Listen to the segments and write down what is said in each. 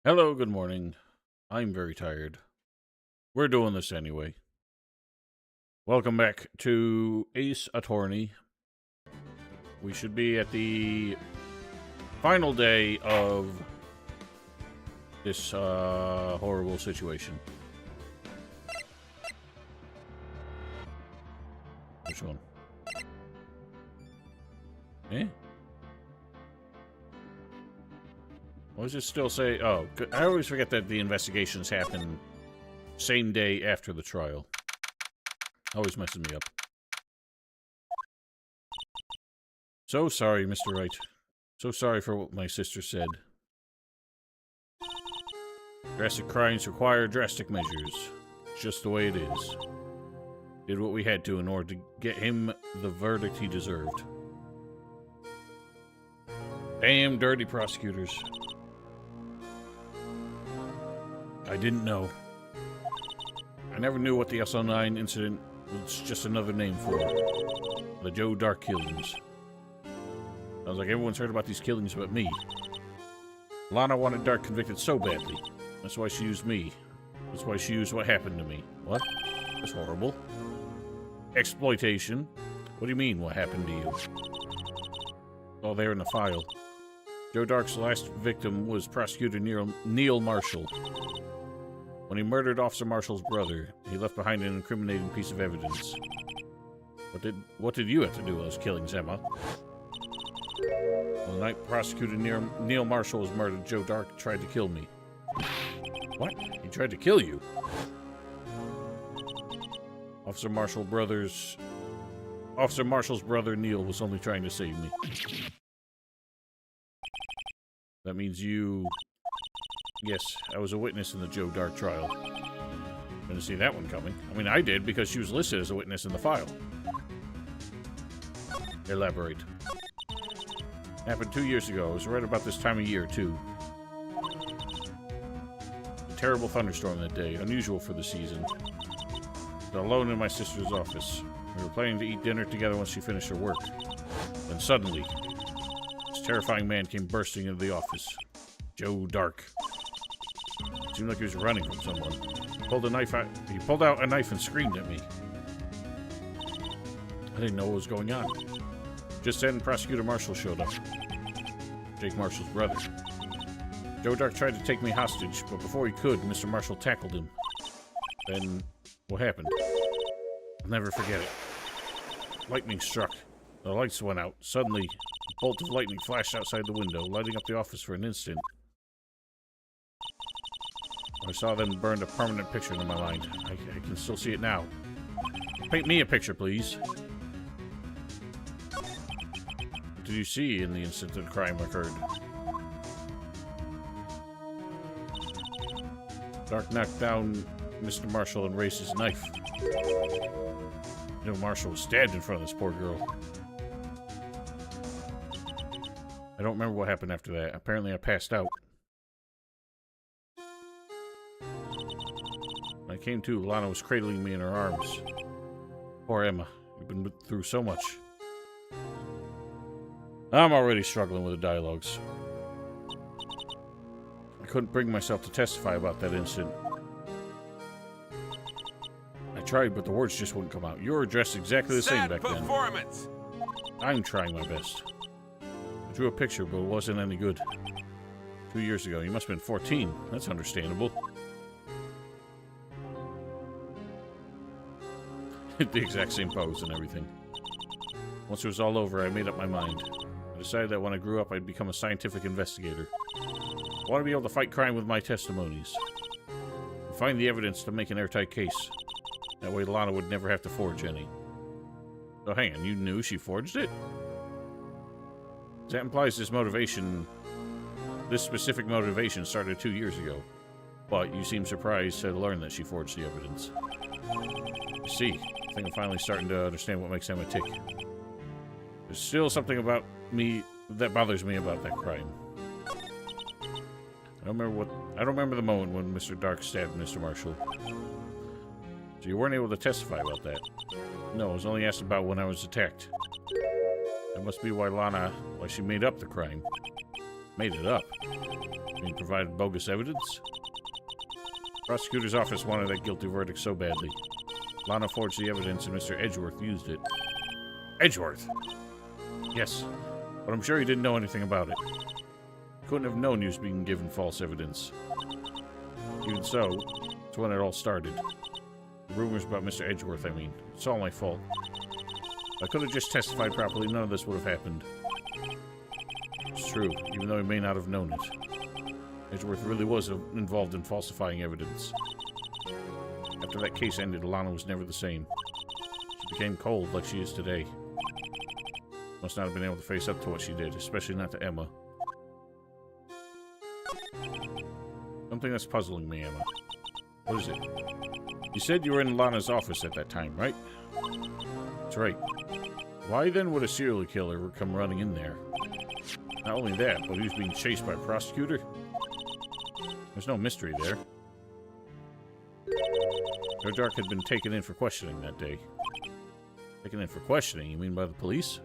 Hello, good morning. I'm very tired. We're doing this anyway. Welcome back to Ace Attorney. We should be at the final day of this horrible situation. Which one? Eh? What does it still say? Oh, I always forget that the investigations happen same day after the trial. Always messes me up. So sorry, Mr. Wright. So sorry for what my sister said. Drastic crimes require drastic measures. It's just the way it is. Did what we had to in order to get him the verdict he deserved. Damn dirty prosecutors. I didn't know. I never knew what the SL9 incident was just another name for. The Joe Dark killings. I was like, everyone's heard about these killings but me. Lana wanted Dark convicted so badly. That's why she used me. That's why she used what happened to me. What? That's horrible. Exploitation? What do you mean, what happened to you? All there in the file. Joe Dark's last victim was Prosecutor Neil Marshall. When he murdered Officer Marshall's brother, he left behind an incriminating piece of evidence. What did you have to do with those killings, Emma? On the night Prosecutor Neil Marshall was murdered, Joe Dark tried to kill me. What? He tried to kill you? Officer Marshall's brother Neil was only trying to save me. That means you... Yes, I was a witness in the Joe Dark trial. Didn't see that one coming. I mean, I did because she was listed as a witness in the file. Elaborate. Happened 2 years ago. It was right about this time of year, too. A terrible thunderstorm that day, unusual for the season. I was alone in my sister's office. We were planning to eat dinner together once she finished her work. Then suddenly, this terrifying man came bursting into the office. Joe Dark. It seemed like he was running from someone. He pulled out a knife and screamed at me. I didn't know what was going on. Just then, Prosecutor Marshall showed up. Jake Marshall's brother. Joe Dark tried to take me hostage, but before he could, Mr. Marshall tackled him. Then, what happened? I'll never forget it. Lightning struck. The lights went out. Suddenly, a bolt of lightning flashed outside the window, lighting up the office for an instant. I saw then burned a permanent picture into my mind. I can still see it now. Paint me a picture, please. What did you see in the instant that the crime occurred? Dark knocked down Mr. Marshall and raised his knife. You know, Marshall was stabbed in front of this poor girl. I don't remember what happened after that. Apparently I passed out. When I came to, Lana was cradling me in her arms. Poor Emma. You've been through so much. I'm already struggling with the dialogues. I couldn't bring myself to testify about that incident. I tried, but the words just wouldn't come out. You were dressed exactly the same back then. Performance. I'm trying my best. I drew a picture, but it wasn't any good. 2 years ago. You must have been 14. That's understandable. The exact same pose and everything. Once it was all over, I made up my mind. I decided that when I grew up, I'd become a scientific investigator. I want to be able to fight crime with my testimonies. And find the evidence to make an airtight case. That way Lana would never have to forge any. So hang on, you knew she forged it? That implies this specific motivation started 2 years ago. But you seem surprised to learn that she forged the evidence. I see. I think I'm finally starting to understand what makes Emma tick. There's still something about me that bothers me about that crime. I don't remember the moment when Mr. Dark stabbed Mr. Marshall. So you weren't able to testify about that? No, I was only asked about when I was attacked. That must be why she made up the crime. Made it up? I mean, provided bogus evidence? Prosecutor's office wanted that guilty verdict so badly. Lana forged the evidence and Mr. Edgeworth used it. Edgeworth? Yes, but I'm sure he didn't know anything about it. He couldn't have known he was being given false evidence. Even so, it's when it all started. The rumors about Mr. Edgeworth, I mean. It's all my fault. If I could have just testified properly, none of this would have happened. It's true, even though he may not have known it. Edgeworth really was involved in falsifying evidence. After that case ended, Alana was never the same. She became cold like she is today. Must not have been able to face up to what she did, especially not to Emma. Something that's puzzling me, Emma. What is it? You said you were in Lana's office at that time, right? That's right. Why then would a serial killer come running in there? Not only that, but he was being chased by a prosecutor? There's no mystery there. Joe Dark had been taken in for questioning that day. Taken in for questioning? You mean by the police?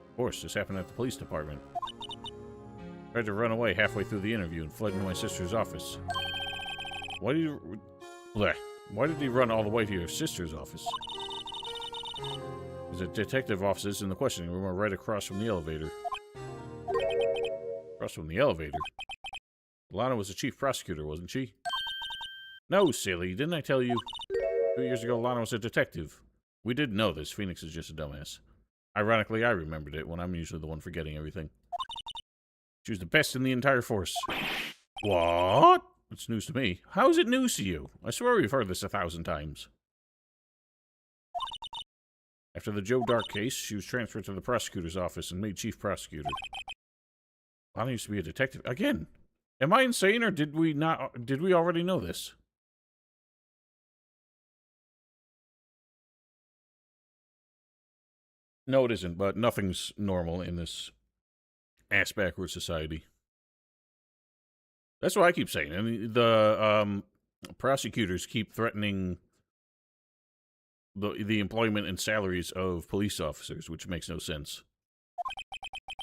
Of course, this happened at the police department. Tried to run away halfway through the interview and fled into my sister's office. Why did he run all the way to your sister's office? The detective offices in the questioning room are right across from the elevator. Across from the elevator? Lana was the chief prosecutor, wasn't she? No, silly. Didn't I tell you? 2 years ago, Lana was a detective. We didn't know this. Phoenix is just a dumbass. Ironically, I remembered it when I'm usually the one forgetting everything. She was the best in the entire force. What? It's news to me. How is it news to you? I swear we've heard this 1,000 times. After the Joe Dark case, she was transferred to the prosecutor's office and made chief prosecutor. Lana used to be a detective. Again, am I insane or did we already know this? No, it isn't, but nothing's normal in this ass-backward society. That's what I keep saying. I mean, the prosecutors keep threatening the employment and salaries of police officers, which makes no sense.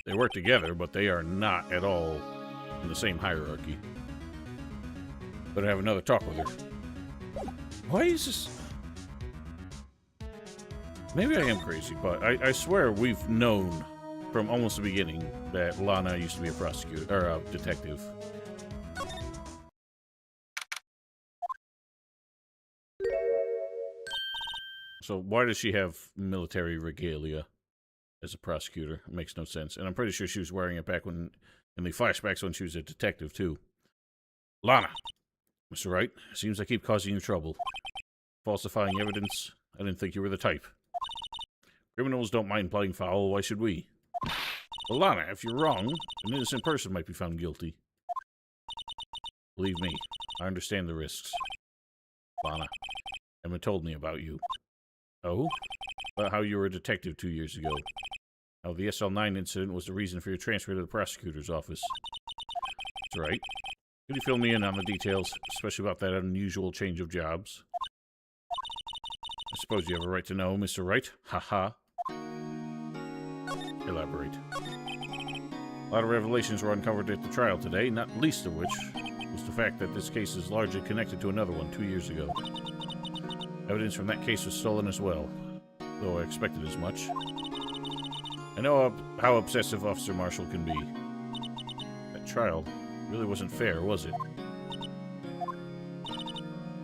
They work together, but they are not at all in the same hierarchy. Better have another talk with her. Why is this... Maybe I am crazy, but I swear we've known from almost the beginning that Lana used to be a prosecutor, or a detective. So why does she have military regalia as a prosecutor? It makes no sense. And I'm pretty sure she was wearing it back when, in the flashbacks when she was a detective, too. Lana! Mr. Wright, it seems I keep causing you trouble. Falsifying evidence, I didn't think you were the type. Criminals don't mind playing foul, why should we? Well, Lana, if you're wrong, an innocent person might be found guilty. Believe me, I understand the risks. Lana, Emma told me about you. Oh? About how you were a detective 2 years ago. How the SL9 incident was the reason for your transfer to the prosecutor's office. That's right. Could you fill me in on the details, especially about that unusual change of jobs? I suppose you have a right to know, Mr. Wright. Ha-ha. Elaborate. A lot of revelations were uncovered at the trial today, not least of which was the fact that this case is largely connected to another one 2 years ago. Evidence from that case was stolen as well, though I expected as much. I know how obsessive Officer Marshall can be. That trial really wasn't fair, was it?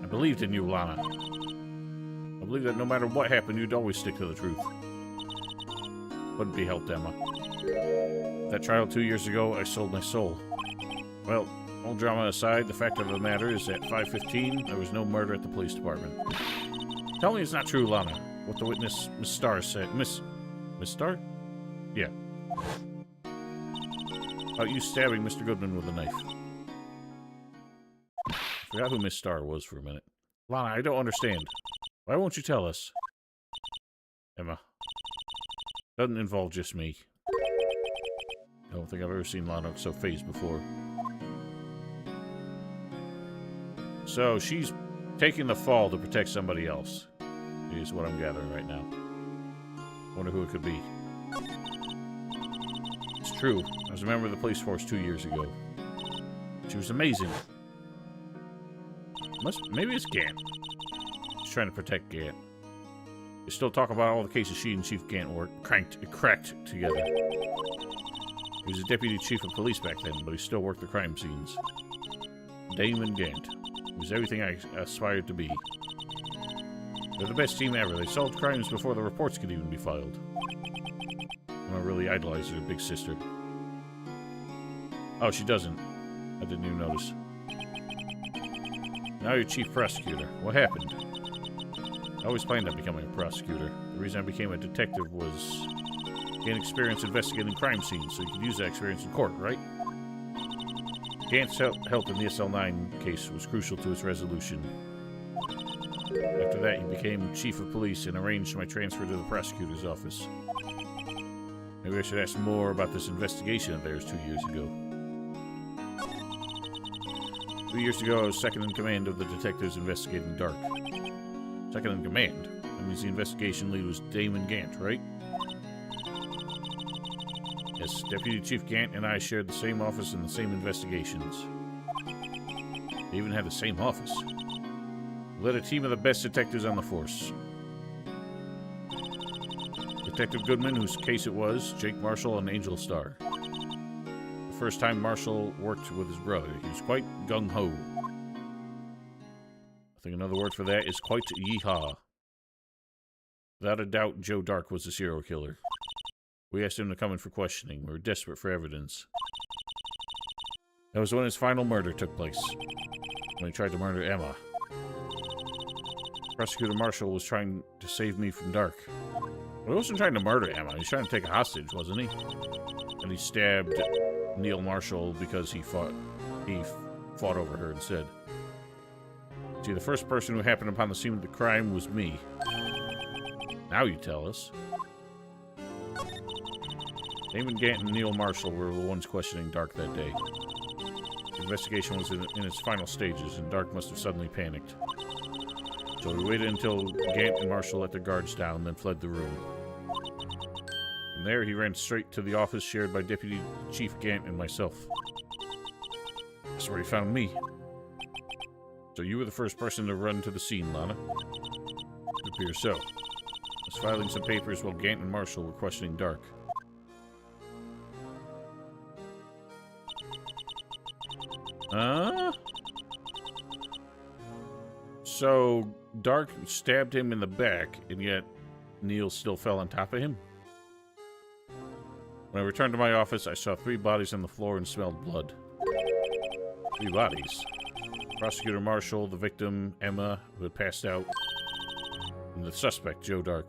I believed in you, Lana. I believed that no matter what happened, you'd always stick to the truth. Couldn't be helped, Emma. That trial 2 years ago, I sold my soul. Well, all drama aside, the fact of the matter is at 5:15, there was no murder at the police department. Tell me it's not true, Lana. What the witness, Miss Starr, said. Miss Starr? Yeah. About you stabbing Mr. Goodman with a knife. I forgot who Miss Starr was for a minute. Lana, I don't understand. Why won't you tell us? Emma. Doesn't involve just me. I don't think I've ever seen Lana so phased before. So, she's taking the fall to protect somebody else, is what I'm gathering right now. Wonder who it could be. It's true. I was a member of the police force 2 years ago. She was amazing. Maybe it's Gant. She's trying to protect Gant. They still talk about all the cases she and Chief Gant cracked together. He was a deputy chief of police back then, but he still worked the crime scenes. Damon Gant. He was everything I aspired to be. They're the best team ever. They solved crimes before the reports could even be filed. I don't really idolize her big sister. Oh, she doesn't. I didn't even notice. Now you're chief prosecutor. What happened? I always planned on becoming a prosecutor. The reason I became a detective was to gain experience investigating crime scenes, so you could use that experience in court, right? Gant's help in the SL9 case was crucial to its resolution. After that, he became chief of police and arranged my transfer to the prosecutor's office. Maybe I should ask more about this investigation of theirs 2 years ago. 2 years ago, I was second in command of the detectives investigating Dark. Second in command? That means the investigation lead was Damon Gant, right? Yes, Deputy Chief Gant and I shared the same office and the same investigations. They even had the same office. We led a team of the best detectives on the force. Detective Goodman, whose case it was, Jake Marshall, and Angel Starr. The first time Marshall worked with his brother, he was quite gung-ho. I think another word for that is quite yeehaw. Without a doubt, Joe Dark was the serial killer. We asked him to come in for questioning. We were desperate for evidence. That was when his final murder took place. When he tried to murder Emma. Prosecutor Marshall was trying to save me from Dark. Well, he wasn't trying to murder Emma. He was trying to take a hostage, wasn't he? And he stabbed Neil Marshall because he fought over her instead. See, the first person who happened upon the scene of the crime was me. Now you tell us. Damon Gant and Neil Marshall were the ones questioning Dark that day. The investigation was in its final stages, and Dark must have suddenly panicked. So we waited until Gant and Marshall let their guards down, then fled the room. From there, he ran straight to the office shared by Deputy Chief Gant and myself. That's where he found me. So you were the first person to run to the scene, Lana? It appears so. I was filing some papers while Gant and Marshall were questioning Dark. So Dark stabbed him in the back, and yet Neil still fell on top of him? When I returned to my office, I saw 3 bodies on the floor and smelled blood. 3 bodies. Prosecutor Marshall, the victim, Emma, who had passed out, and the suspect, Joe Dark.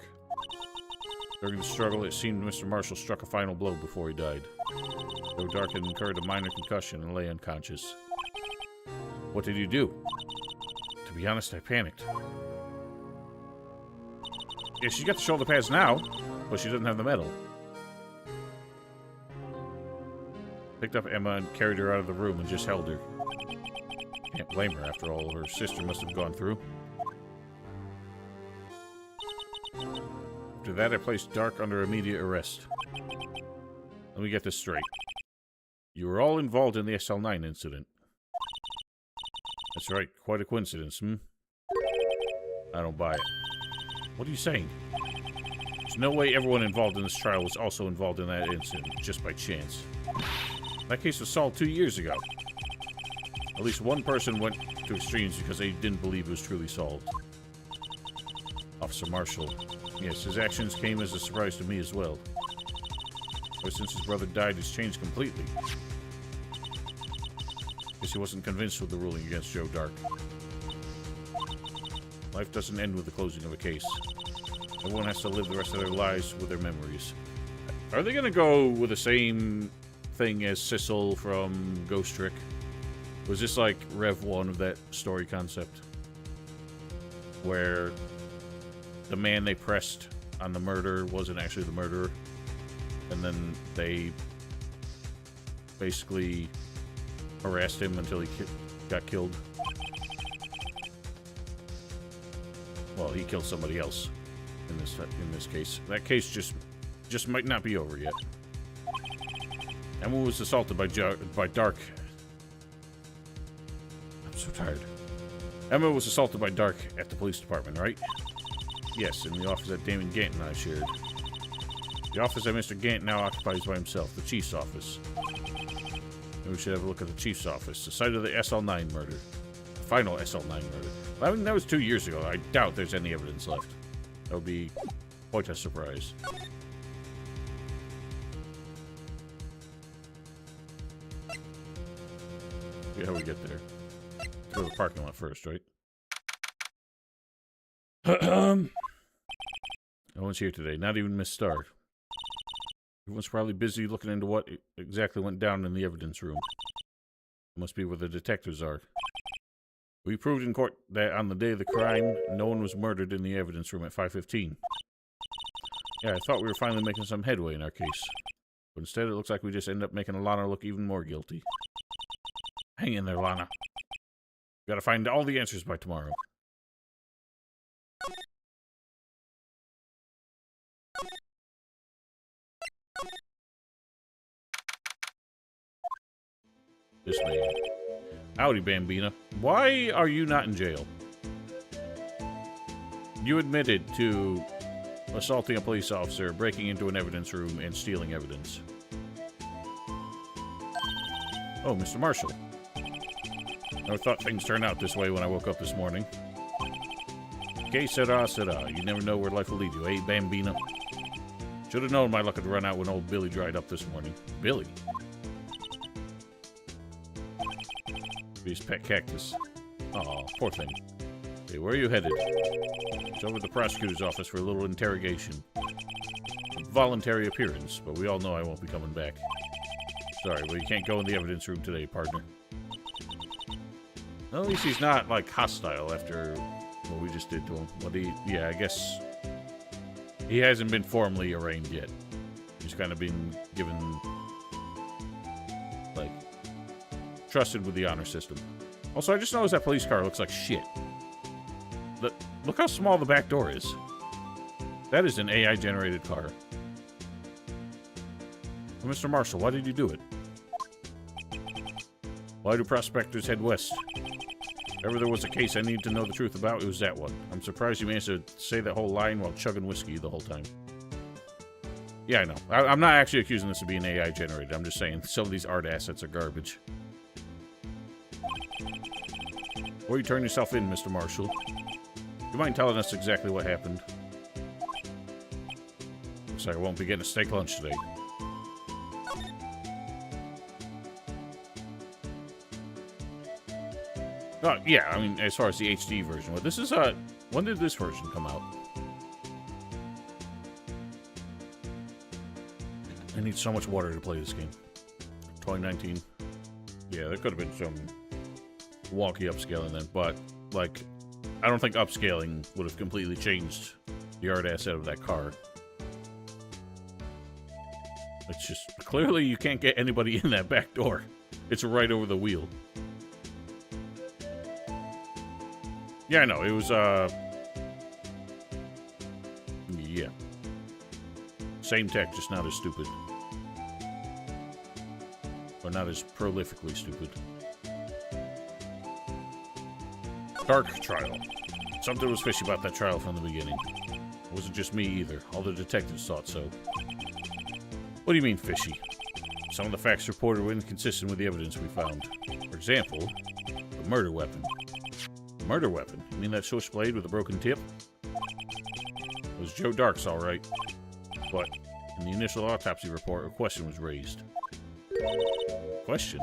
During the struggle, it seemed Mr. Marshall struck a final blow before he died. Joe Dark had incurred a minor concussion and lay unconscious. What did you do? To be honest, I panicked. Yeah, she's got the shoulder pads now, but she doesn't have the medal. Picked up Emma and carried her out of the room and just held her. Can't blame her, after all her sister must have gone through. After that, I placed Dark under immediate arrest. Let me get this straight. You were all involved in the SL9 incident. That's right, quite a coincidence, I don't buy it. What are you saying? There's no way everyone involved in this trial was also involved in that incident, just by chance. That case was solved 2 years ago. At least one person went to extremes because they didn't believe it was truly solved. Officer Marshall. Yes, his actions came as a surprise to me as well. Ever since his brother died, he's changed completely. Guess he wasn't convinced with the ruling against Joe Dark. Life doesn't end with the closing of a case. Everyone has to live the rest of their lives with their memories. Are they going to go with the same thing as Sissel from Ghost Trick? Was this like Rev 1 of that story concept? Where the man they pressed on the murder wasn't actually the murderer. And then they basically harassed him until he got killed. Well, he killed somebody else in this case. That case just might not be over yet. Emma was assaulted by Dark. I'm so tired. Emma was assaulted by Dark at the police department, right? Yes, in the office that Damon Gant and I shared. The office that Mr. Gant now occupies by himself, the chief's office. Maybe we should have a look at the chief's office, the site of the SL9 murder. The final SL9 murder. I mean, that was 2 years ago. I doubt there's any evidence left. That would be quite a surprise. See how we get there. Let's go to the parking lot first, right? No one's here today. Not even Miss Starr. Everyone's probably busy looking into what exactly went down in the evidence room. Must be where the detectives are. We proved in court that on the day of the crime, no one was murdered in the evidence room at 5:15. Yeah, I thought we were finally making some headway in our case. But instead, it looks like we just end up making Lana look even more guilty. Hang in there, Lana. We gotta find all the answers by tomorrow. This man. Howdy, Bambina. Why are you not in jail? You admitted to assaulting a police officer, breaking into an evidence room, and stealing evidence. Oh, Mr. Marshall. Never thought things turned out this way when I woke up this morning. Que sera, sera. You never know where life will lead you, eh, Bambina? Should have known my luck would run out when old Billy dried up this morning. Billy? His pet cactus. Aw, poor thing. Hey, where are you headed? It's over to the prosecutor's office for a little interrogation. A voluntary appearance, but we all know I won't be coming back. Sorry, but you can't go in the evidence room today, partner. Well, at least he's not, like, hostile after what we just did to him. But yeah, I guess he hasn't been formally arraigned yet. He's kind of been given, like, trusted with the honor system. Also, I just noticed that police car looks like shit. Look how small the back door is. That is an AI-generated car. Well, Mr. Marshall, why did you do it? Why do prospectors head west? If ever there was a case I needed to know the truth about, it was that one. I'm surprised you managed to say that whole line while chugging whiskey the whole time. Yeah, I know. I'm not actually accusing this of being AI-generated. I'm just saying some of these art assets are garbage. Or you turn yourself in, Mr. Marshall. You mind telling us exactly what happened? Looks like I won't be getting a steak lunch today. Yeah, I mean, as far as the HD version. Well, this is, when did this version come out? I need so much water to play this game. 2019. Yeah, there could have been some wonky upscaling then, but, like, I don't think upscaling would have completely changed the art asset of that car. It's just, clearly you can't get anybody in that back door. It's right over the wheel. Yeah, I know, it was, yeah. Same tech, just not as stupid. Or not as prolifically stupid. Dark trial. Something was fishy about that trial from the beginning. It wasn't just me either. All the detectives thought so. What do you mean fishy? Some of the facts reported were inconsistent with the evidence we found. For example, the murder weapon. Murder weapon? You mean that switchblade with a broken tip? It was Joe Dark's, all right. But in the initial autopsy report, a question was raised. Question?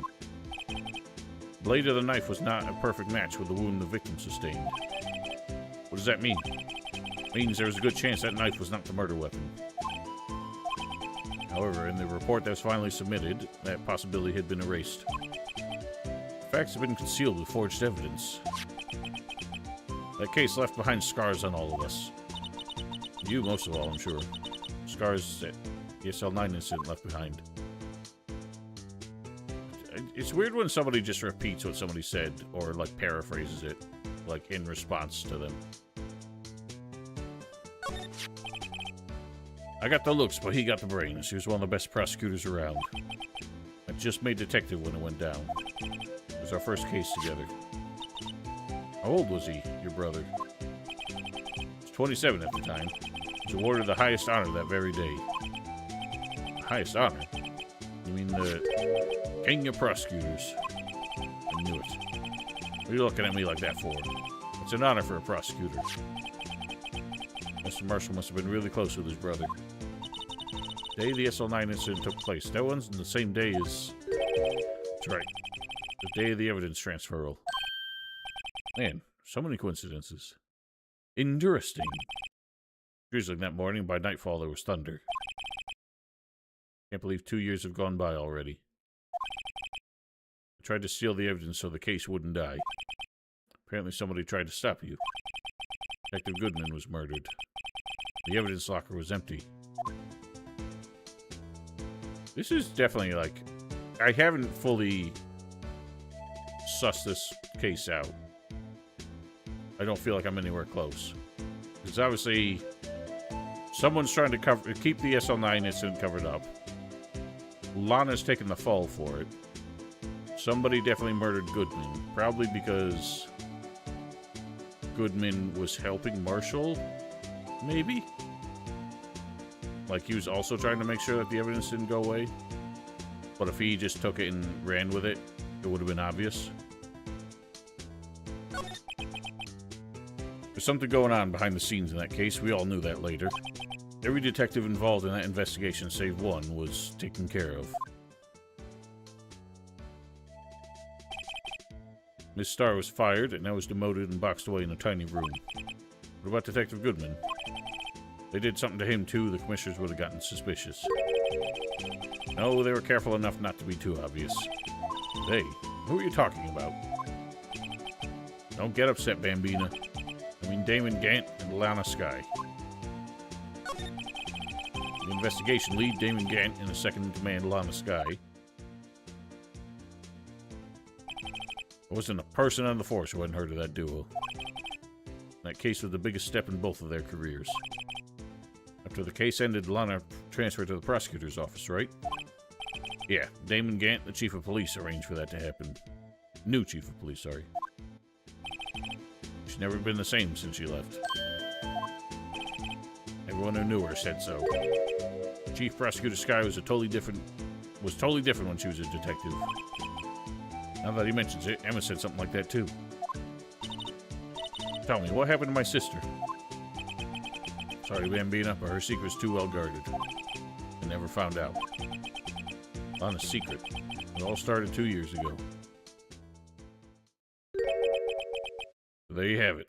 The blade of the knife was not a perfect match with the wound the victim sustained. What does that mean? It means there was a good chance that knife was not the murder weapon. However, in the report that was finally submitted, that possibility had been erased. The facts have been concealed with forged evidence. That case left behind scars on all of us. You most of all, I'm sure. Scars that the SL9 incident left behind. It's weird when somebody just repeats what somebody said, or, like, paraphrases it, like, in response to them. I got the looks, but he got the brains. He was one of the best prosecutors around. I just made detective when it went down. It was our first case together. How old was he, your brother? He was 27 at the time. He was awarded the highest honor that very day. The highest honor? You mean the king of prosecutors? I knew it. What are you looking at me like that for? It's an honor for a prosecutor. Mr. Marshall must have been really close with his brother. The day the SL9 incident took place, that wasn't the same day as... That's right. The day of the evidence transferal. Man, so many coincidences. Interesting. Drizzling that morning, by nightfall there was thunder. Can't believe 2 years have gone by already. I tried to steal the evidence so the case wouldn't die. Apparently somebody tried to stop you. Detective Goodman was murdered. The evidence locker was empty. This is definitely, like... I haven't fully sussed this case out. I don't feel like I'm anywhere close. Because obviously, someone's trying to keep the SL9 incident covered up. Lana's taking the fall for it. Somebody definitely murdered Goodman. Probably because Goodman was helping Marshall? Maybe? Like, he was also trying to make sure that the evidence didn't go away. But if he just took it and ran with it, it would have been obvious. There's something going on behind the scenes in that case. We all knew that later. Every detective involved in that investigation, save one, was taken care of. Miss Starr was fired, and now was demoted and boxed away in a tiny room. What about Detective Goodman? They did something to him, too. The commissioners would have gotten suspicious. No, they were careful enough not to be too obvious. They? Who are you talking about? Don't get upset, Bambina. I mean Damon Gant and Lana Skye. The investigation lead, Damon Gant, and the second-in-command, Lana Skye. There wasn't a person on the force who hadn't heard of that duo. That case was the biggest step in both of their careers. After the case ended, Lana transferred to the prosecutor's office, right? Yeah, Damon Gant, the chief of police, arranged for that to happen. New chief of police, sorry. She's never been the same since she left. Everyone who knew her said so. Chief Prosecutor Sky was totally different when she was a detective. Now that he mentions it, Emma said something like that too. Tell me, what happened to my sister? Sorry, Bambina, but her secret's too well guarded. I never found out. On a secret. It all started 2 years ago. There you have it.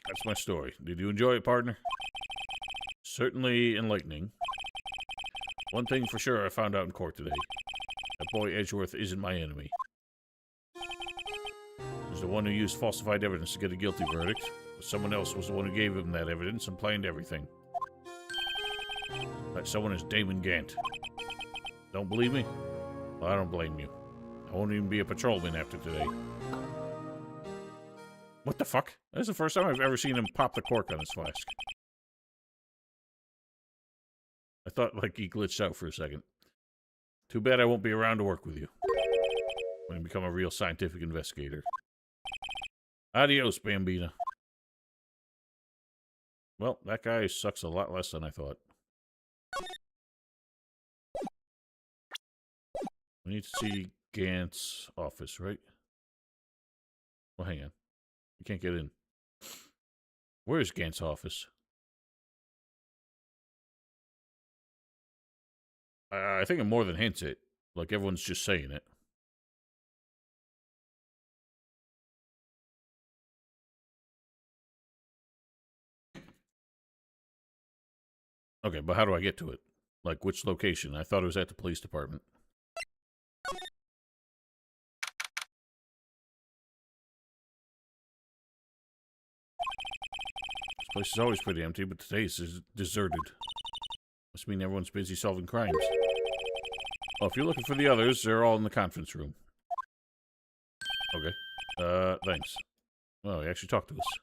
That's my story. Did you enjoy it, partner? Certainly enlightening. One thing for sure I found out in court today. That boy Edgeworth isn't my enemy. He's the one who used falsified evidence to get a guilty verdict. But someone else was the one who gave him that evidence and planned everything. That someone is Damon Gant. Don't believe me? Well, I don't blame you. I won't even be a patrolman after today. What the fuck? That's the first time I've ever seen him pop the cork on his flask. I thought, like, he glitched out for a second. Too bad I won't be around to work with you. When you become a real scientific investigator. Adios, Bambina. Well, that guy sucks a lot less than I thought. We need to see Gant's office, right? Well, hang on. You can't get in. Where's Gant's office? I think it more than hints it. Like, everyone's just saying it. Okay, but how do I get to it? Like, which location? I thought it was at the police department. This place is always pretty empty, but today's deserted. Must mean everyone's busy solving crimes. Well, if you're looking for the others, they're all in the conference room. Okay. Thanks. Well, he actually talked to us.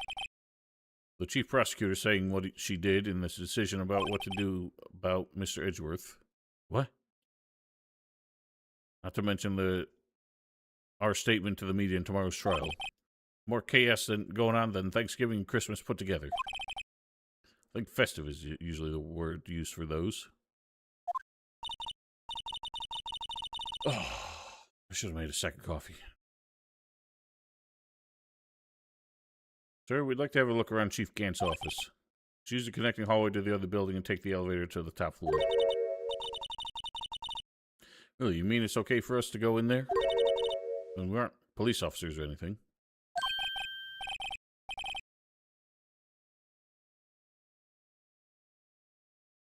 The chief prosecutor saying what she did in this decision about what to do about Mr. Edgeworth. What? Not to mention our statement to the media in tomorrow's trial. More chaos going on than Thanksgiving and Christmas put together. I think festive is usually the word used for those. Oh, I should have made a second coffee. Sir, we'd like to have a look around Chief Gant's office. Just use the connecting hallway to the other building and take the elevator to the top floor. Really, you mean it's okay for us to go in there? I mean, we aren't police officers or anything.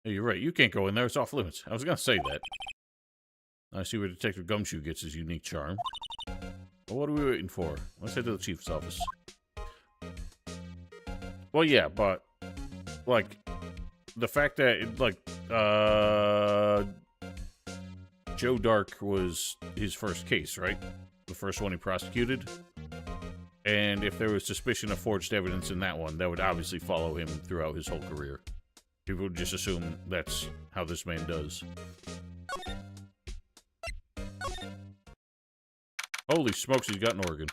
Hey, you're right. You can't go in there. It's off limits. I was going to say that. I see where Detective Gumshoe gets his unique charm. Well, what are we waiting for? Let's head to the chief's office. Well, yeah, but, like, the fact that, Joe Dark was his first case, right? The first one he prosecuted. And if there was suspicion of forged evidence in that one, that would obviously follow him throughout his whole career. People would just assume that's how this man does. Holy smokes, he's got an organ.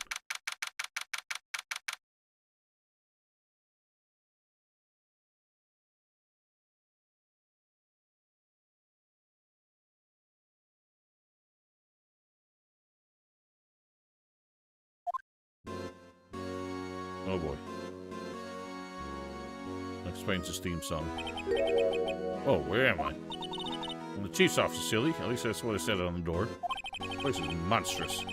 Oh boy. Explains his theme song. Oh, where am I? In the chief's office, silly. At least that's what it said on the door. This place is monstrous.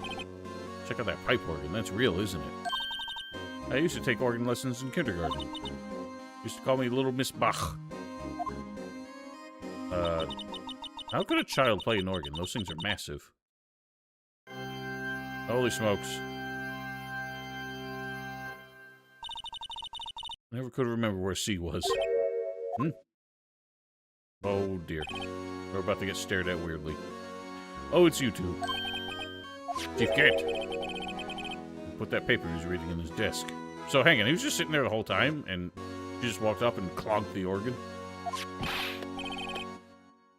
Check out that pipe organ. That's real, isn't it? I used to take organ lessons in kindergarten. Used to call me Little Miss Bach. How could a child play an organ? Those things are massive. Holy smokes. Never could remember where C was. Oh dear. We're about to get stared at weirdly. Oh, it's you two. Chief Gant. Put that paper he was reading in his desk. So hang on, he was just sitting there the whole time, and she just walked up and clogged the organ.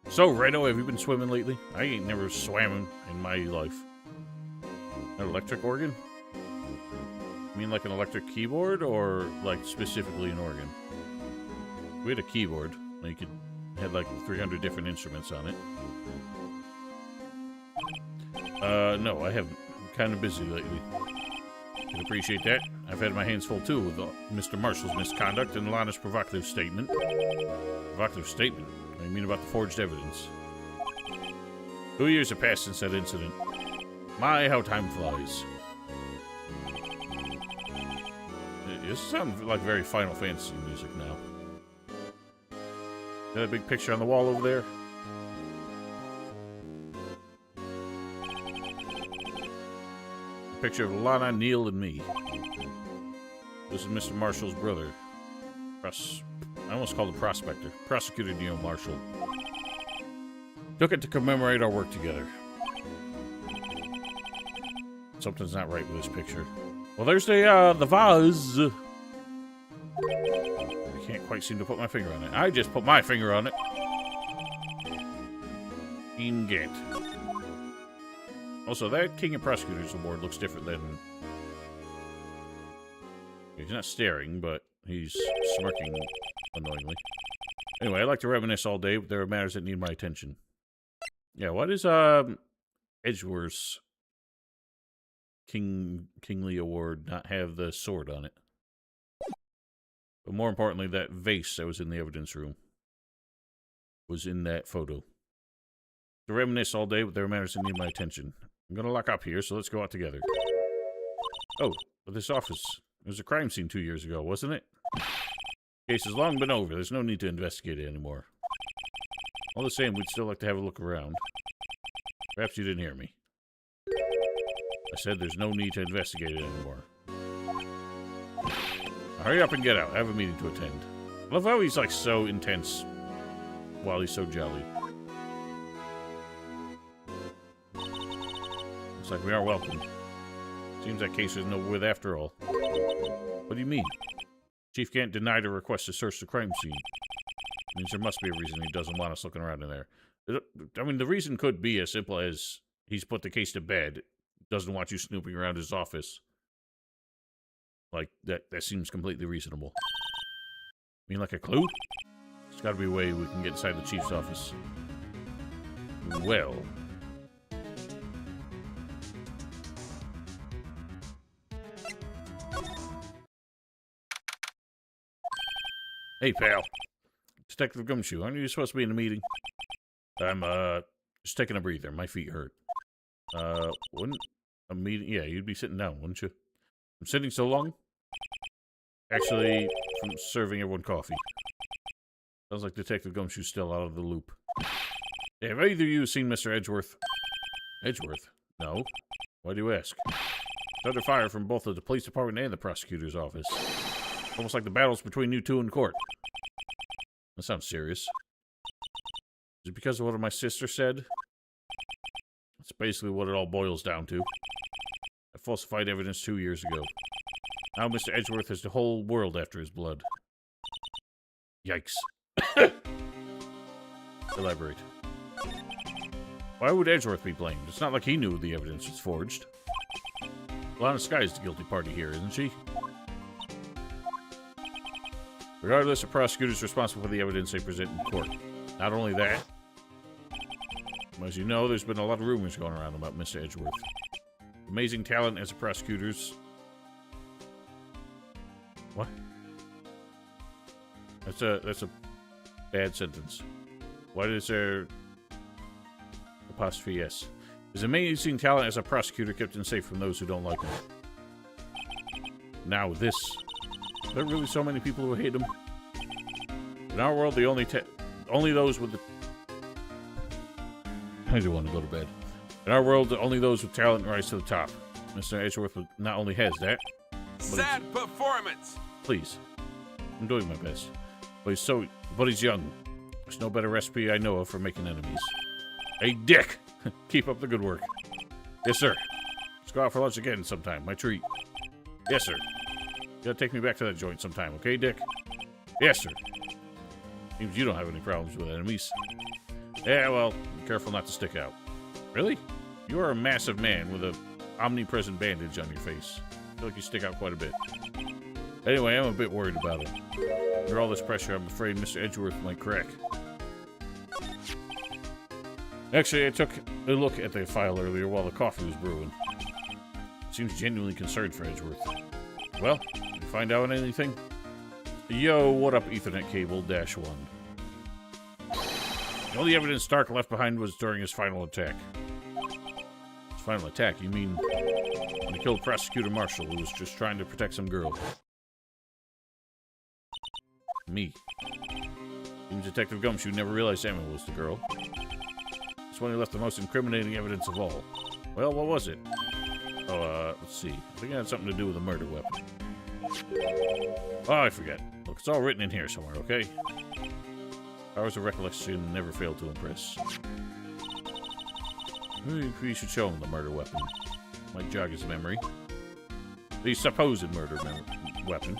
So, Righto, have you been swimming lately? I ain't never swam in my life. An electric organ? You mean like an electric keyboard, or like specifically an organ? We had a keyboard. You could had like 300 different instruments on it. No, I haven't. I'm kind of busy lately. Can appreciate that. I've had my hands full too with Mr. Marshall's misconduct and Lana's provocative statement. Provocative statement? What do you mean about the forged evidence? 2 years have passed since that incident. My, how time flies. This sounds like very Final Fantasy music now. Got a big picture on the wall over there? A picture of Lana, Neil, and me. This is Mr. Marshall's brother. I almost called him Prospector. Prosecutor Neil Marshall. Took it to commemorate our work together. Something's not right with this picture. Well, there's the vase. I can't quite seem to put my finger on it. I just put my finger on it. Inget. Also, that King of Prosecutors Award looks different than... He's not staring, but he's smirking annoyingly. Anyway, I like to reminisce all day, but there are matters that need my attention. Yeah, what is Edgeworth's Kingly Award not have the sword on it? But more importantly, that vase that was in the evidence room was in that photo. To reminisce all day, but there are matters that need my attention. I'm gonna lock up here, so let's go out together. Oh, but this office. It was a crime scene 2 years ago, wasn't it? Case has long been over. There's no need to investigate it anymore. All the same, we'd still like to have a look around. Perhaps you didn't hear me. I said there's no need to investigate it anymore. Now hurry up and get out. I have a meeting to attend. I love how he's like so intense while he's so jolly. Looks like we are welcome. Seems that case is no worth after all. What do you mean? Chief can't deny the request to search the crime scene. Means there must be a reason he doesn't want us looking around in there. I mean, the reason could be as simple as he's put the case to bed, doesn't want you snooping around his office. Like, that seems completely reasonable. I mean, like a clue? There's gotta be a way we can get inside the chief's office. Well... Hey, pal. Detective Gumshoe, aren't you supposed to be in a meeting? I'm, just taking a breather. My feet hurt. Wouldn't a meeting... Yeah, you'd be sitting down, wouldn't you? I'm sitting so long? Actually, from serving everyone coffee. Sounds like Detective Gumshoe's still out of the loop. Hey, have either of you seen Mr. Edgeworth? Edgeworth? No. Why do you ask? Under fire from both the police department and the prosecutor's office. Almost like the battles between you two in court. That sounds serious. Is it because of what my sister said? That's basically what it all boils down to. I falsified evidence 2 years ago. Now Mr. Edgeworth has the whole world after his blood. Yikes. Elaborate. Why would Edgeworth be blamed? It's not like he knew the evidence was forged. Lana Skye is the guilty party here, isn't she? Regardless, the prosecutor's responsible for the evidence they present in court. Not only that, as you know, there's been a lot of rumors going around about Mr. Edgeworth. Amazing talent as a prosecutor's... What? That's a bad sentence. What is there... Apostrophe S. His amazing talent as a prosecutor kept him safe from those who don't like him. Now this... Are there really so many people who hate him? In our world, the only those with the... I do want to go to bed. In our world, only those with talent rise to the top. Mr. Edgeworth not only has that... Sad performance! Please. I'm doing my best. But he's young. There's no better recipe I know of for making enemies. Hey, Dick! Keep up the good work. Yes, sir. Let's go out for lunch again sometime. My treat. Yes, sir. gotta take me back to that joint sometime, okay, Dick? Yes, sir. Seems you don't have any problems with enemies. Yeah, well, be careful not to stick out. Really? You are a massive man with a omnipresent bandage on your face. I feel like you stick out quite a bit. Anyway, I'm a bit worried about it. Under all this pressure, I'm afraid Mr. Edgeworth might crack. Actually, I took a look at the file earlier while the coffee was brewing. Seems genuinely concerned for Edgeworth. Well, did you find out anything? Yo, what up, Ethernet cable -1? The only evidence Stark left behind was during his final attack. His final attack? You mean when he killed Prosecutor Marshall, who was just trying to protect some girl? Me. Even Detective Gumshoe never realized Emma was the girl. This one who left the most incriminating evidence of all. Well, what was it? Oh, let's see. I think it had something to do with a murder weapon. Oh, I forget. Look, it's all written in here somewhere, okay? Powers of recollection never fail to impress. Maybe we should show him the murder weapon. Might jog his memory. The supposed murder weapon.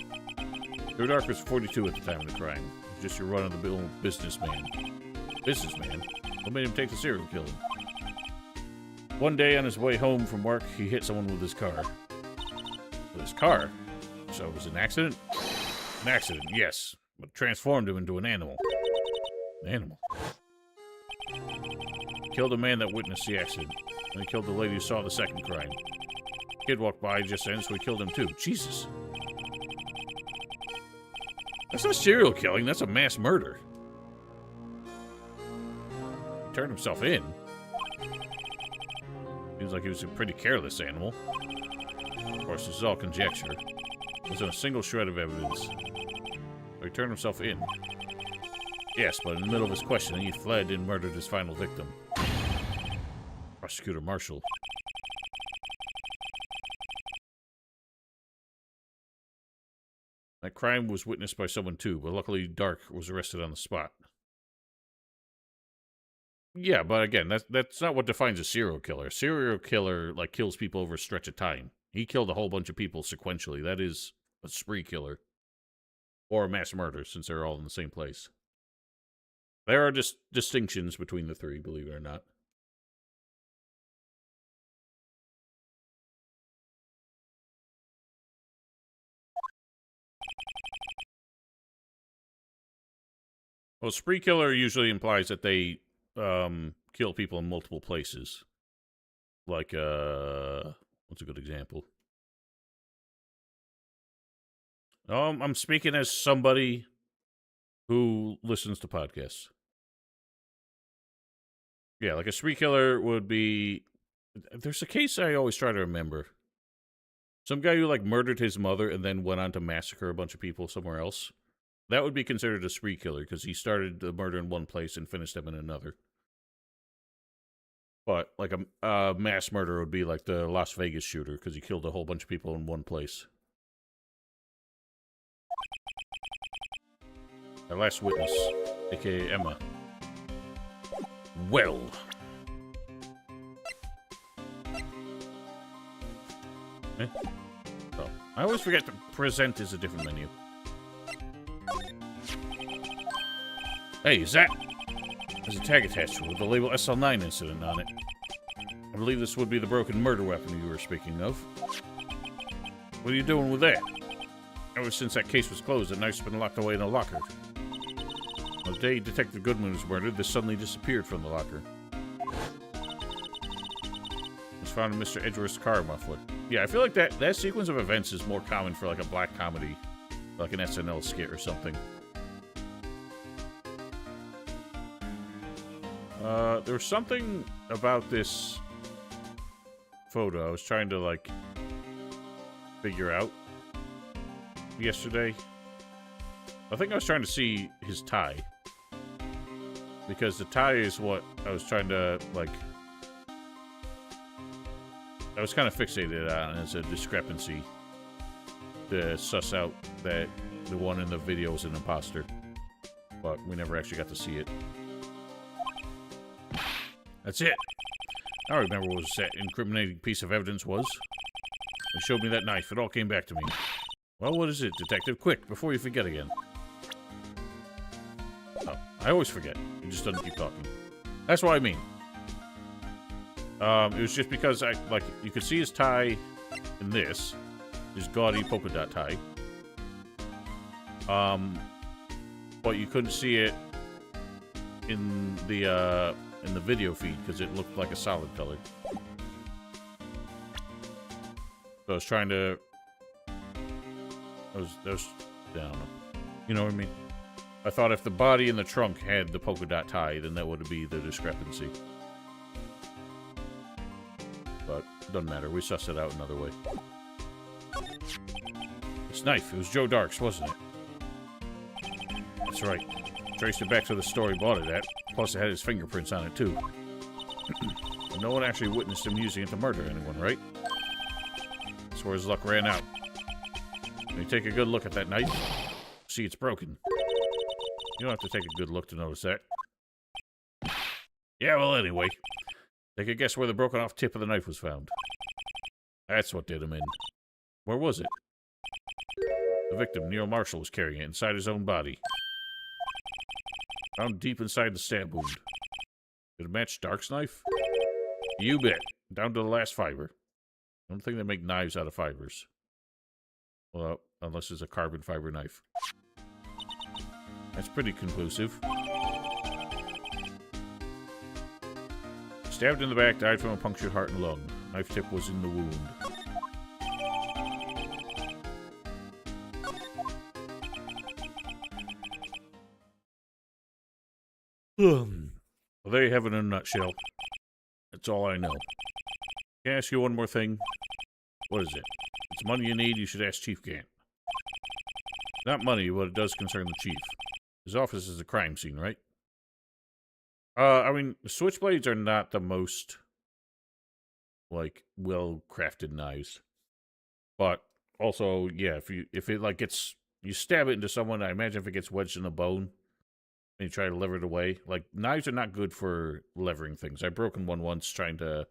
Joe Dark was 42 at the time of the crime. He was just your run-of-the-mill businessman. Businessman? What made him take the serial killing? One day on his way home from work, he hit someone with his car. With his car? So it was an accident? An accident, yes. But transformed him into an animal. An animal? Killed a man that witnessed the accident. And he killed the lady who saw the second crime. Kid walked by just then, so he killed him too. Jesus. That's not serial killing, that's a mass murder. He turned himself in. Seems like he was a pretty careless animal. Of course, this is all conjecture. There wasn't a single shred of evidence. So he turned himself in. Yes, but in the middle of his questioning, he fled and murdered his final victim. Prosecutor Marshall. That crime was witnessed by someone too, but luckily Dark was arrested on the spot. Yeah, but again, that's not what defines a serial killer. A serial killer, like, kills people over a stretch of time. He killed a whole bunch of people sequentially. That is a spree killer. Or a mass murder, since they're all in the same place. There are just distinctions between the three, believe it or not. Well, spree killer usually implies that they kill people in multiple places. Like, what's a good example? I'm speaking as somebody who listens to podcasts. Yeah, like a spree killer would be... There's a case I always try to remember. Some guy who, like, murdered his mother and then went on to massacre a bunch of people somewhere else. That would be considered a spree killer, because he started the murder in one place and finished them in another. But, like, a mass murder would be like the Las Vegas shooter, because he killed a whole bunch of people in one place. Our last witness, a.k.a. Emma. Well. Eh? Oh, I always forget to present is a different menu. Hey, is that... There's a tag attached to it with the label SL9 incident on it. I believe this would be the broken murder weapon you were speaking of. What are you doing with that? Ever since that case was closed, the knife's been locked away in a locker. On the day Detective Goodman was murdered, this suddenly disappeared from the locker. It was found in Mr. Edgeworth's car muffler. Yeah, I feel like that sequence of events is more common for like a black comedy. Like an SNL skit or something. There was something about this photo I was trying to, like, figure out yesterday. I think I was trying to see his tie. Because the tie is what I was trying to, like... I was kind of fixated on as a discrepancy to suss out that the one in the video was an imposter. But we never actually got to see it. That's it. I remember what that incriminating piece of evidence was. They showed me that knife. It all came back to me. Well, what is it, Detective? Quick, before you forget again. Oh, I always forget. He just doesn't keep talking. That's what I mean. It was just because you could see his tie in this. His gaudy polka dot tie. But you couldn't see it in the video feed because it looked like a solid color. So I was trying to... I don't know. You know what I mean? I thought if the body and the trunk had the polka dot tie, then that would be the discrepancy. But doesn't matter. We sussed it out another way. This knife, it was Joe Dark's, wasn't it? That's right. Traced it back to the store he bought it at. Plus it had his fingerprints on it, too. No one actually witnessed him using it to murder anyone, right? That's where his luck ran out. When you take a good look at that knife, see it's broken. You don't have to take a good look to notice that. Yeah, well, anyway. Take a guess where the broken off tip of the knife was found. That's what did him in. Where was it? The victim, Neil Marshall, was carrying it inside his own body. Found deep inside the stab wound. Did it match Dark's knife? You bet. Down to the last fiber. I don't think they make knives out of fibers. Well, unless it's a carbon fiber knife. That's pretty conclusive. Stabbed in the back, died from a punctured heart and lung. Knife tip was in the wound. Well, there you have it in a nutshell. That's all I know. Can I ask you one more thing? What is it? If it's money you need, you should ask Chief Gant. Not money, but it does concern the Chief. His office is a crime scene, right? I mean, the switchblades are not the most, like, well-crafted knives. But, also, yeah, if it, like, gets... You stab it into someone, I imagine if it gets wedged in the bone, and you try to lever it away. Like, knives are not good for levering things. I've broken one once trying to,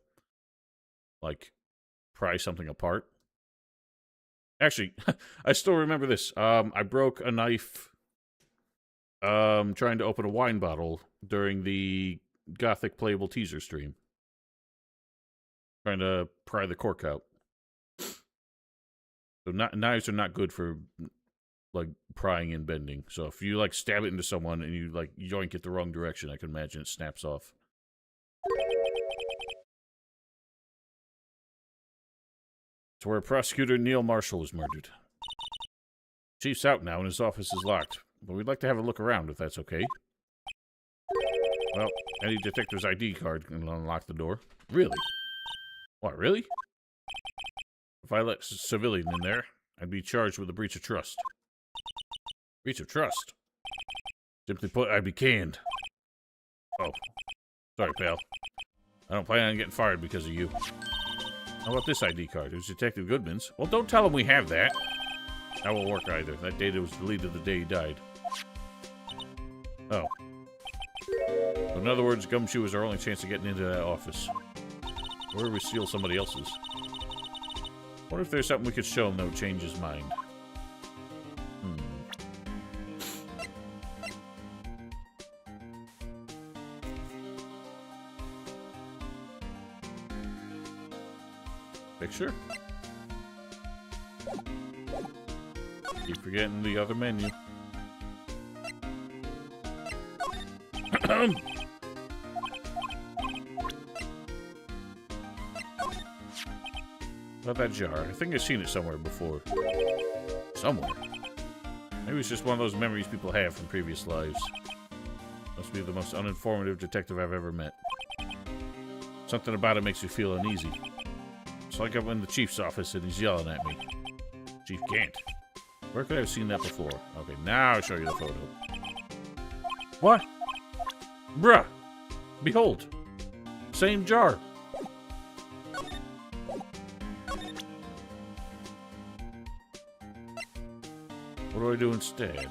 like, pry something apart. Actually, I still remember this. I broke a knife trying to open a wine bottle during the Gothic Playable teaser stream. Trying to pry the cork out. So knives are not good for, like, prying and bending. So if you, like, stab it into someone and you, like, yoink it the wrong direction, I can imagine it snaps off. It's where Prosecutor Neil Marshall was murdered. Chief's out now and his office is locked, but we'd like to have a look around if that's okay. Well, any detective's ID card can unlock the door. Really? What, really? If I let a civilian in there, I'd be charged with a breach of trust. Breach of trust? Simply put, I'd be canned. Oh. Sorry, pal. I don't plan on getting fired because of you. How about this ID card? It was Detective Goodman's. Well, don't tell him we have that. That won't work either. That data was deleted the day he died. Oh. So in other words, Gumshoe is our only chance of getting into that office. Or we steal somebody else's. Wonder if there's something we could show him that would change his mind. Picture? Keep forgetting the other menu. About that jar. I think I've seen it somewhere before. Somewhere. Maybe it's just one of those memories people have from previous lives. Must be the most uninformative detective I've ever met. Something about it makes you feel uneasy. It's like I'm in the Chief's office and he's yelling at me. Chief Gant. Where could I have seen that before? Okay, now I'll show you the photo. What? Bruh! Behold! Same jar! What do I do instead?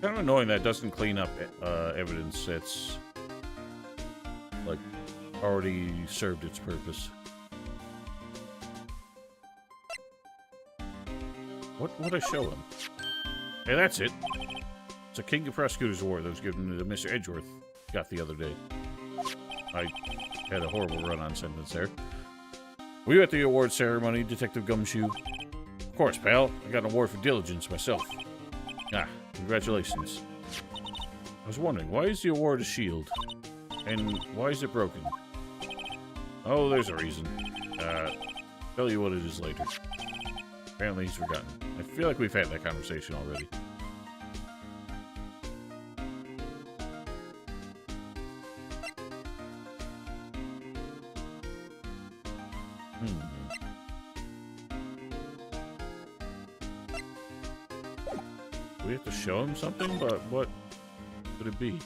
kind of annoying that it doesn't clean up evidence that's, like, already served its purpose. What would I show him? Hey, that's it. It's a King of Prosecutors Award that was given to Mr. Edgeworth got the other day. I had a horrible run-on sentence there. Were you at the award ceremony, Detective Gumshoe? Of course, pal. I got an award for diligence myself. Ah, congratulations. I was wondering, why is the award a shield? And why is it broken? Oh, there's a reason. Tell you what it is later. Apparently he's forgotten. I feel like we've had that conversation already. We have to show him something, but what would it be?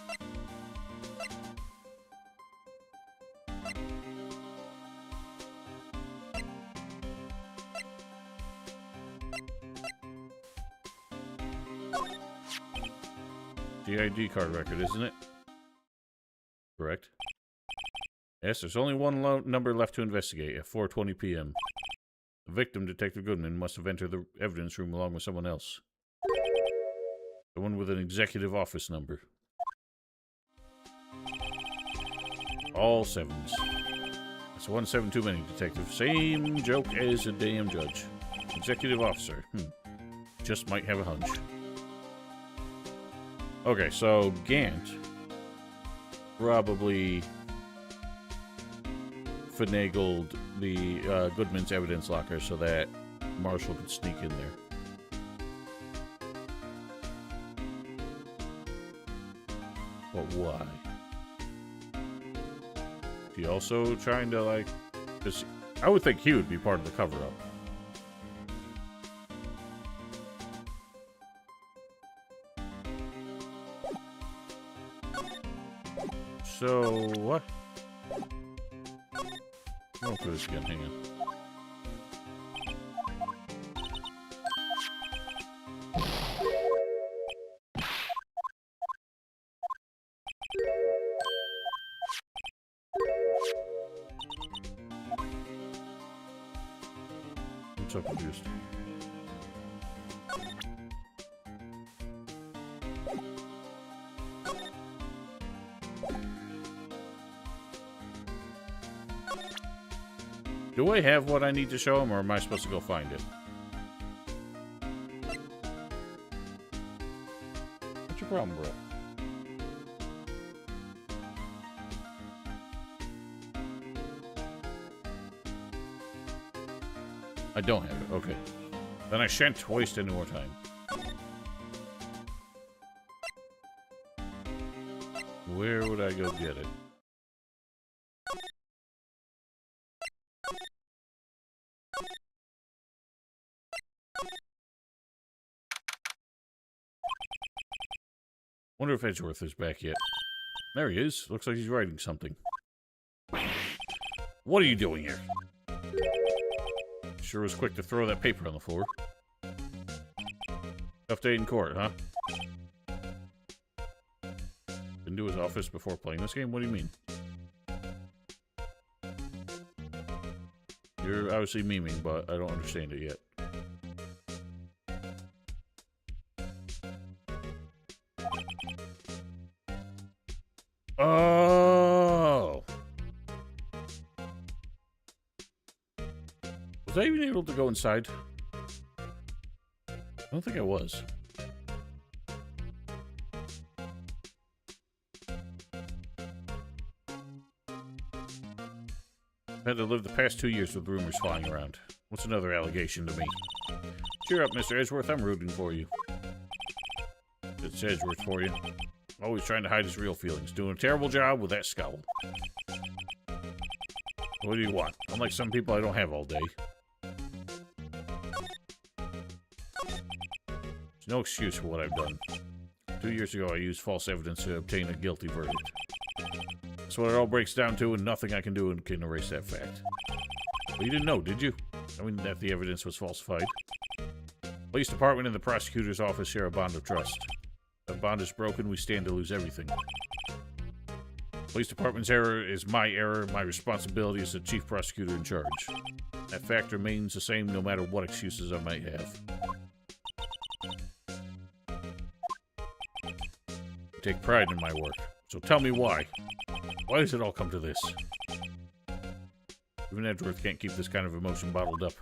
The ID card record, isn't it? Correct. Yes, there's only one number left to investigate at 4:20 p.m. The victim, Detective Goodman, must have entered the evidence room along with someone else. The one with an executive office number. All sevens. That's 1 7 too many, Detective. Same joke as a damn judge. Executive officer. Just might have a hunch. Okay, so Gant probably finagled the Goodman's evidence locker so that Marshall could sneak in there. But why? Is he also trying to, like... Cause I would think he would be part of the cover-up. So, what? I'll do this again, hang on. I'm so confused. Do I have what I need to show him, or am I supposed to go find it? What's your problem, bro? I don't have it. Okay. Then I shan't waste any more time. Where would I go get it? Wonder if Edgeworth is back yet. There he is. Looks like he's writing something. What are you doing here? Sure was quick to throw that paper on the floor. Tough day in court, huh? Been to his office before playing this game? What do you mean? You're obviously memeing, but I don't understand it yet. Oh! Was I even able to go inside? I don't think I was. I've had to live the past 2 years with rumors flying around. What's another allegation to me? Cheer up, Mr. Edgeworth. I'm rooting for you. It's Edgeworth for you. Always trying to hide his real feelings. Doing a terrible job with that scowl. What do you want? Unlike some people, I don't have all day. There's no excuse for what I've done. 2 years ago, I used false evidence to obtain a guilty verdict. That's what it all breaks down to, and nothing I can do can erase that fact. Well, you didn't know, did you? I mean, that the evidence was falsified. Police department and the prosecutor's office share a bond of trust. If bond is broken, we stand to lose everything. Police department's error is my error. My responsibility as the chief prosecutor in charge. That fact remains the same no matter what excuses I might have. I take pride in my work. So tell me why. Why does it all come to this? Even Edgeworth can't keep this kind of emotion bottled up.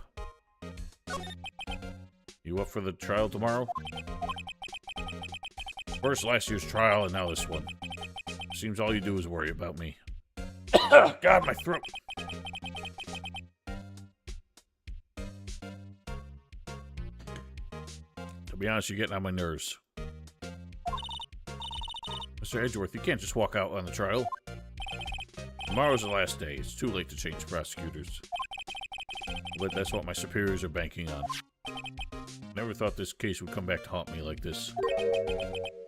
You up for the trial tomorrow? First last year's trial and now this one. Seems all you do is worry about me. God, my throat. To be honest, you're getting on my nerves. Mr. Edgeworth, you can't just walk out on the trial. Tomorrow's the last day. It's too late to change prosecutors. But that's what my superiors are banking on. Never thought this case would come back to haunt me like this.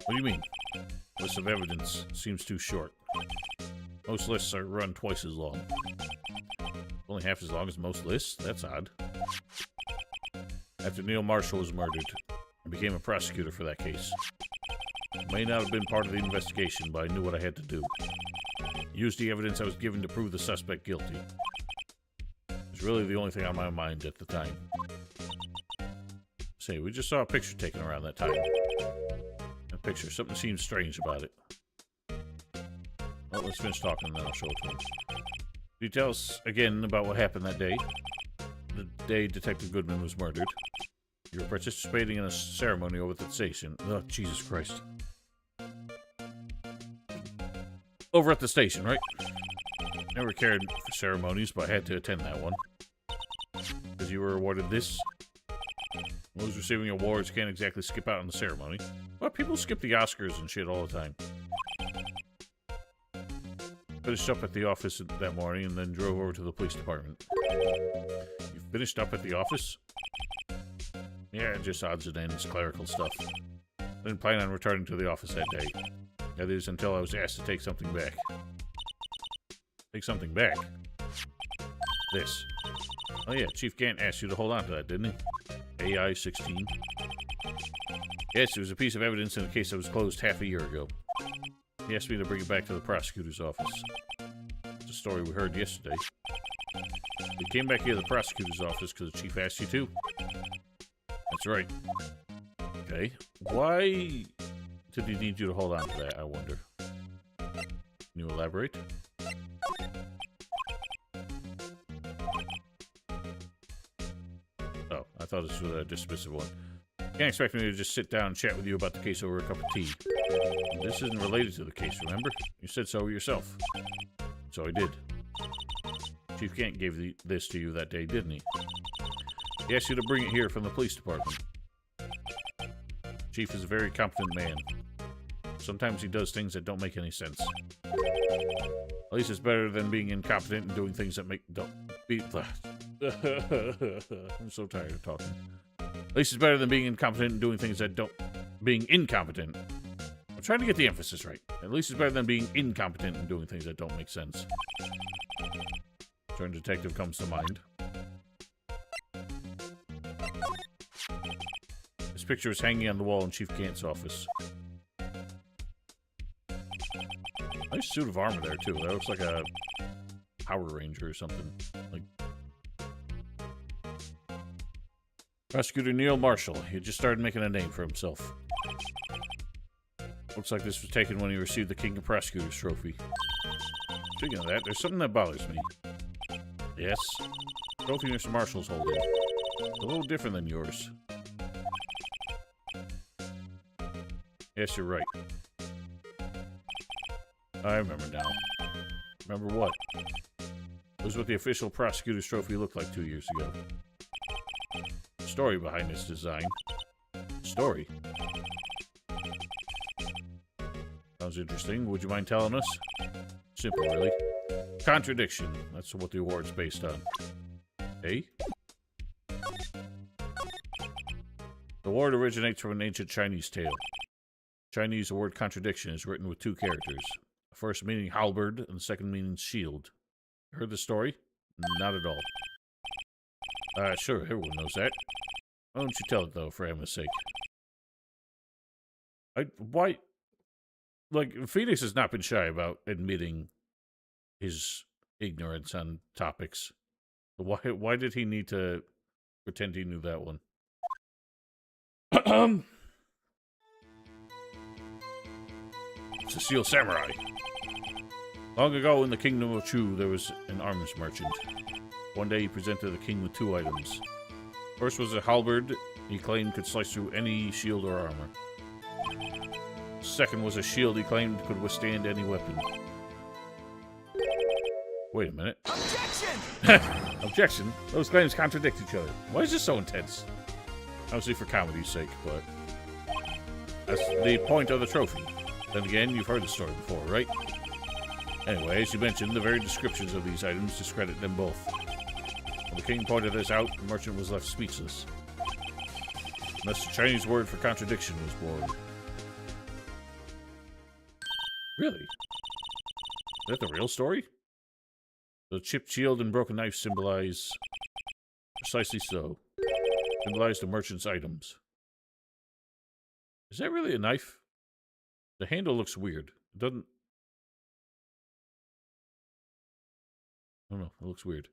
What do you mean? List of evidence seems too short. Most lists are run twice as long. Only half as long as most lists? That's odd. After Neil Marshall was murdered, I became a prosecutor for that case. I may not have been part of the investigation, but I knew what I had to do. Used the evidence I was given to prove the suspect guilty. It was really the only thing on my mind at the time. Say, we just saw a picture taken around that time. That picture, something seems strange about it. Well, let's finish talking and then I'll show it to him. Can you tell us again about what happened that day? The day Detective Goodman was murdered. You were participating in a ceremony over at the station. Oh, Jesus Christ. Over at the station, right? Never cared for ceremonies, but I had to attend that one. Because you were awarded this. Those receiving awards can't exactly skip out on the ceremony. Well, people skip the Oscars and shit all the time. Finished up at the office that morning and then drove over to the police department. You finished up at the office? Yeah, just odds and ends, clerical stuff. Didn't plan on returning to the office that day. That is, until I was asked to take something back. Take something back? This. Oh yeah, Chief Gant asked you to hold on to that, didn't he? AI-16. Yes, it was a piece of evidence in a case that was closed half a year ago. He asked me to bring it back to the prosecutor's office. It's a story we heard yesterday. We came back here to the prosecutor's office because the chief asked you to? That's right. Okay. Why did he need you to hold on to that, I wonder? Can you elaborate? Oh, I thought this was a dismissive one. Can't expect me to just sit down and chat with you about the case over a cup of tea. This isn't related to the case, remember? You said so yourself. So I did. Chief Kent gave this to you that day, didn't he? He asked you to bring it here from the police department. Chief is a very competent man. Sometimes he does things that don't make any sense. At least it's better than being incompetent and doing things that don't be... I'm so tired of talking. At least it's better than being incompetent and doing things that don't... Being incompetent. I'm trying to get the emphasis right. At least it's better than being incompetent and doing things that don't make sense. Turn detective comes to mind. This picture is hanging on the wall in Chief Gant's office. Nice suit of armor there, too. That looks like a Power Ranger or something. Like Prosecutor Neil Marshall. He had just started making a name for himself. Looks like this was taken when he received the King of Prosecutors trophy. Speaking of that, there's something that bothers me. Yes? The trophy Mr. Marshall's holding. It's a little different than yours. Yes, you're right. I remember now. Remember what? It was what the official prosecutor's trophy looked like 2 years ago. The story behind its design. Story? Sounds interesting. Would you mind telling us? Simple, really. Contradiction. That's what the award's based on. Eh? The award originates from an ancient Chinese tale. Chinese, the word contradiction is written with two characters. The first meaning halberd, and the second meaning shield. Heard the story? Not at all. Sure, everyone knows that. Why don't you tell it, though, for Emma's sake? Why? Like, Phoenix has not been shy about admitting his ignorance on topics. Why did he need to pretend he knew that one? Cecile Samurai. Long ago in the kingdom of Chu, there was an arms merchant. One day he presented the king with 2 items. First was a halberd he claimed could slice through any shield or armor. Second was a shield he claimed could withstand any weapon. Wait a minute. Objection! Objection? Those claims contradict each other. Why is this so intense? Obviously for comedy's sake, but that's the point of the trophy. Then again, you've heard the story before, right? Anyway, as you mentioned, the very descriptions of these items discredit them both. When the king pointed this out, the merchant was left speechless. Unless the Chinese word for contradiction was born. Really? Is that the real story? The chipped shield and broken knife symbolize... Precisely so. Symbolize the merchant's items. Is that really a knife? The handle looks weird. It doesn't... I don't know. It looks weird.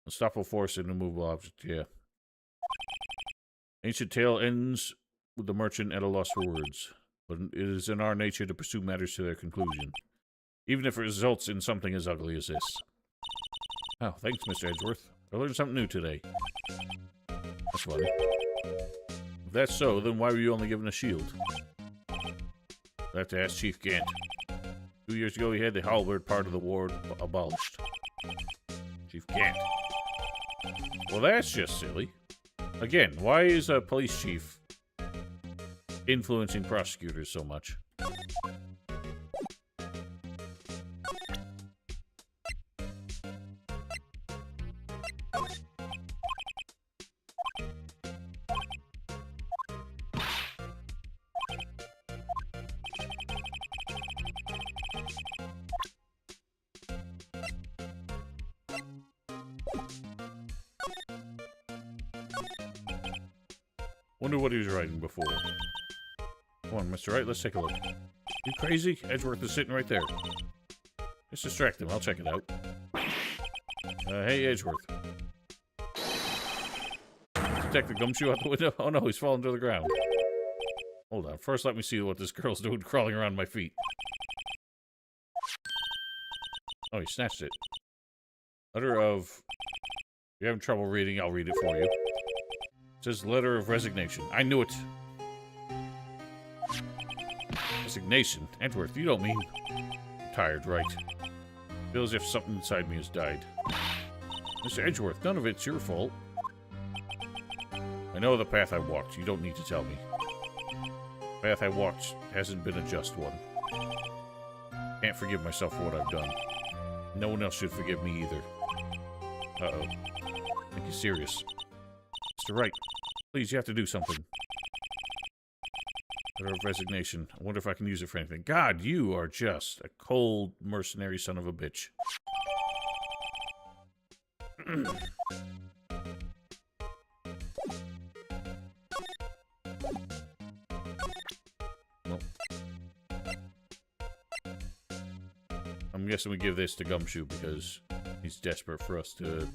Unstoppable force and immovable object. Yeah. Ancient tale ends with the merchant at a loss for words. But it is in our nature to pursue matters to their conclusion. Even if it results in something as ugly as this. Oh, thanks, Mr. Edgeworth. I learned something new today. That's funny. If that's so, then why were you only given a shield? I have to ask Chief Gant. 2 years ago, he had the halberd part of the war abolished. Chief Gant. Well, that's just silly. Again, why is a police chief influencing prosecutors so much? Wonder what he was writing before. Come on, Mr. Wright, let's take a look. You crazy? Edgeworth is sitting right there. Let's distract him. I'll check it out. Hey, Edgeworth. Detective Gumshoe out the window? Oh no, he's fallen to the ground. Hold on. First, let me see what this girl's doing crawling around my feet. Oh, he snatched it. Letter of... If you're having trouble reading, I'll read it for you. It says letter of resignation. I knew it. Resignation? Edgeworth, you don't mean... I'm tired, right? Feels as if something inside me has died. Mr. Edgeworth, none of it's your fault. I know the path I walked. You don't need to tell me. The path I walked hasn't been a just one. Can't forgive myself for what I've done. No one else should forgive me either. Uh-oh. I think he's serious. Mr. Wright, please, you have to do something. Letter of resignation. I wonder if I can use it for anything. God, you are just a cold, mercenary son of a bitch. Well, I'm guessing we give this to Gumshoe because he's desperate for us to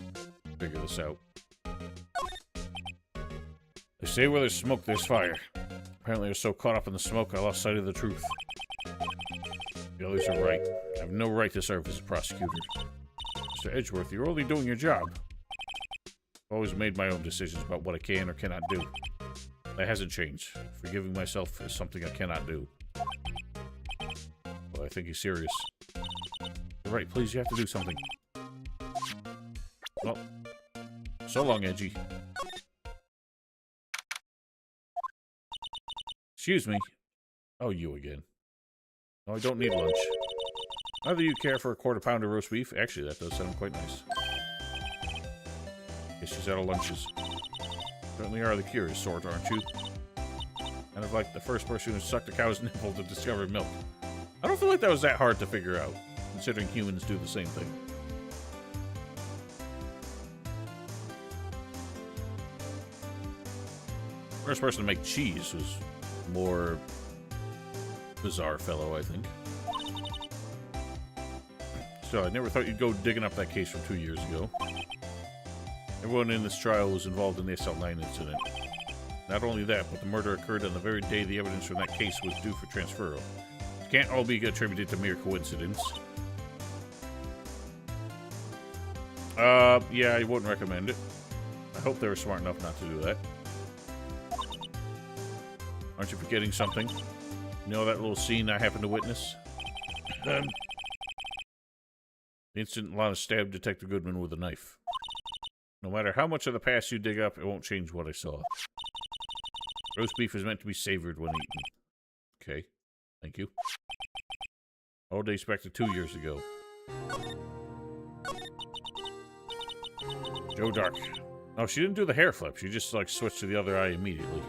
figure this out. They say where there's smoke, there's fire. Apparently I was so caught up in the smoke, I lost sight of the truth. The others are right. I have no right to serve as a prosecutor. Mr. Edgeworth, you're only doing your job. I've always made my own decisions about what I can or cannot do. That hasn't changed. Forgiving myself is something I cannot do. Well, I think he's serious. You're right, please, you have to do something. Well, so long, Edgy. Excuse me. Oh, you again. No, I don't need lunch. Either you care for a quarter pound of roast beef. Actually, that does sound quite nice. Guess she's out of lunches. Certainly are the curious sort, aren't you? Kind of like the first person who sucked a cow's nipple to discover milk. I don't feel like that was that hard to figure out, considering humans do the same thing. First person to make cheese was more bizarre fellow, I think. So, I never thought you'd go digging up that case from 2 years ago. Everyone in this trial was involved in the SL9 incident. Not only that, but the murder occurred on the very day the evidence from that case was due for transferal. It can't all be attributed to mere coincidence. Yeah, I wouldn't recommend it. I hope they were smart enough not to do that. Aren't you forgetting something? You know that little scene I happened to witness? The instant Lana stabbed Detective Goodman with a knife. No matter how much of the past you dig up, it won't change what I saw. Roast beef is meant to be savored when eaten. Okay, thank you. All dates back to 2 years ago. Joe Dark. Oh, she didn't do the hair flip. She just, like, switched to the other eye immediately.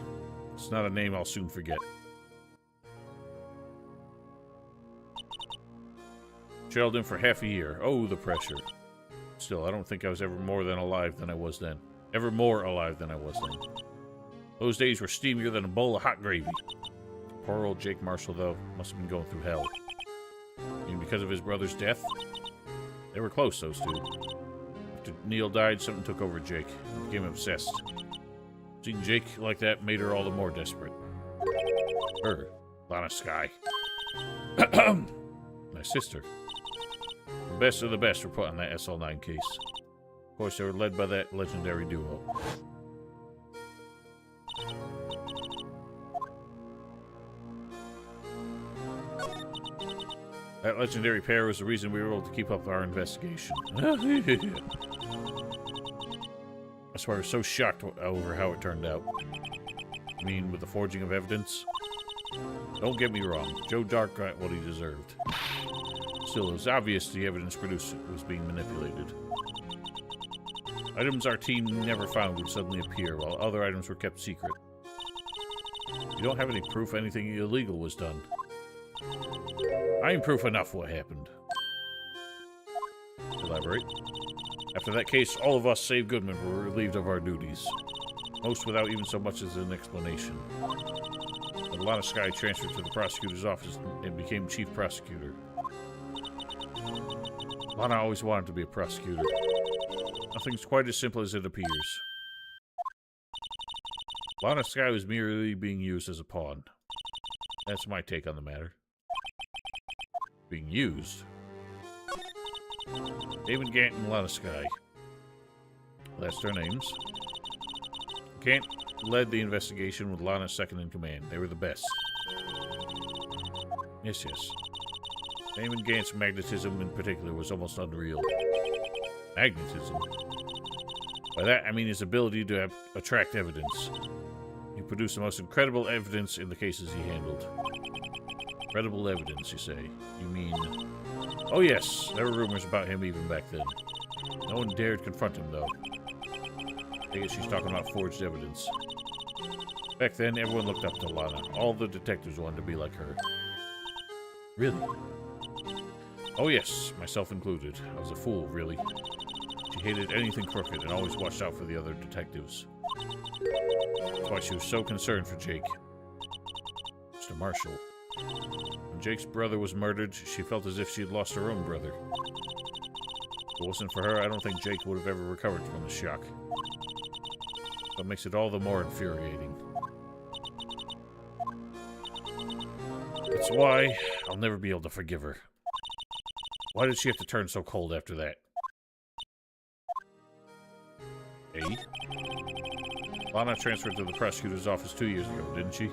It's not a name I'll soon forget. Jailed in for half a year. Oh, the pressure. Still, I don't think I was ever more alive than I was then. Those days were steamier than a bowl of hot gravy. Poor old Jake Marshall, though, must have been going through hell. And because of his brother's death, they were close, those two. After Neil died, something took over Jake. He became obsessed. Seeing Jake like that made her all the more desperate. Her, Lana Skye. My sister. The best of the best were put on that SL9 case. Of course, they were led by that legendary duo. That legendary pair was the reason we were able to keep up our investigation. That's why I was so shocked over how it turned out. I mean, with the forging of evidence? Don't get me wrong, Joe Dark got what he deserved. Still, it was obvious the evidence produced was being manipulated. Items our team never found would suddenly appear, while other items were kept secret. You don't have any proof anything illegal was done. I am proof enough what happened. Elaborate. After that case, all of us, save Goodman, were relieved of our duties. Most without even so much as an explanation. But Lana Skye transferred to the prosecutor's office and became chief prosecutor. Lana always wanted to be a prosecutor. Nothing's quite as simple as it appears. Lana Skye was merely being used as a pawn. That's my take on the matter. Being used? David Gant and Lana Skye. That's their names. Gant led the investigation with Lana second in command. They were the best. Yes. Damon Gant's magnetism in particular was almost unreal. Magnetism? By that, I mean his ability to attract evidence. He produced the most incredible evidence in the cases he handled. Credible evidence, you say? You mean... Oh yes, there were rumors about him even back then. No one dared confront him, though. I guess she's talking about forged evidence. Back then, everyone looked up to Lana. All the detectives wanted to be like her. Really? Oh yes, myself included. I was a fool, really. She hated anything crooked and always watched out for the other detectives. That's why she was so concerned for Jake. Mr. Marshall. When Jake's brother was murdered, she felt as if she had lost her own brother. If it wasn't for her, I don't think Jake would have ever recovered from the shock. What makes it all the more infuriating. That's why I'll never be able to forgive her. Why did she have to turn so cold after that? Eh? Lana transferred to the prosecutor's office 2 years ago, didn't she?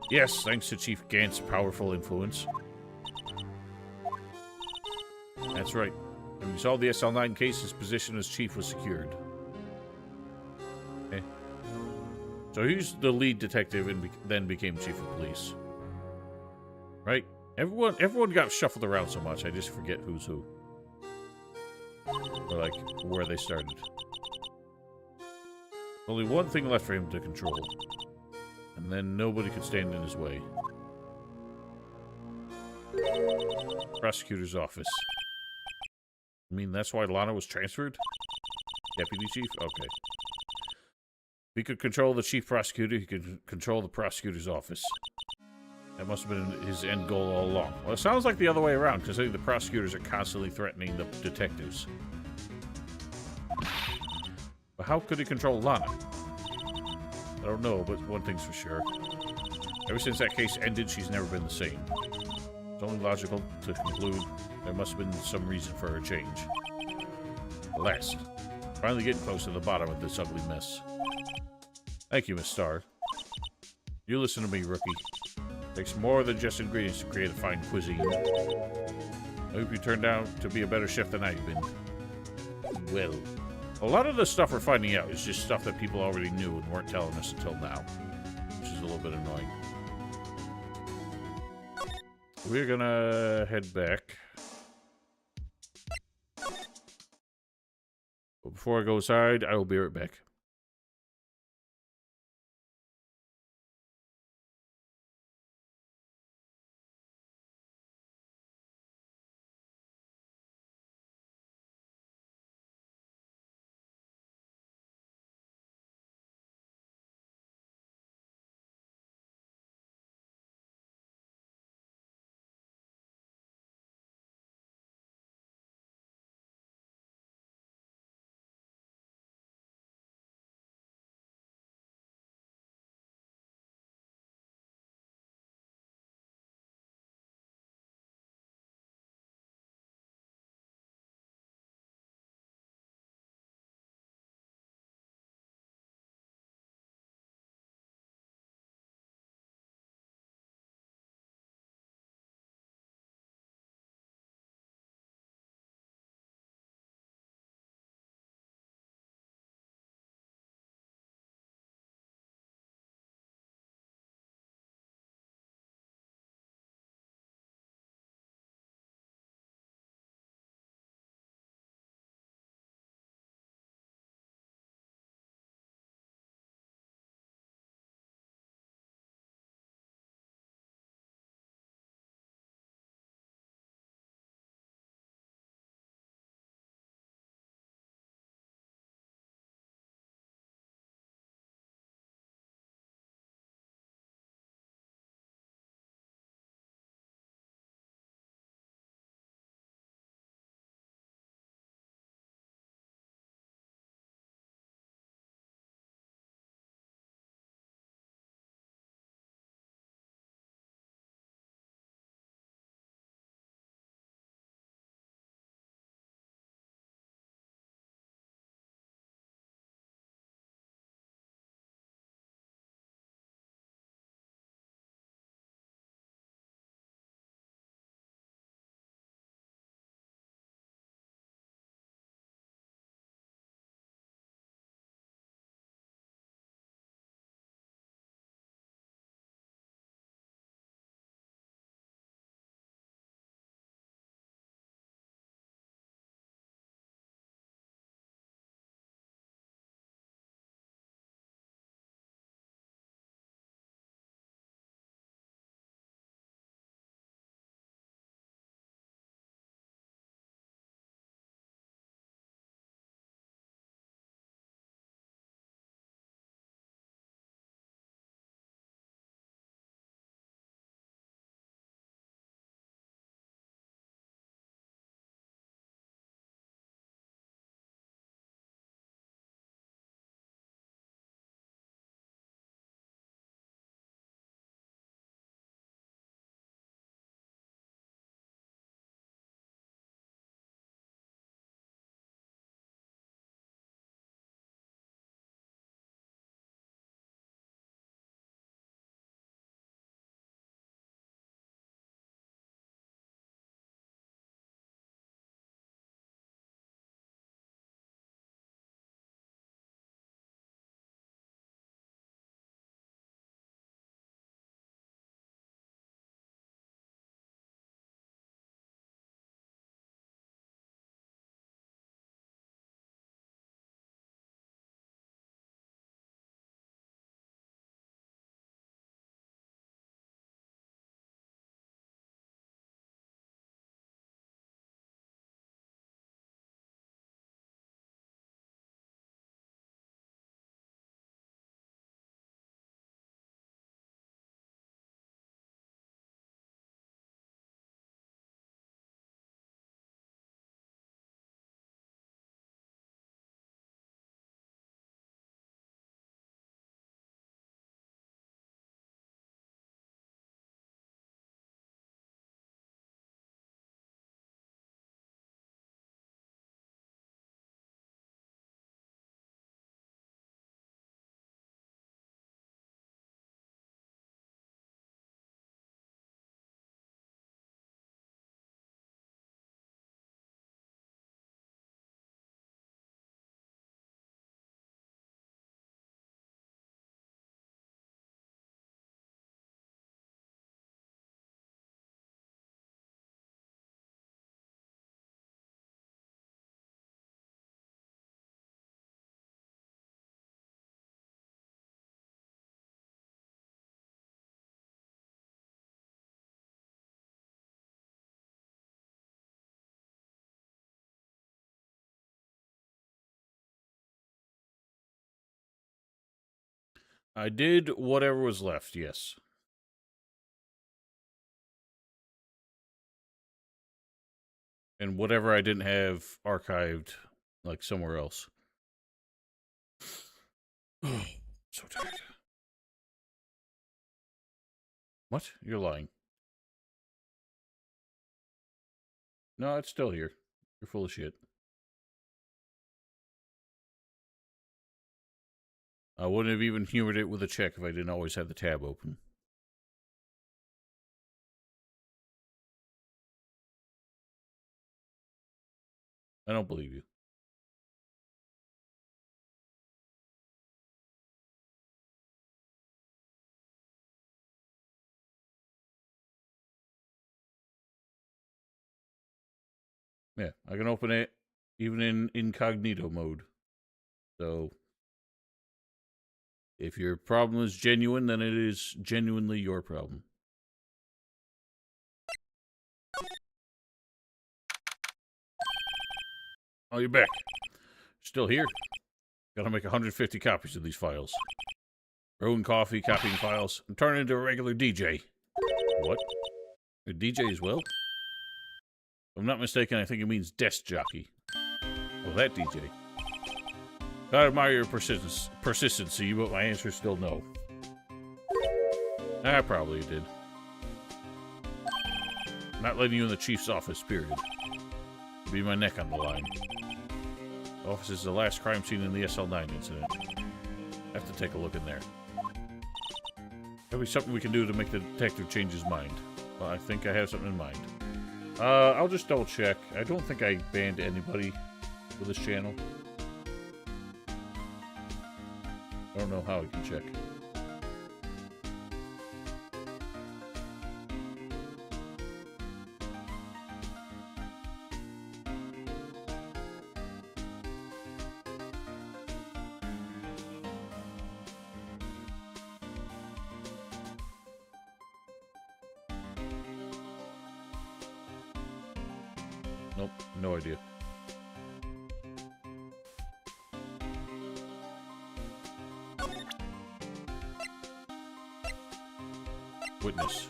Yes, thanks to Chief Gant's powerful influence. That's right. When we solved the SL9 case, his position as chief was secured. Okay. So he's the lead detective and then became chief of police. Right? Everyone got shuffled around so much, I just forget who's who. Or, like, where they started. Only one thing left for him to control. And then nobody could stand in his way. Prosecutor's office. I mean, that's why Lana was transferred? Deputy chief? Okay. If he could control the chief prosecutor, he could control the prosecutor's office. That must have been his end goal all along. Well, it sounds like the other way around, considering the prosecutors are constantly threatening the detectives. But how could he control Lana? I don't know, but one thing's for sure. Ever since that case ended, she's never been the same. It's only logical to conclude there must have been some reason for her change. At last, finally getting close to the bottom of this ugly mess. Thank you, Miss Starr. You listen to me, rookie. Takes more than just ingredients to create a fine cuisine. I hope you turned out to be a better chef than I've been. Well, a lot of the stuff we're finding out is just stuff that people already knew and weren't telling us until now, which is a little bit annoying. We're gonna head back. But before I go inside, I will be right back. I did whatever was left, yes. And whatever I didn't have archived, like, somewhere else. So tired. What? You're lying. No, it's still here. You're full of shit. I wouldn't have even humored it with a check if I didn't always have the tab open. I don't believe you. Yeah, I can open it even in incognito mode. So, if your problem is genuine, then it is genuinely your problem. Oh, you're back. Still here? Gotta make 150 copies of these files. Brewing coffee, copying files, and turn into a regular DJ. What? A DJ as well? If I'm not mistaken, I think it means desk jockey. Oh, that DJ. I admire your persistency, but my answer is still no. I probably did. I'm not letting you in the chief's office, period. Be my neck on the line. The office is the last crime scene in the SL9 incident. I have to take a look in there. There'll be something we can do to make the detective change his mind. Well, I think I have something in mind. I'll just double check. I don't think I banned anybody with this channel. I don't know how I can check. Nope, no idea. Witness.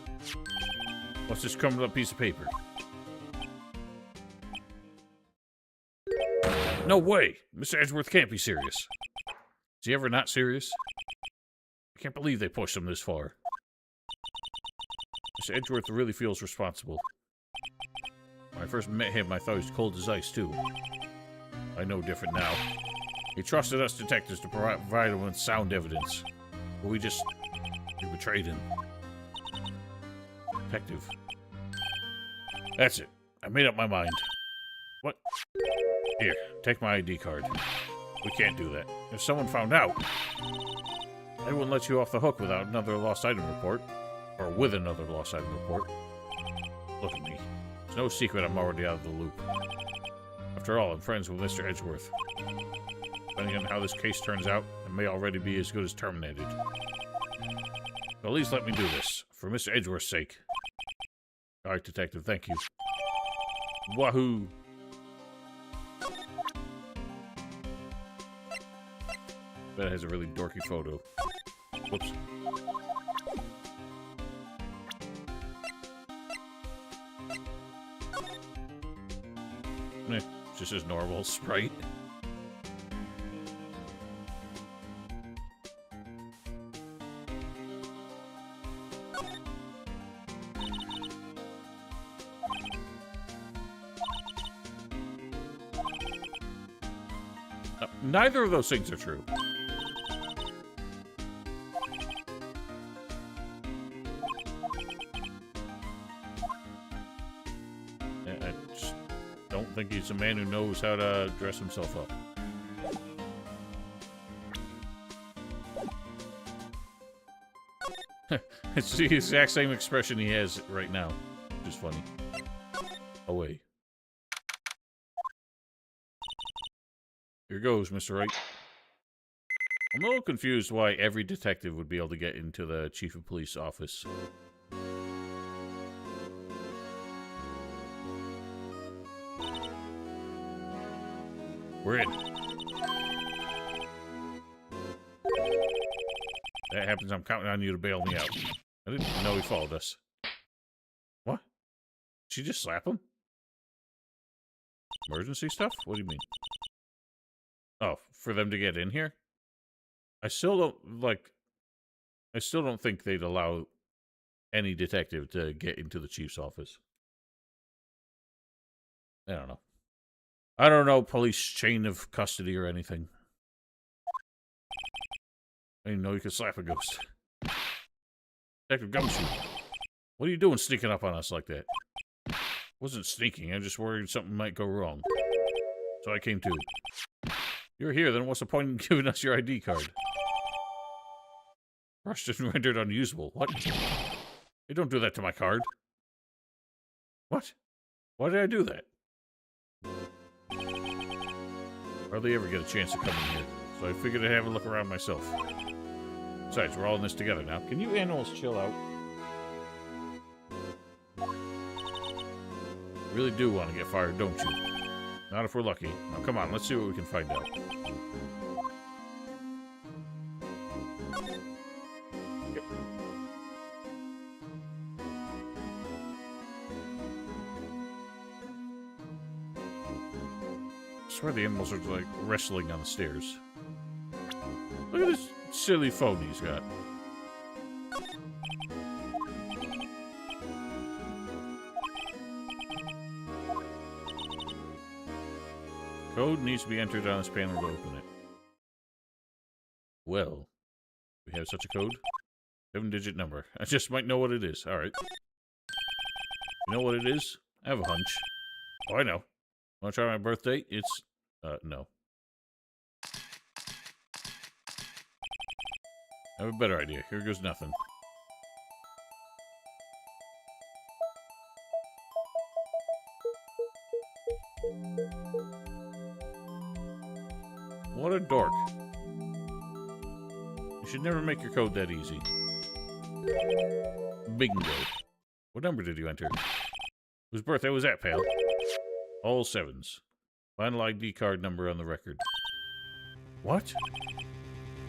What's this crumpled up piece of paper? No way! Mr. Edgeworth can't be serious. Is he ever not serious? I can't believe they pushed him this far. Mr. Edgeworth really feels responsible. When I first met him, I thought he was cold as ice, too. I know different now. He trusted us detectives to provide him with sound evidence. But we betrayed him. Detective. That's it. I made up my mind. What? Here, take my ID card. We can't do that. If someone found out, they wouldn't let you off the hook without another lost item report. Or with another lost item report. Look at me. It's no secret I'm already out of the loop. After all, I'm friends with Mr. Edgeworth. Depending on how this case turns out, it may already be as good as terminated. So at least let me do this, for Mr. Edgeworth's sake. Alright, Detective, thank you. Wahoo! Bet it has a really dorky photo. Whoops. Just as normal, Sprite. Neither of those things are true. I just don't think he's a man who knows how to dress himself up. It's the exact same expression he has right now. Which is funny. Away. Here goes, Mr. Wright. I'm a little confused why every detective would be able to get into the chief of police office. We're in. that happens, I'm counting on you to bail me out. I didn't know he followed us. What? Did she just slap him? Emergency stuff? What do you mean? Oh, for them to get in here? I still don't think they'd allow any detective to get into the chief's office. I don't know. I don't know police chain of custody or anything. I didn't know you could slap a ghost. Detective Gumshoe, what are you doing sneaking up on us like that? Wasn't sneaking, I'm just worried something might go wrong. So I came too. You're here, then what's the point in giving us your ID card? Rushed and rendered unusable. What? You don't do that to my card. What? Why did I do that? Hardly ever get a chance to come in here, so I figured I'd have a look around myself. Besides, we're all in this together now. Can you animals chill out? Really do want to get fired, don't you? Not if we're lucky. Now come on, let's see what we can find out. Yep. I swear the animals are like wrestling on the stairs. Look at this silly phone he's got. Code needs to be entered on this panel to open it. Well, we have such a code. 7-digit number. I just might know what it is. Alright. You know what it is? I have a hunch. Oh, I know. Want to try my birthday? It's, no. I have a better idea. Here goes nothing. What a dork. You should never make your code that easy. Bingo. What number did you enter? Whose birthday was that, pal? All 7s. Final ID card number on the record. What?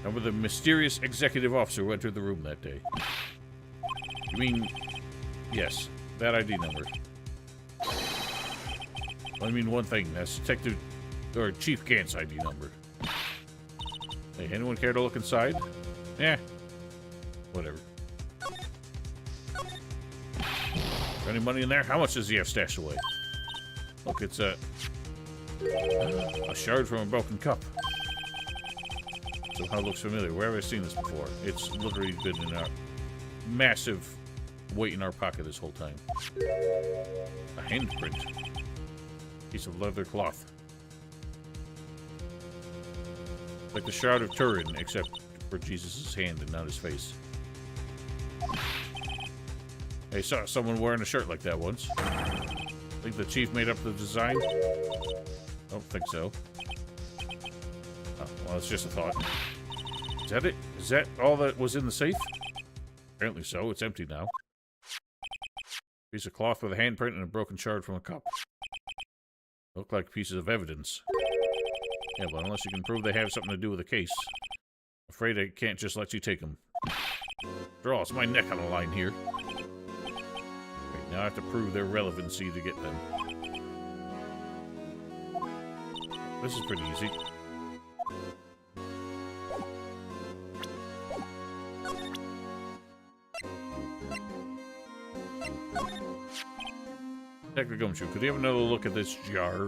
Number the mysterious executive officer who entered the room that day. You mean... Yes, that ID number. I mean one thing, that's Detective... or Chief Gant's ID number. Hey, anyone care to look inside? Eh. Whatever. Any money in there? How much does he have stashed away? Look, it's a shard from a broken cup. Somehow looks familiar. Where have I seen this before? It's literally been in our massive weight in our pocket this whole time. A handprint. Piece of leather cloth. Like the Shroud of Turin, except for Jesus' hand and not his face. I saw someone wearing a shirt like that once. Think the chief made up the design? Don't think so. Oh, well, it's just a thought. Is that it? Is that all that was in the safe? Apparently so. It's empty now. Piece of cloth with a handprint and a broken shard from a cup. Look like pieces of evidence. Yeah, but unless you can prove they have something to do with the case, I'm afraid I can't just let you take them. After all, it's my neck on the line here. Wait, now I have to prove their relevancy to get them. This is pretty easy. Detective Gumshoe, could you have another look at this jar?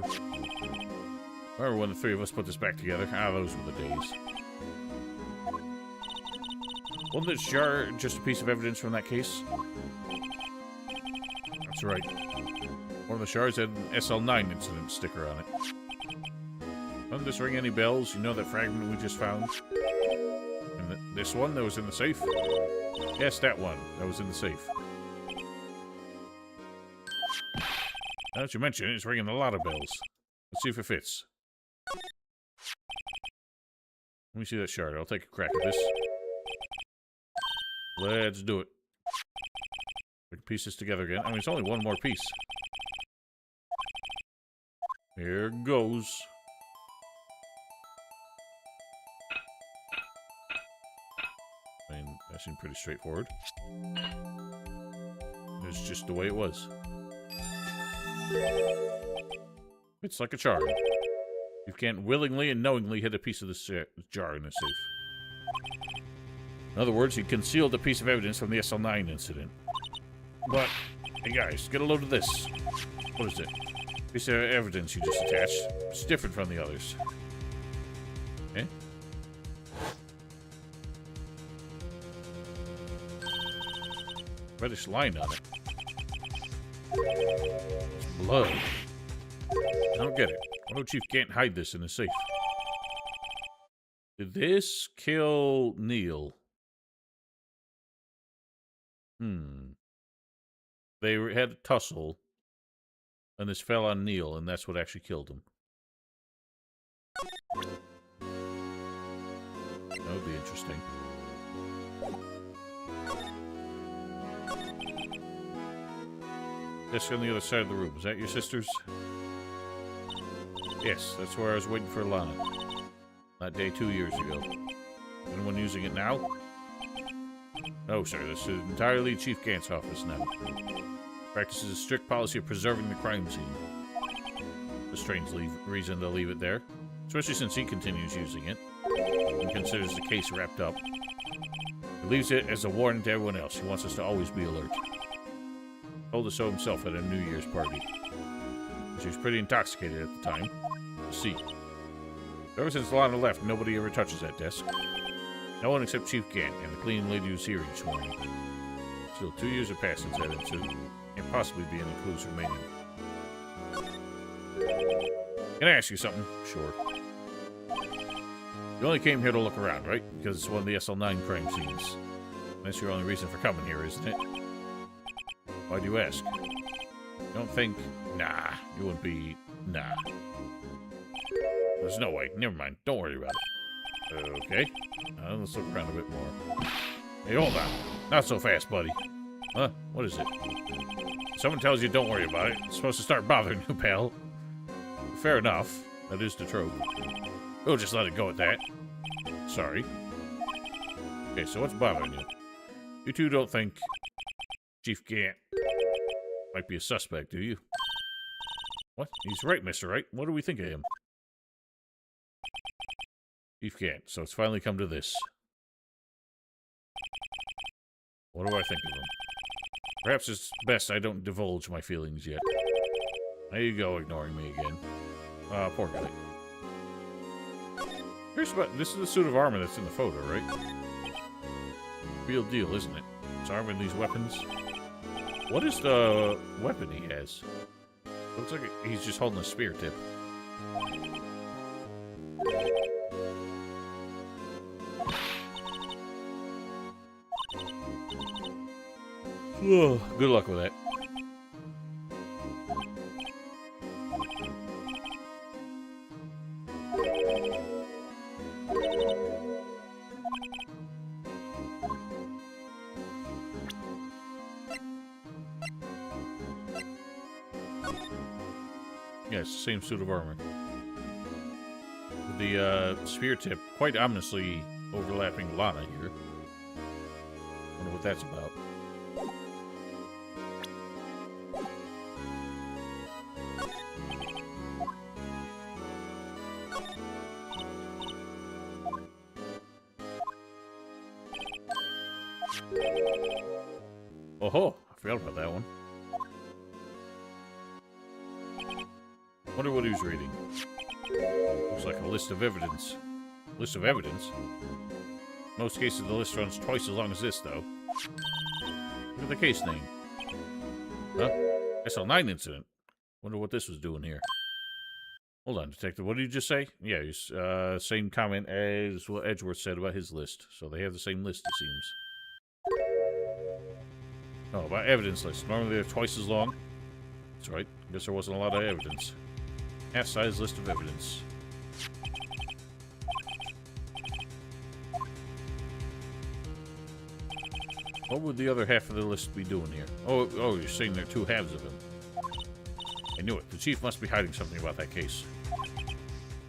Remember when the three of us put this back together? Ah, those were the days. Wasn't this jar just a piece of evidence from that case? That's right. One of the shards had an SL9 incident sticker on it. Doesn't this ring any bells? You know that fragment we just found? And this one that was in the safe? Yes, that one that was in the safe. Now that you mention it, it's ringing a lot of bells. Let's see if it fits. Let me see that shard. I'll take a crack at this. Let's do it. We can piece this together again. I mean, it's only one more piece. Here goes. mean, that seemed pretty straightforward. It's just the way it was. It's like a charm. You can't willingly and knowingly hit a piece of the jar in a safe. In other words, he concealed a piece of evidence from the SL9 incident. But, hey guys, get a load of this. What is it? Piece of evidence you just attached. It's different from the others. Okay? Reddish line on it. It's blood. I don't get it. Why don't Chief Gant hide this in a safe? Did this kill Neil? They had a tussle, and this fell on Neil, and that's what actually killed him. That would be interesting. Desk on the other side of the room. Is that your sister's? Yes, that's where I was waiting for Lana. That day 2 years ago. Anyone using it now? No, sir. This is entirely Chief Gant's office now. Practices a strict policy of preserving the crime scene. A strange reason to leave it there. Especially since he continues using it. And considers the case wrapped up. He leaves it as a warning to everyone else. He wants us to always be alert. Told us so himself at a New Year's party. She was pretty intoxicated at the time. See. Ever since Lana left, nobody ever touches that desk. No one except Chief Gant and the cleaning lady who's here each morning. Still, 2 years have passed since that incident. Can't possibly be any clues remaining. Can I ask you something? Sure. You only came here to look around, right? Because it's one of the SL9 crime scenes. That's your only reason for coming here, isn't it? Why do you ask? You don't think... Nah, you wouldn't be... Nah. There's no way. Never mind. Don't worry about it. Okay. Let's look around a bit more. Hey, hold on. Not so fast, buddy. Huh? What is it? Someone tells you don't worry about it. It's supposed to start bothering you, pal. Fair enough. That is the trope. We'll just let it go at that. Sorry. Okay, so what's bothering you? You two don't think Chief Gant might be a suspect, do you? What? He's right, Mr. Wright. What do we think of him? Chief Gant. So it's finally come to this. What do I think of him? Perhaps it's best I don't divulge my feelings yet. There you go, ignoring me again. Poor guy. This is the suit of armor that's in the photo, right? Real deal, isn't it? It's armor and these weapons. What is the weapon he has? Looks like he's just holding a spear tip. Ugh, good luck with that. Yeah, it's the same suit of armor. With the spear tip quite ominously overlapping Lana here. Wonder what that's about. Oh, I forgot about that one. Wonder what he was reading. Looks like a list of evidence. List of evidence? In most cases, the list runs twice as long as this, though. Look at the case name. Huh? SL9 incident. Wonder what this was doing here. Hold on, Detective. What did you just say? Yeah, he's, same comment as what Edgeworth said about his list. So they have the same list, it seems. Oh, about evidence list. Normally they're twice as long. That's right. Guess there wasn't a lot of evidence. Half-size list of evidence. What would the other half of the list be doing here? Oh, you're saying there are two halves of him. I knew it. The chief must be hiding something about that case.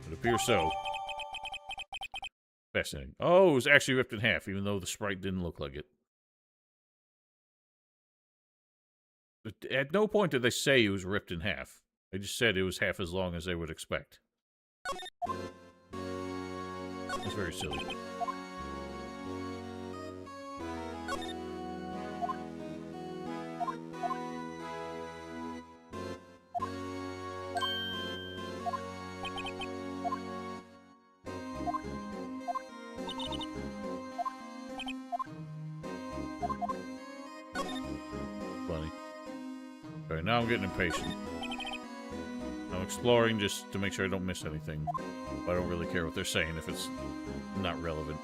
It appears so. Fascinating. Oh, it was actually ripped in half, even though the sprite didn't look like it. But at no point did they say it was ripped in half. They just said it was half as long as they would expect. That's very silly. Funny. Alright, now I'm getting impatient. I'm exploring just to make sure I don't miss anything. I don't really care what they're saying if it's not relevant.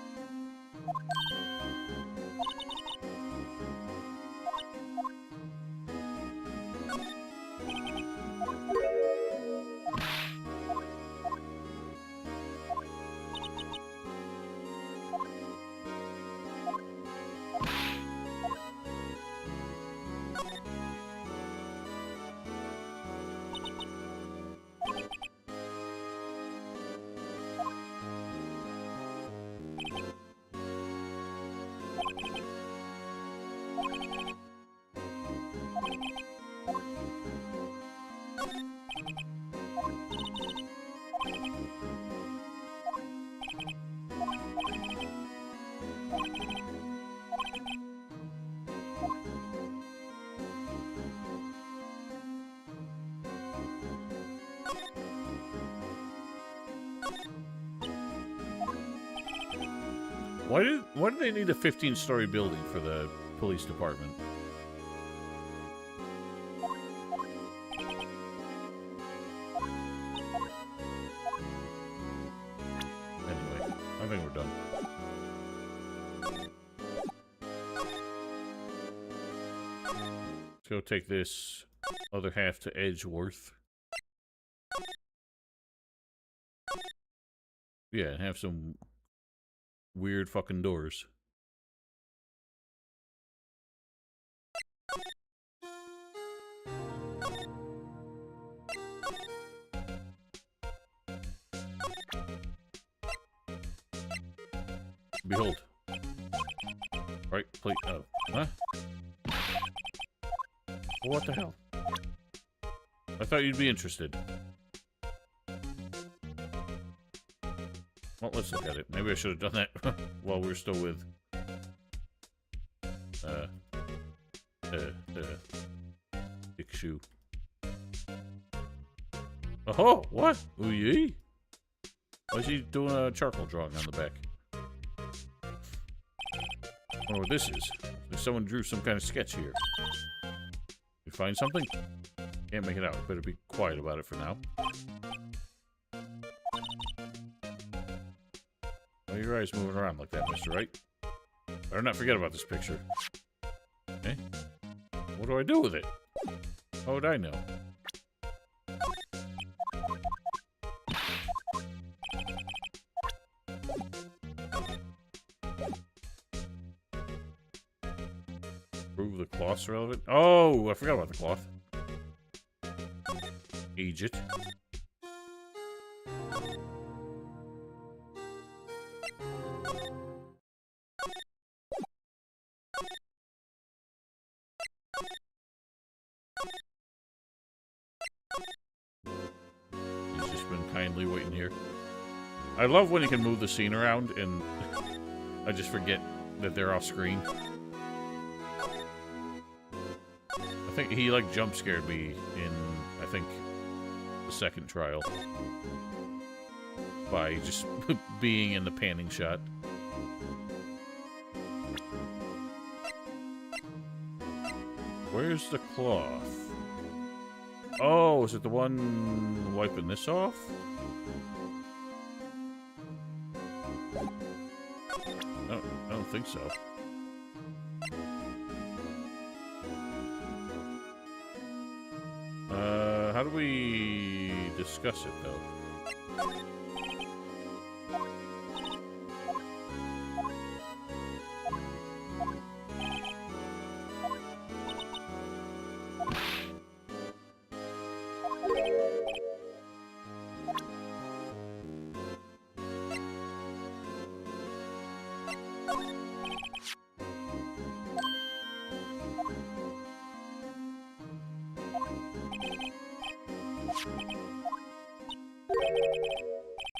Why do they need a 15-story building for the police department? Anyway, I think we're done. Let's go take this other half to Edgeworth. Yeah, and have some weird fucking doors. Behold. Right, please. Oh. Huh? What the hell? I thought you'd be interested. Well, let's look at it. Maybe I should have done that while we were still with... Big shoe. Oh, what? Ooh, yee? Why is he doing a charcoal drawing on the back? I wonder what this is. If someone drew some kind of sketch here. You find something? Can't make it out. Better be quiet about it for now. Why are your eyes moving around like that, Mr. Wright? Better not forget about this picture. Eh? What do I do with it? How would I know? Prove the cloth's relevant? Oh, I forgot about the cloth. Age it. He's just been kindly waiting here. I love when you can move the scene around and I just forget that they're off screen. I think he like jump scared me in, I think, the second trial by just being in the panning shot. Where's the cloth? Oh, is it the one wiping this off? I don't think so. How do we discuss it, though?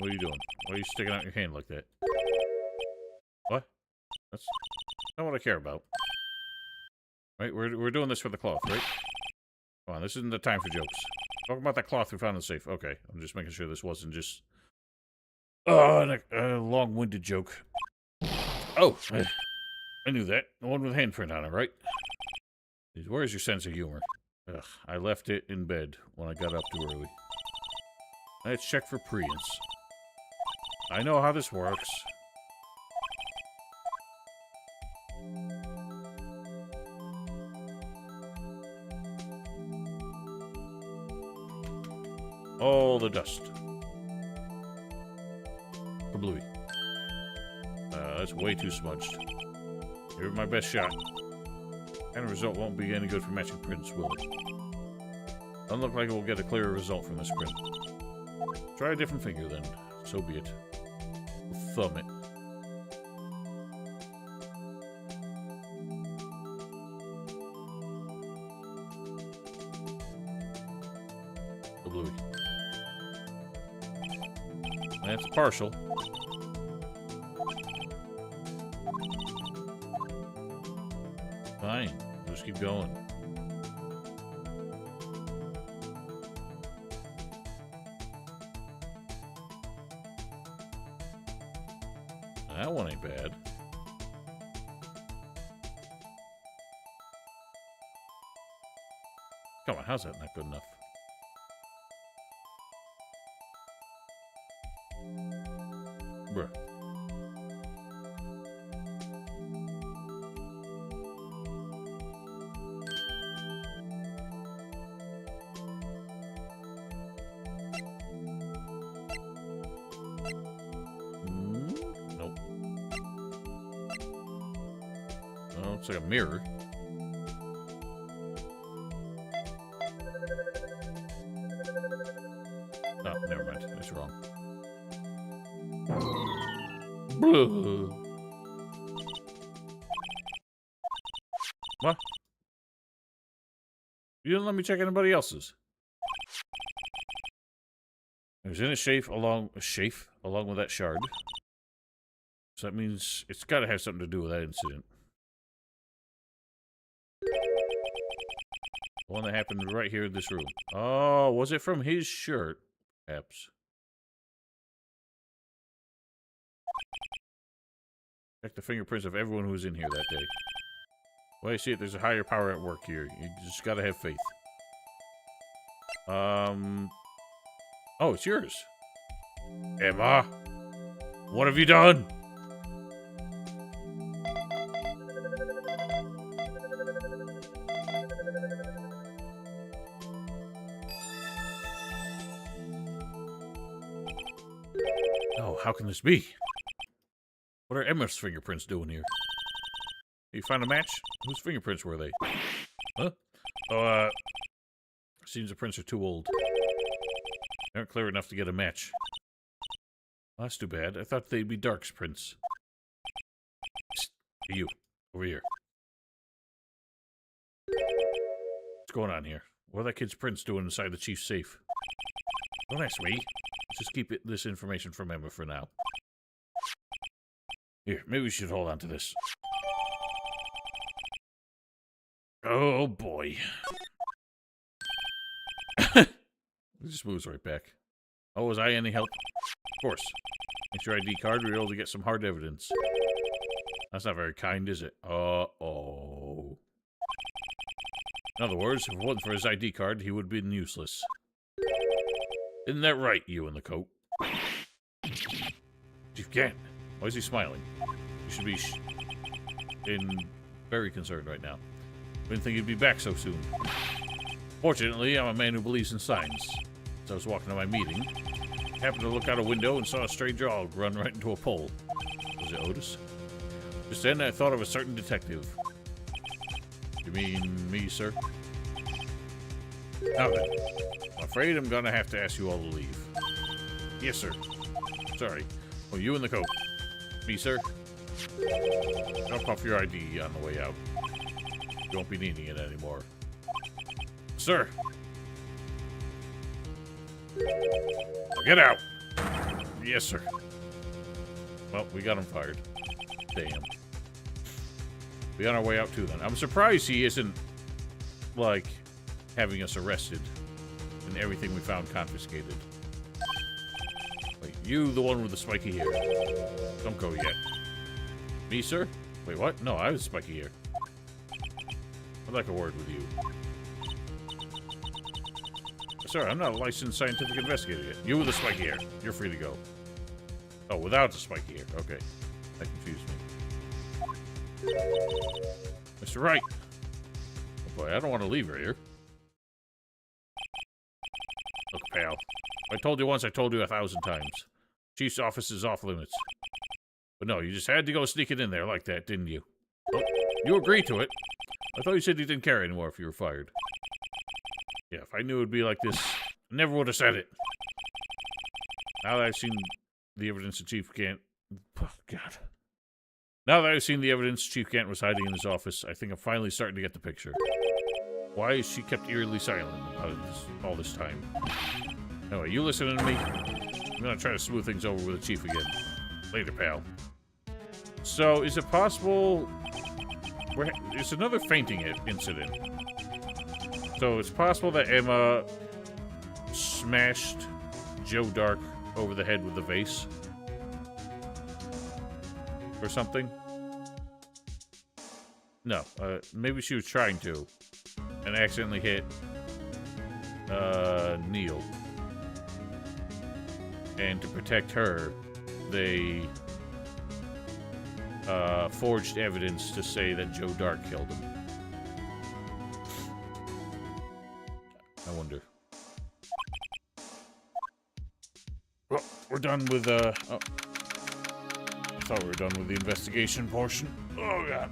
What are you doing? Why are you sticking out your hand like that? What? That's not what I care about. Right? We're doing this for the cloth, right? Come on, this isn't the time for jokes. Talk about that cloth we found in the safe. Okay, I'm just making sure this wasn't just... Oh, a long-winded joke. Oh, I knew that. The one with handprint on it, right? Where's your sense of humor? Ugh, I left it in bed when I got up too early. Let's check for preents. I know how this works. All the dust. For Bluey. That's way too smudged. Give it my best shot. And the result won't be any good for matching prints, will it? Doesn't look like we'll get a clearer result from this print. Try a different finger then. So be it. We'll thumb it. The Bluey. That's partial. Fine. We'll just keep going. That one ain't bad. Come on, how's that not good enough? Bruh. Nope. Oh, it's like a mirror. Oh, never mind. It's wrong. What? You didn't let me check anybody else's. It was in a safe along with that shard. So that means it's got to have something to do with that incident. The one that happened right here in this room. Oh, was it from his shirt? Perhaps. Check the fingerprints of everyone who was in here that day. Well, I see it. There's a higher power at work here. You just gotta have faith. Oh, it's yours. Emma, what have you done? Oh, how can this be? What are Emma's fingerprints doing here? You found a match? Whose fingerprints were they? Huh? Oh, seems the prints are too old. They aren't clear enough to get a match. Well, that's too bad. I thought they'd be Dark's prints. Psst. Hey, you. Over here. What's going on here? What are that kid's prints doing inside the chief's safe? Don't ask me. Just keep this information from Emma for now. Here, maybe we should hold on to this. Oh, boy. It just moves right back. Oh, was I any help? Of course. Get your ID card, we're able to get some hard evidence. That's not very kind, is it? Uh-oh. In other words, if it wasn't for his ID card, he would have been useless. Isn't that right, you in the coat? Chief Gant, why is he smiling? You should be very concerned right now. Didn't think he'd be back so soon. Fortunately, I'm a man who believes in signs. As I was walking to my meeting, happened to look out a window and saw a stray dog run right into a pole. Was it Otis? Just then, I thought of a certain detective. You mean me, sir? Now then, I'm afraid I'm gonna have to ask you all to leave. Yes, sir. Sorry. Oh, you in the coat. Me, sir? Drop off your ID on the way out. You won't be needing it anymore. Sir! Now get out! Yes, sir. Well, we got him fired. Damn. We on our way out, too, then. I'm surprised he isn't, like, having us arrested and everything we found confiscated. Wait, you, the one with the spiky hair. Don't go yet. Me, sir? Wait, what? No, I was spiky hair. I'd like a word with you. Sir, I'm not a licensed scientific investigator yet. You with the spiky hair. You're free to go. Oh, without the spiky hair. Okay. That confused me. Mr. Wright. Oh boy, I don't want to leave her here. Look, pal. I told you once, I told you 1,000 times. Chief's office is off limits. But no, you just had to go sneaking in there like that, didn't you? Oh, you agreed to it. I thought you said you didn't care anymore if you were fired. Yeah, if I knew it would be like this, I never would have said it. Now that I've seen the evidence the Chief Gant... Oh, God. Now that I've seen the evidence Chief Gant was hiding in his office, I think I'm finally starting to get the picture. Why is she kept eerily silent about it all this time? Anyway, you listening to me? I'm gonna try to smooth things over with the Chief again. Later, pal. So, is it possible... It's another fainting incident. So, it's possible that Emma smashed Joe Dark over the head with a vase? Or something? No, maybe she was trying to. And accidentally hit Neil. And to protect her, they forged evidence to say that Joe Dark killed him. I wonder. Well, we're done with, oh. I thought we were done with the investigation portion. Oh, God.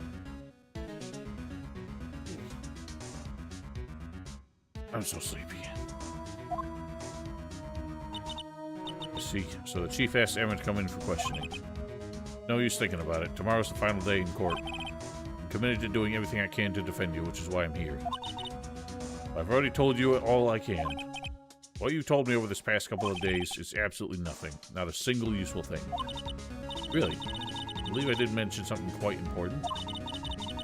I'm so sleepy. See, so the Chief asked Emma to come in for questioning. No use thinking about it. Tomorrow's the final day in court. I'm committed to doing everything I can to defend you, which is why I'm here. I've already told you all I can. What you told me over this past couple of days is absolutely nothing. Not a single useful thing. Really? I believe I did mention something quite important.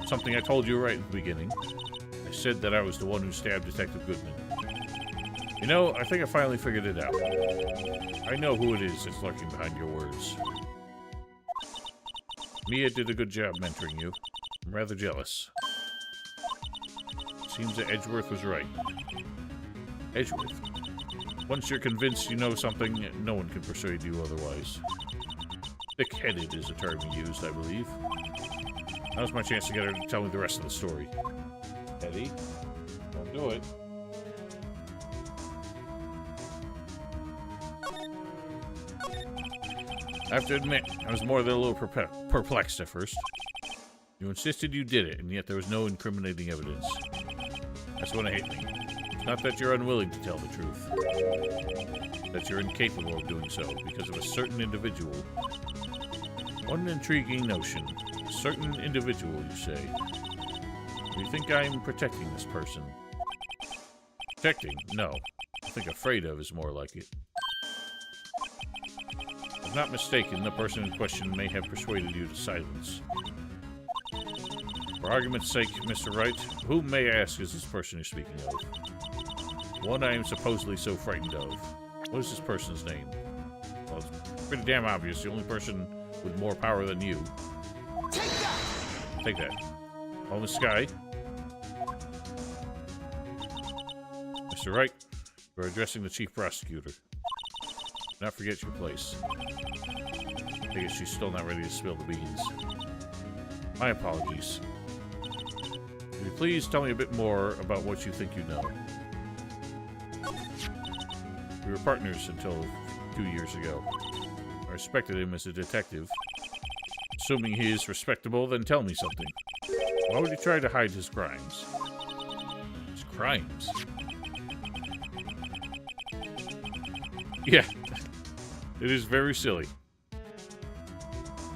Something I told you right at the beginning. I said that I was the one who stabbed Detective Goodman. You know, I think I finally figured it out. I know who it is that's lurking behind your words. Mia did a good job mentoring you. I'm rather jealous. Seems that Edgeworth was right. Edgeworth? Once you're convinced you know something, no one can persuade you otherwise. Thick-headed is a term he used, I believe. Now's my chance to get her to tell me the rest of the story. Eddie? Don't do it. I have to admit, I was more than a little perplexed at first. You insisted you did it, and yet there was no incriminating evidence. That's when it hit me. It's not that you're unwilling to tell the truth. That you're incapable of doing so because of a certain individual. One intriguing notion. A certain individual, you say. Do you think I'm protecting this person? Protecting? No. I think afraid of is more like it. If not mistaken, the person in question may have persuaded you to silence. For argument's sake, Mr. Wright, who, may I ask, is this person you're speaking of? One I am supposedly so frightened of. What is this person's name? Well, it's pretty damn obvious. The only person with more power than you. Take that! Take that. Oh, Miss Sky. Mr. Wright, you're addressing the Chief Prosecutor. Do not forget your place. I guess she's still not ready to spill the beans. My apologies. Could you please tell me a bit more about what you think you know? We were partners until 2 years ago. I respected him as a detective. Assuming he is respectable, then tell me something. Why would he try to hide his crimes? His crimes? Yeah. It is very silly.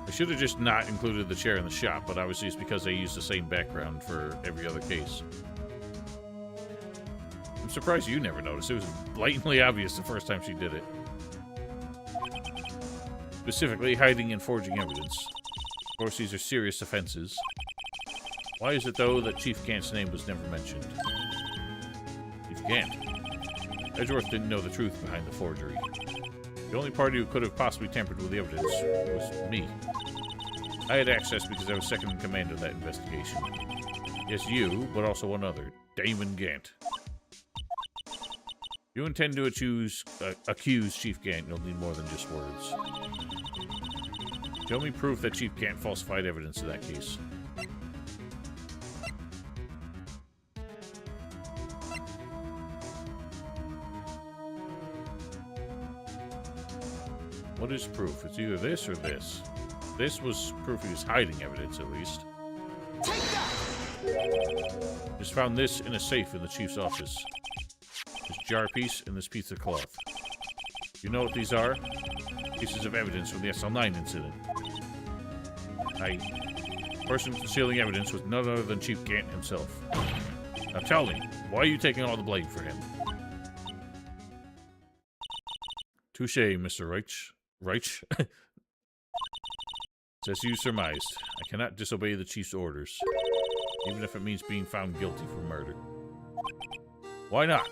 I should have just not included the chair in the shop, but obviously it's because they use the same background for every other case. I'm surprised you never noticed. It was blatantly obvious the first time she did it. Specifically, hiding and forging evidence. Of course, these are serious offenses. Why is it, though, that Chief Gant's name was never mentioned? Chief Gant. Edgeworth didn't know the truth behind the forgery. The only party who could have possibly tampered with the evidence was me. I had access because I was second in command of that investigation. Yes, you, but also one other, Damon Gant. You intend to accuse Chief Gant, you'll need more than just words. Show me proof that Chief Gant falsified evidence in that case. What is proof? It's either this or this. This was proof he was hiding evidence, at least. Take that! Just found this in a safe in the chief's office. This jar piece and this piece of cloth. You know what these are? Pieces of evidence from the SL9 incident. The person concealing evidence was none other than Chief Gant himself. Now tell me, why are you taking all the blame for him? Touché, Mr. Wright. As you surmised, I cannot disobey the chief's orders, even if it means being found guilty for murder. Why not?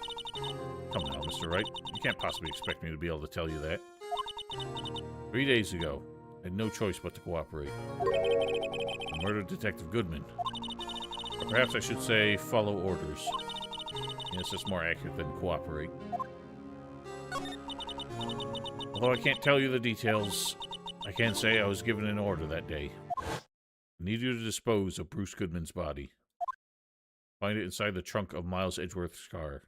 Come now, Mr. Wright. You can't possibly expect me to be able to tell you that. 3 days ago, I had no choice but to cooperate. I murdered Detective Goodman. Or perhaps I should say, follow orders. Yes, that's more accurate than cooperate. Although I can't tell you the details, I can say I was given an order that day. I need you to dispose of Bruce Goodman's body. Find it inside the trunk of Miles Edgeworth's car.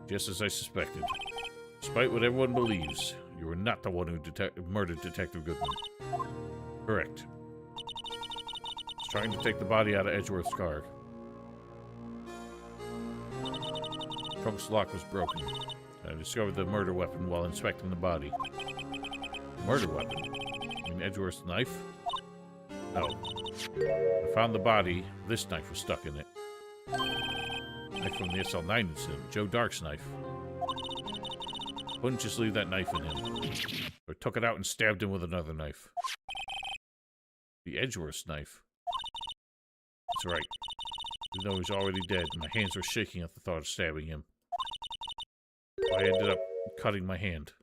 Just as I suspected. Despite what everyone believes, you were not the one who murdered Detective Goodman. Correct. I was trying to take the body out of Edgeworth's car. The trunk's lock was broken. I discovered the murder weapon while inspecting the body. Murder weapon? You mean Edgeworth's knife? No. I found the body. This knife was stuck in it. Knife from the SL9 incident. Joe Dark's knife. Wouldn't just leave that knife in him. Or took it out and stabbed him with another knife. The Edgeworth's knife. That's right. Even though he was already dead, my hands were shaking at the thought of stabbing him. I ended up cutting my hand.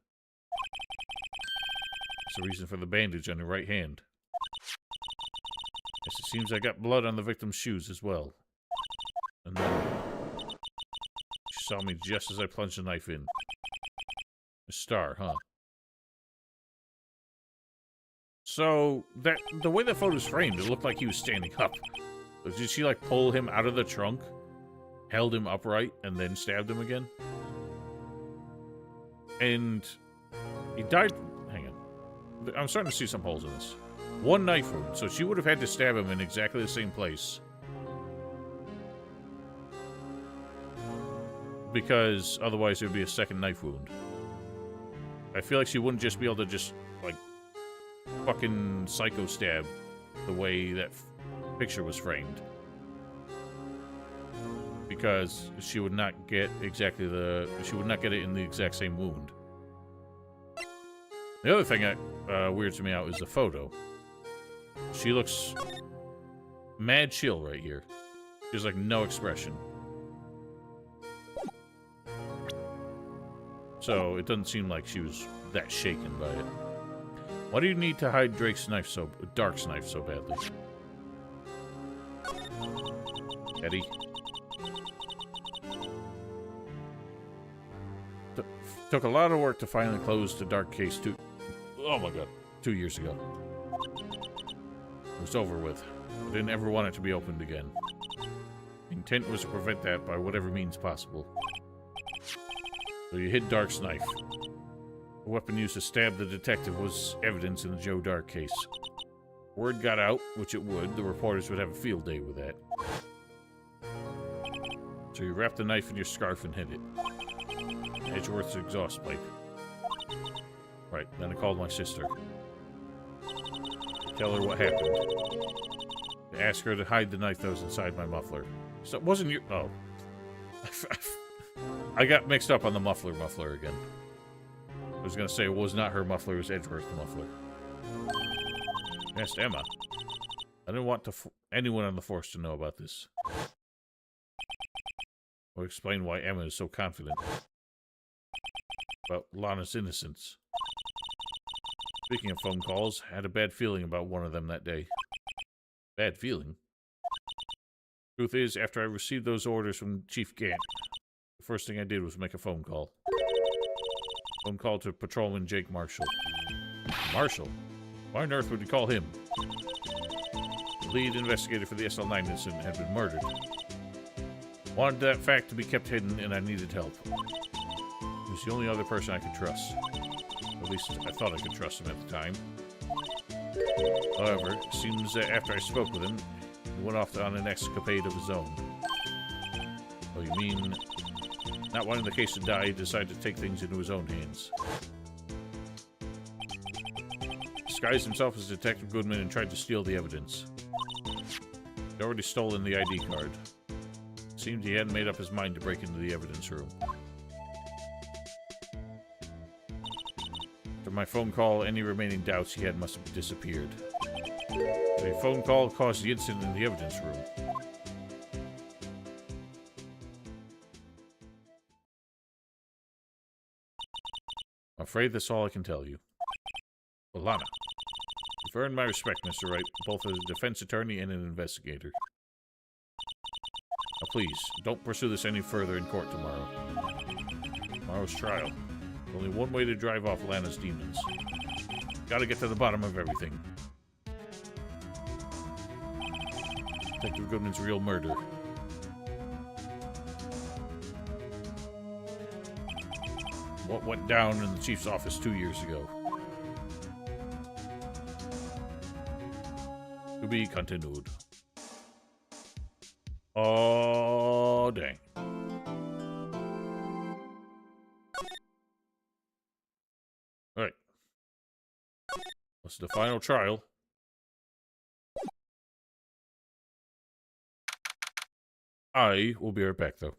That's the reason for the bandage on your right hand. Yes, it seems I got blood on the victim's shoes as well. And then she saw me just as I plunged the knife in. A star, huh? So, the way that photo's framed, it looked like he was standing up. Did she, like, pull him out of the trunk, held him upright, and then stabbed him again? And he died... Hang on. I'm starting to see some holes in this. One knife wound, so she would have had to stab him in exactly the same place. Because otherwise it would be a second knife wound. I feel like she wouldn't just be able to just, like, fucking psycho stab the way that picture was framed. Because she would not get exactly she would not get it in the exact same wound. The other thing that weirds me out is the photo. She looks mad chill right here. There's like no expression. So it doesn't seem like she was that shaken by it. Why do you need to hide Dark's knife so badly? Eddie? Took a lot of work to finally close the Dark case 2 years ago. It was over with. I didn't ever want it to be opened again. The intent was to prevent that by whatever means possible. So you hid Dark's knife. The weapon used to stab the detective was evidence in the Joe Dark case. Word got out, which it would. The reporters would have a field day with that. So you wrapped the knife in your scarf and hid it. Edgeworth's exhaust pipe. Right, then I called my sister. Tell her what happened. I asked her to hide the knife that was inside my muffler. So it wasn't your... Oh. I got mixed up on the muffler again. I was gonna say it was not her muffler, it was Edgeworth's muffler. Yes, Emma. I didn't want anyone on the force to know about this. Or explain why Emma is so confident about Lana's innocence. Speaking of phone calls, I had a bad feeling about one of them that day. Bad feeling? Truth is, after I received those orders from Chief Gant, the first thing I did was make a phone call. Phone call to Patrolman Jake Marshall. Marshall? Why on earth would you call him? The lead investigator for the SL9 incident had been murdered. Wanted that fact to be kept hidden, and I needed help. He was the only other person I could trust. At least I thought I could trust him at the time. However, it seems that after I spoke with him, he went off on an escapade of his own. Oh, you mean, not wanting the case to die, he decided to take things into his own hands. Disguised himself as Detective Goodman and tried to steal the evidence. He'd already stolen the ID card. It seemed he hadn't made up his mind to break into the evidence room. After my phone call, any remaining doubts he had must have disappeared. The phone call caused the incident in the evidence room. I'm afraid that's all I can tell you. Well, Lana, you've earned my respect, Mr. Wright, both as a defense attorney and an investigator. Now please, don't pursue this any further in court tomorrow. Tomorrow's trial. There's only one way to drive off Lana's demons. Gotta get to the bottom of everything. Detective Goodman's real murder. What went down in the chief's office 2 years ago. To be continued. Oh, dang. Alright. This is the final trial. I will be right back, though.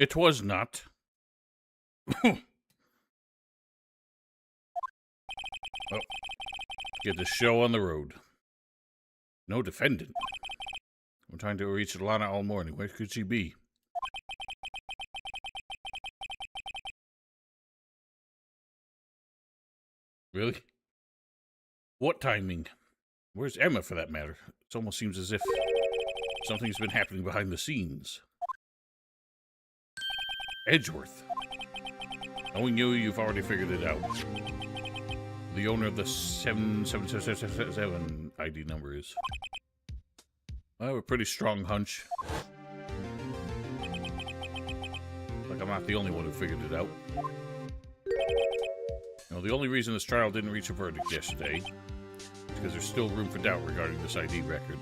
It was not. Oh, get the show on the road. No defendant. I'm trying to reach Lana all morning. Where could she be? Really? What timing? Where's Emma, for that matter? It almost seems as if something's been happening behind the scenes. Edgeworth. Knowing you, you've already figured it out. The owner of the 7777 ID number is. I have a pretty strong hunch. Like I'm not the only one who figured it out. You know, the only reason this trial didn't reach a verdict yesterday is because there's still room for doubt regarding this ID record.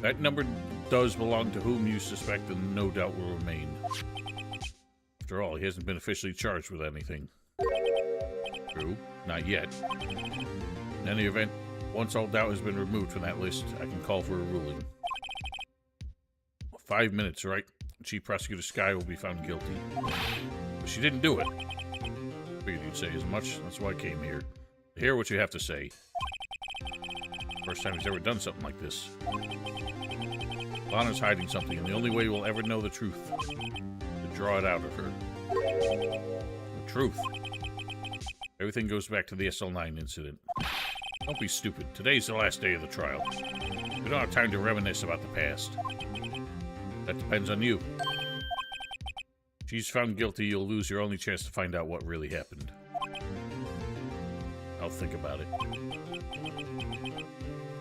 That number does belong to whom you suspect, and no doubt will remain. After all, he hasn't been officially charged with anything. True, not yet. In any event, once all doubt has been removed from that list, I can call for a ruling. 5 minutes, right? Chief Prosecutor Skye will be found guilty. But she didn't do it. Figured you'd say as much, that's why I came here. To hear what you have to say. First time he's ever done something like this. Lana's hiding something, and the only way we'll ever know the truth is to draw it out of her. The truth. Everything goes back to the SL9 incident. Don't be stupid. Today's the last day of the trial. We don't have time to reminisce about the past. That depends on you. If she's found guilty, you'll lose your only chance to find out what really happened. I'll think about it.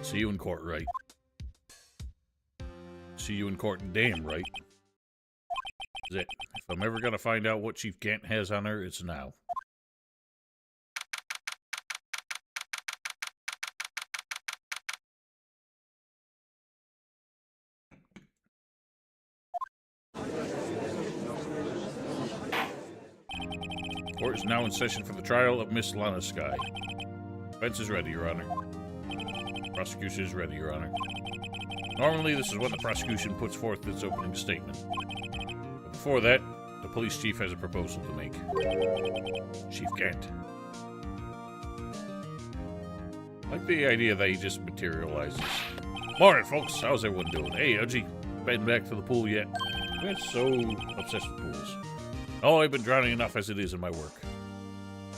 See you in court, Wright. See you in court, damn right. That's it. If I'm ever gonna find out what Chief Gant has on her, it's now. Court is now in session for the trial of Miss Lana Skye. Defense is ready, Your Honor. Prosecution is ready, Your Honor. Normally, this is when the prosecution puts forth its opening statement. But before that, the police chief has a proposal to make. Chief Gant. I like the idea that he just materializes. Morning, folks. How's everyone doing? Hey, Udgy. Been back to the pool yet? We're so obsessed with pools. Oh, I've been drowning enough as it is in my work.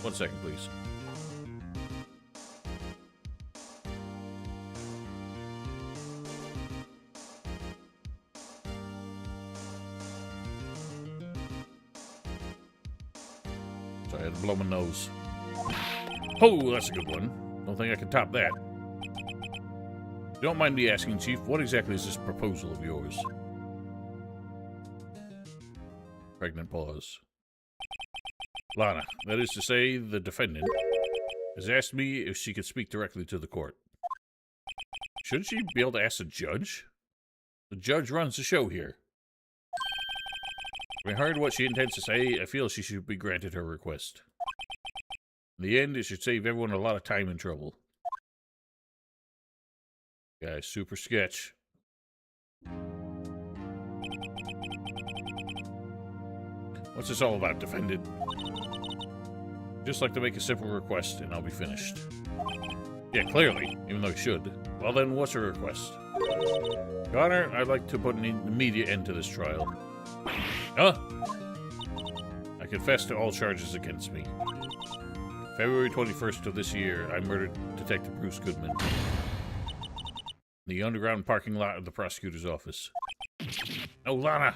1 second, please. Sorry, I had to blow my nose. Oh, that's a good one. Don't think I can top that. If you don't mind me asking, Chief, what exactly is this proposal of yours? Pregnant pause. Lana, that is to say, the defendant, has asked me if she could speak directly to the court. Shouldn't she be able to ask the judge? The judge runs the show here. Having heard what she intends to say, I feel she should be granted her request. In the end, it should save everyone a lot of time and trouble. Guys, super sketch. What's this all about, defendant? Just like to make a simple request, and I'll be finished. Yeah, clearly, even though he should. Well then, what's her request? Your Honor, I'd like to put an immediate end to this trial. Huh? I confess to all charges against me. February 21st of this year, I murdered Detective Bruce Goodman. In the underground parking lot of the prosecutor's office. Oh, Lana!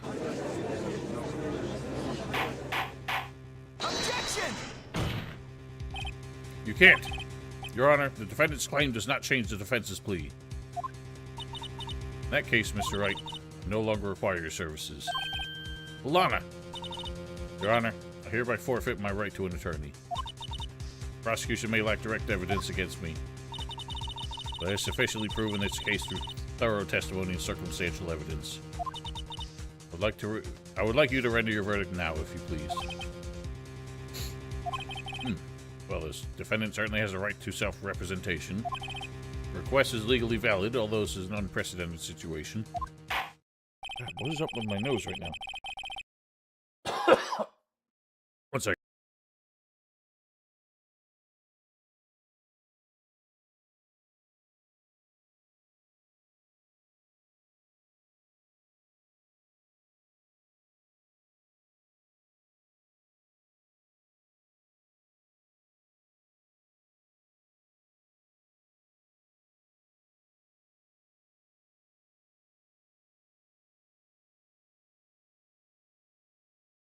Objection! You can't. Your Honor, the defendant's claim does not change the defense's plea. In that case, Mr. Wright, I no longer require your services. Lana! Your Honor, I hereby forfeit my right to an attorney. The prosecution may lack direct evidence against me, but it has sufficiently proven its case through thorough testimony and circumstantial evidence. I would like you to render your verdict now, if you please. Well, this defendant certainly has a right to self-representation. The request is legally valid, although this is an unprecedented situation. God, what is up with my nose right now? One second.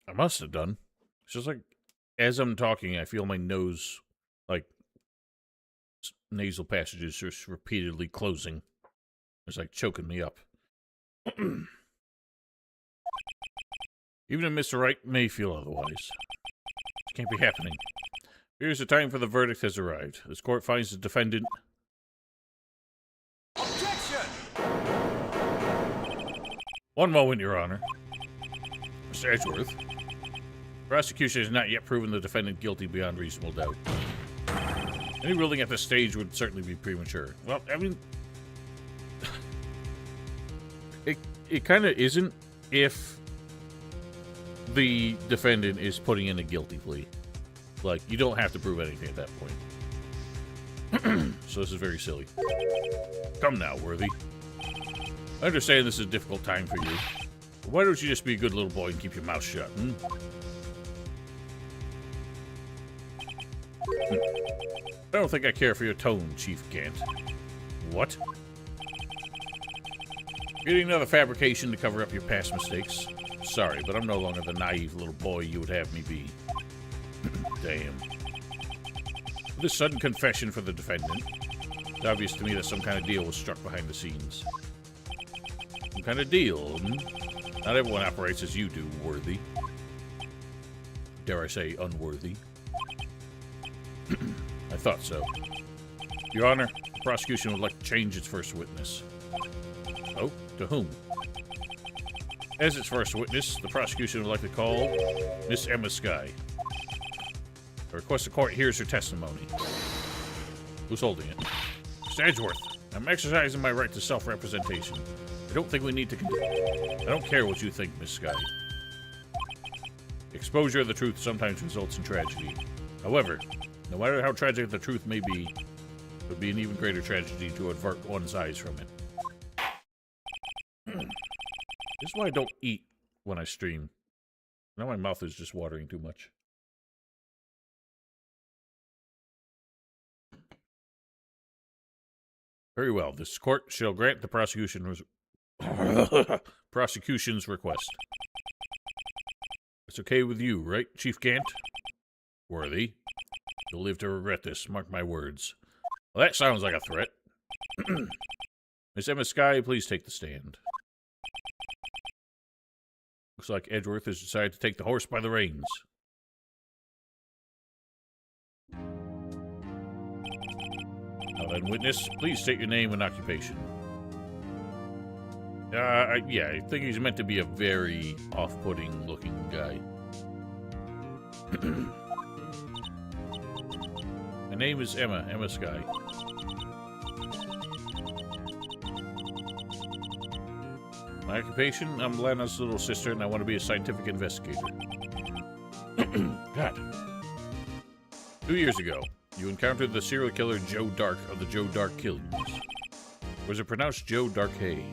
I must have done. It's just like, as I'm talking, I feel my nose, like, nasal passages just repeatedly closing. It's like choking me up. Even if Mr. Wright may feel otherwise. It can't be happening. Here's the time for the verdict has arrived. This court finds the defendant... Objection! One moment, Your Honor. Mr. Edgeworth. Prosecution has not yet proven the defendant guilty beyond reasonable doubt. Any ruling at this stage would certainly be premature. Well, I mean... it kind of isn't if the defendant is putting in a guilty plea. Like, you don't have to prove anything at that point. So this is very silly. Come now, Worthy. I understand this is a difficult time for you. But why don't you just be a good little boy and keep your mouth shut, I don't think I care for your tone, Chief Gant. What? Getting another fabrication to cover up your past mistakes? Sorry, but I'm no longer the naive little boy you would have me be. Damn. With this sudden confession for the defendant, it's obvious to me that some kind of deal was struck behind the scenes. Some kind of deal, Not everyone operates as you do, Worthy. Dare I say, unworthy. I thought so. Your Honor, the prosecution would like to change its first witness. Oh, to whom? As its first witness, the prosecution would like to call Miss Emma Skye. I request the court hears her testimony. Who's holding it? Mr. Edgeworth, I'm exercising my right to self-representation. I don't think we need to I don't care what you think, Miss Skye. Exposure of the truth sometimes results in tragedy. However, no matter how tragic the truth may be, it would be an even greater tragedy to avert one's eyes from it. This is why I don't eat when I stream. Now my mouth is just watering too much. Very well. This court shall grant the prosecution's request. It's okay with you, right, Chief Gant? Worthy. You'll live to regret this, mark my words. Well, that sounds like a threat. Miss Emma Skye, please take the stand. Looks like Edgeworth has decided to take the horse by the reins. Now then, witness, please state your name and occupation. Yeah, I think he's meant to be a very off-putting looking guy. My name is Emma Skye. My occupation, I'm Lana's little sister, and I want to be a scientific investigator. God. 2 years ago, you encountered the serial killer Joe Dark of the Joe Dark killings. Was it pronounced Joe Darkhay?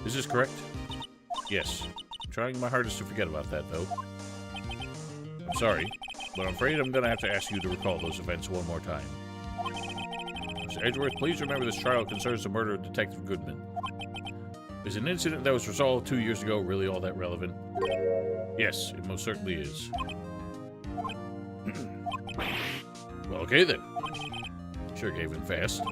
Is this correct? Yes. I'm trying my hardest to forget about that, though. I'm sorry, but I'm afraid I'm going to have to ask you to recall those events one more time. Mr. Edgeworth, please remember this trial concerns the murder of Detective Goodman. Is an incident that was resolved 2 years ago really all that relevant? Yes, it most certainly is. Well, okay then. Sure gave in fast.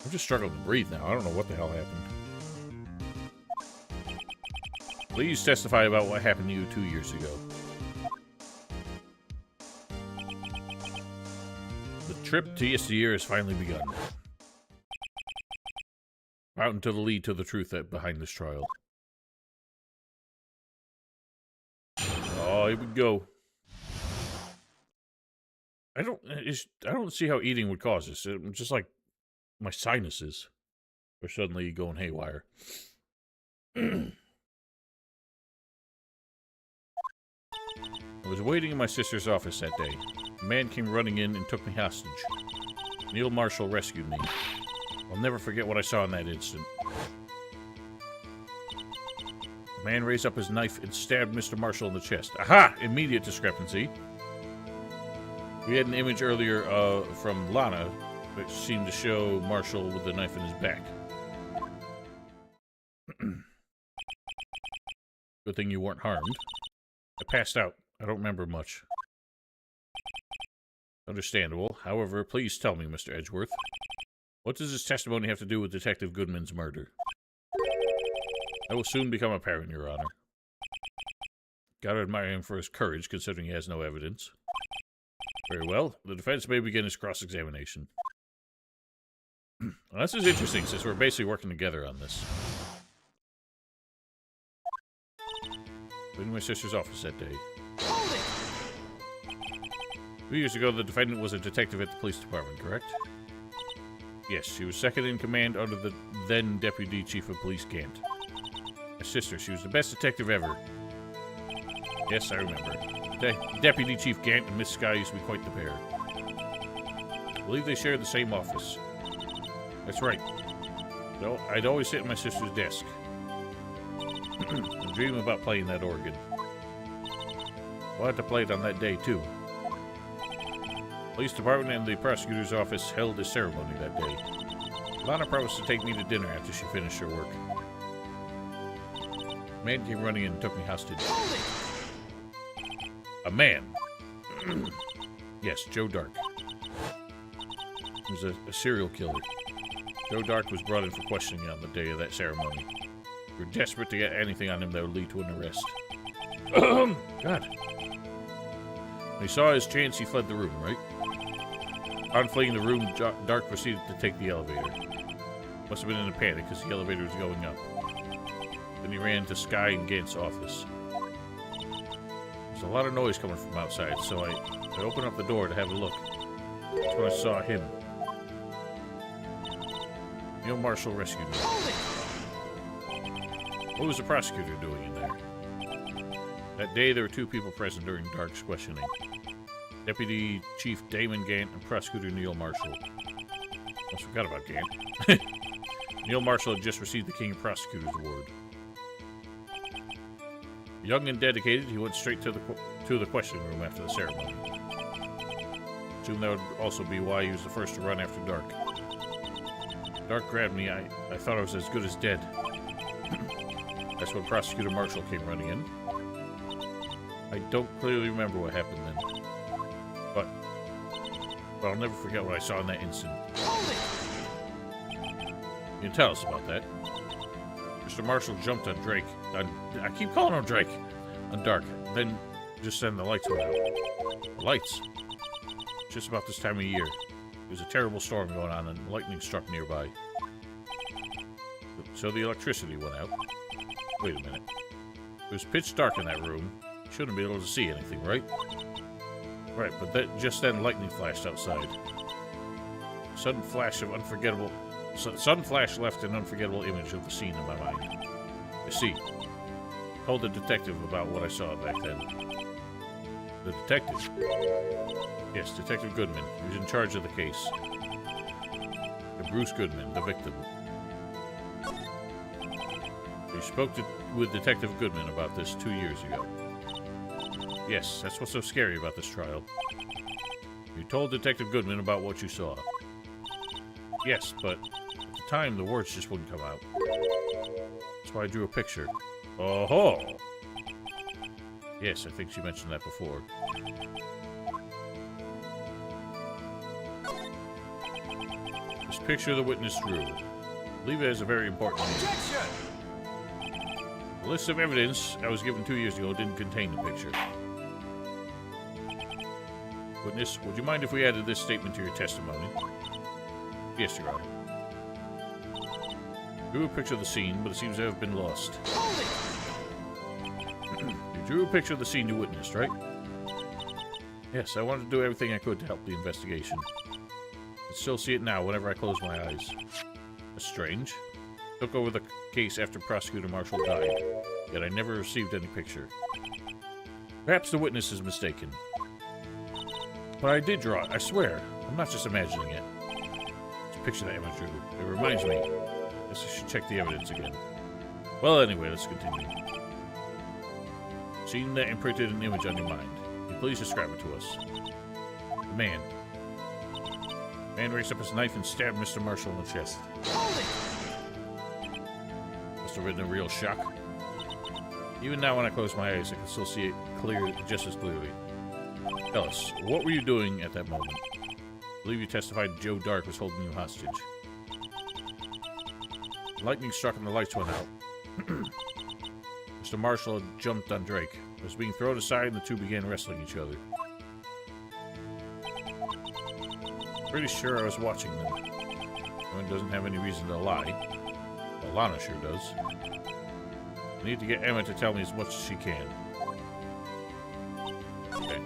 I'm just struggling to breathe now. I don't know what the hell happened. Please testify about what happened to you 2 years ago. The trip to yesteryear has finally begun. Out into the lead to the truth behind this trial. here we go. I don't see how eating would cause this. It's just like my sinuses are suddenly going haywire. I was waiting in my sister's office that day. A man came running in and took me hostage. Neil Marshall rescued me. I'll never forget what I saw in that instant. The man raised up his knife and stabbed Mr. Marshall in the chest. Aha! Immediate discrepancy. We had an image earlier from Lana that seemed to show Marshall with the knife in his back. Good thing you weren't harmed. I passed out. I don't remember much. Understandable. However, please tell me, Mr. Edgeworth. What does his testimony have to do with Detective Goodman's murder? That will soon become apparent, Your Honor. Gotta admire him for his courage, considering he has no evidence. Very well. The defense may begin its cross-examination. Well, this is interesting, since we're basically working together on this. In my sister's office that day. 2 years ago, the defendant was a detective at the police department, correct? Yes, she was second in command under the then Deputy Chief of Police Gant. My sister, she was the best detective ever. Yes, I remember. Deputy Chief Gant and Miss Sky used to be quite the pair. I believe they shared the same office. That's right. No, I'd always sit at my sister's desk. and dream about playing that organ. I'll have to play it on that day, too. Police department and the prosecutor's office held a ceremony that day. Lana promised to take me to dinner after she finished her work. A man came running in and took me hostage. A man? Yes, Joe Dark. He was a serial killer. Joe Dark was brought in for questioning on the day of that ceremony. We were desperate to get anything on him that would lead to an arrest. God. When he saw his chance, he fled the room, right? Upon fleeing the room, Dark proceeded to take the elevator. Must have been in a panic because the elevator was going up. Then he ran to Sky and Gant's office. There's a lot of noise coming from outside, so I opened up the door to have a look. That's when I saw him. Neil Marshall rescued me. What was the prosecutor doing in there? That day, there were two people present during Dark's questioning. Deputy Chief Damon Gant and Prosecutor Neil Marshall. Almost forgot about Gant. Neil Marshall had just received the King of Prosecutors Award. Young and dedicated, he went straight to the questioning room after the ceremony. Assume that would also be why he was the first to run after Dark. Dark grabbed me. I thought I was as good as dead. That's when Prosecutor Marshall came running in. I don't clearly remember what happened then. But I'll never forget what I saw in that instant. You can tell us about that. Mr. Marshall jumped on Drake. I keep calling him Drake. On Dark. Then the lights went out. The lights? Just about this time of year. There was a terrible storm going on and lightning struck nearby. So the electricity went out. Wait a minute. It was pitch dark in that room. Shouldn't be able to see anything, right? Right, but just then lightning flashed outside. Sudden flash left an unforgettable image of the scene in my mind. I see. Told the detective about what I saw back then. The detective? Yes, Detective Goodman. He was in charge of the case. Bruce Goodman, the victim. We spoke with Detective Goodman about this 2 years ago. Yes, that's what's so scary about this trial. You told Detective Goodman about what you saw. Yes, but at the time, the words just wouldn't come out. That's why I drew a picture. Oh-ho! Yes, I think she mentioned that before. This picture the witness drew. I believe it has a very important meaning. The list of evidence I was given 2 years ago didn't contain the picture. Witness, would you mind if we added this statement to your testimony? Yes, Your Honor. Drew a picture of the scene, but it seems to have been lost. You drew a picture of the scene you witnessed, right? Yes, I wanted to do everything I could to help the investigation. I still see it now whenever I close my eyes. That's strange. Took over the case after Prosecutor Marshall died, yet I never received any picture. Perhaps the witness is mistaken. But I did draw it, I swear. I'm not just imagining it. This picture that Emma drew. It reminds me. Guess I should check the evidence again. Well, anyway, let's continue. Seeing that imprinted an image on your mind. Can you please describe it to us? The man. The man raised up his knife and stabbed Mr. Marshall in the chest. Hold it! Must have been a real shock. Even now when I close my eyes, I can still see it just as clearly. Tell us, what were you doing at that moment? I believe you testified Joe Dark was holding you hostage. Lightning struck and the lights went out. Mr. Marshall had jumped on Drake. He was being thrown aside and the two began wrestling each other. Pretty sure I was watching them. One doesn't have any reason to lie. Well, Lana sure does. I need to get Emma to tell me as much as she can. Okay.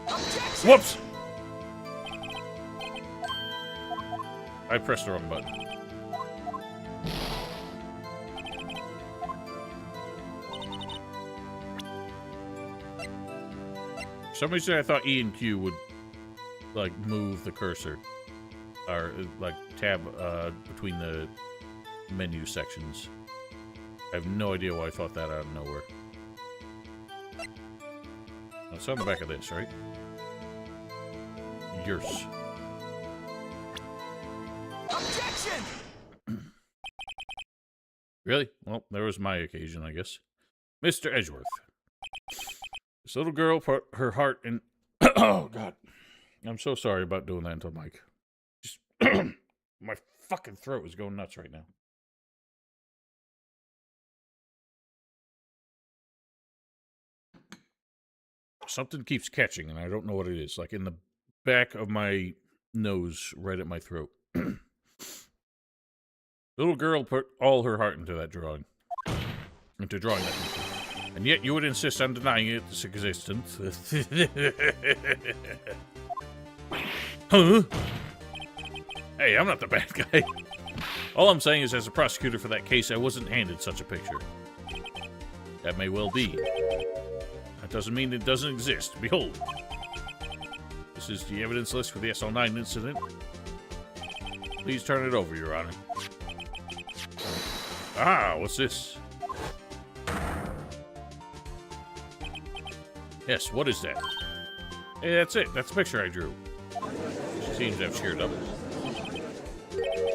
Objection! Whoops! I pressed the wrong button. For some reason I thought E and Q would, like, move the cursor. Or, like, tab between the menu sections. I have no idea why I thought that out of nowhere. It's on the back of this, right? Yours. Objection! Really? Well, there was my occasion, I guess. Mr. Edgeworth. This little girl put her heart in... Oh, God. I'm so sorry about doing that to Mike. Just... My fucking throat is going nuts right now. Something keeps catching, and I don't know what it is. Like in the back of my nose, right at my throat. Little girl put all her heart into that drawing. Into drawing that picture. And yet you would insist on denying its existence. Huh? Hey, I'm not the bad guy. All I'm saying is, as a prosecutor for that case, I wasn't handed such a picture. That may well be. That doesn't mean it doesn't exist. Behold. This is the evidence list for the SL9 incident. Please turn it over, Your Honor. Ah, what's this? Yes, what is that? Hey, that's it. That's the picture I drew. She seems to have cheered up.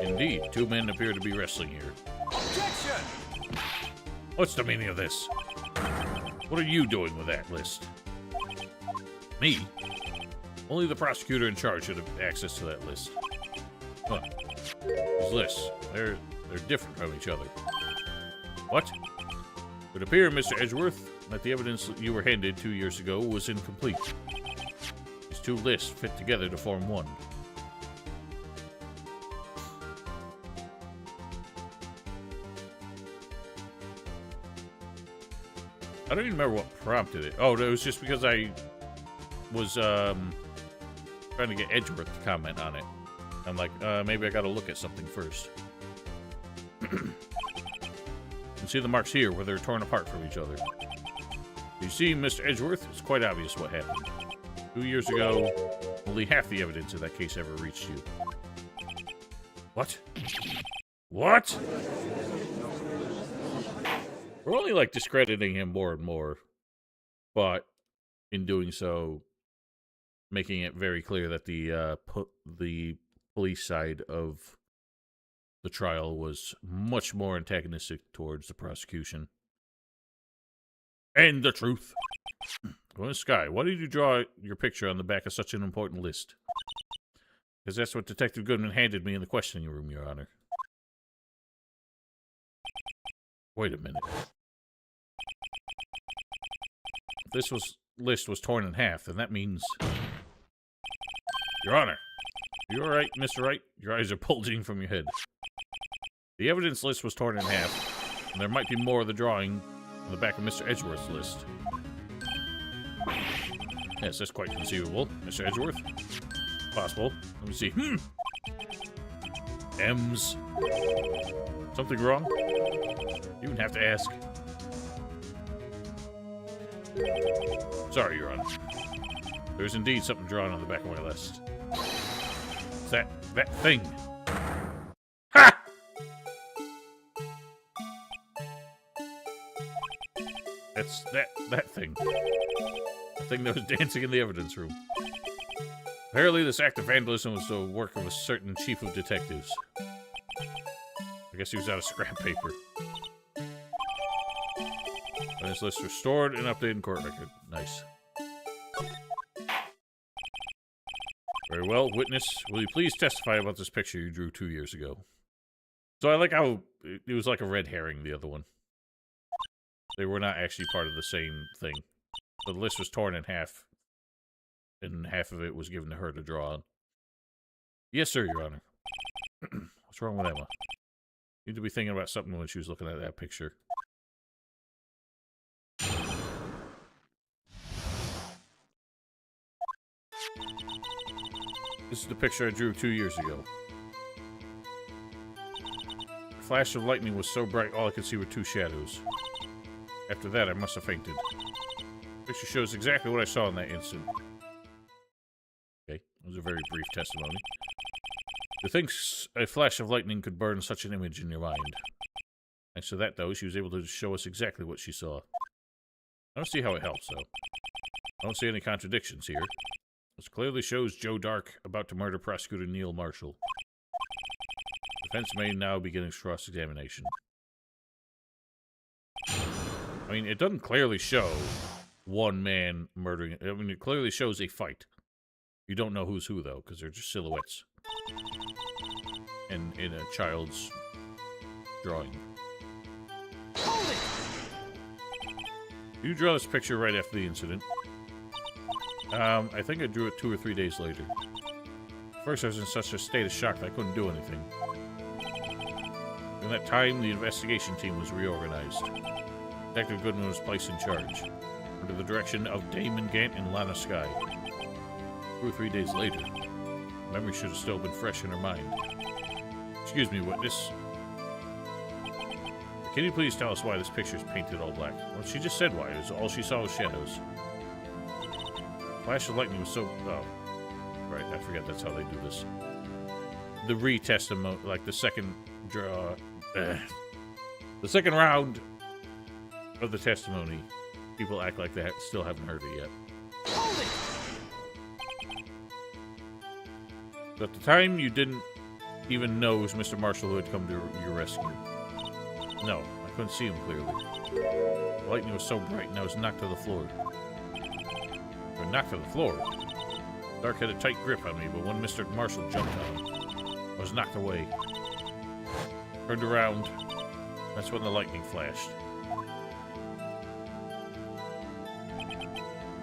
Indeed, two men appear to be wrestling here. Objection! What's the meaning of this? What are you doing with that list? Me? Only the prosecutor in charge should have access to that list. Huh. These lists, they're different from each other. What? It would appear, Mr. Edgeworth, that the evidence you were handed 2 years ago was incomplete. These two lists fit together to form one. I don't even remember what prompted it. Oh, it was just because I was trying to get Edgeworth to comment on it. I'm like, maybe I gotta look at something first. You can see the marks here where they're torn apart from each other. You see, Mr. Edgeworth, it's quite obvious what happened. 2 years ago, only half the evidence in that case ever reached you. What? What? We're only, like, discrediting him more and more. But, in doing so, making it very clear that the police side of the trial was much more antagonistic towards the prosecution. And the truth. Well, Sky, why did you draw your picture on the back of such an important list? Because that's what Detective Goodman handed me in the questioning room, Your Honor. Wait a minute. If this list was torn in half, then that means... Your Honor, are you alright, Mr. Wright? Your eyes are bulging from your head. The evidence list was torn in half, and there might be more of the drawing on the back of Mr. Edgeworth's list. Yes, that's quite conceivable. Mr. Edgeworth? Possible. Let me see. M's. Something wrong? You wouldn't have to ask. Sorry, Your Honor. There's indeed something drawn on the back of my list. It's that thing. Ha! That's that thing. The thing that was dancing in the evidence room. Apparently, this act of vandalism was the work of a certain chief of detectives. I guess he was out of scrap paper. And his list restored and updated in court record. Nice. Very well. Witness, will you please testify about this picture you drew 2 years ago? So I like how it was like a red herring, the other one. They were not actually part of the same thing. The list was torn in half, and half of it was given to her to draw on. Yes, sir, Your Honor. What's wrong with Emma? You need to be thinking about something when she was looking at that picture. This is the picture I drew 2 years ago. The flash of lightning was so bright all I could see were 2 shadows. After that, I must have fainted. The picture shows exactly what I saw in that instant. Okay, that was a very brief testimony. To think a flash of lightning could burn such an image in your mind. Thanks to that, though, she was able to show us exactly what she saw. I don't see how it helps, though. I don't see any contradictions here. This clearly shows Joe Dark about to murder Prosecutor Neil Marshall. Defense may now begin its cross-examination. I mean, it doesn't clearly show one man murdering... I mean, it clearly shows a fight. You don't know who's who, though, because they're just silhouettes. And in a child's drawing. Hold it! You draw this picture right after the incident. I think I drew it 2 or 3 days later. First, I was in such a state of shock that I couldn't do anything. In that time, the investigation team was reorganized. Detective Goodman was placed in charge, under the direction of Damon Gant and Lana Skye. 2 or 3 days later, memory should have still been fresh in her mind. Excuse me, witness. Can you please tell us why this picture is painted all black? Well, she just said why. All she saw was shadows. Flash of lightning was so... Oh. Right, I forget that's how they do this. The re-testimony, like the second draw... the second round of the testimony, people act like they still haven't heard it yet. Hold it! So at the time, you didn't even know it was Mr. Marshall who had come to your rescue. No, I couldn't see him clearly. The lightning was so bright and I was knocked to the floor. Or knocked to the floor? Dark had a tight grip on me, but when Mr. Marshall jumped on him, I was knocked away. Turned around. That's when the lightning flashed.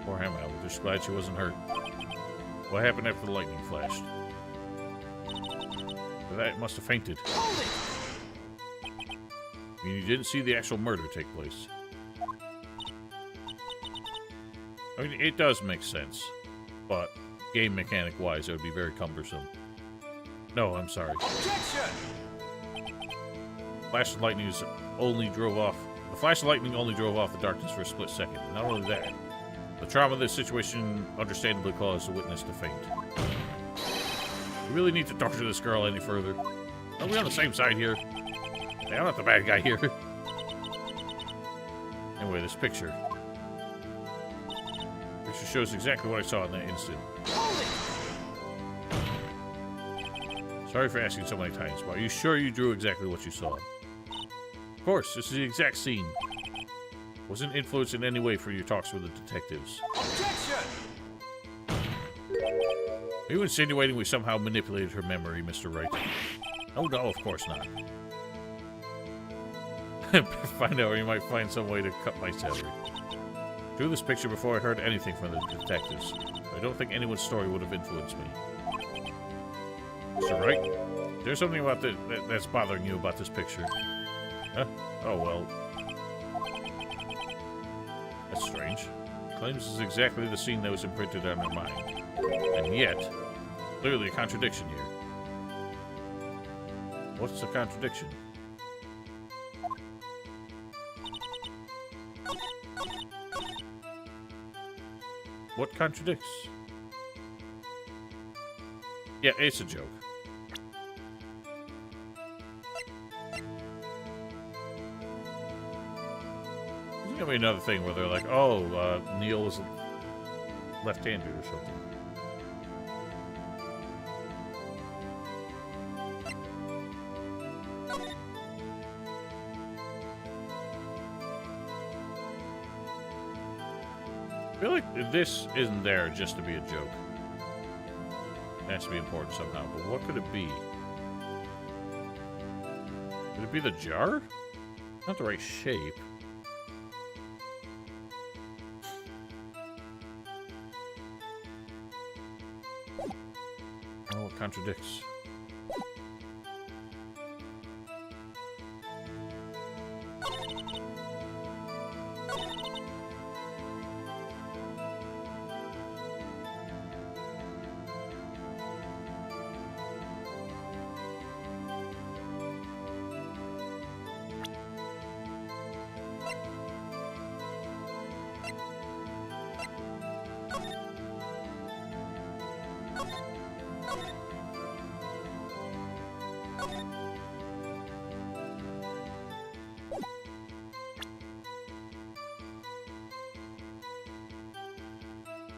Poor Emma, I was just glad she wasn't hurt. What happened after the lightning flashed? For that, it must have fainted. Hold it! I mean, you didn't see the actual murder take place. I mean, it does make sense, but game mechanic-wise, it would be very cumbersome. No, I'm sorry. Objection! The flash of lightning only drove off the darkness for a split second. Not only that, the trauma of this situation understandably caused the witness to faint. We really need to torture this girl any further. Are we on the same side here? Hey, I'm not the bad guy here. Anyway, this picture. Picture shows exactly what I saw in that instant. Hold it! Sorry for asking so many times, but are you sure you drew exactly what you saw? Of course, this is the exact scene. Wasn't influenced in any way from your talks with the detectives. Objection! Are you insinuating we somehow manipulated her memory, Mr. Wright? Oh no, of course not. Find out, or you might find some way to cut my salary. Drew this picture before I heard anything from the detectives. I don't think anyone's story would have influenced me. Mr. Wright, there's something about that's bothering you about this picture. Huh? Oh well. That's strange. Claims this is exactly the scene that was imprinted on her mind. And yet, clearly a contradiction here. What's the contradiction? What contradicts? Yeah, it's a joke. There's gonna be another thing where they're like, oh, Neil was left-handed or something. I feel like this isn't there just to be a joke. It has to be important somehow, but what could it be? Could it be the jar? Not the right shape. Oh, it contradicts.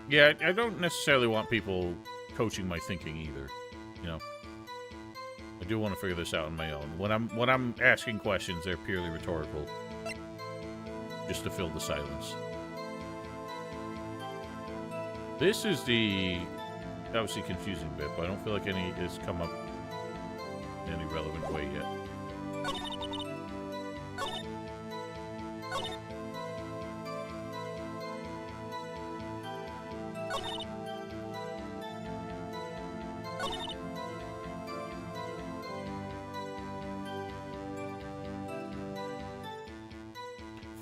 Yeah, I don't necessarily want people coaching my thinking either. You know, I do want to figure this out on my own. When I'm asking questions, they're purely rhetorical, just to fill the silence. This is the obviously confusing bit, but I don't feel like any has come up in any relevant way yet.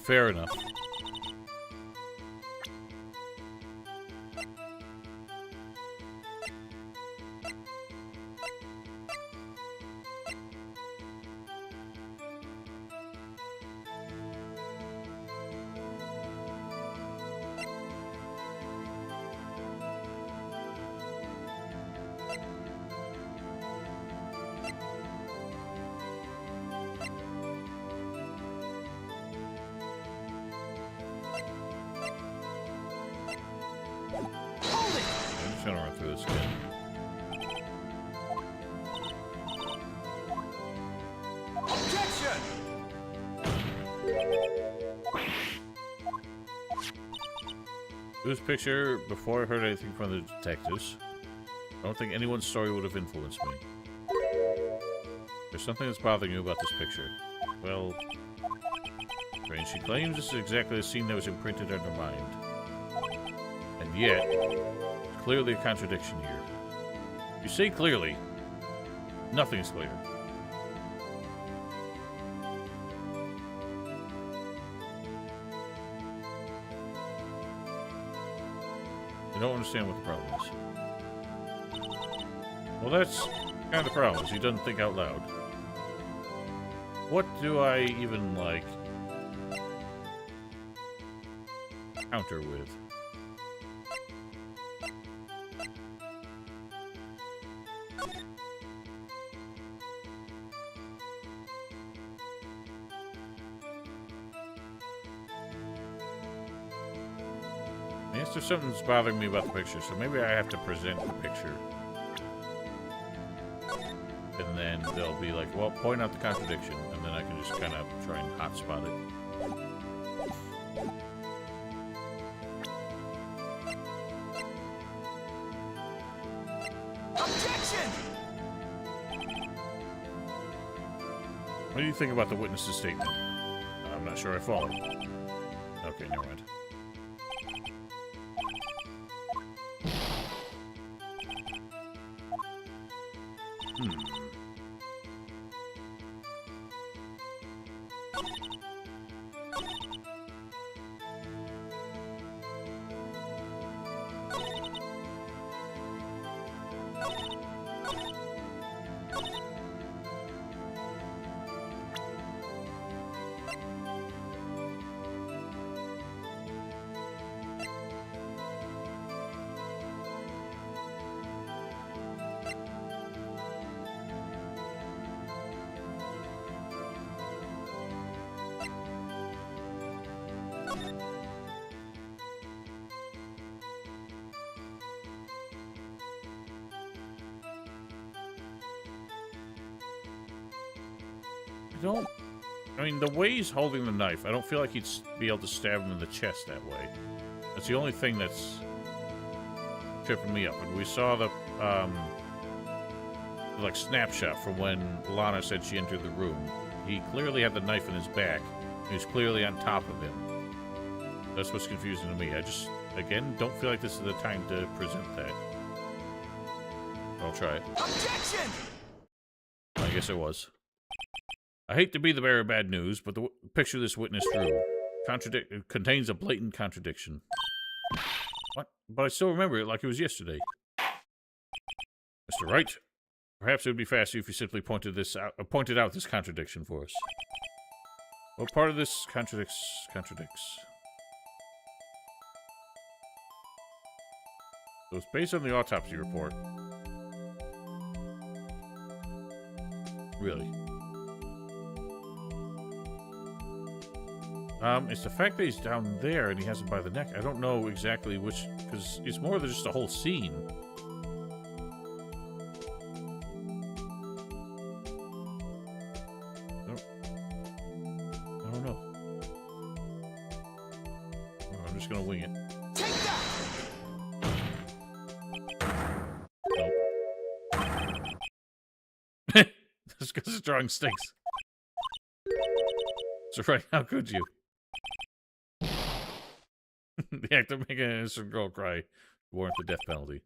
Fair enough. I'm just gonna run through this again. Objection! This picture before I heard anything from the detectives. I don't think anyone's story would have influenced me. There's something that's bothering you about this picture. Well, strange. She claims this is exactly the scene that was imprinted on her mind. And yet, there's clearly a contradiction here. You say clearly, nothing is clear. I don't understand what the problem is. Well, that's kind of the problem, is he doesn't think out loud. What do I even, like, counter with? I guess there's something that's bothering me about the picture, so maybe I have to present the picture. And then they'll be like, well, point out the contradiction, and then I can just kind of try and hotspot it. Objection! What do you think about the witness's statement? I'm not sure I follow. Okay, never mind. don't... I mean, the way he's holding the knife, I don't feel like he'd be able to stab him in the chest that way. That's the only thing that's tripping me up. And we saw the, like, snapshot from when Lana said she entered the room. He clearly had the knife in his back. He was clearly on top of him. That's what's confusing to me. I just, again, don't feel like this is the time to present that. I'll try it. Objection! I guess it was. I hate to be the bearer of bad news, but the picture this witness drew contains a blatant contradiction. What? But I still remember it like it was yesterday. Mr. Wright, perhaps it would be faster if you simply pointed out this contradiction for us. What part of this contradicts? So it's based on the autopsy report. Really? It's the fact that he's down there and he has him by the neck. I don't know exactly which, because it's more than just a whole scene. I don't know. Oh, I'm just gonna wing it. Take that! Nope. That's because the drawing stinks. So right, how could you? The act of making an innocent girl cry warrant the death penalty.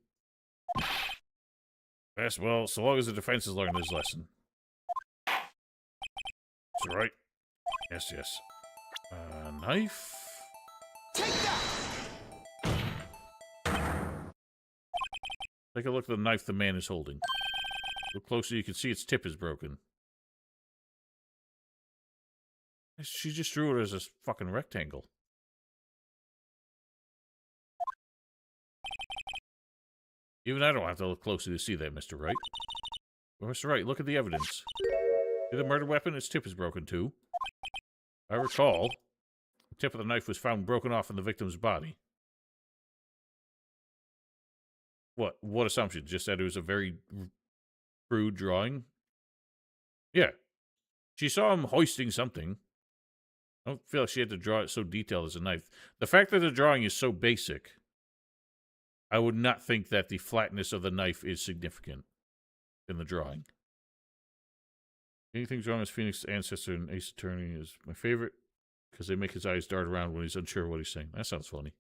Yes, well, so long as the defense has learned his lesson. That's right. Yes, yes. Knife? Take that! Take a look at the knife the man is holding. Look closer, you can see its tip is broken. She just drew it as a fucking rectangle. Even I don't have to look closely to see that, Mr. Wright. Well, Mr. Wright, look at the evidence. See the murder weapon? Its tip is broken, too. I recall, the tip of the knife was found broken off in the victim's body. What? What assumption? Just that it was a very crude drawing? Yeah. She saw him hoisting something. I don't feel like she had to draw it so detailed as a knife. The fact that the drawing is so basic, I would not think that the flatness of the knife is significant in the drawing. Anything's wrong with Phoenix's ancestor and Ace Attorney is my favorite because they make his eyes dart around when he's unsure of what he's saying. That sounds funny.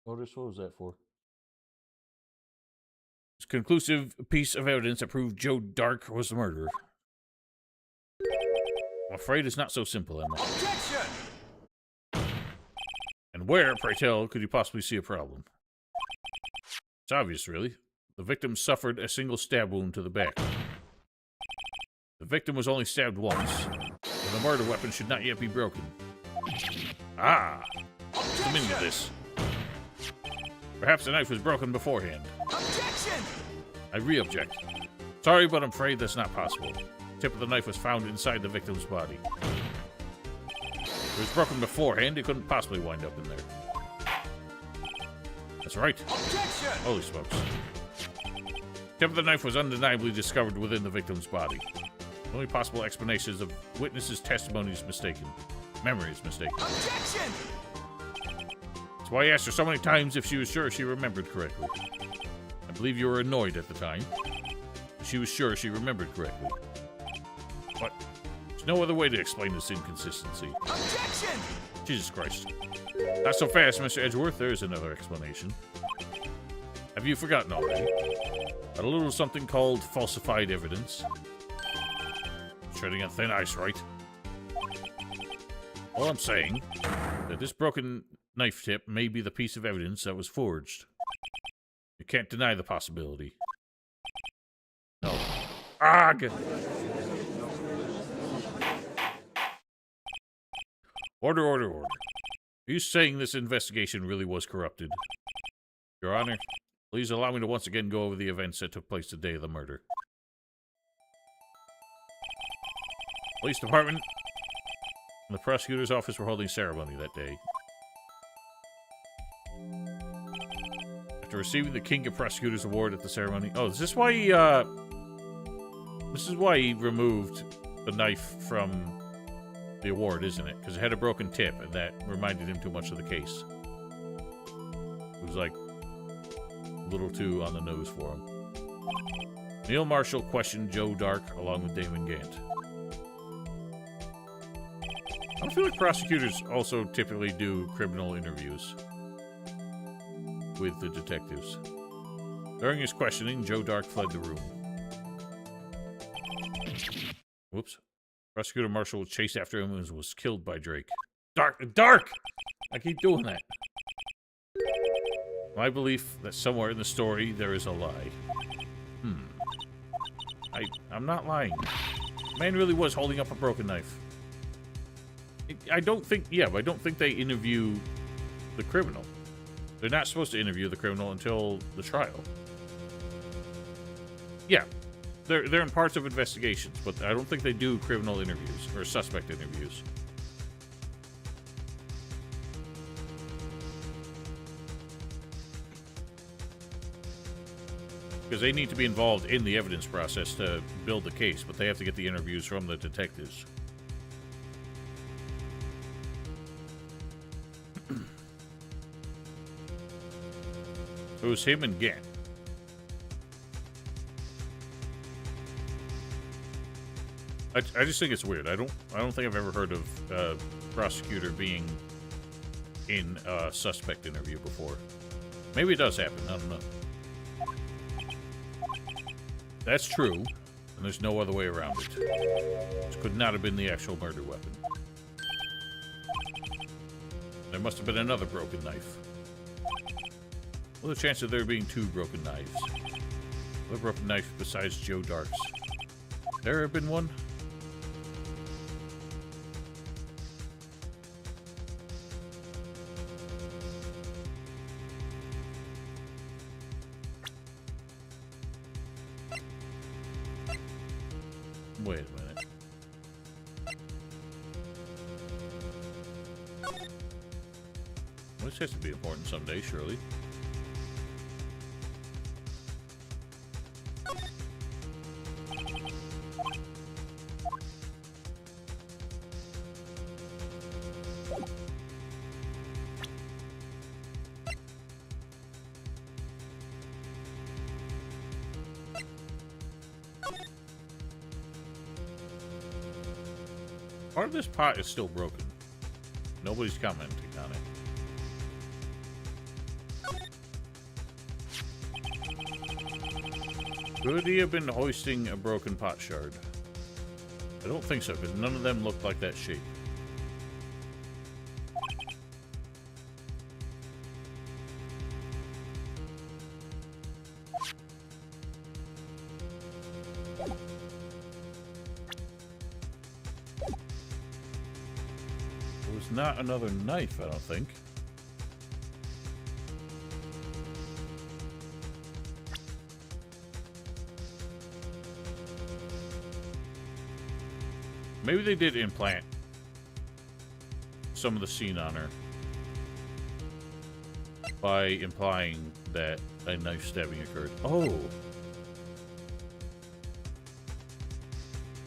What was that for? It's a conclusive piece of evidence that proved Joe Dark was the murderer. I'm afraid it's not so simple, Emma. Objection! And where, pray tell, could you possibly see a problem? It's obvious, really. The victim suffered a single stab wound to the back. The victim was only stabbed once, and the murder weapon should not yet be broken. Ah! What's the meaning of this? Perhaps the knife was broken beforehand. Objection! I re-object. Sorry, but I'm afraid that's not possible. The tip of the knife was found inside the victim's body. If it was broken beforehand, it couldn't possibly wind up in there. That's right. Objection! Holy smokes. The tip of the knife was undeniably discovered within the victim's body. The only possible explanation is the witness's testimony is mistaken. Memory is mistaken. Objection! That's why I asked her so many times if she was sure she remembered correctly. I believe you were annoyed at the time. She was sure she remembered correctly. But there's no other way to explain this inconsistency. Objection! Jesus Christ. Not so fast, Mr. Edgeworth. There is another explanation. Have you forgotten already? A little something called falsified evidence. Treading on thin ice, right? All I'm saying, that this broken knife tip may be the piece of evidence that was forged. You can't deny the possibility. No. Ugh! Order, order, order. Are you saying this investigation really was corrupted? Your Honor, please allow me to once again go over the events that took place the day of the murder. Police Department and the prosecutor's office were holding ceremony that day. After receiving the King of Prosecutors Award at the ceremony... Oh, is this why he, This is why he removed the knife from the award, isn't it? Because it had a broken tip, and that reminded him too much of the case. It was, like, a little too on the nose for him. Neil Marshall questioned Joe Dark along with Damon Gant. I feel like prosecutors also typically do criminal interviews with the detectives. During his questioning, Joe Dark fled the room. Whoops. Prosecutor Marshall chased after him and was killed by Drake. Dark! I keep doing that. My belief that somewhere in the story there is a lie. I'm not lying. The man really was holding up a broken knife. I don't think they interview the criminal. They're not supposed to interview the criminal until the trial. Yeah, they're in parts of investigations, but I don't think they do criminal interviews or suspect interviews. Because they need to be involved in the evidence process to build the case, but they have to get the interviews from the detectives. It was him and Gant. I just think it's weird. I don't think I've ever heard of a prosecutor being in a suspect interview before. Maybe it does happen. I don't know. That's true, and there's no other way around it. This could not have been the actual murder weapon. There must have been another broken knife. What are the chances of there being two broken knives? Another broken knife besides Joe Dark's? There have been one? Wait a minute. Well, this has to be important someday, surely. Part of this pot is still broken. Nobody's commenting on it. Could he have been hoisting a broken pot shard? I don't think so, because none of them looked like that shape. Not another knife, I don't think. Maybe they did implant some of the scene on her by implying that a knife stabbing occurred. Oh.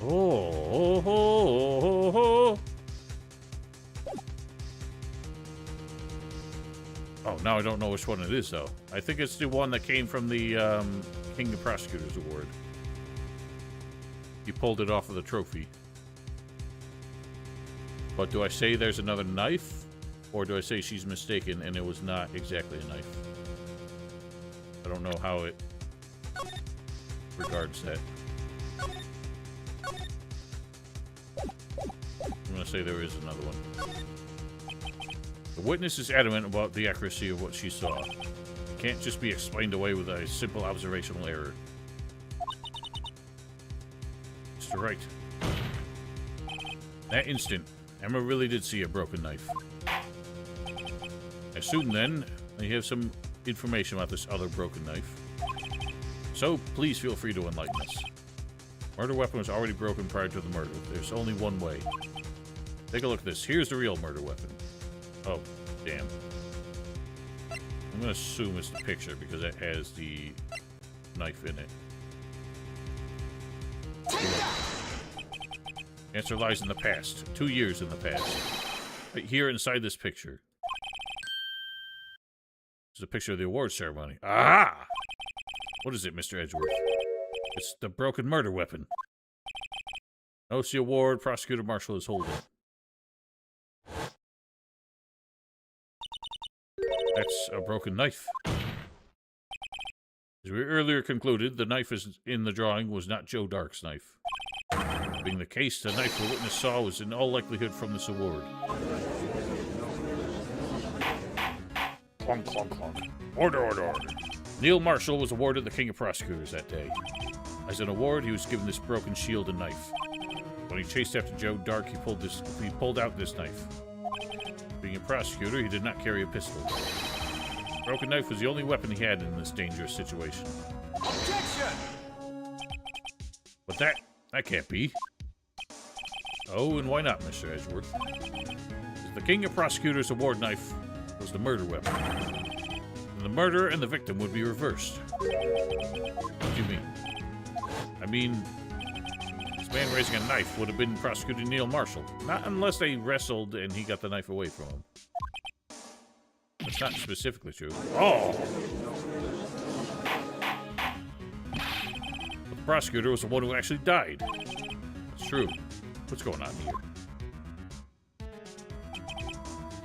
Oh. Oh, now I don't know which one it is, though. I think it's the one that came from the King of Prosecutors Award. He pulled it off of the trophy. But do I say there's another knife? Or do I say she's mistaken and it was not exactly a knife? I don't know how it regards that. I'm going to say there is another one. The witness is adamant about the accuracy of what she saw. It can't just be explained away with a simple observational error. Mr. Wright. That instant, Emma really did see a broken knife. I assume then, they have some information about this other broken knife. So, please feel free to enlighten us. Murder weapon was already broken prior to the murder. There's only one way. Take a look at this. Here's the real murder weapon. Oh, damn. I'm gonna assume it's the picture because it has the knife in it. Take that! Answer lies in the past. 2 years in the past. Right here inside this picture. There's a picture of the award ceremony. Ah! What is it, Mr. Edgeworth? It's the broken murder weapon. Notice the award Prosecutor Marshall is holding. That's a broken knife. As we earlier concluded, the knife in the drawing was not Joe Dark's knife. Being the case, the knife the witness saw was in all likelihood from this award. Clunk, clunk, clunk. Order, order, order. Neil Marshall was awarded the King of Prosecutors that day. As an award, he was given this broken shield and knife. When he chased after Joe Dark, he pulled out this knife. Being a prosecutor, he did not carry a pistol. The broken knife was the only weapon he had in this dangerous situation. Objection! But that can't be. Oh, and why not, Mr. Edgeworth? The King of Prosecutors award knife was the murder weapon. And the murder and the victim would be reversed. What do you mean? I mean, this man raising a knife would have been prosecuting Neil Marshall. Not unless they wrestled and he got the knife away from him. That's not specifically true. Oh! But the prosecutor was the one who actually died. It's true. What's going on here?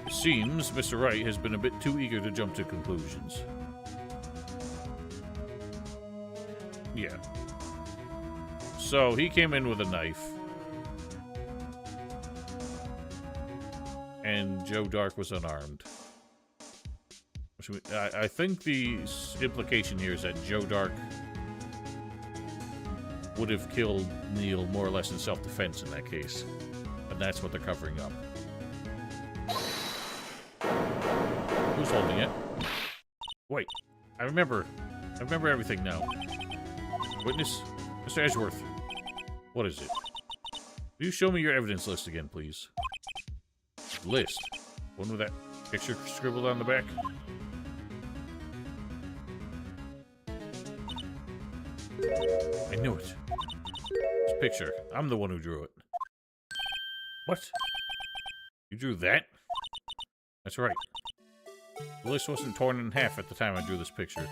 It seems Mr. Wright has been a bit too eager to jump to conclusions. Yeah. So, he came in with a knife. And Joe Dark was unarmed. I think the implication here is that Joe Dark would have killed Neil more or less in self-defense in that case. And that's what they're covering up. Who's holding it? Wait, I remember everything now. Witness, Mr. Edgeworth. What is it? Will you show me your evidence list again, please? List? One with that picture scribbled on the back? I knew it. This picture. I'm the one who drew it. What? You drew that? That's right. The list wasn't torn in half at the time I drew this picture.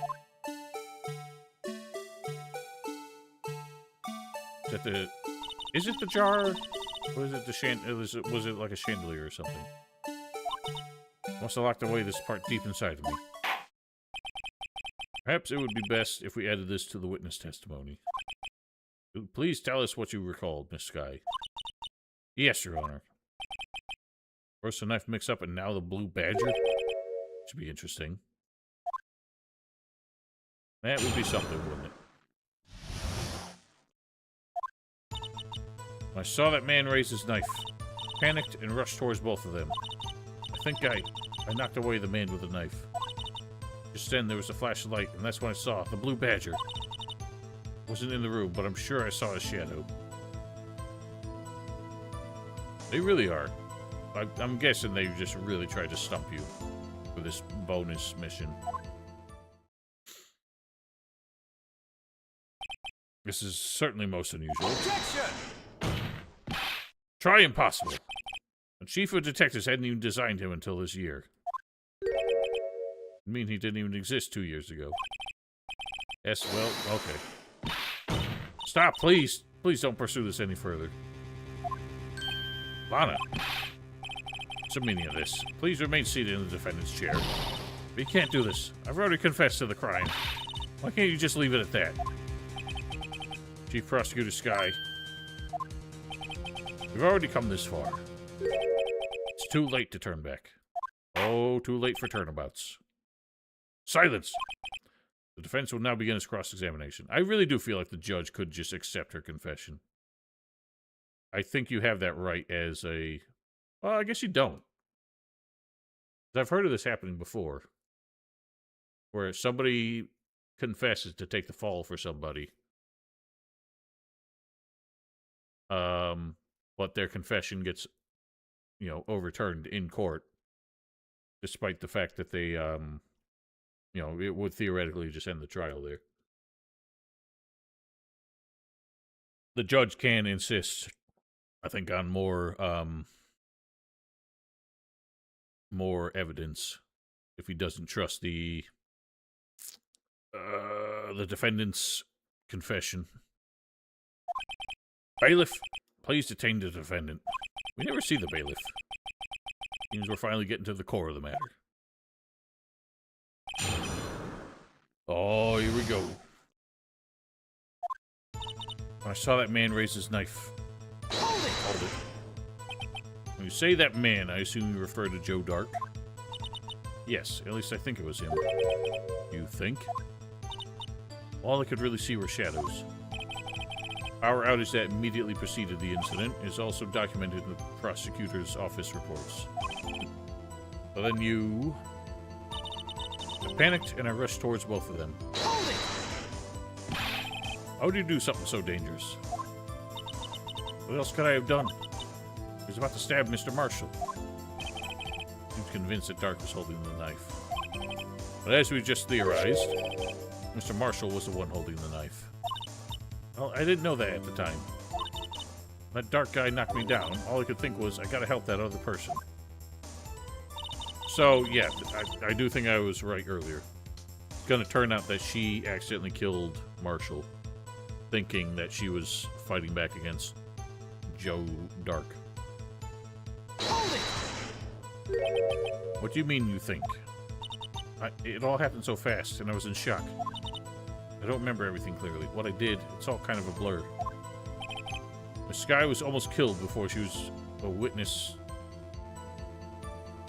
Is that the... Is it the jar? Or is it the was it like a chandelier or something? Must have locked away this part deep inside of me. Perhaps it would be best if we added this to the witness testimony. Please tell us what you recalled, Miss Sky. Yes, Your Honor. First the knife mix-up and now the blue badger? Should be interesting. That would be something, wouldn't it? When I saw that man raise his knife, panicked and rushed towards both of them. I think I knocked away the man with the knife. Just then there was a flash of light, and that's when I saw the blue badger. Wasn't in the room, but I'm sure I saw his shadow. They really are. I'm guessing they just really tried to stump you for this bonus mission. This is certainly most unusual. Objection! Try impossible. The chief of detectives hadn't even designed him until this year. I mean, he didn't even exist 2 years ago. Yes, well, okay. Stop, please. Please don't pursue this any further. Lana. What's the meaning of this? Please remain seated in the defendant's chair. But you can't do this. I've already confessed to the crime. Why can't you just leave it at that? Chief Prosecutor Sky. We've already come this far. It's too late to turn back. Oh, too late for turnabouts. Silence! The defense will now begin its cross-examination. I really do feel like the judge could just accept her confession. I think you have that right as a... Well, I guess you don't. I've heard of this happening before. Where somebody confesses to take the fall for somebody. But their confession gets, overturned in court. Despite the fact that they, You know, it would theoretically just end the trial there. The judge can insist, I think, on more evidence if he doesn't trust the defendant's confession. Bailiff, please detain the defendant. We never see the bailiff. Means we're finally getting to the core of the matter. Oh, here we go. When I saw that man raise his knife. Hold it. When you say that man, I assume you refer to Joe Dark? Yes, at least I think it was him. You think? All I could really see were shadows. Power outage that immediately preceded the incident is also documented in the prosecutor's office reports. So then you... I panicked and I rushed towards both of them. How would you do something so dangerous? What else could I have done? He was about to stab Mr. Marshall. He was convinced that Dark was holding the knife. But as we just theorized, Mr. Marshall was the one holding the knife. Well, I didn't know that at the time. That Dark guy knocked me down. All I could think was, I gotta help that other person. So, yeah, I do think I was right earlier. It's gonna turn out that she accidentally killed Marshall, thinking that she was fighting back against Joe Dark. What do you mean, you think? It all happened so fast, and I was in shock. I don't remember everything clearly. What I did, it's all kind of a blur. Miss Skye was almost killed before she was a witness...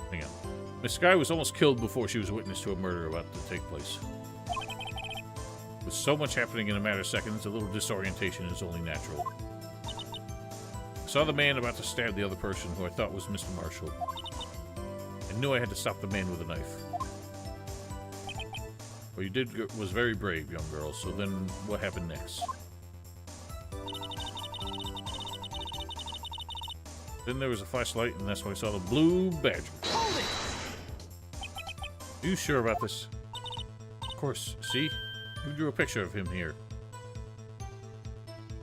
Hang on. Miss Skye was almost killed before she was a witness to a murder about to take place. With so much happening in a matter of seconds, a little disorientation is only natural. I saw the man about to stab the other person, who I thought was Mr. Marshall. I knew I had to stop the man with a knife. What you did was very brave, young girl, so then what happened next? Then there was a flashlight, and that's when I saw the blue badger. Are you sure about this? Of course, see? You drew a picture of him here.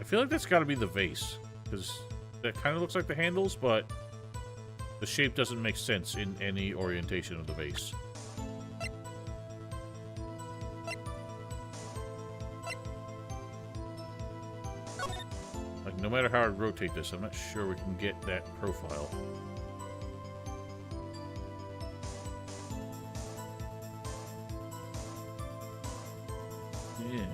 I feel like that's gotta be the vase, because that kind of looks like the handles, but the shape doesn't make sense in any orientation of the vase. Like, no matter how I rotate this, I'm not sure we can get that profile. Yeah.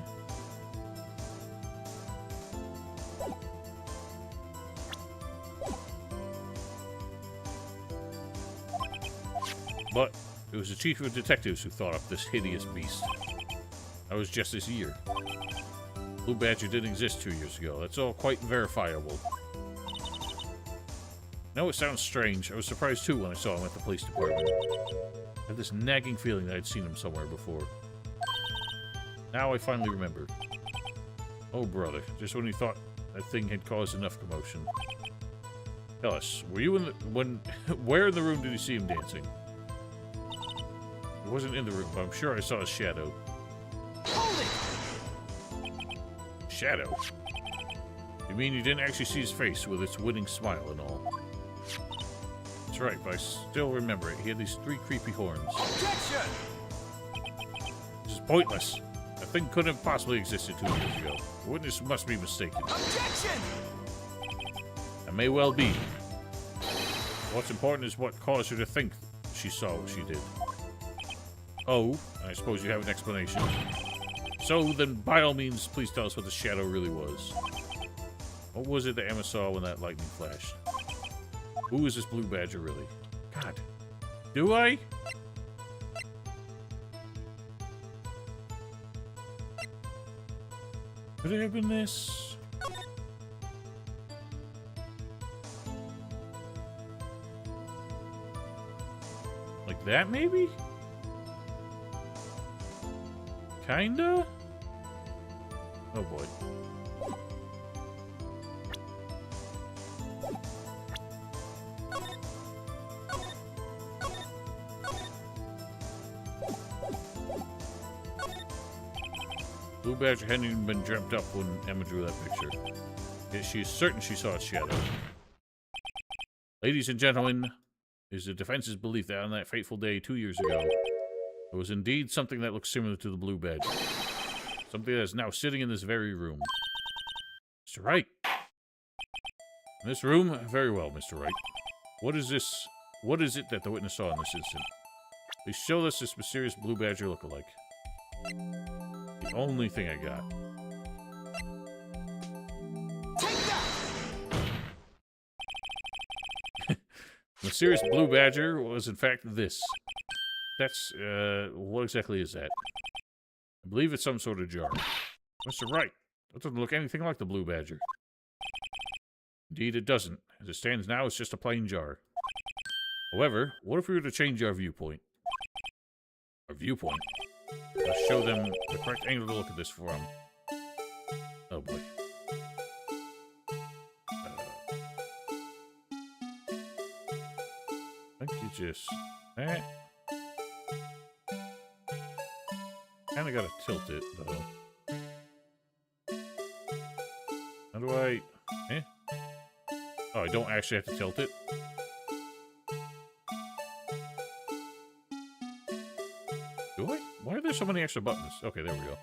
But it was the chief of detectives who thought up this hideous beast. That was just this year. Blue Badger didn't exist 2 years ago. That's all quite verifiable. No, it sounds strange. I was surprised too when I saw him at the police department. I had this nagging feeling that I'd seen him somewhere before. Now I finally remembered. Oh, brother. Just when you thought that thing had caused enough commotion. Tell us, were you in the... where in the room did you see him dancing? It wasn't in the room, but I'm sure I saw his shadow. Shadow? You mean you didn't actually see his face with its winning smile and all? That's right, but I still remember it. He had these 3 creepy horns. Objection! This is pointless. That thing couldn't have possibly existed 2 years ago. The witness must be mistaken. Objection! That may well be. What's important is what caused her to think she saw what she did. Oh, I suppose you have an explanation. So, then, by all means, please tell us what the shadow really was. What was it that Emma saw when that lightning flashed? Who is this blue badger, really? God. Do I? Could it have been this? Like that, maybe? Kinda? Oh boy. Blue Badger hadn't even been dreamt up when Emma drew that picture. Yet she is certain she saw its shadow. Ladies and gentlemen, it is the defense's belief that on that fateful day 2 years ago, there was indeed something that looked similar to the Blue Badger. Something that is now sitting in this very room. Mr. Wright. In this room? Very well, Mr. Wright. What is this? What is it that the witness saw in this instant? Please show us this mysterious Blue Badger lookalike. The only thing I got. The mysterious Blue Badger was in fact this. That's, what exactly is that? I believe it's some sort of jar. Mr. Wright, that doesn't look anything like the Blue Badger. Indeed, it doesn't. As it stands now, it's just a plain jar. However, what if we were to change our viewpoint? Our viewpoint? Let's show them the correct angle to look at this from. Oh boy. I think you just... Kinda gotta tilt it, though. How do I... Oh, I don't actually have to tilt it? Do I? Why are there so many extra buttons? Okay, there we go.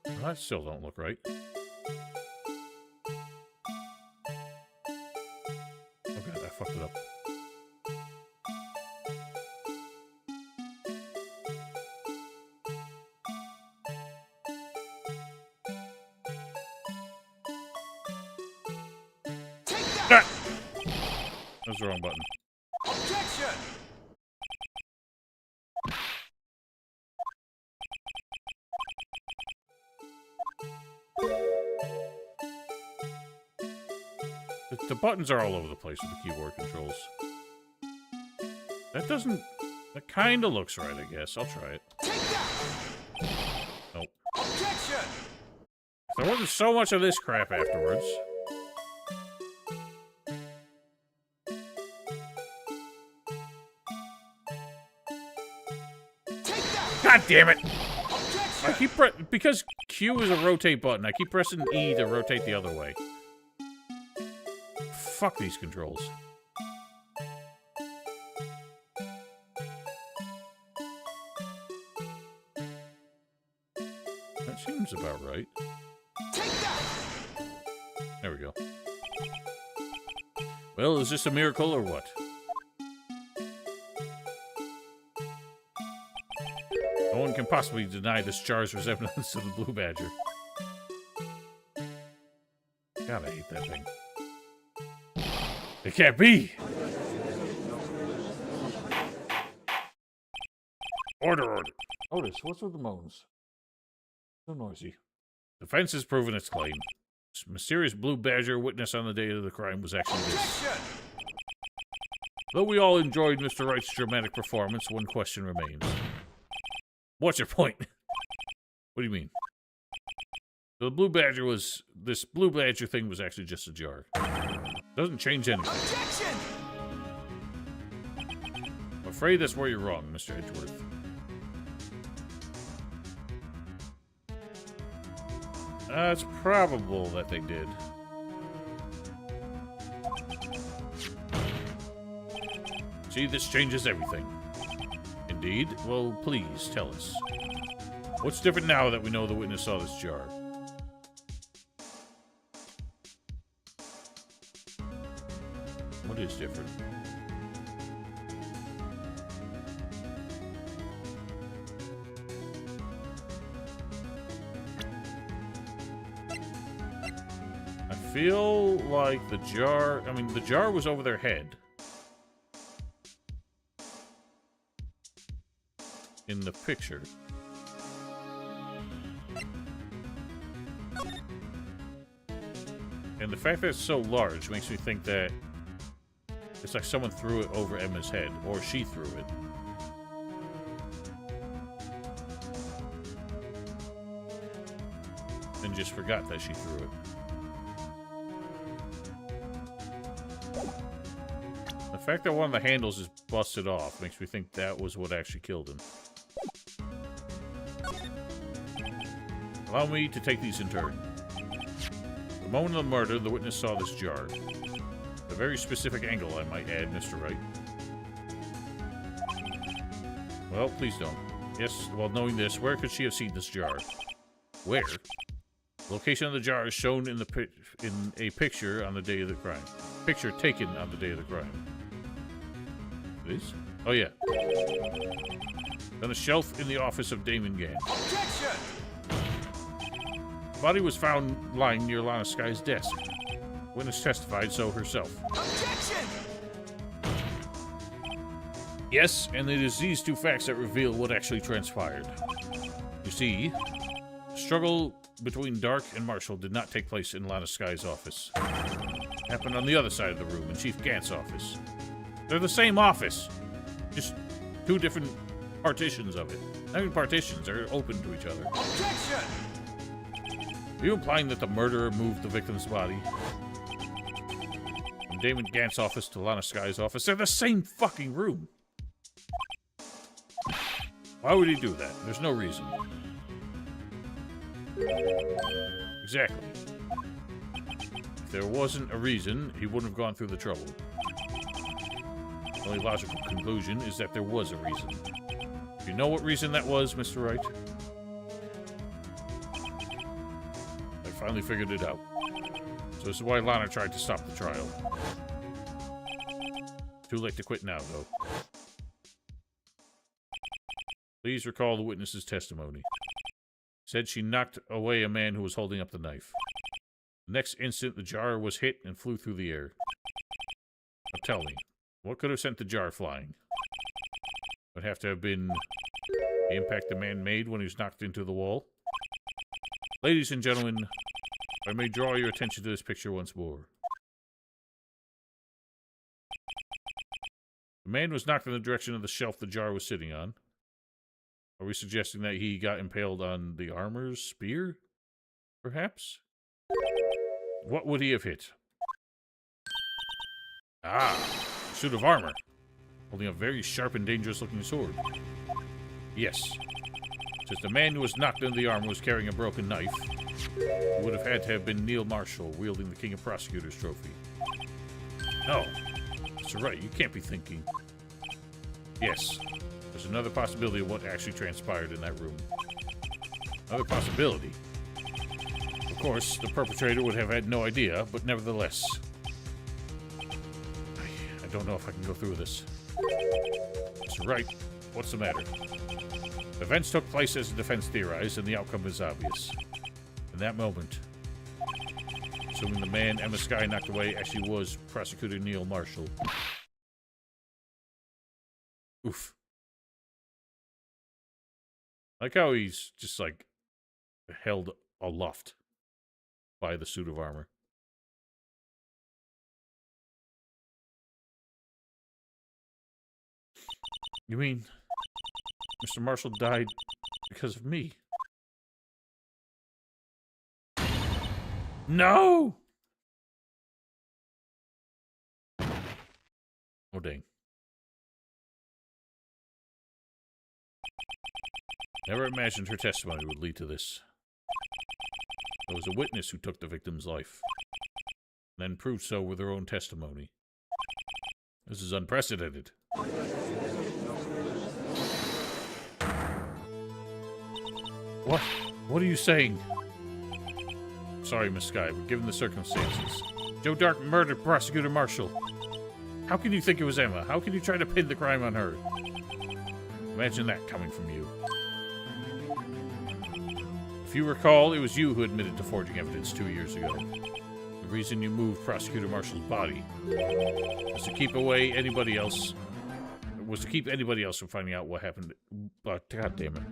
Well, that still don't look right. Oh god, I fucked it up. Ah! That was the wrong button. Objection! The buttons are all over the place with the keyboard controls. That doesn't... That kinda looks right, I guess. I'll try it. Nope. Objection! There wasn't so much of this crap afterwards. God damn it! I keep because Q is a rotate button, I keep pressing E to rotate the other way. Fuck these controls. That seems about right. There we go. Well, is this a miracle or what? No one can possibly deny this jar's resemblance to the Blue Badger. God, I hate that thing. It can't be! Order! Otis, what's with the moans? So noisy. Defense has proven its claim. This mysterious Blue Badger witness on the day of the crime was actually this. Though we all enjoyed Mr. Wright's dramatic performance, one question remains. What's your point? What do you mean? The Blue Badger was... This Blue Badger thing was actually just a jar. Doesn't change anything. Objection! I'm afraid that's where you're wrong, Mr. Edgeworth. It's probable that they did. See, this changes everything. Indeed? Well, please, tell us. What's different now that we know the witness saw this jar? What is different? I feel like the jar... I mean, the jar was over their head. In the picture. And the fact that it's so large makes me think that it's like someone threw it over Emma's head, or she threw it. And just forgot that she threw it. I fact that one of the handles is busted off makes me think that was what actually killed him. Allow me to take these in turn. The moment of the murder, the witness saw this jar. A very specific angle, I might add, Mr. Wright. Well, please don't. Yes, well, knowing this, where could she have seen this jar? Where? The location of the jar is shown in a picture on the day of the crime. Picture taken on the day of the crime. It is? Oh, yeah. On a shelf in the office of Damon Gant. Objection! The body was found lying near Lana Sky's desk. Witness testified so herself. Objection! Yes, and it is these two facts that reveal what actually transpired. You see, the struggle between Dark and Marshall did not take place in Lana Sky's office. It happened on the other side of the room, in Chief Gant's office. They're the same office, just two different partitions of it. Not even partitions, they're open to each other. Objection! Are you implying that the murderer moved the victim's body from Damon Gant's office to Lana Sky's office? They're the same fucking room. Why would he do that? There's no reason. Exactly. If there wasn't a reason, he wouldn't have gone through the trouble. The only logical conclusion is that there was a reason. Do you know what reason that was, Mr. Wright? I finally figured it out. So this is why Lana tried to stop the trial. Too late to quit now, though. Please recall the witness's testimony. Said she knocked away a man who was holding up the knife. The next instant, the jar was hit and flew through the air. Now tell me, what could have sent the jar flying? Would have to have been the impact the man made when he was knocked into the wall. Ladies and gentlemen, I may draw your attention to this picture once more. The man was knocked in the direction of the shelf the jar was sitting on. Are we suggesting that he got impaled on the armor's spear? Perhaps? What would he have hit? Ah, suit of armor. Holding a very sharp and dangerous looking sword. Yes. Since the man who was knocked into the armor was carrying a broken knife, it would have had to have been Neil Marshall wielding the King of Prosecutors trophy. No. Mr. Wright, you can't be thinking. Yes. There's another possibility of what actually transpired in that room. Another possibility. Of course, the perpetrator would have had no idea, but nevertheless. I don't know if I can go through this. Mr. Wright, what's the matter? Events took place as the defense theorized, and the outcome is obvious. In that moment, assuming the man Emma Sky knocked away actually was Prosecutor Neil Marshall. Oof. Like how he's just, like, held aloft by the suit of armor. You mean Mr. Marshall died because of me? No! Oh, dang. Never imagined her testimony would lead to this. There was a witness who took the victim's life, and then proved so with her own testimony. This is unprecedented. What? What are you saying? Sorry, Miss Sky, but given the circumstances, Joe Dark murdered Prosecutor Marshall. How can you think it was Emma? How can you try to pin the crime on her? Imagine that coming from you. If you recall, it was you who admitted to forging evidence 2 years ago. The reason you moved Prosecutor Marshall's body was to keep anybody else from finding out what happened. God damn it.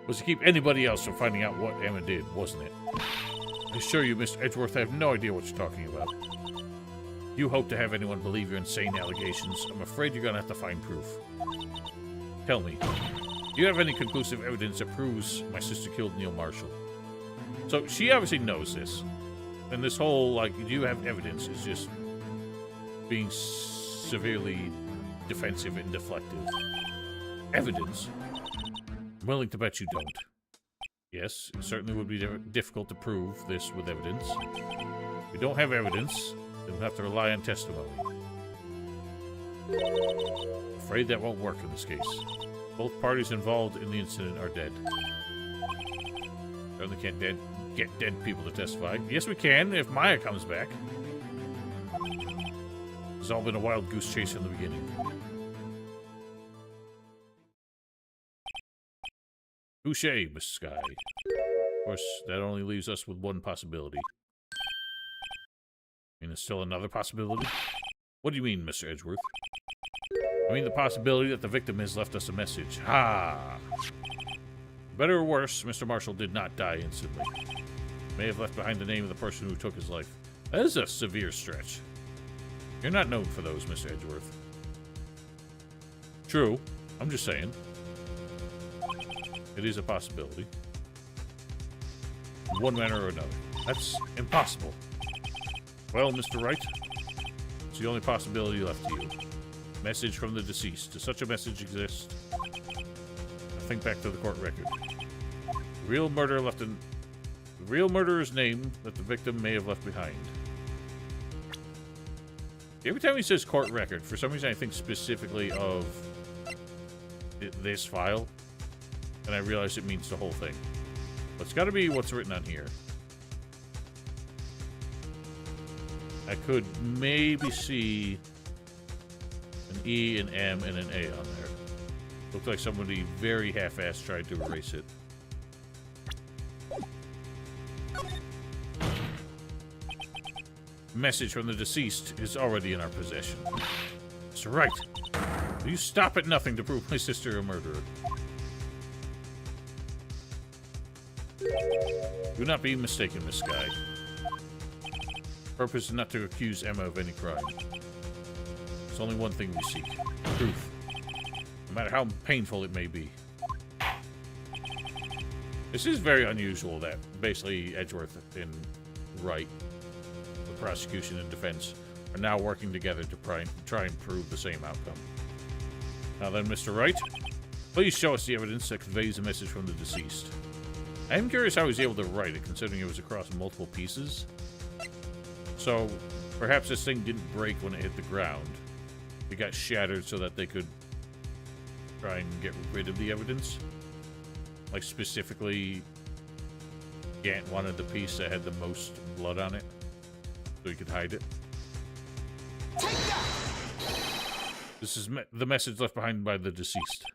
Was to keep anybody else from finding out what Emma did, wasn't it? I assure you, Mr. Edgeworth, I have no idea what you're talking about. You hope to have anyone believe your insane allegations. I'm afraid you're gonna have to find proof. Tell me, do you have any conclusive evidence that proves my sister killed Neil Marshall? So, she obviously knows this. And this whole, like, do you have evidence is just being severely defensive and deflective. Evidence? I'm willing to bet you don't. Yes, it certainly would be difficult to prove this with evidence. If we don't have evidence, then we'll have to rely on testimony. I'm afraid that won't work in this case. Both parties involved in the incident are dead. Certainly can't get dead people to testify. Yes, we can, if Maya comes back. It's all been a wild goose chase from the beginning. Touché, Miss Sky. Of course, that only leaves us with one possibility. I mean, there's still another possibility? What do you mean, Mr. Edgeworth? I mean the possibility that the victim has left us a message. Ha! Better or worse, Mr. Marshall did not die instantly. May have left behind the name of the person who took his life. That is a severe stretch. You're not known for those, Mr. Edgeworth. True. I'm just saying. It is a possibility. In one manner or another. That's impossible. Well, Mr. Wright, it's the only possibility left to you. Message from the deceased. Does such a message exist? Now think back to the court record. The real murderer's name that the victim may have left behind. Every time he says court record, for some reason I think specifically of this file, and I realize it means the whole thing. But it's got to be what's written on here. I could maybe see an E, an M, and an A on there. Looked like somebody very half-assed tried to erase it. Message from the deceased is already in our possession. Mr. Wright, will you stop at nothing to prove my sister a murderer? Do not be mistaken, Miss Sky. Purpose is not to accuse Emma of any crime. There's only one thing we seek. Truth. No matter how painful it may be. This is very unusual that basically Edgeworth and Wright, the prosecution and defense, are now working together to try and prove the same outcome. Now then, Mr. Wright, please show us the evidence that conveys a message from the deceased. I am curious how he was able to write it, considering it was across multiple pieces. So, perhaps this thing didn't break when it hit the ground. It got shattered so that they could try and get rid of the evidence. Like, specifically, Gant wanted the piece that had the most blood on it, so he could hide it. Take that! This is the message left behind by the deceased.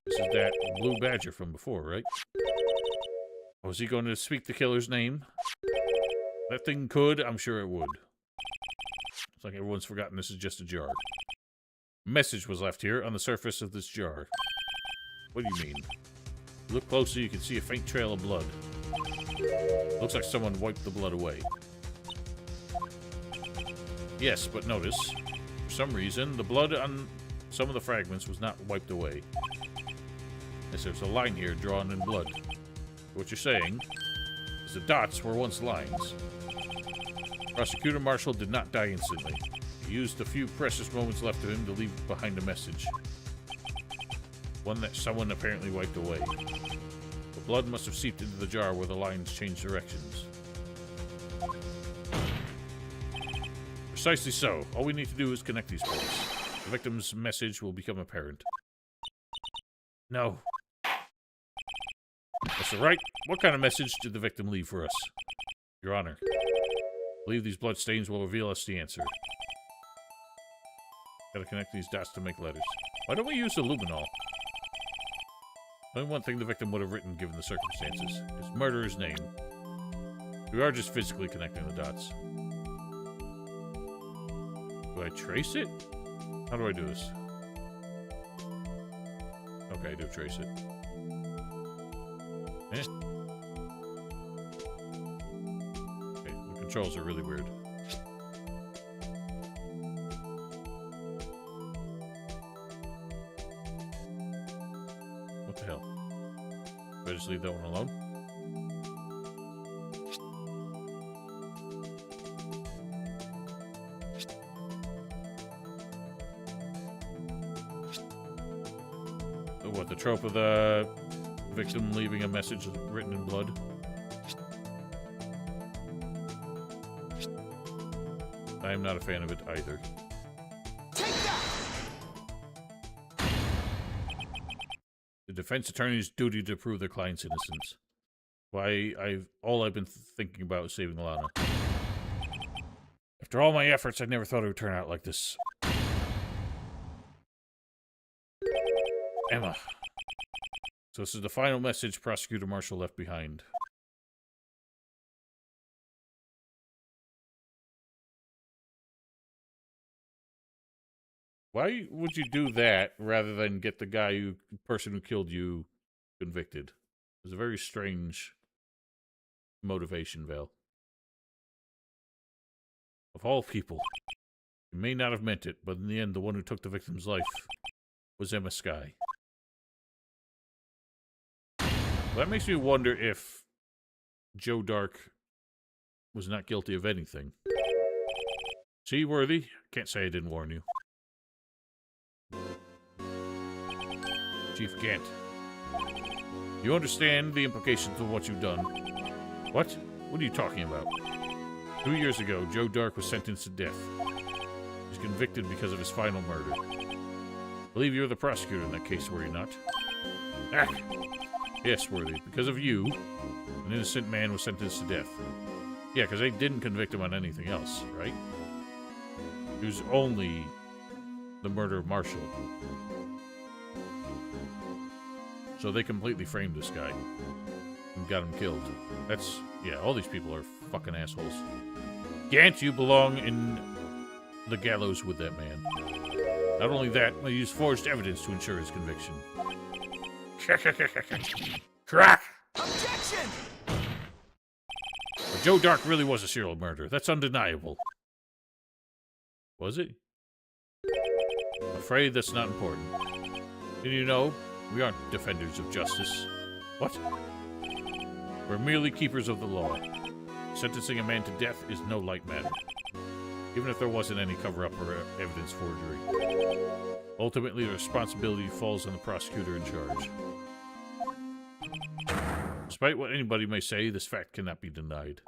This is that blue badger from before, right? Was he going to speak the killer's name? That thing could, I'm sure it would. It's like everyone's forgotten this is just a jar. Message was left here on the surface of this jar. What do you mean? Look closer, you can see a faint trail of blood. Looks like someone wiped the blood away. Yes, but notice, for some reason, the blood on some of the fragments was not wiped away. Yes, there's a line here drawn in blood. What you're saying is the dots were once lines. Prosecutor Marshall did not die instantly. He used the few precious moments left to him to leave behind a message. One that someone apparently wiped away. The blood must have seeped into the jar where the lines changed directions. Precisely so. All we need to do is connect these points. The victim's message will become apparent. No. Mr. Wright, what kind of message did the victim leave for us? Your Honor, I believe these bloodstains will reveal us the answer. Gotta connect these dots to make letters. Why don't we use the luminol? Only one thing the victim would have written given the circumstances. His murderer's name. We are just physically connecting the dots. Do I trace it? How do I do this? Okay, I do trace it. Eh. Okay, the controls are really weird. What the hell? Do I just leave that one alone? what, the trope of the victim leaving a message written in blood? I am not a fan of it either. Take that! The defense attorney's duty to prove their client's innocence. Why, all I've been thinking about is saving Lana. After all my efforts, I never thought it would turn out like this. Emma. So this is the final message Prosecutor Marshall left behind. Why would you do that rather than get the person who killed you convicted? It was a very strange motivation, Val. Of all people, you may not have meant it, but in the end, the one who took the victim's life was Emma Skye. Well, that makes me wonder if Joe Dark was not guilty of anything. See, Worthy? Can't say I didn't warn you. Chief Gant. You understand the implications of what you've done. What? What are you talking about? 2 years ago, Joe Dark was sentenced to death. He's convicted because of his final murder. I believe you're the prosecutor in that case, were you not? Ah! Yes, Worthy. Because of you, an innocent man was sentenced to death. Yeah, because they didn't convict him on anything else, right? It was only the murder of Marshall. So they completely framed this guy and got him killed. That's, yeah, all these people are fucking assholes. Gant, you belong in the gallows with that man. Not only that, but he used forged evidence to ensure his conviction. Crack! Objection! But Joe Dark really was a serial murderer. That's undeniable. Was it? I'm afraid that's not important. And you know, we aren't defenders of justice. What? We're merely keepers of the law. Sentencing a man to death is no light matter. Even if there wasn't any cover-up or evidence forgery. Ultimately, the responsibility falls on the prosecutor in charge. Despite what anybody may say, this fact cannot be denied.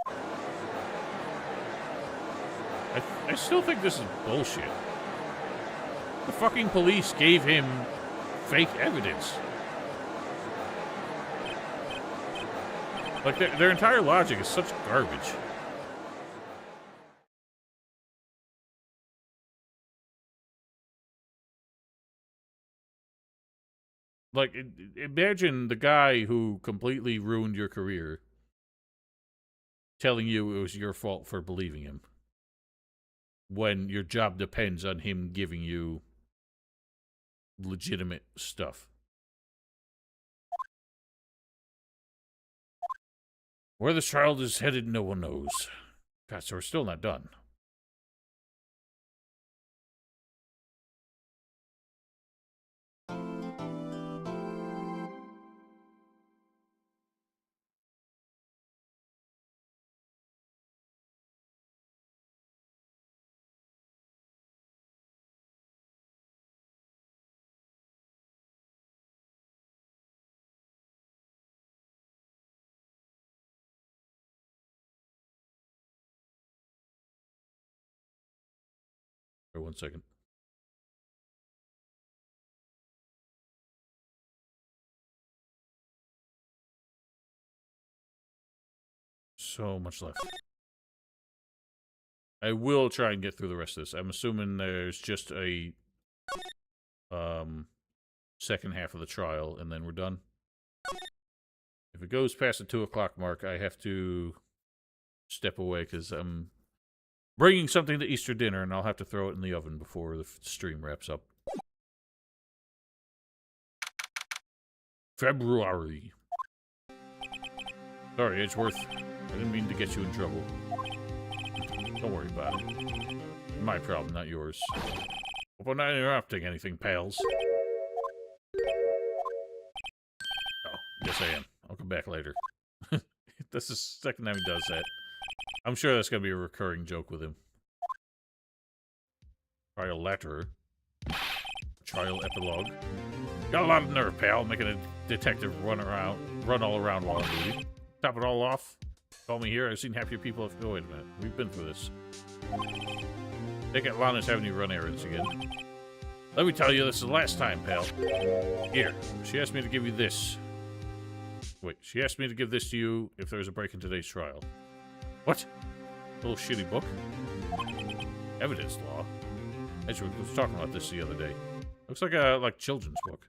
I still think this is bullshit. The fucking police gave him fake evidence. Like, their entire logic is such garbage. Like, imagine the guy who completely ruined your career telling you it was your fault for believing him, when your job depends on him giving you legitimate stuff. Where this child is headed, no one knows. God, so we're still not done. For 1 second. So much left. I will try and get through the rest of this. I'm assuming there's just a second half of the trial, and then we're done. If it goes past the 2 o'clock mark, I have to step away because I'm bringing something to Easter dinner, and I'll have to throw it in the oven before the stream wraps up. February. Sorry, Edgeworth. I didn't mean to get you in trouble. Don't worry about it. My problem, not yours. Hope I'm not interrupting anything, pals. Oh, yes I am. I'll come back later. That's the second time he does that. I'm sure that's going to be a recurring joke with him. Trial letter. Trial epilogue. Got a lot of nerve, pal, making a detective run all around while I'm duty. Top it all off. Call me here. I've seen half your people have... Oh, wait a minute. We've been through this. Take out Lana's having you run errands again. Let me tell you, this is the last time, pal. Here. She asked me to give you this. Wait, she asked me to give this to you if there's a break in today's trial. What? Little shitty book? Evidence law? Edgeworth was talking about this the other day. Looks like a children's book.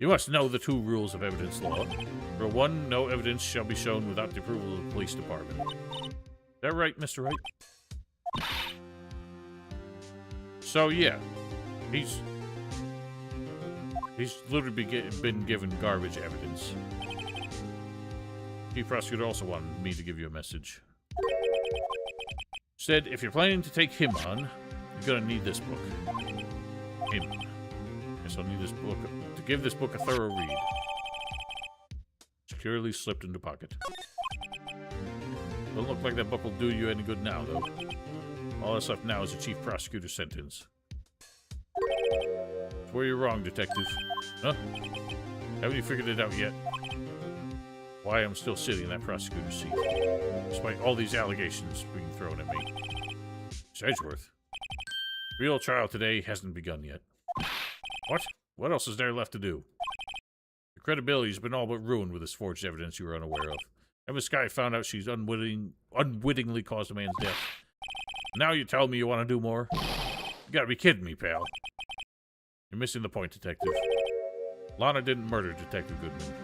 You must know the 2 rules of evidence law. For 1, no evidence shall be shown without the approval of the police department. Is that right, Mr. Wright? So, yeah. He's literally been given garbage evidence. Chief Prosecutor also wanted me to give you a message. Said, if you're planning to take him on, you're gonna need this book. Him. Guess I'll need this book to give this book a thorough read. Securely slipped into pocket. Don't look like that book will do you any good now, though. All that's left now is the Chief Prosecutor's sentence. That's where you're wrong, Detective. Huh? Haven't you figured it out yet? Why I'm still sitting in that prosecutor's seat, despite all these allegations being thrown at me. It's Edgeworth. Real trial today hasn't begun yet. What? What else is there left to do? Your credibility's been all but ruined with this forged evidence you were unaware of. Emma Skye found out she's unwittingly caused a man's death. Now you tell me you want to do more? You gotta be kidding me, pal. You're missing the point, Detective. Lana didn't murder Detective Goodman.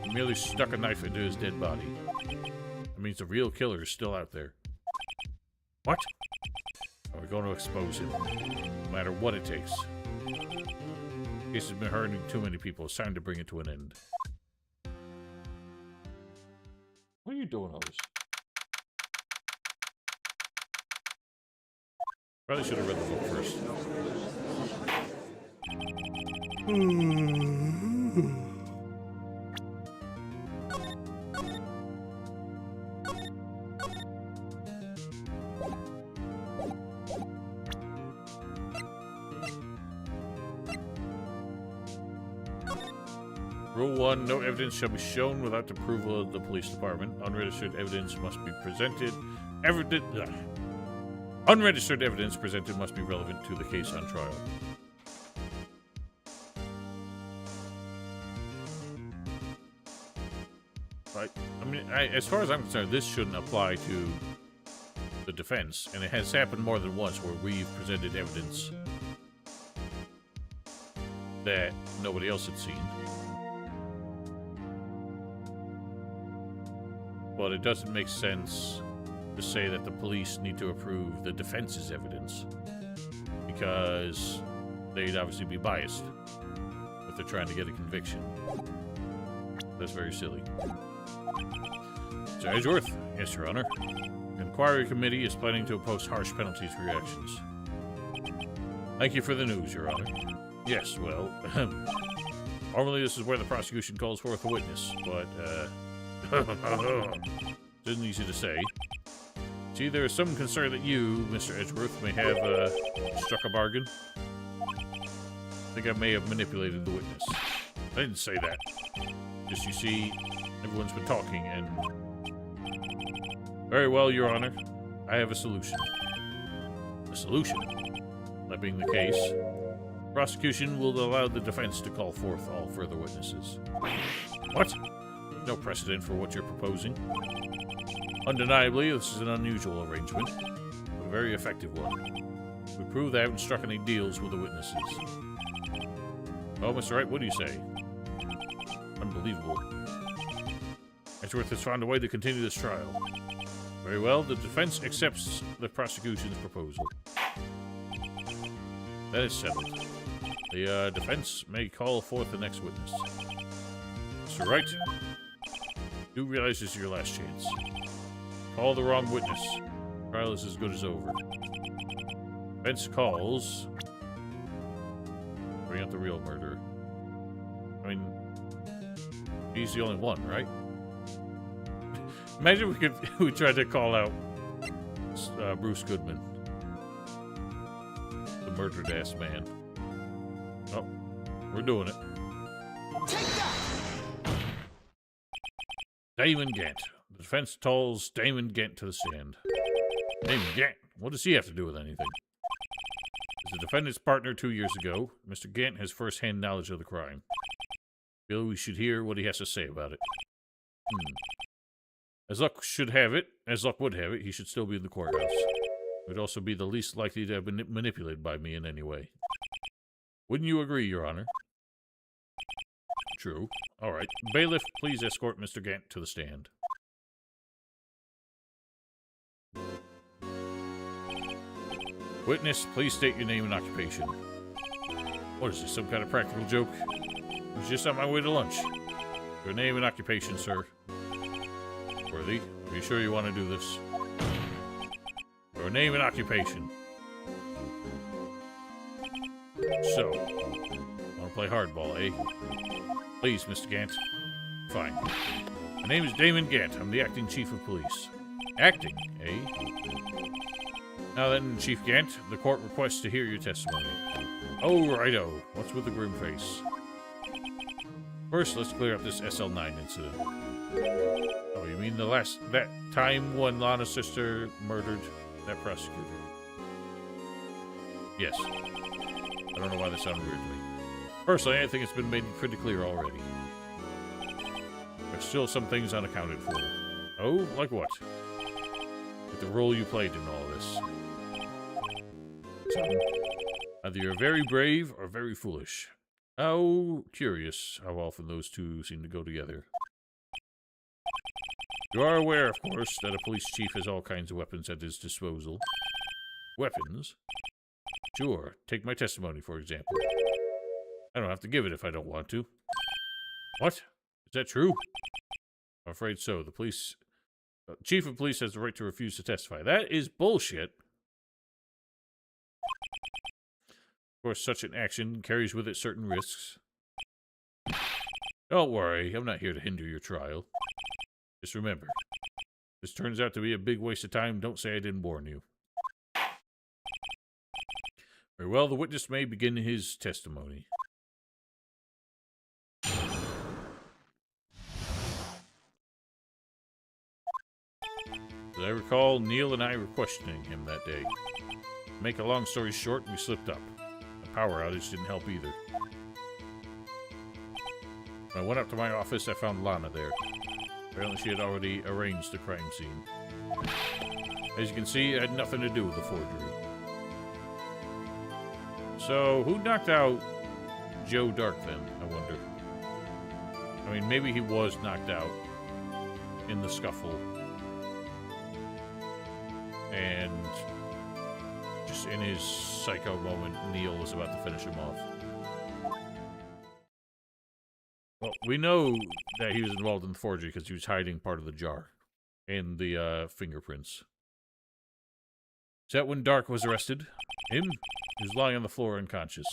He merely stuck a knife into his dead body. That means the real killer is still out there. What? We're going to expose him, no matter what it takes. The case has been hurting too many people. It's time to bring it to an end. What are you doing, Otis? Probably should have read the book first. Rule 1, no evidence shall be shown without the approval of the police department. Unregistered evidence must be presented. Unregistered evidence presented must be relevant to the case on trial. Right. I mean, as far as I'm concerned, this shouldn't apply to the defense, and it has happened more than once where we've presented evidence that nobody else had seen. But it doesn't make sense to say that the police need to approve the defense's evidence, because they'd obviously be biased if they're trying to get a conviction. That's very silly. So, Edgeworth. Yes, Your Honor. The inquiry committee is planning to impose harsh penalties for your actions. Thank you for the news, Your Honor. Yes, well, normally this is where the prosecution calls forth a witness, but, it isn't easy to say. See, there is some concern that you, Mr. Edgeworth, may have, struck a bargain. I think I may have manipulated the witness. I didn't say that. Just, you see, everyone's been talking, and... Very well, Your Honor. I have a solution. A solution? That being the case, prosecution will allow the defense to call forth all further witnesses. What? No precedent for what you're proposing. Undeniably, this is an unusual arrangement, but a very effective one. We prove they haven't struck any deals with the witnesses. Oh, Mr. Wright, what do you say? Unbelievable. Edgeworth has found a way to continue this trial. Very well, the defense accepts the prosecution's proposal. That is settled. The defense may call forth the next witness. Mr. Wright, you realize this is your last chance. Call the wrong witness. Trial is as good as over. Defense calls. Bring out the real murderer. I mean, he's the only one, right? Imagine we tried to call out Bruce Goodman, the murdered ass man. Oh, we're doing it. Take that! Damon Gant. The defense calls Damon Gant to the stand. Damon Gant? What does he have to do with anything? As the defendant's partner 2 years ago, Mr. Gant has first-hand knowledge of the crime. Feel we should hear what he has to say about it. As luck would have it, he should still be in the courthouse. He would also be the least likely to have been manipulated by me in any way. Wouldn't you agree, Your Honor? True. All right. Bailiff, please escort Mr. Gant to the stand. Witness, please state your name and occupation. What is this, some kind of practical joke? I was just on my way to lunch. Your name and occupation, sir. Worthy, are you sure you want to do this? Your name and occupation. So, want to play hardball, eh? Please, Mr. Gant. Fine. My name is Damon Gant. I'm the acting chief of police. Acting, eh? Now then, Chief Gant, the court requests to hear your testimony. Oh, righto. What's with the grim face? First, let's clear up this SL9 incident. Oh, you mean that time when Lana's sister murdered that prosecutor? Yes. I don't know why that sounded weird to me. Personally, I think it's been made pretty clear already. There's still some things unaccounted for. Oh, like what? Like the role you played in all this. So, either you're very brave or very foolish. How curious how often those two seem to go together. You are aware, of course, that a police chief has all kinds of weapons at his disposal. Weapons? Sure. Take my testimony, for example. I don't have to give it if I don't want to. What? Is that true? I'm afraid so. The police... chief of police has the right to refuse to testify. That is bullshit. Of course, such an action carries with it certain risks. Don't worry, I'm not here to hinder your trial. Just remember, if this turns out to be a big waste of time, don't say I didn't warn you. Very well, the witness may begin his testimony. As I recall, Neil and I were questioning him that day. To make a long story short, we slipped up. The power outage didn't help either. When I went up to my office, I found Lana there. Apparently she had already arranged the crime scene. As you can see, it had nothing to do with the forgery. So, who knocked out Joe Dark then, I wonder? I mean, maybe he was knocked out in the scuffle. And just in his psycho moment, Neil was about to finish him off. Well, we know that he was involved in the forgery because he was hiding part of the jar and the fingerprints. Is that when Dark was arrested? Him? He was lying on the floor unconscious.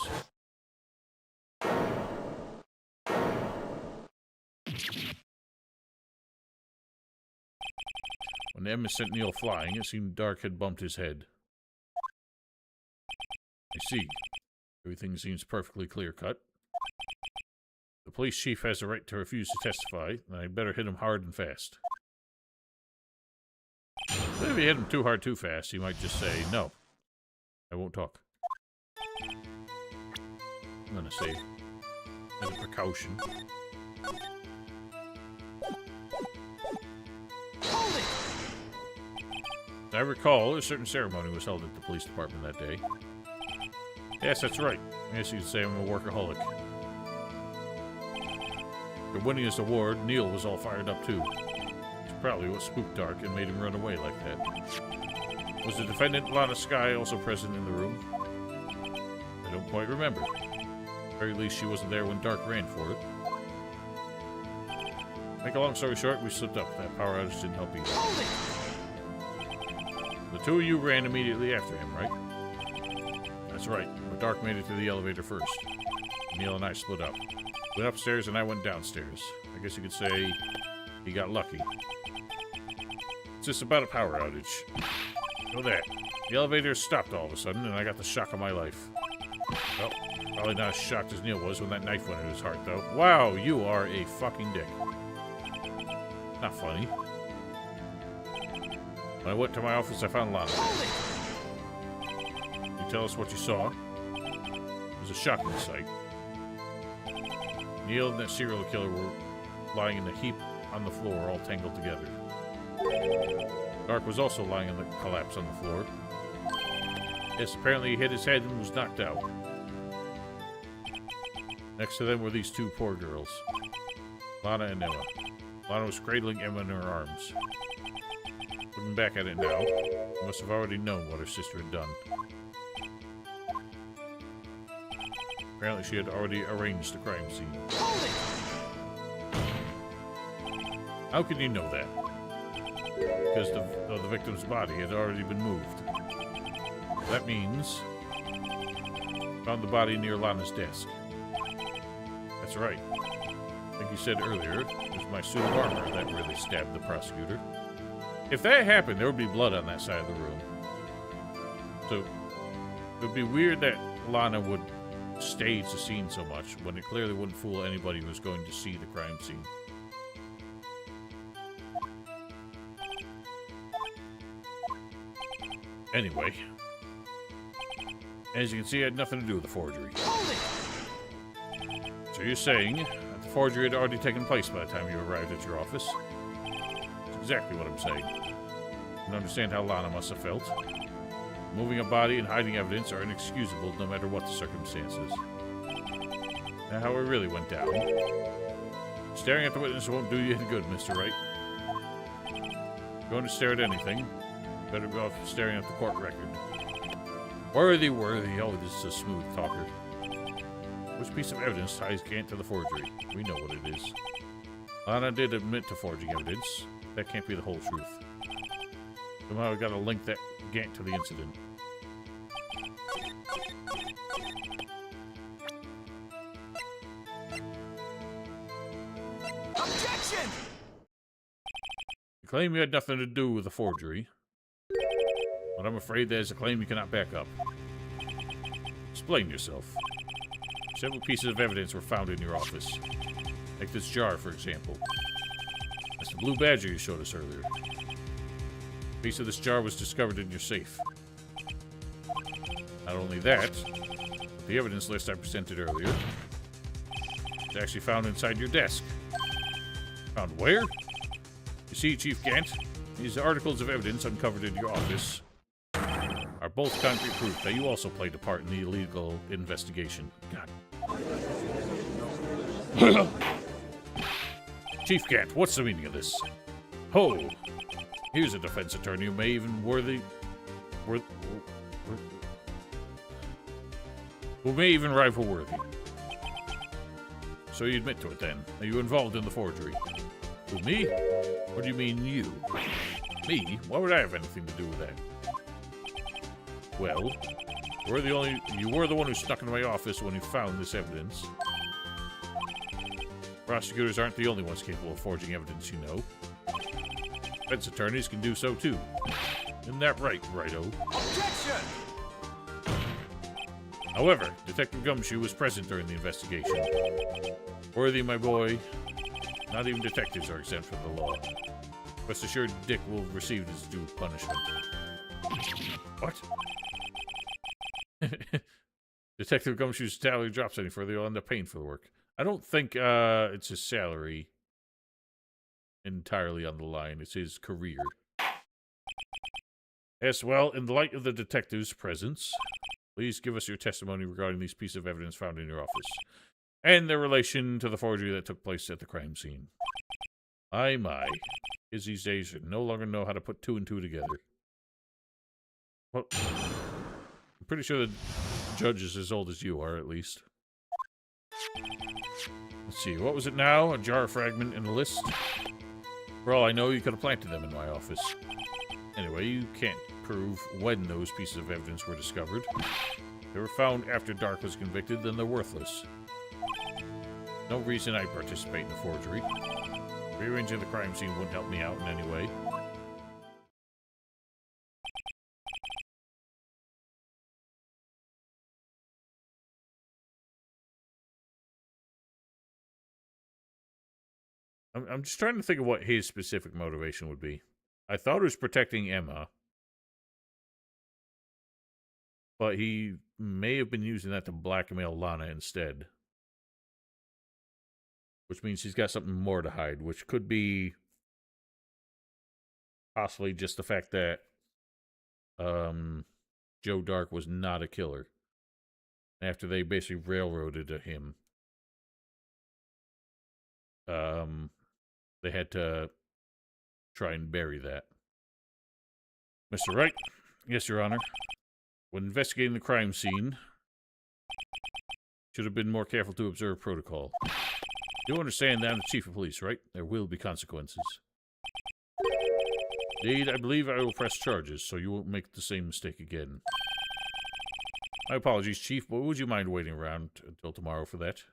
When Emma sent Neil flying, it seemed Dark had bumped his head. I see. Everything seems perfectly clear-cut. The police chief has the right to refuse to testify, and I'd better hit him hard and fast. But if you hit him too hard too fast, he might just say, no, I won't talk. I'm gonna say, as a precaution. Hold it! As I recall, a certain ceremony was held at the police department that day. Yes, that's right. I guess you could say I'm a workaholic. After winning his award, Neil was all fired up too. It's probably what spooked Dark and made him run away like that. Was the defendant, Lana Skye, also present in the room? I don't quite remember. At the very least, she wasn't there when Dark ran for it. Make a long story short, we slipped up. That power outage didn't help either. Hold it! The two of you ran immediately after him, right? That's right, but Dark made it to the elevator first. Neil and I split up. Went upstairs and I went downstairs. I guess you could say he got lucky. It's just about a power outage. Know that. The elevator stopped all of a sudden and I got the shock of my life. Well, probably not as shocked as Neil was when that knife went in his heart, though. Wow, you are a fucking dick. Not funny. When I went to my office, I found Lana. You tell us what you saw. It was a shocking sight. Neil and that serial killer were lying in a heap on the floor, all tangled together. Dark was also lying in the collapse on the floor. Yes, apparently he hit his head and was knocked out. Next to them were these two poor girls, Lana and Emma. Lana was cradling Emma in her arms. Looking back at it now, she must have already known what her sister had done. Apparently she had already arranged the crime scene. How can you know that? Because the victim's body had already been moved. That means found the body near Lana's desk. That's right. I think you said earlier it was my suit of armor that really stabbed the prosecutor. If that happened, there would be blood on that side of the room. So it would be weird that Lana would stage the scene so much when it clearly wouldn't fool anybody who was going to see the crime scene. Anyway, as you can see, it had nothing to do with the forgery. So you're saying that the forgery had already taken place by the time you arrived at your office? That's exactly what I'm saying. You can understand how Lana must have felt. Moving a body and hiding evidence are inexcusable no matter what the circumstances. Now how it really went down. Staring at the witness won't do you any good, Mr. Wright. If you're going to stare at anything, better go off staring at the court record. Worthy. Oh, this is a smooth talker. Which piece of evidence ties Gant to the forgery? We know what it is. Lana did admit to forging evidence. That can't be the whole truth. Somehow I gotta link that Gant to the incident. Objection! You claim you had nothing to do with the forgery, but I'm afraid there's a claim you cannot back up. Explain yourself. Several pieces of evidence were found in your office. Like this jar, for example. That's the blue badger you showed us earlier. A piece of this jar was discovered in your safe. Not only that, but the evidence list I presented earlier is actually found inside your desk. Found where? You see, Chief Gant, these articles of evidence uncovered in your office are both concrete proof that you also played a part in the illegal investigation. God. Chief Gant, what's the meaning of this? Ho! Here's a defense attorney who may even who may even rival Worthy. So you admit to it then? Are you involved in the forgery? Who, me? What do you mean you? Me? Why would I have anything to do with that? Well, you were the one who snuck into my office when you found this evidence. Prosecutors aren't the only ones capable of forging evidence, you know. Defense attorneys can do so too. Isn't that right, Righto? Objection! However, Detective Gumshoe was present during the investigation. Worthy, my boy, not even detectives are exempt from the law. Rest assured, Dick will receive his due punishment. What? Detective Gumshoe's salary drops any further, he'll end up paying for the work. I don't think it's his salary entirely on the line. It's his career. Yes, well, in the light of the detective's presence, please give us your testimony regarding these pieces of evidence found in your office and their relation to the forgery that took place at the crime scene. My. Kids these days should no longer know how to put two and two together. Well, I'm pretty sure the judge is as old as you are, at least. Let's see, what was it now? A jar fragment in the list? For all I know, you could have planted them in my office. Anyway, you can't prove when those pieces of evidence were discovered. If they were found after Dark was convicted, then they're worthless. No reason I'd participate in the forgery. Rearranging the crime scene wouldn't help me out in any way. I'm just trying to think of what his specific motivation would be. I thought it was protecting Emma. But he may have been using that to blackmail Lana instead. Which means he's got something more to hide, which could be possibly just the fact that Joe Dark was not a killer. After they basically railroaded him, they had to try and bury that. Mr. Wright? Yes, Your Honor. When investigating the crime scene, should have been more careful to observe protocol. You understand that I'm the chief of police, right? There will be consequences. Indeed, I believe I will press charges, so you won't make the same mistake again. My apologies, Chief, but would you mind waiting around until tomorrow for that?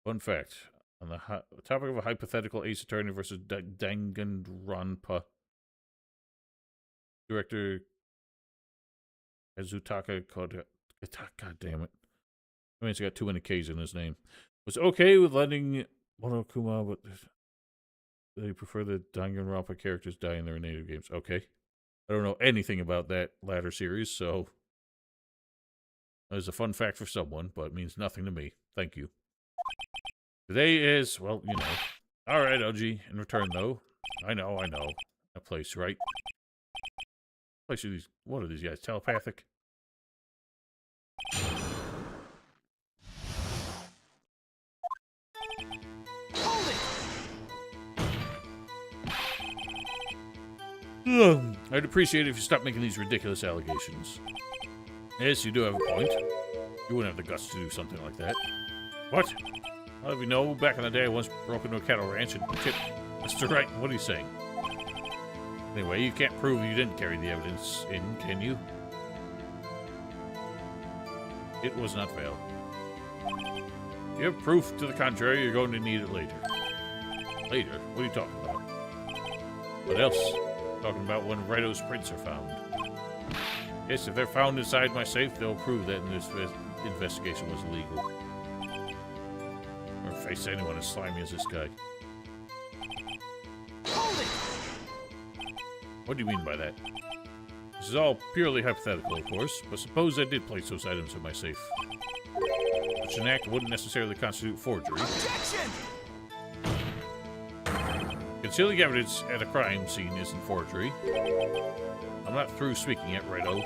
Fun fact. On the topic of a hypothetical ace attorney versus Danganronpa, Director Azutaka Koda... God damn it. I mean, he's got too many K's in his name. Was okay with letting Monokuma, but they prefer the Danganronpa characters die in their native games. Okay. I don't know anything about that latter series, so... There's a fun fact for someone, but it means nothing to me. Thank you. Today is, well, you know. Alright, LG. In return, though. I know. That place, right? Place are these... What are these guys? Telepathic? I'd appreciate it if you stopped making these ridiculous allegations. Yes, you do have a point. You wouldn't have the guts to do something like that. What? Well, if you know, back in the day, I once broke into a cattle ranch and tipped Mr. Wright. What are you saying? Anyway, you can't prove you didn't carry the evidence in, can you? It was not fail. If you have proof to the contrary, you're going to need it later. Later? What are you talking about? What else? Talking about when Righto's prints are found. Yes, if they're found inside my safe, they'll prove that this investigation was illegal. I'll never face anyone as slimy as this guy. What do you mean by that? This is all purely hypothetical, of course, but suppose I did place those items in my safe. Such an act wouldn't necessarily constitute forgery. Objection! Concealing evidence at a crime scene isn't forgery. I'm not through speaking yet, Righto.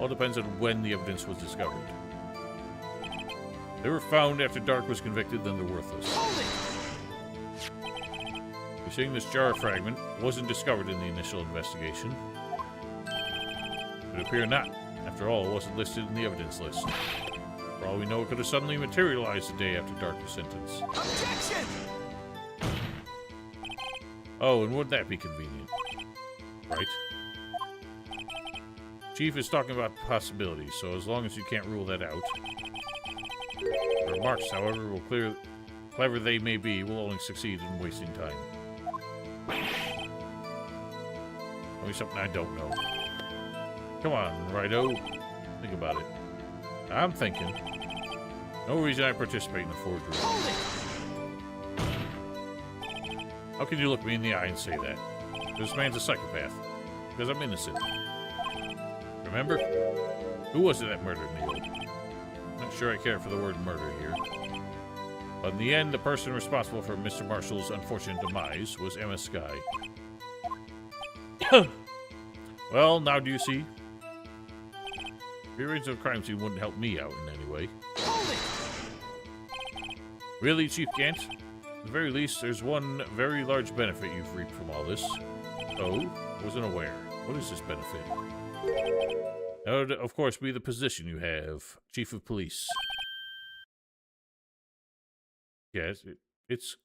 All depends on when the evidence was discovered. If they were found after Dark was convicted, then they're worthless. You're saying this jar fragment wasn't discovered in the initial investigation? It would appear not. After all, it wasn't listed in the evidence list. For all we know, it could have suddenly materialized the day after Dark was sentenced. Objection! Oh, and would that be convenient? Right. Chief is talking about possibilities, so as long as you can't rule that out. The remarks, however, will clever they may be, will only succeed in wasting time. Tell me something I don't know. Come on, Righto. Think about it. I'm thinking. No reason I participate in the forgery. How can you look me in the eye and say that? This man's a psychopath. Because I'm innocent. Remember? Who was it that murdered Neil? I'm not sure I care for the word murder here. But in the end, the person responsible for Mr. Marshall's unfortunate demise was Emma Skye. Well, now do you see? Rearranging the crime scene wouldn't help me out in any way. Really, Chief Gant? At the very least, there's one very large benefit you've reaped from all this. Oh? Wasn't aware. What is this benefit? That would, of course, be the position you have. Chief of Police. Yes, it's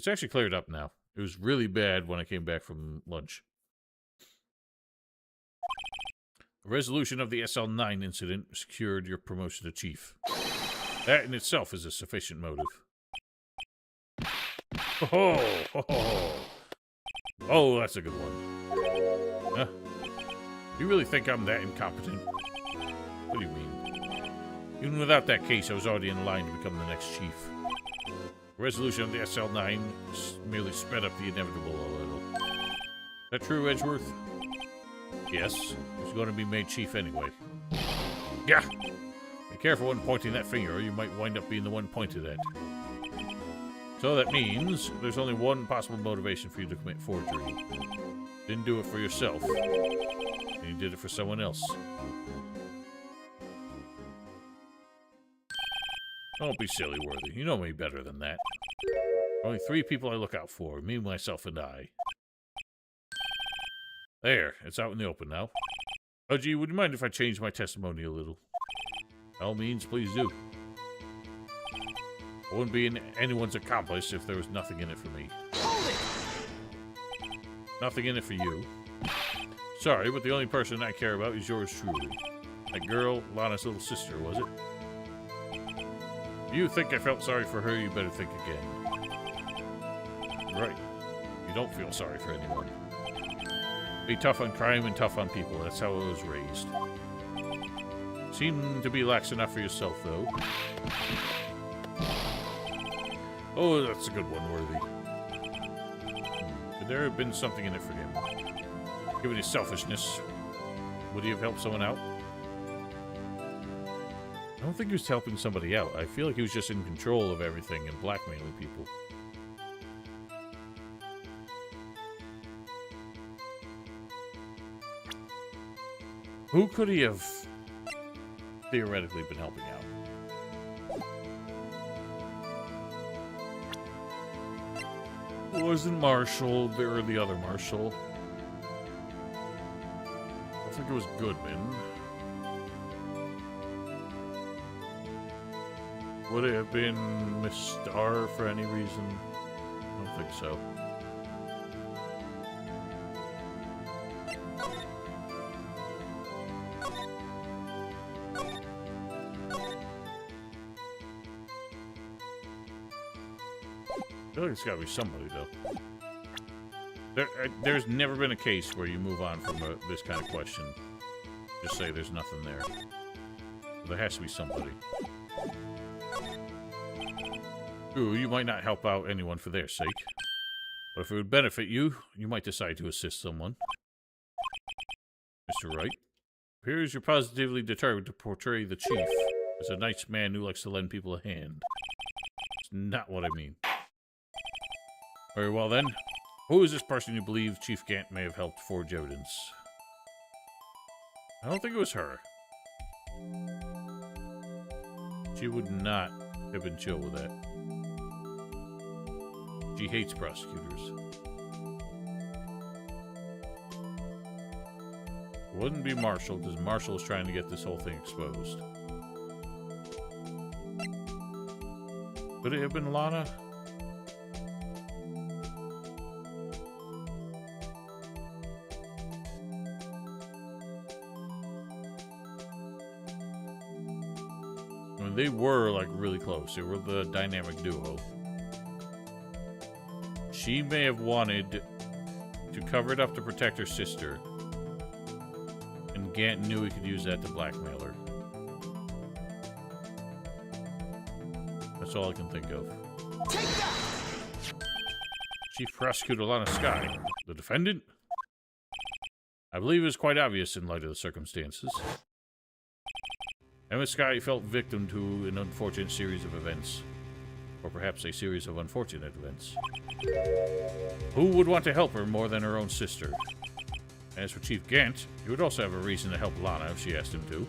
actually cleared up now. It was really bad when I came back from lunch. The resolution of the SL9 incident secured your promotion to Chief. That in itself is a sufficient motive. Oh, that's a good one. Huh? You really think I'm that incompetent? What do you mean? Even without that case, I was already in line to become the next chief. The resolution of the SL9 merely sped up the inevitable a little. Is that true, Edgeworth? Yes. He's going to be made chief anyway. Yeah! Be careful when pointing that finger, or you might wind up being the one pointed at. So that means there's only one possible motivation for you to commit forgery. Didn't do it for yourself, and you did it for someone else. Don't be silly, Worthy. You know me better than that. Only 3 people I look out for, me, myself, and I. There, it's out in the open now. Oh, gee, would you mind if I changed my testimony a little? By all means, please do. I wouldn't be anyone's accomplice if there was nothing in it for me. Hold it! Nothing in it for you. Sorry, but the only person I care about is yours truly. That girl, Lana's little sister, was it? If you think I felt sorry for her, you better think again. Right. You don't feel sorry for anyone. Be tough on crime and tough on people. That's how I was raised. Seem to be lax enough for yourself, though. Oh, that's a good one, Worthy. Could there have been something in it for him? Given his selfishness, would he have helped someone out? I don't think he was helping somebody out. I feel like he was just in control of everything and blackmailing people. Who could he have theoretically been helping out? It wasn't Marshall or the other Marshall. I think it was Goodman. Would it have been Miss Starr for any reason? I don't think so. I feel like it's got to be somebody, though. There's never been a case where you move on from this kind of question. Just say there's nothing there. There has to be somebody. Ooh, you might not help out anyone for their sake. But if it would benefit you, you might decide to assist someone. Mr. Wright, appears you're positively determined to portray the chief as a nice man who likes to lend people a hand. It's not what I mean. Very well then. Who is this person you believe Chief Gant may have helped forge evidence? I don't think it was her. She would not have been chill with that. She hates prosecutors. It wouldn't be Marshall, because Marshall is trying to get this whole thing exposed. Could it have been Lana? I mean, they were, like, really close. They were the dynamic duo. She may have wanted to cover it up to protect her sister. And Gant knew he could use that to blackmail her. That's all I can think of. Take that! Chief Prosecutor Lana Skye, the defendant? I believe it was quite obvious in light of the circumstances. Emma Skye fell victim to an unfortunate series of events. Or perhaps a series of unfortunate events. Who would want to help her more than her own sister? As for Chief Gant, he would also have a reason to help Lana if she asked him to.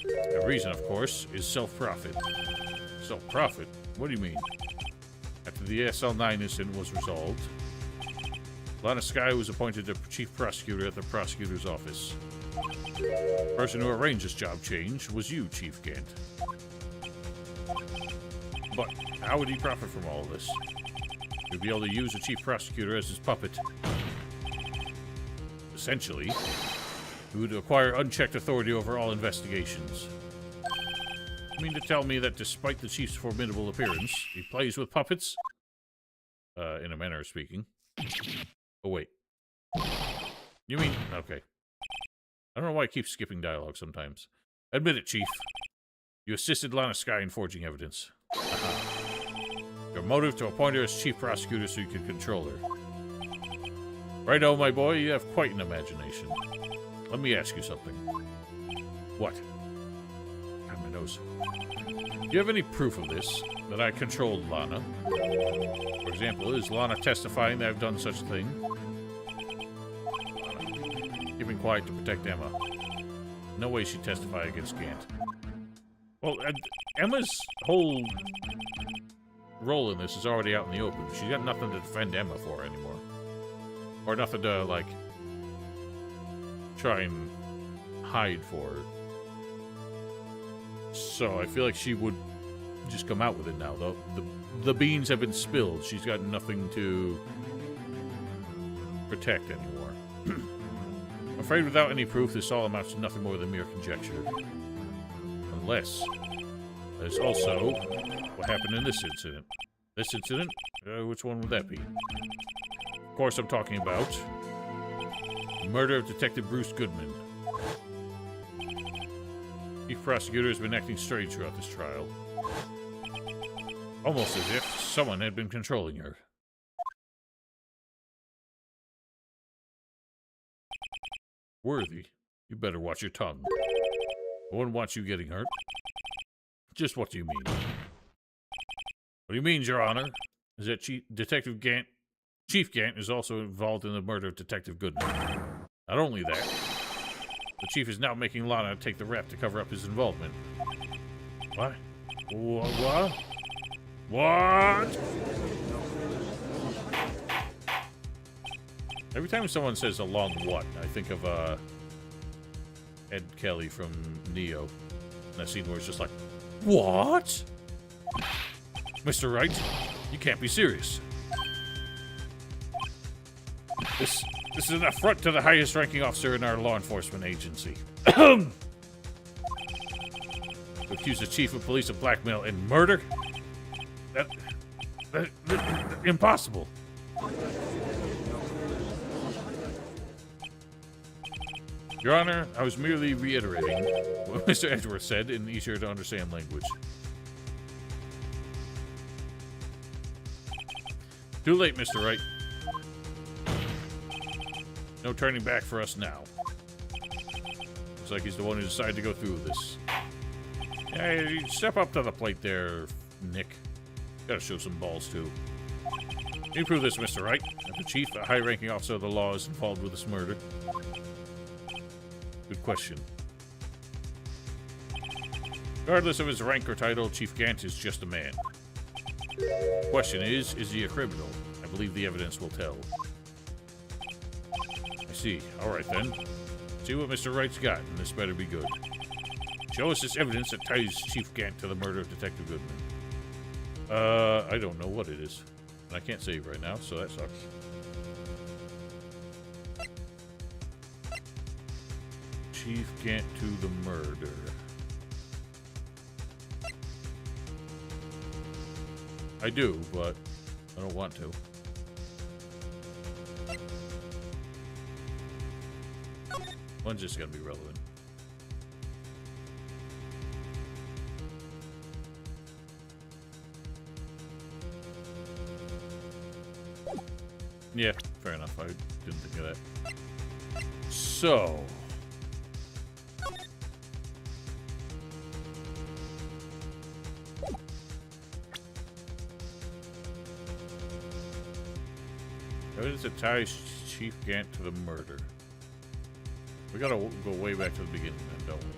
The reason, of course, is self-profit. Self-profit? What do you mean? After the SL9 incident was resolved, Lana Skye was appointed the chief prosecutor at the prosecutor's office. The person who arranged this job change was you, Chief Gant. But how would he profit from all of this? He'd be able to use the chief prosecutor as his puppet. Essentially, he would acquire unchecked authority over all investigations. You mean to tell me that despite the chief's formidable appearance, he plays with puppets? In a manner of speaking. Oh, wait. You mean... Okay. I don't know why I keep skipping dialogue sometimes. Admit it, Chief. You assisted Lana Skye in forging evidence. Your motive to appoint her as chief prosecutor so you can control her. Righto, my boy, you have quite an imagination. Let me ask you something. What? God, my nose. Do you have any proof of this? That I controlled Lana? For example, is Lana testifying that I've done such a thing? Lana, keeping quiet to protect Emma. No way she'd testify against Gant. Well, Emma's whole role in this is already out in the open. She's got nothing to defend Emma for anymore. Or nothing to, like, try and hide for her. So I feel like she would just come out with it now, though. The beans have been spilled. She's got nothing to protect anymore. I'm afraid without any proof, this all amounts to nothing more than mere conjecture. Unless there's also what happened in this incident. This incident? Which one would that be? Of course, I'm talking about the murder of Detective Bruce Goodman. Chief Prosecutor has been acting strange throughout this trial. Almost as if someone had been controlling her. Worthy, you better watch your tongue. No one wants you getting hurt. Just what do you mean? What do you mean, Your Honor? Is that Chief Gant is also involved in the murder of Detective Goodman. Not only that, the Chief is now making Lana take the rap to cover up his involvement. What? What? What? Every time someone says a long what, I think of Ed Kelly from Neo. And that scene where it's just like, what? Mr. Wright, you can't be serious. This is an affront to the highest ranking officer in our law enforcement agency. To accuse the chief of police of blackmail and murder? That impossible. Your Honor, I was merely reiterating what Mr. Edgeworth said in easier to understand language. Too late, Mr. Wright. No turning back for us now. Looks like he's the one who decided to go through with this. Hey, step up to the plate there, Nick. Gotta show some balls, too. Can you prove this, Mr. Wright? That the chief, a high-ranking officer of the law, is involved with this murder? Good question. Regardless of his rank or title, Chief Gant is just a man. The question is he a criminal? I believe the evidence will tell. I see. Alright then. See what Mr. Wright's got, and this better be good. Show us this evidence that ties Chief Gant to the murder of Detective Goodman. I don't know what it is. And I can't save right now, so that sucks. Chief Gant to the murder. I do, but I don't want to. One's just gonna be relevant. Yeah, fair enough. I didn't think of that. So... evidence that ties Chief Gant to the murder. We gotta go way back to the beginning then, don't we?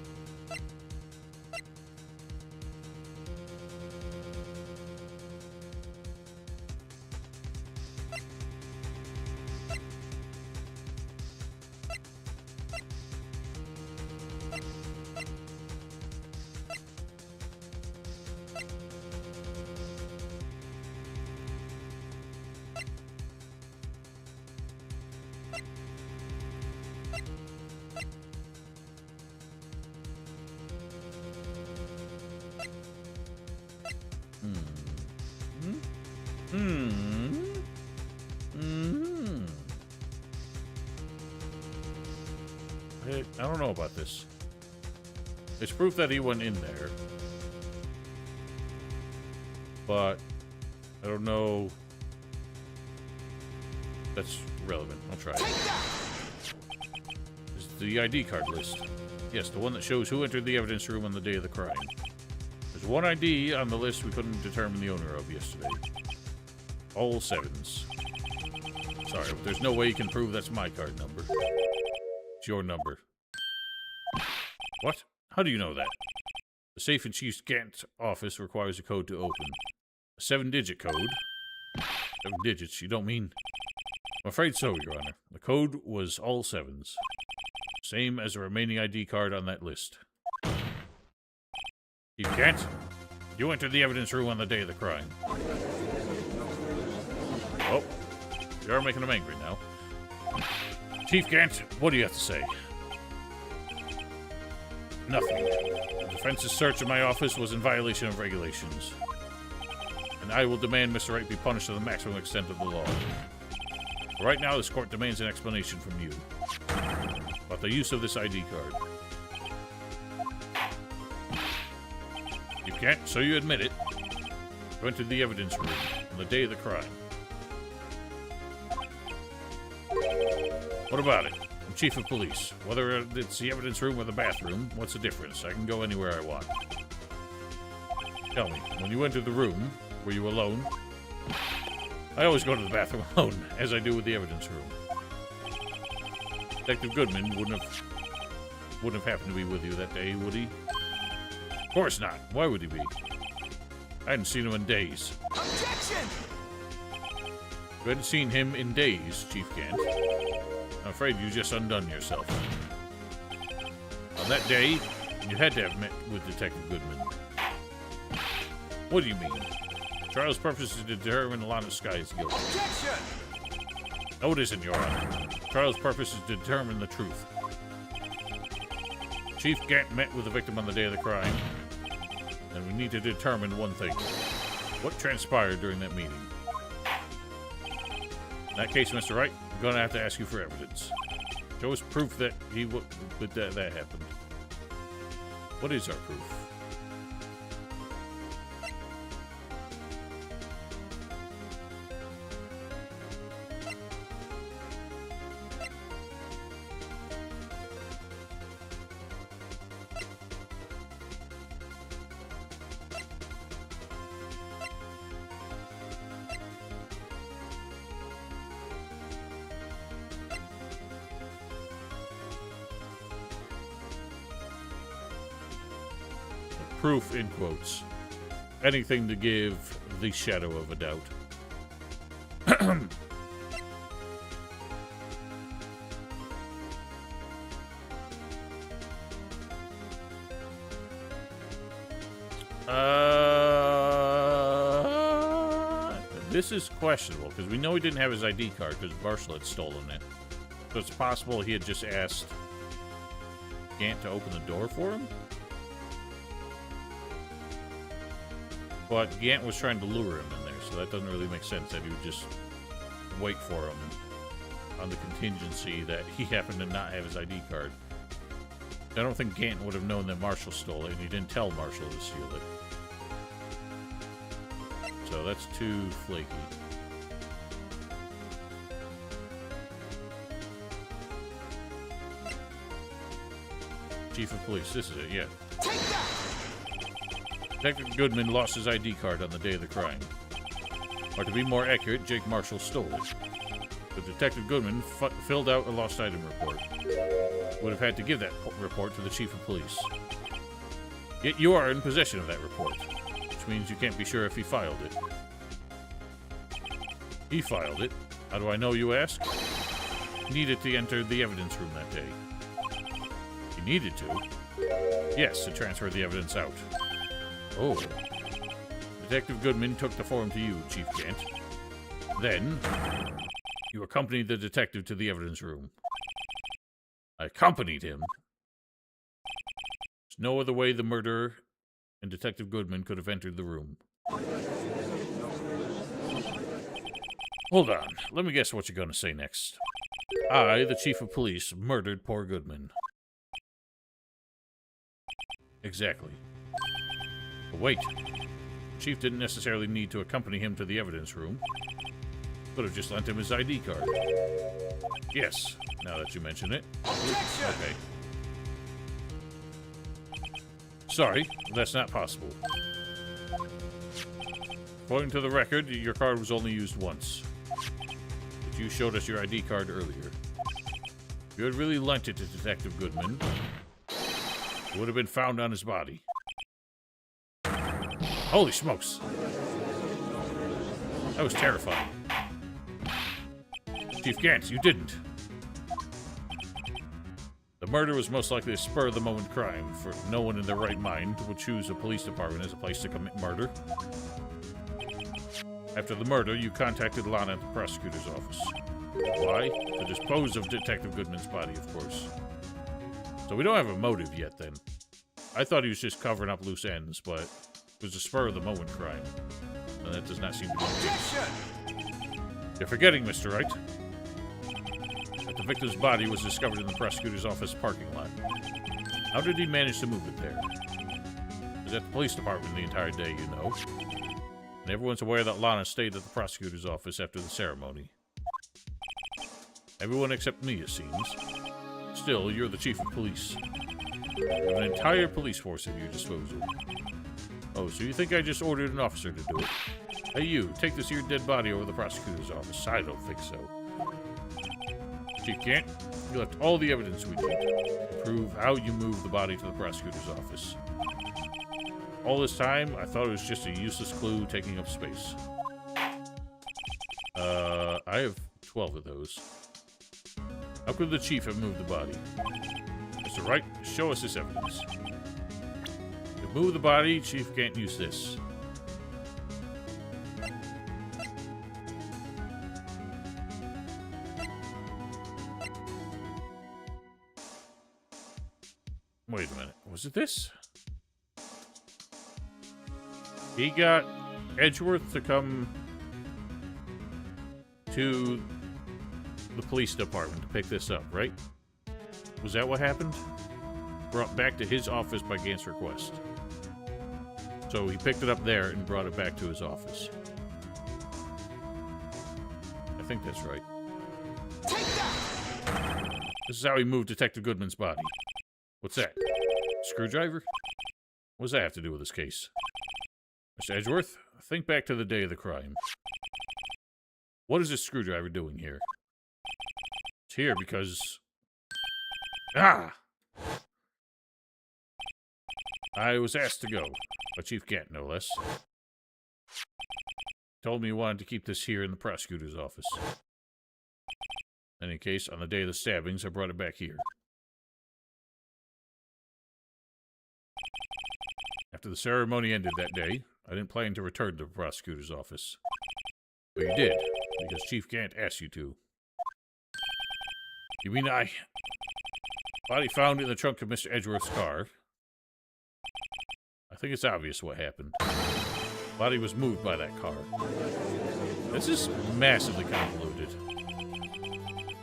I don't know about this. It's proof that he went in there. But I don't know. That's relevant. I'll try it. Take that! This is the ID card list. Yes, the one that shows who entered the evidence room on the day of the crime. There's one ID on the list we couldn't determine the owner of yesterday. All 7s. Sorry, but there's no way you can prove that's my card number. It's your number. What? How do you know that? The safe in Chief Gant's office requires a code to open. A 7-digit code? 7 digits, you don't mean... I'm afraid so, Your Honor. The code was all 7s. Same as the remaining ID card on that list. Chief Gant, you entered the evidence room on the day of the crime. Oh, you're making him angry now. Chief Gant, what do you have to say? Nothing. The defense's search of my office was in violation of regulations. And I will demand Mr. Wright be punished to the maximum extent of the law. Right now, this court demands an explanation from you about the use of this ID card. You can't, so you admit it. You entered the evidence room on the day of the crime. What about it? I'm chief of police. Whether it's the evidence room or the bathroom, what's the difference? I can go anywhere I want. Tell me, when you entered the room, were you alone? I always go to the bathroom alone, as I do with the evidence room. Detective Goodman wouldn't have happened to be with you that day, would he? Of course not. Why would he be? I hadn't seen him in days. Objection! You hadn't seen him in days, Chief Gant. I'm afraid you just undone yourself. On that day, you had to have met with Detective Goodman. What do you mean? The trial's purpose is to determine Alana Sky's guilt. Objection! No, it isn't, Your Honor. The trial's purpose is to determine the truth. Chief Gant met with the victim on the day of the crime, and we need to determine one thing. What transpired during that meeting? In that case, Mr. Wright, I'm going to have to ask you for evidence. Show us proof that that happened. What is our proof? Proof in quotes. Anything to give the shadow of a doubt. This is questionable, because we know he didn't have his ID card because Marshall had stolen it. So it's possible he had just asked Gant to open the door for him? But Gant was trying to lure him in there, so that doesn't really make sense that he would just wait for him on the contingency that he happened to not have his ID card. I don't think Gant would have known that Marshall stole it, and he didn't tell Marshall to steal it. So that's too flaky. Chief of Police, this is it, yeah. Take that! Detective Goodman lost his ID card on the day of the crime. Or to be more accurate, Jake Marshall stole it. But Detective Goodman filled out a lost item report. Would have had to give that report to the Chief of Police. Yet you are in possession of that report, which means you can't be sure if he filed it. He filed it. How do I know, you ask? He needed to enter the evidence room that day. He needed to? Yes, to transfer the evidence out. Oh. Detective Goodman took the form to you, Chief Gant. Then, you accompanied the detective to the evidence room. I accompanied him. There's no other way the murderer and Detective Goodman could have entered the room. Hold on. Let me guess what you're going to say next. I, the Chief of Police, murdered poor Goodman. Exactly. But wait. Chief didn't necessarily need to accompany him to the evidence room. Could have just lent him his ID card. Yes, now that you mention it. Objection! Okay. Sorry, that's not possible. According to the record, your card was only used once. But you showed us your ID card earlier. If you had really lent it to Detective Goodman, it would have been found on his body. Holy smokes! That was terrifying. Chief Gantz, you didn't. The murder was most likely a spur-of-the-moment crime, for no one in their right mind would choose a police department as a place to commit murder. After the murder, you contacted Lana at the prosecutor's office. Why? To dispose of Detective Goodman's body, of course. So we don't have a motive yet, then. I thought he was just covering up loose ends, but it was a spur-of-the-moment crime. And that does not seem to be the case. Objection! You're forgetting, Mr. Wright, that the victim's body was discovered in the prosecutor's office parking lot. How did he manage to move it there? He was at the police department the entire day, you know. And everyone's aware that Lana stayed at the prosecutor's office after the ceremony. Everyone except me, it seems. Still, you're the chief of police. You have an entire police force at your disposal. Oh, so you think I just ordered an officer to do it? Hey you, take this here dead body over to the prosecutor's office. I don't think so. Chief Gant, you left all the evidence we need to prove how you moved the body to the prosecutor's office. All this time, I thought it was just a useless clue taking up space. I have 12 of those. How could the chief have moved the body? Mr. Wright, show us this evidence. To move the body, Chief can't use this. Wait a minute. Was it this? He got Edgeworth to come to the police department to pick this up, right? Was that what happened? Brought back to his office by Gant's request. So he picked it up there and brought it back to his office. I think that's right. Take that! This is how he moved Detective Goodman's body. What's that? Screwdriver? What does that have to do with this case? Mr. Edgeworth, think back to the day of the crime. What is this screwdriver doing here? It's here because... Ah! I was asked to go, by Chief Gant, no less. Told me he wanted to keep this here in the prosecutor's office. In any case, on the day of the stabbings, I brought it back here. After the ceremony ended that day, I didn't plan to return to the prosecutor's office. But you did, because Chief Gant asked you to. You mean body found in the trunk of Mr. Edgeworth's car. I think it's obvious what happened. Body was moved by that car. This is massively convoluted.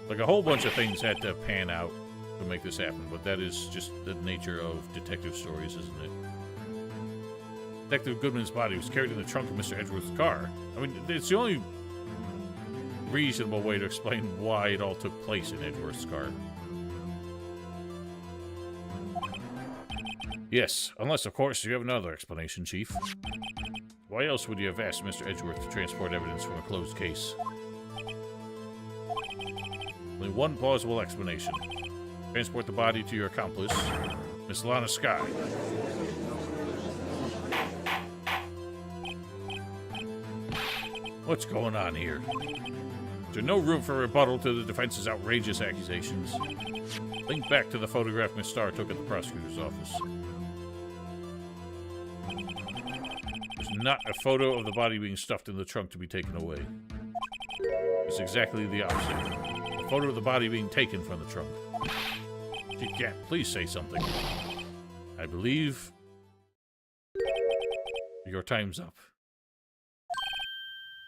Like, a whole bunch of things had to pan out to make this happen, but that is just the nature of detective stories, isn't it? Detective Goodman's body was carried in the trunk of Mr. Edgeworth's car. I mean, it's the only reasonable way to explain why it all took place in Edgeworth's car. Yes, unless, of course, you have another explanation, Chief. Why else would you have asked Mr. Edgeworth to transport evidence from a closed case? Only one plausible explanation. Transport the body to your accomplice, Miss Lana Skye. What's going on here? Is there no room for rebuttal to the defense's outrageous accusations? Think back to the photograph Miss Starr took at the prosecutor's office. There's not a photo of the body being stuffed in the trunk to be taken away. It's exactly the opposite. A photo of the body being taken from the trunk. Chief Gant, please say something. I believe your time's up.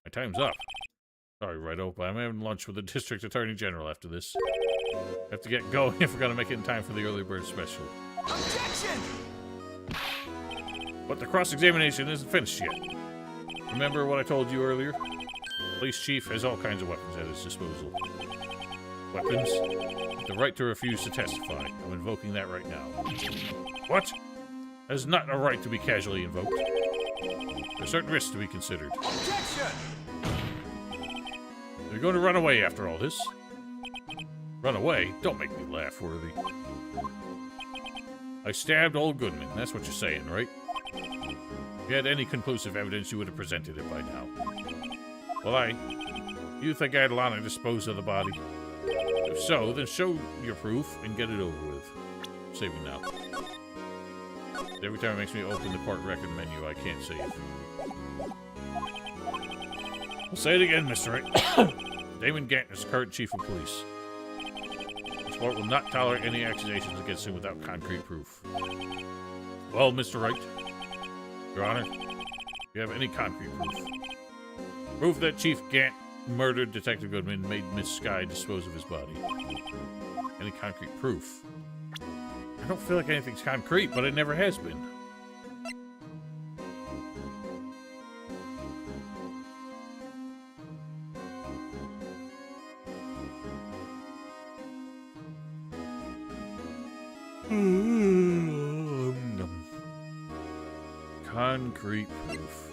My time's up. Sorry, Righto, but I'm having lunch with the District Attorney General after this. Have to get going if we're gonna make it in time for the early bird special. Objection! But the cross-examination isn't finished yet. Remember what I told you earlier? Police chief has all kinds of weapons at his disposal. Weapons? The right to refuse to testify. I'm invoking that right now. What? That is not a right to be casually invoked. There are certain risks to be considered. Objection! You're going to run away after all this? Run away? Don't make me laugh, Worthy. I stabbed old Goodman. That's what you're saying, right? If you had any conclusive evidence, you would have presented it by now. Well, you think I had Lana dispose of the body? If so, then show your proof and get it over with. Save me now. Every time it makes me open the court record menu, I can't save. I'll say it again, Mr. Wright. Damon Gant is the current chief of police. This court will not tolerate any accusations against him without concrete proof. Well, Mr. Wright, Your Honor, if you have any concrete proof. Proof that Chief Gant murdered Detective Goodman and made Miss Sky dispose of his body. Any concrete proof? I don't feel like anything's concrete, but it never has been. Concrete proof.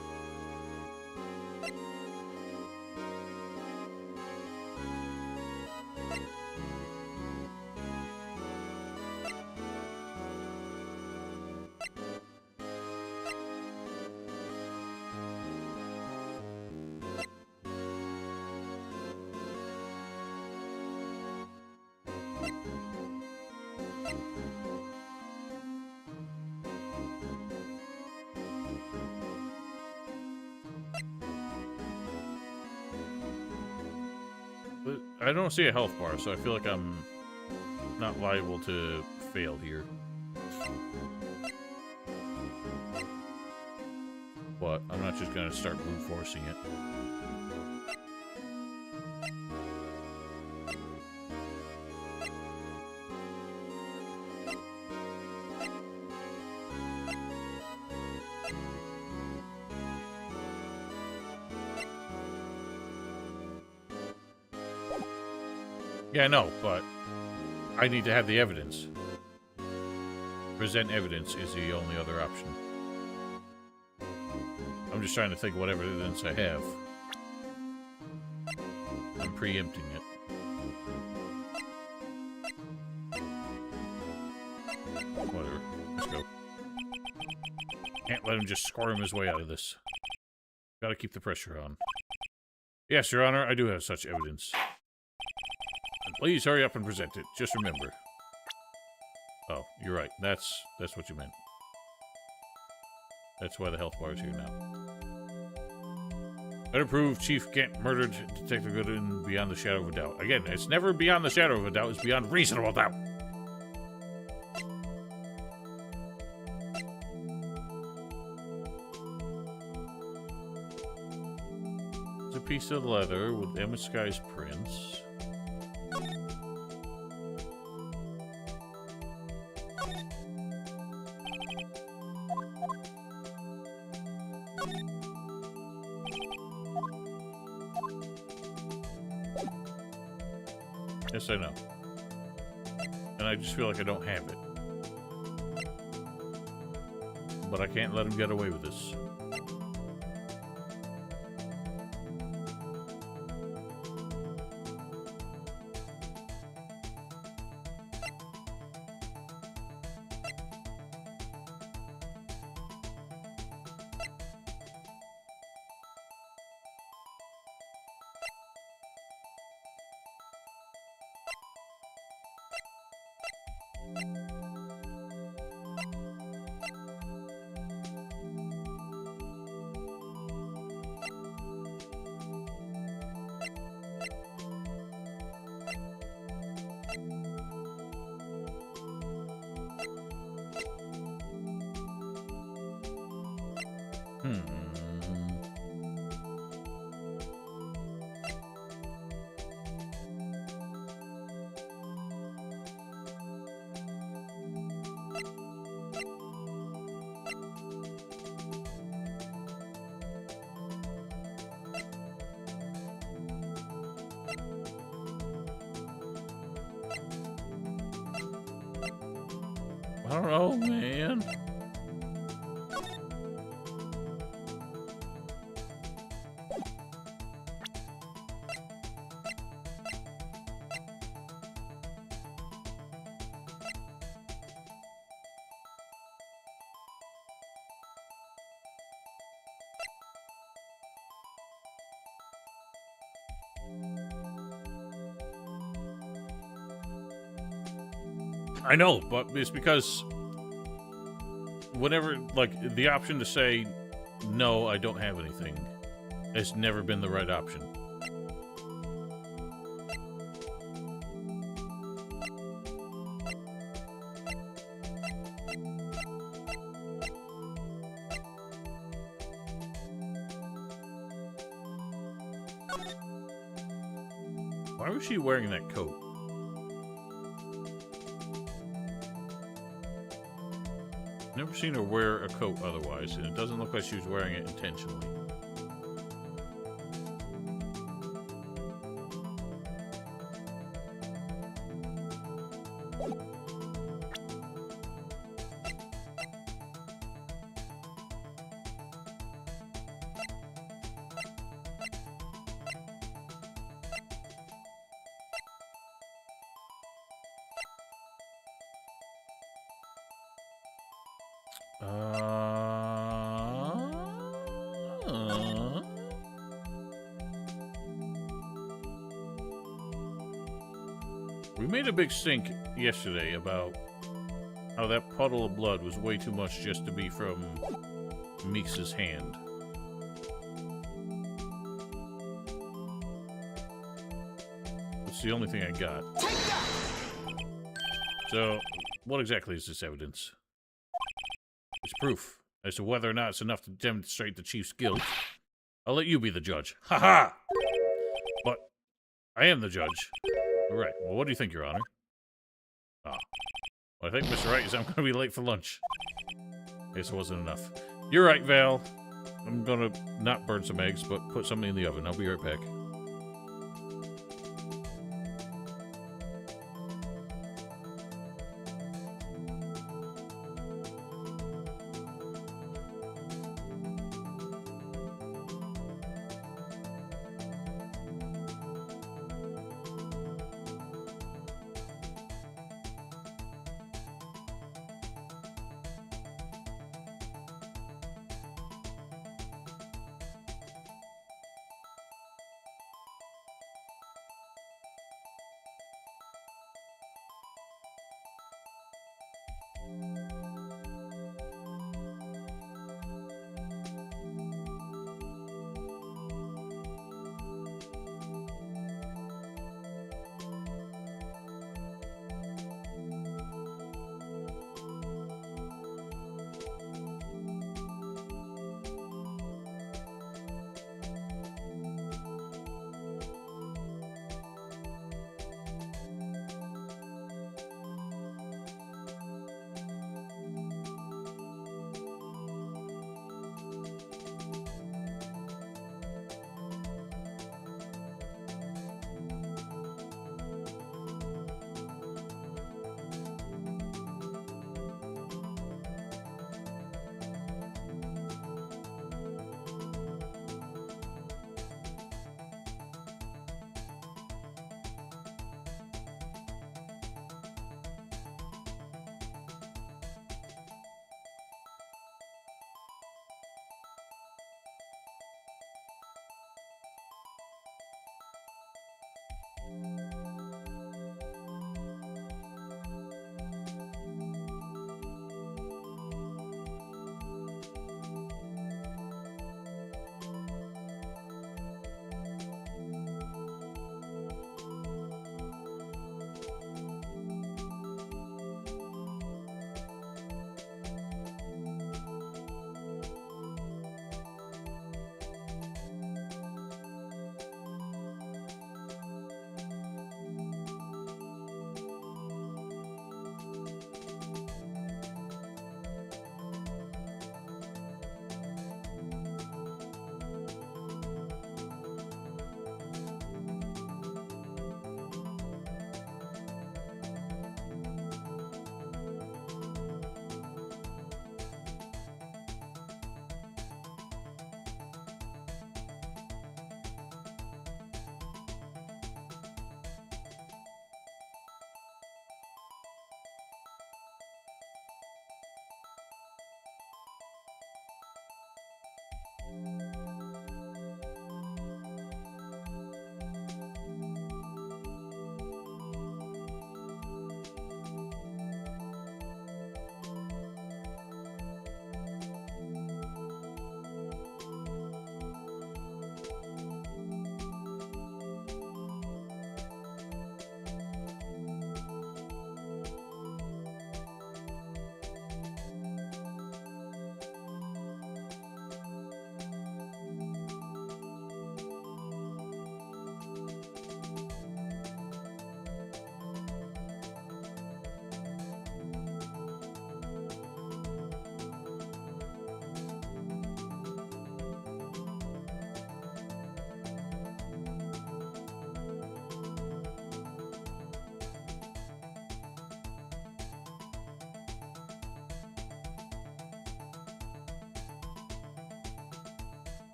But I don't see a health bar, so I feel like I'm not liable to fail here. But I'm not just gonna start brute forcing it. Yeah, I know, but I need to have the evidence. Present evidence is the only other option. I'm just trying to think what evidence I have. I'm preempting it. Whatever. Let's go. Can't let him just squirm his way out of this. Gotta keep the pressure on. Yes, Your Honor, I do have such evidence. Please hurry up and present it. Just remember. Oh, you're right. That's what you meant. That's why the health bar is here now. Better prove Chief Gant murdered Detective Goodman beyond the shadow of a doubt. Again, it's never beyond the shadow of a doubt. It's beyond reasonable doubt. It's a piece of leather with Emma Sky's prints. Yes, I know. And I just feel like I don't have it. But I can't let him get away with this. I don't know, man. I know, but it's because whenever, like, the option to say, no, I don't have anything, has never been the right option. Why was she wearing that coat? Never seen her wear a coat otherwise, and it doesn't look like she was wearing it intentionally. We made a big stink yesterday about how that puddle of blood was way too much just to be from Meeks's hand. That's the only thing I got. So, what exactly is this evidence? It's proof as to whether or not it's enough to demonstrate the chief's guilt. I'll let you be the judge. Ha ha! But I am the judge. All right. Well, what do you think, Your Honor? Ah. Well, I think Mr. Wright is I'm going to be late for lunch. I guess it wasn't enough. You're right, Val. I'm going to not burn some eggs, but put something in the oven. I'll be right back.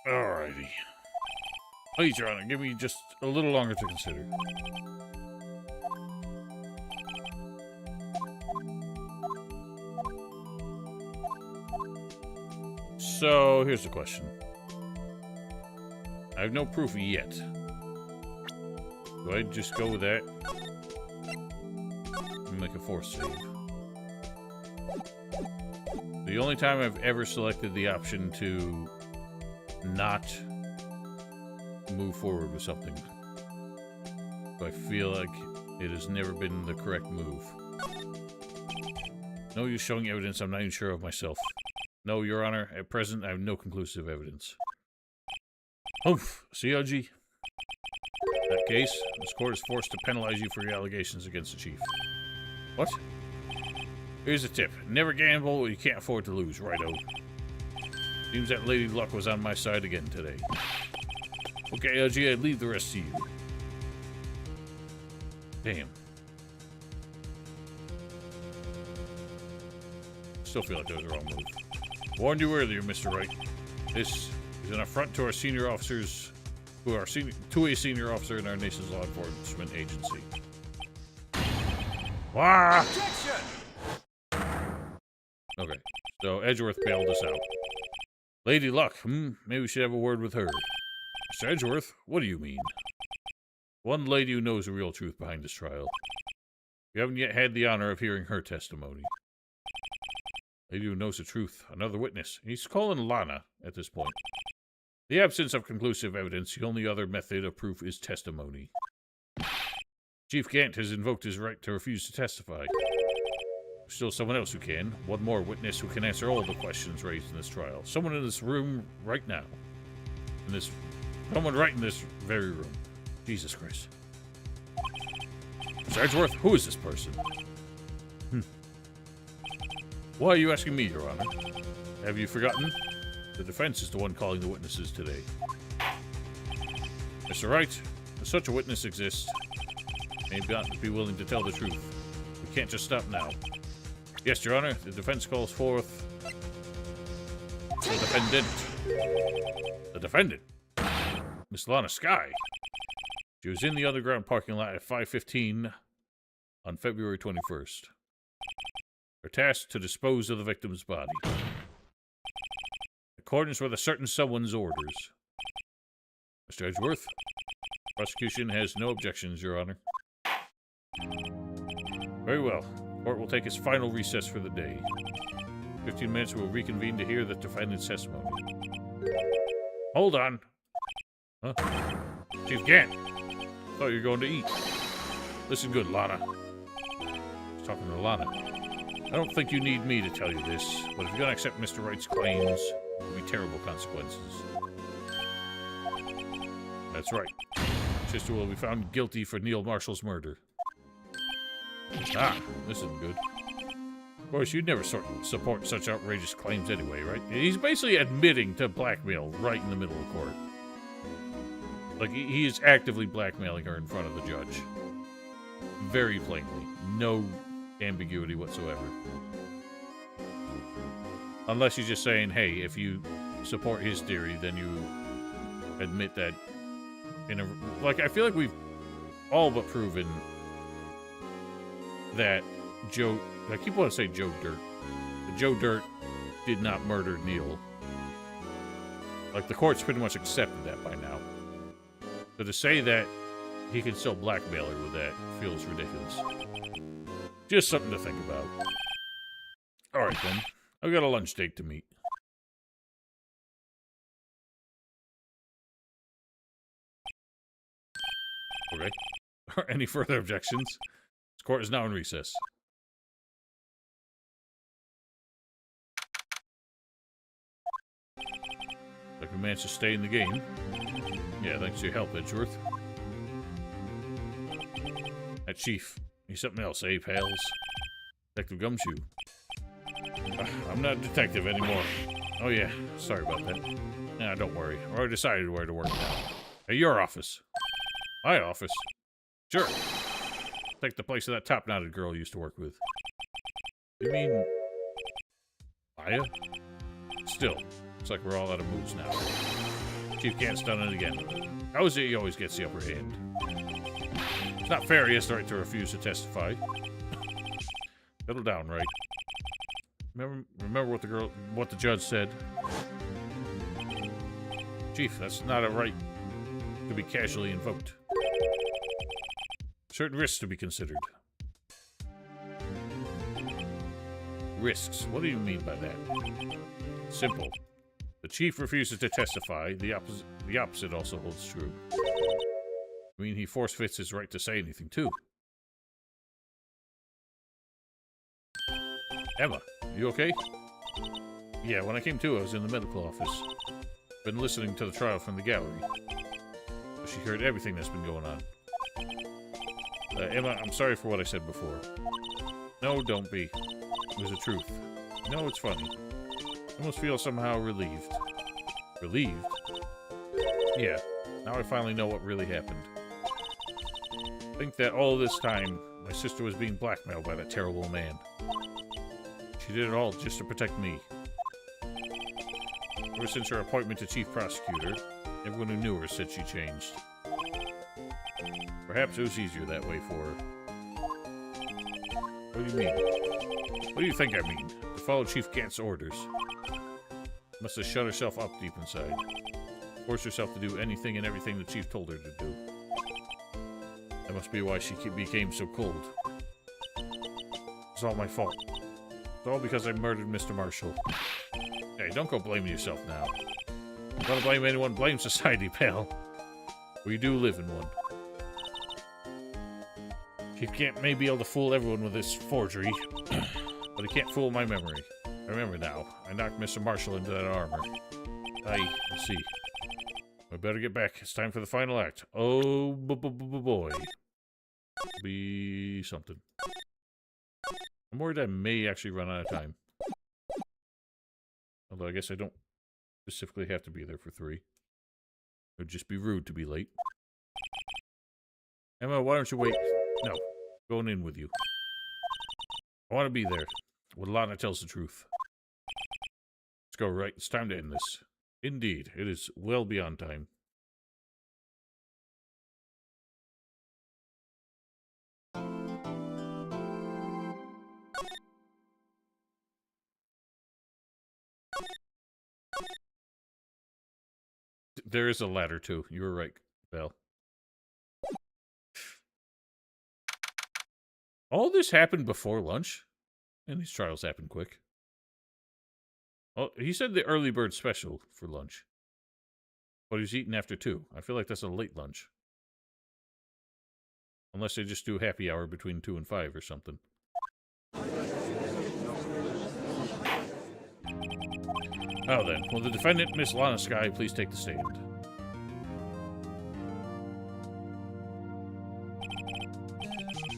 Alrighty. Please, Your Honor, give me just a little longer to consider. So, here's the question. I have no proof yet. Do I just go with that? And make a force save. The only time I've ever selected the option to not move forward with something, I feel like it has never been the correct move. No use showing evidence I'm not even sure of myself. No, Your Honor, at present I have no conclusive evidence. Humph, CLG. In that case, this court is forced to penalize you for your allegations against the chief. What? Here's a tip. Never gamble what you can't afford to lose, righto. Seems that Lady Luck was on my side again today. Okay, LG, I'd leave the rest to you. Damn. Still feel like that was the wrong move. Warned you earlier, Mr. Wright. This is an affront to our senior officers, to a senior officer in our nation's law enforcement agency. Wah! Okay, so Edgeworth bailed us out. Lady Luck, maybe we should have a word with her. Mr. Edgeworth, what do you mean? One lady who knows the real truth behind this trial. We haven't yet had the honor of hearing her testimony. Lady who knows the truth, another witness. He's calling Lana at this point. The absence of conclusive evidence, the only other method of proof is testimony. Chief Gant has invoked his right to refuse to testify. There's still someone else who can. One more witness who can answer all the questions raised in this trial. Someone in this room right now. Someone right in this very room. Jesus Christ. Mr. Edgeworth, who is this person? Why are you asking me, Your Honor? Have you forgotten? The defense is the one calling the witnesses today. Mr. Wright, if such a witness exists, may not be willing to tell the truth. We can't just stop now. Yes, Your Honor, the defense calls forth the defendant. The defendant? Miss Lana Skye. She was in the underground parking lot at 5:15 on February 21st. Her task to dispose of the victim's body. In accordance with a certain someone's orders. Mr. Edgeworth, prosecution has no objections, Your Honor. Very well. Court will take its final recess for the day. 15 minutes we'll reconvene to hear the defendant's testimony. Hold on. Huh? Chief Gant. Thought you were going to eat. Listen good, Lana. He's talking to Lana. I don't think you need me to tell you this, but if you're going to accept Mr. Wright's claims, there will be terrible consequences. That's right. Sister will be found guilty for Neil Marshall's murder. Ah, this isn't good. Of course, you'd never support such outrageous claims anyway, right? He's basically admitting to blackmail right in the middle of court. Like, he is actively blackmailing her in front of the judge. Very plainly. No ambiguity whatsoever. Unless he's just saying, hey, if you support his theory, then you admit that like, I feel like we've all but proven that Joe... I keep wanting to say Joe Dirt. But Joe Dirt did not murder Neil. Like, the court's pretty much accepted that by now. So to say that he can still blackmail her with that feels ridiculous. Just something to think about. Alright then. I've got a lunch date to meet. Okay. Any further objections? This court is now in recess. Like we managed to stay in the game. Yeah, thanks to your help, Edgeworth. That chief. He's something else, eh, pals? Detective Gumshoe. I'm not a detective anymore. Oh yeah, sorry about that. Nah, don't worry. I already decided where to work now. At your office. My office? Sure. Take the place of that top-knotted girl you used to work with. You mean... Maya? Still, looks like we're all out of boots now. Chief Gant's done it again. How is it he always gets the upper hand? It's not fair he has the right to refuse to testify. Settle down, Wright. Remember what the judge said? Chief, that's not a right to be casually invoked. Certain risks to be considered. Risks? What do you mean by that? Simple. The chief refuses to testify. The opposite also holds true. I mean, he forfeits his right to say anything, too. Emma, you okay? Yeah, when I came to, I was in the medical office. Been listening to the trial from the gallery. She heard everything that's been going on. Emma, I'm sorry for what I said before. No, don't be. It was the truth. No, it's funny. I almost feel somehow relieved. Relieved? Yeah, now I finally know what really happened. I think that all this time, my sister was being blackmailed by that terrible man. She did it all just to protect me. Ever since her appointment to chief prosecutor, everyone who knew her said she changed. Perhaps it was easier that way for her. What do you mean? What do you think I mean? To follow Chief Gant's orders. Must have shut herself up deep inside. Forced herself to do anything and everything the chief told her to do. That must be why she became so cold. It's all my fault. It's all because I murdered Mr. Marshall. Hey, don't go blaming yourself now. If you want to blame anyone, blame society, pal. We do live in one. Chief Gant may be able to fool everyone with this forgery, but he can't fool my memory. I remember now. I knocked Mr. Marshall into that armor. I see. We better get back. It's time for the final act. Oh, boy. Be something. I'm worried I may actually run out of time. Although I guess I don't specifically have to be there for 3. It would just be rude to be late. Emma, why don't you wait? No. Going in with you. I want to be there. When Lana tells the truth. Let's go, Wright. It's time to end this. Indeed. It is well beyond time. There is a ladder, too. You were right, Belle. All this happened before lunch? And these trials happen quick. Oh, he said the early bird special for lunch. But he's eating after 2. I feel like that's a late lunch. Unless they just do happy hour between 2 and 5 or something. Now then, will the defendant, Miss Lana Skye, please take the stand?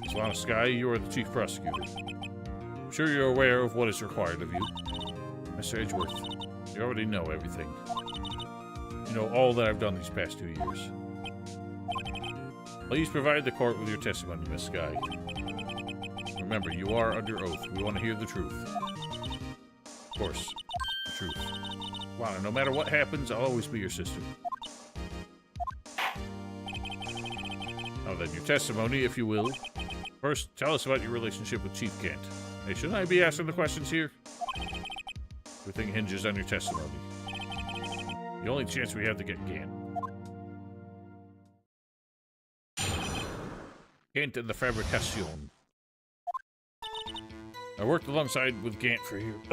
Miss Lana Skye, you are the chief prosecutor. I'm sure you're aware of what is required of you. Mr. Edgeworth, you already know everything. You know all that I've done these past 2 years. Please provide the court with your testimony, Miss Skye. Remember, you are under oath. We want to hear the truth. Of course, the truth. Lana, no matter what happens, I'll always be your sister. Now then, your testimony, if you will. First, tell us about your relationship with Chief Gant. Hey, shouldn't I be asking the questions here? Everything hinges on your testimony. The only chance we have to get Gant. Gant and the Fabrication. I worked alongside Gant for years.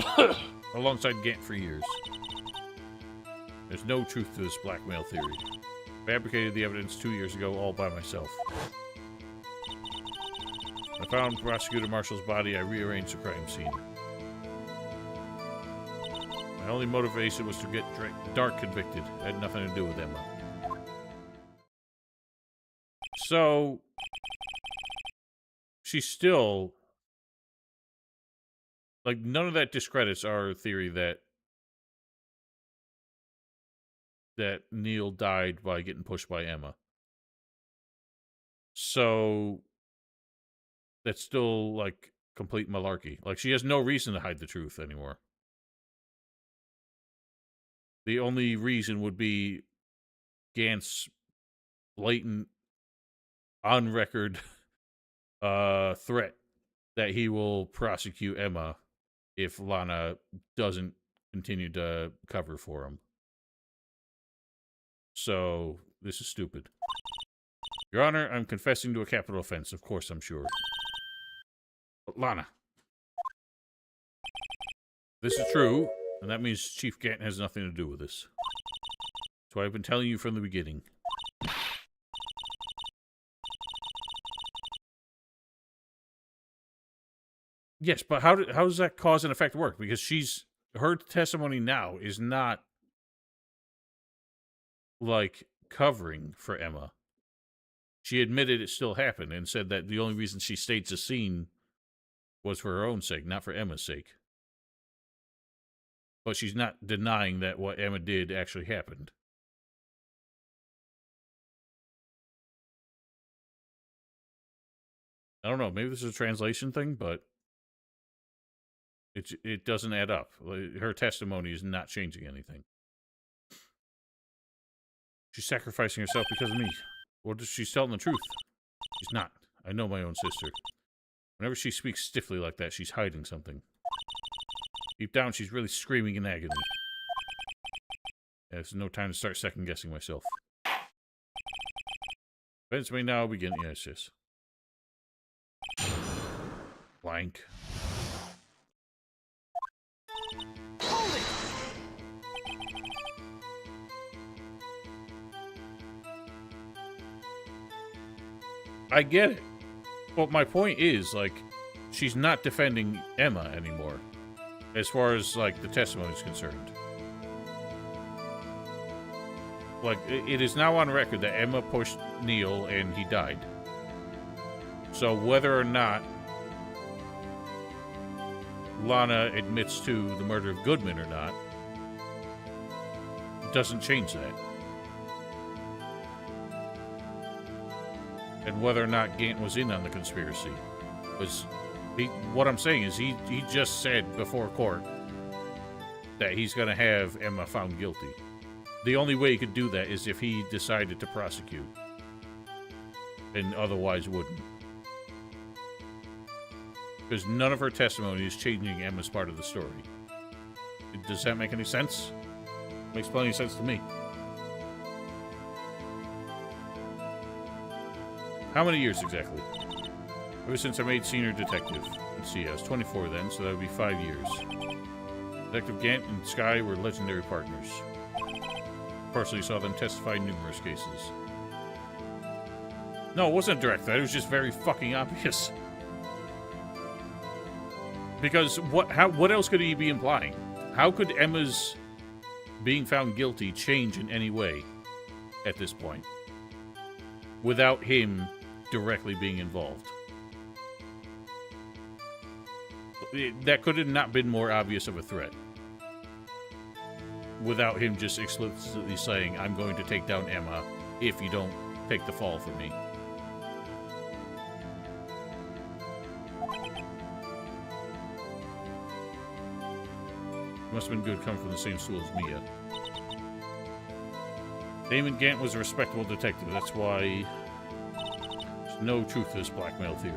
There's no truth to this blackmail theory. Fabricated the evidence 2 years ago all by myself. When I found Prosecutor Marshall's body, I rearranged the crime scene. My only motivation was to get Dark convicted. It had nothing to do with Emma. So, she's still... Like, none of that discredits our theory that Neil died by getting pushed by Emma. So, that's still, like, complete malarkey. Like, she has no reason to hide the truth anymore. The only reason would be Gant's blatant, on-record threat that he will prosecute Emma if Lana doesn't continue to cover for him. So, this is stupid. Your Honor, I'm confessing to a capital offense. Of course, I'm sure. But Lana. This is true, and that means Chief Gant has nothing to do with this. That's what I've been telling you from the beginning. Yes, but how does that cause and effect work? Because her testimony now is not like covering for Emma. She admitted it still happened and said that the only reason she staged the scene was for her own sake, not for Emma's sake. But she's not denying that what Emma did actually happened. I don't know, maybe this is a translation thing, but it doesn't add up. Her testimony is not changing anything. She's sacrificing herself because of me. What if she's telling the truth? She's not. I know my own sister. Whenever she speaks stiffly like that, she's hiding something. Deep down, she's really screaming in agony. There's no time to start second-guessing myself. Events may now begin. Yes. Blank. Hold it! I get it. But my point is, like, she's not defending Emma anymore. As far as, like, the testimony is concerned. Like, it is now on record that Emma pushed Neil and he died. So whether or not Lana admits to the murder of Goodman or not, doesn't change that. And whether or not Gant was in on the conspiracy. Because what I'm saying is he just said before court that he's going to have Emma found guilty. The only way he could do that is if he decided to prosecute. And otherwise wouldn't. Because none of her testimony is changing Emma's part of the story. Does that make any sense? Makes plenty of sense to me. How many years exactly? Ever since I made senior detective. Let's see, I was 24 then, so that would be 5 years. Detective Gant and Skye were legendary partners. Personally saw them testify in numerous cases. No, it wasn't a direct threat, it was just very fucking obvious. Because what else could he be implying? How could Emma's being found guilty change in any way at this point? Without him directly being involved. That could have not been more obvious of a threat. Without him just explicitly saying, I'm going to take down Emma if you don't take the fall for me. Must have been good coming from the same school as Mia. Damon Gant was a respectable detective. That's why there's no truth to this blackmail theory.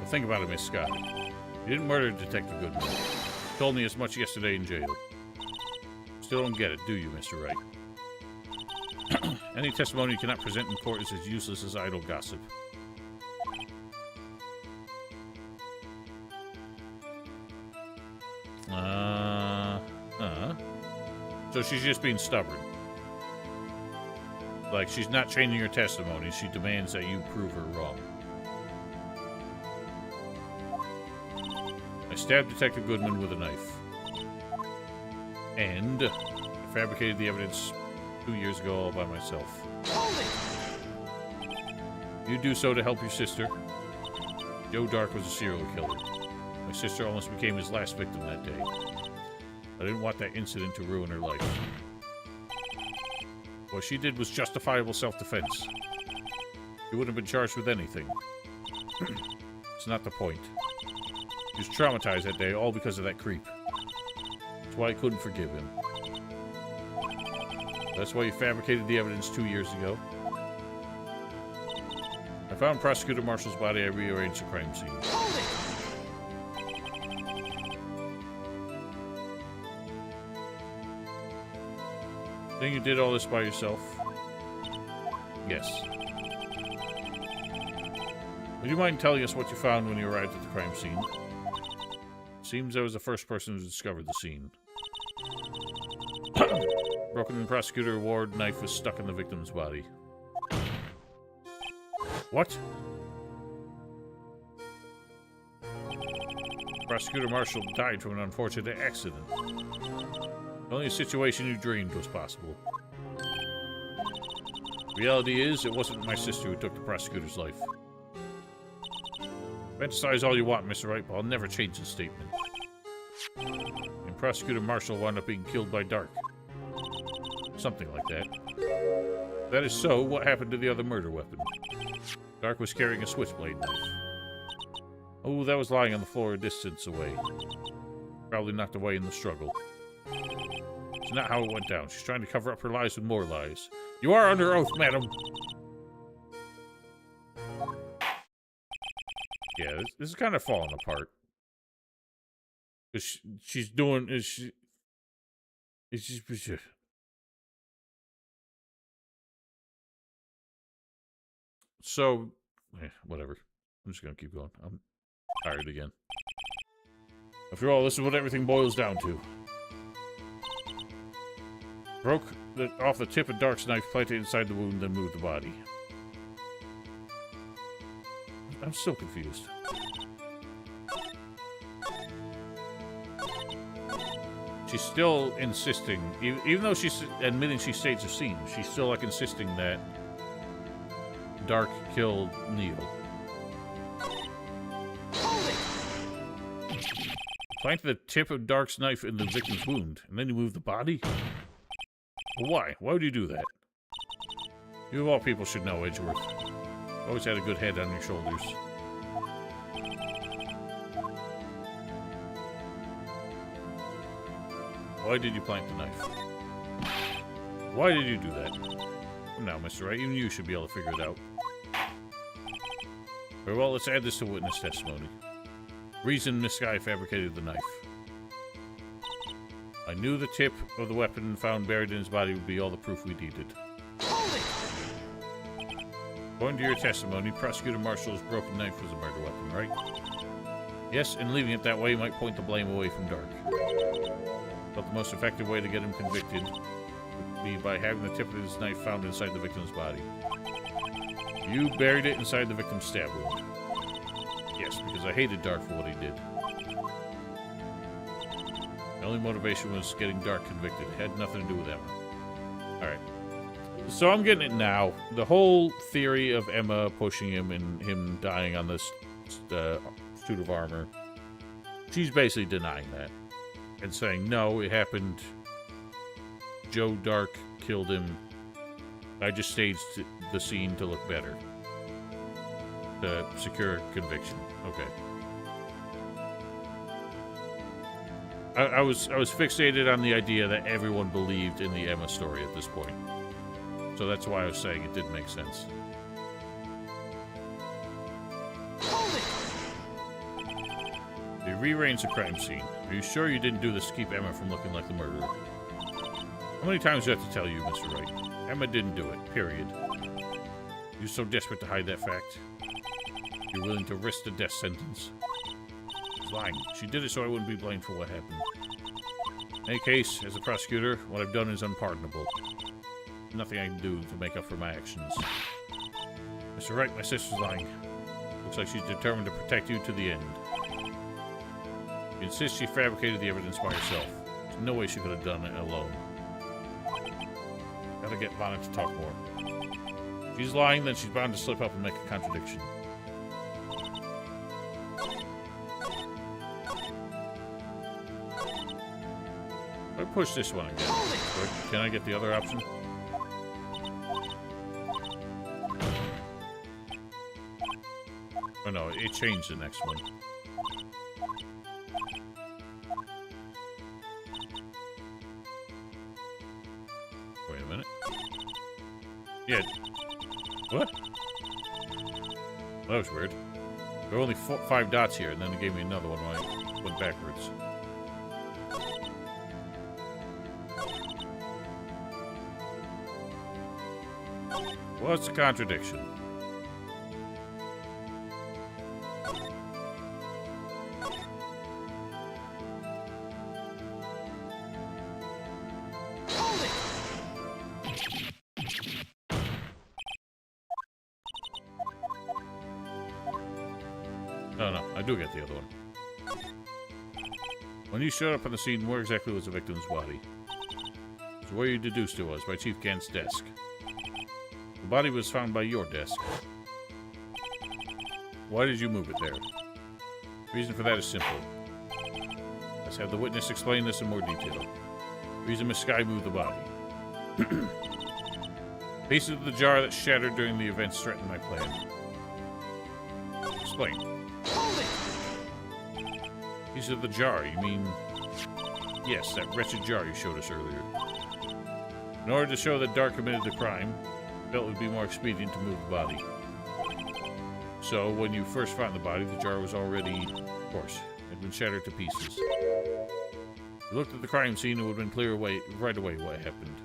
think about it, Miss Scott. You didn't murder Detective Goodman. You told me as much yesterday in jail. Still don't get it, do you, Mr. Wright? Any testimony you cannot present in court is as useless as idle gossip. So she's just being stubborn. Like, she's not changing her testimony. She demands that you prove her wrong. I stabbed Detective Goodman with a knife. And I fabricated the evidence 2 years ago all by myself. You do so to help your sister. Joe Dark was a serial killer. My sister almost became his last victim that day. I didn't want that incident to ruin her life. What she did was justifiable self-defense. She wouldn't have been charged with anything. It's not the point. He was traumatized that day, all because of that creep. That's why I couldn't forgive him. That's why you fabricated the evidence 2 years ago. I found Prosecutor Marshall's body. I rearranged the crime scene. Think you did all this by yourself? Yes. Would you mind telling us what you found when you arrived at the crime scene? Seems I was the first person who discovered the scene. Broken Prosecutor Ward knife was stuck in the victim's body. What? Prosecutor Marshall died from an unfortunate accident. Only a situation you dreamed was possible. Reality is, it wasn't my sister who took the prosecutor's life. Fantasize all you want, Mr. Wright, but I'll never change the statement. And Prosecutor Marshall wound up being killed by Dark. Something like that. If that is so, what happened to the other murder weapon? Dark was carrying a switchblade knife. Oh, that was lying on the floor a distance away. Probably knocked away in the struggle. It's not how it went down. She's trying to cover up her lies with more lies. You are under oath, madam! Yeah, this is kind of falling apart. She's doing... So... whatever. I'm just gonna keep going. I'm tired again. After all, this is what everything boils down to. Broke off the tip of Dark's knife, planted it inside the wound, then moved the body. I'm so confused. She's still insisting, even though she's admitting she staged the scene, she's still like insisting that Dark killed Neil. Planted the tip of Dark's knife in the victim's wound, and then you move the body? Why? Why would you do that? You of all people should know, Edgeworth. Always had a good head on your shoulders. Why did you plant the knife? Why did you do that? Come now, Mr. Wright, even you should be able to figure it out. Very well, let's add this to witness testimony. Reason Miss Sky fabricated the knife. I knew the tip of the weapon found buried in his body would be all the proof we needed. According to your testimony, Prosecutor Marshall's broken knife was a murder weapon, right? Yes, and leaving it that way might point the blame away from Dark. But the most effective way to get him convicted would be by having the tip of his knife found inside the victim's body. You buried it inside the victim's stab wound. Yes, because I hated Dark for what he did. The only motivation was getting Dark convicted. It had nothing to do with Emma. Alright. So I'm getting it now. The whole theory of Emma pushing him and him dying on this suit of armor, she's basically denying that. And saying, no, it happened. Joe Dark killed him. I just staged the scene to look better. To secure conviction. Okay. I was fixated on the idea that everyone believed in the Emma story at this point. So that's why I was saying it didn't make sense. rearranged the crime scene. Are you sure you didn't do this to keep Emma from looking like the murderer? How many times do I have to tell you, Mr. Wright? Emma didn't do it, period. You're so desperate to hide that fact. You're willing to risk the death sentence. She's lying. She did it so I wouldn't be blamed for what happened. In any case, as a prosecutor, what I've done is unpardonable. Nothing I can do to make up for my actions. Mr. Wright, my sister's lying. Looks like she's determined to protect you to the end. She insists she fabricated the evidence by herself. There's no way she could have done it alone. Gotta get Bonnet to talk more. If she's lying, then she's bound to slip up and make a contradiction. I push this one again. Can I get the other option? Oh no, it changed the next one. Wait a minute. Yeah. What? That was weird. There were only 5 dots here, and then it gave me another one when I went backwards. What's the contradiction? No, I do get the other one. When you showed up on the scene, where exactly was the victim's body? So where you deduced it was, by Chief Gant's desk. The body was found by your desk. Why did you move it there? The reason for that is simple. Let's have the witness explain this in more detail. The reason Miss Sky moved the body. Pieces of the jar that shattered during the events threatened my plan. Explain. Pieces of the jar, you mean... Yes, that wretched jar you showed us earlier. In order to show that Dark committed the crime, I felt it would be more expedient to move the body. So, when you first found the body, the jar was already, of course, had been shattered to pieces. You looked at the crime scene, it would have been clear right away what happened.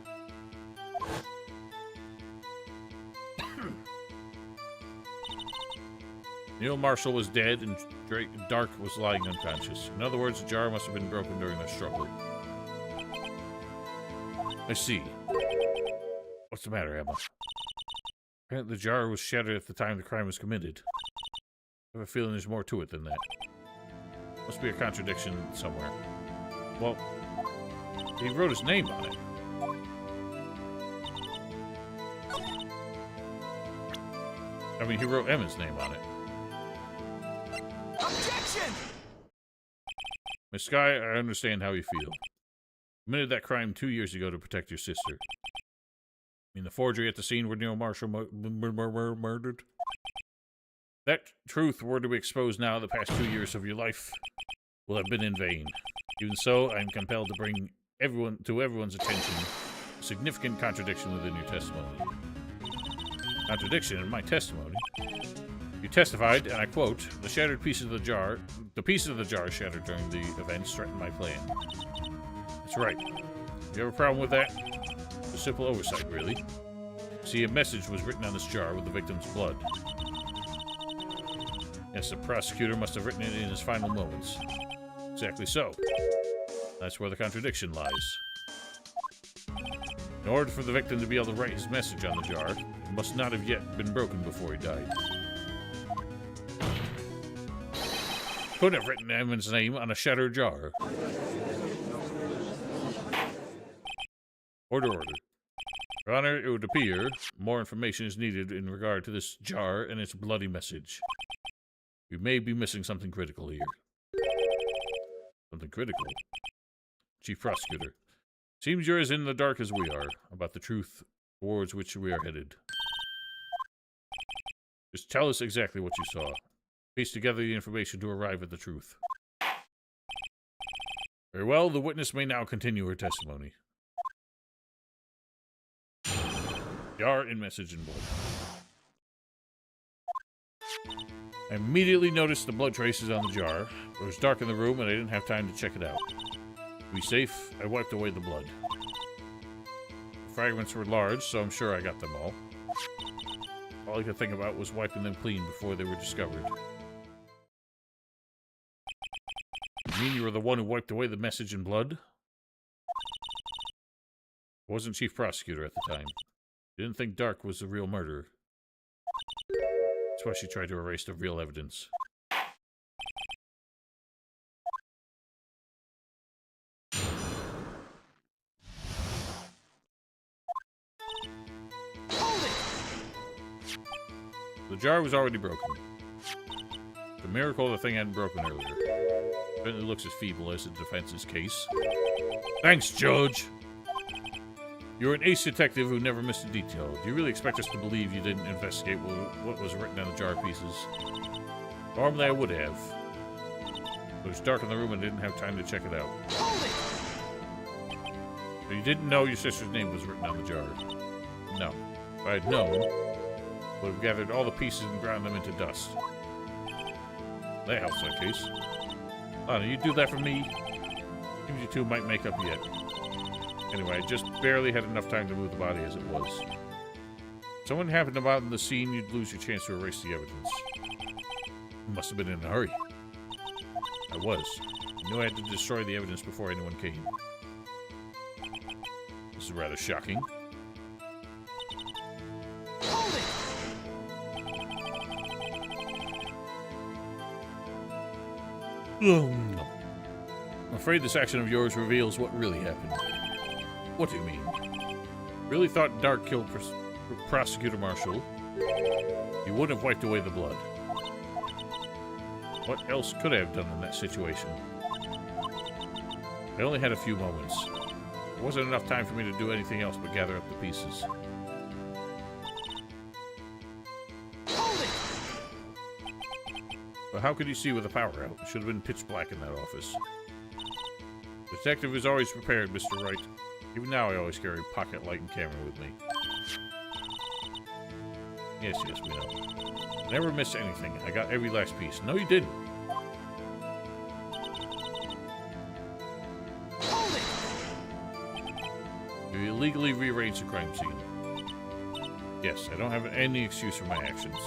Neil Marshall was dead, and Dark was lying unconscious. In other words, the jar must have been broken during the struggle. I see. What's the matter, Emma? Apparently the jar was shattered at the time the crime was committed. I have a feeling there's more to it than that. Must be a contradiction somewhere. Well, he wrote his name on it. I mean, he wrote Emma's name on it. Objection! Miss Sky, I understand how you feel. You committed that crime 2 years ago to protect your sister. I mean, the forgery at the scene where Neil Marshall murdered? That truth were to be exposed now, the past 2 years of your life will have been in vain. Even so, I am compelled to bring everyone's attention a significant contradiction within your testimony. Contradiction in my testimony? You testified, and I quote, the pieces of the jar shattered during the events threatened my plan. That's right. You have a problem with that? A simple oversight, really. See, a message was written on this jar with the victim's blood. Yes, the prosecutor must have written it in his final moments. Exactly so. That's where the contradiction lies. In order for the victim to be able to write his message on the jar, it must not have yet been broken before he died. Couldn't have written Emma's name on a shattered jar. Order. Your Honor, it would appear more information is needed in regard to this jar and its bloody message. We may be missing something critical here. Something critical? Chief Prosecutor, seems you're as in the dark as we are about the truth towards which we are headed. Just tell us exactly what you saw. Piece together the information to arrive at the truth. Very well, the witness may now continue her testimony. Jar in message in blood. I immediately noticed the blood traces on the jar. It was dark in the room and I didn't have time to check it out. To be safe, I wiped away the blood. The fragments were large, so I'm sure I got them all. All I could think about was wiping them clean before they were discovered. You mean you were the one who wiped away the message in blood? I wasn't chief prosecutor at the time. Didn't think Dark was the real murderer. That's why she tried to erase the real evidence. Hold it! The jar was already broken. It's a miracle the thing hadn't broken earlier. Certainly looks as feeble as the defense's case. Thanks, Judge! You're an ace detective who never missed a detail. Do you really expect us to believe you didn't investigate what was written on the jar pieces? Normally I would have. But it was dark in the room and I didn't have time to check it out. Hold it! So you didn't know your sister's name was written on the jar? No. If I had known, I would have gathered all the pieces and ground them into dust. That helps that case. Lana, you do that for me? Seems you two might make up yet. Anyway, I just barely had enough time to move the body as it was. If someone happened about in the scene, you'd lose your chance to erase the evidence. You must have been in a hurry. I was. I knew I had to destroy the evidence before anyone came. This is rather shocking. Hold it! Oh, no. I'm afraid this action of yours reveals what really happened. What do you mean? Really thought Dark killed Prosecutor Marshall? You wouldn't have wiped away the blood. What else could I have done in that situation? I only had a few moments. There wasn't enough time for me to do anything else but gather up the pieces. Hold it! But how could you see with the power out? It should have been pitch black in that office. The detective is always prepared, Mr. Wright. Even now, I always carry a pocket light and camera with me. Yes, we know. Never missed anything. I got every last piece. No, you didn't. Hold it! You illegally rearranged the crime scene. Yes, I don't have any excuse for my actions.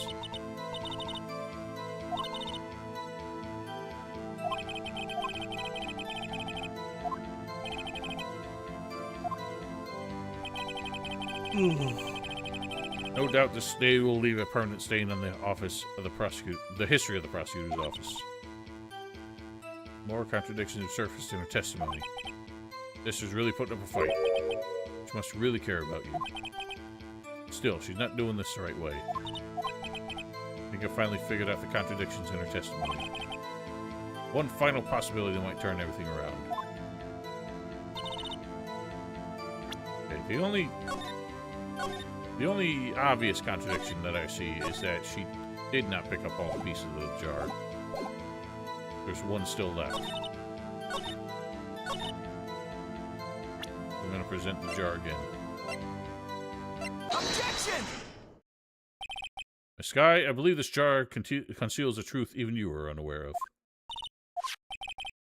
No doubt this day will leave a permanent stain on the office of the history of the prosecutor's office. More contradictions have surfaced in her testimony. Sister's really putting up a fight. She must really care about you. Still, she's not doing this the right way. I think I finally figured out the contradictions in her testimony. One final possibility that might turn everything around. Okay, the only obvious contradiction that I see is that she did not pick up all the pieces of the jar. There's one still left. I'm going to present the jar again. Objection! Sky, I believe this jar conceals a truth even you were unaware of.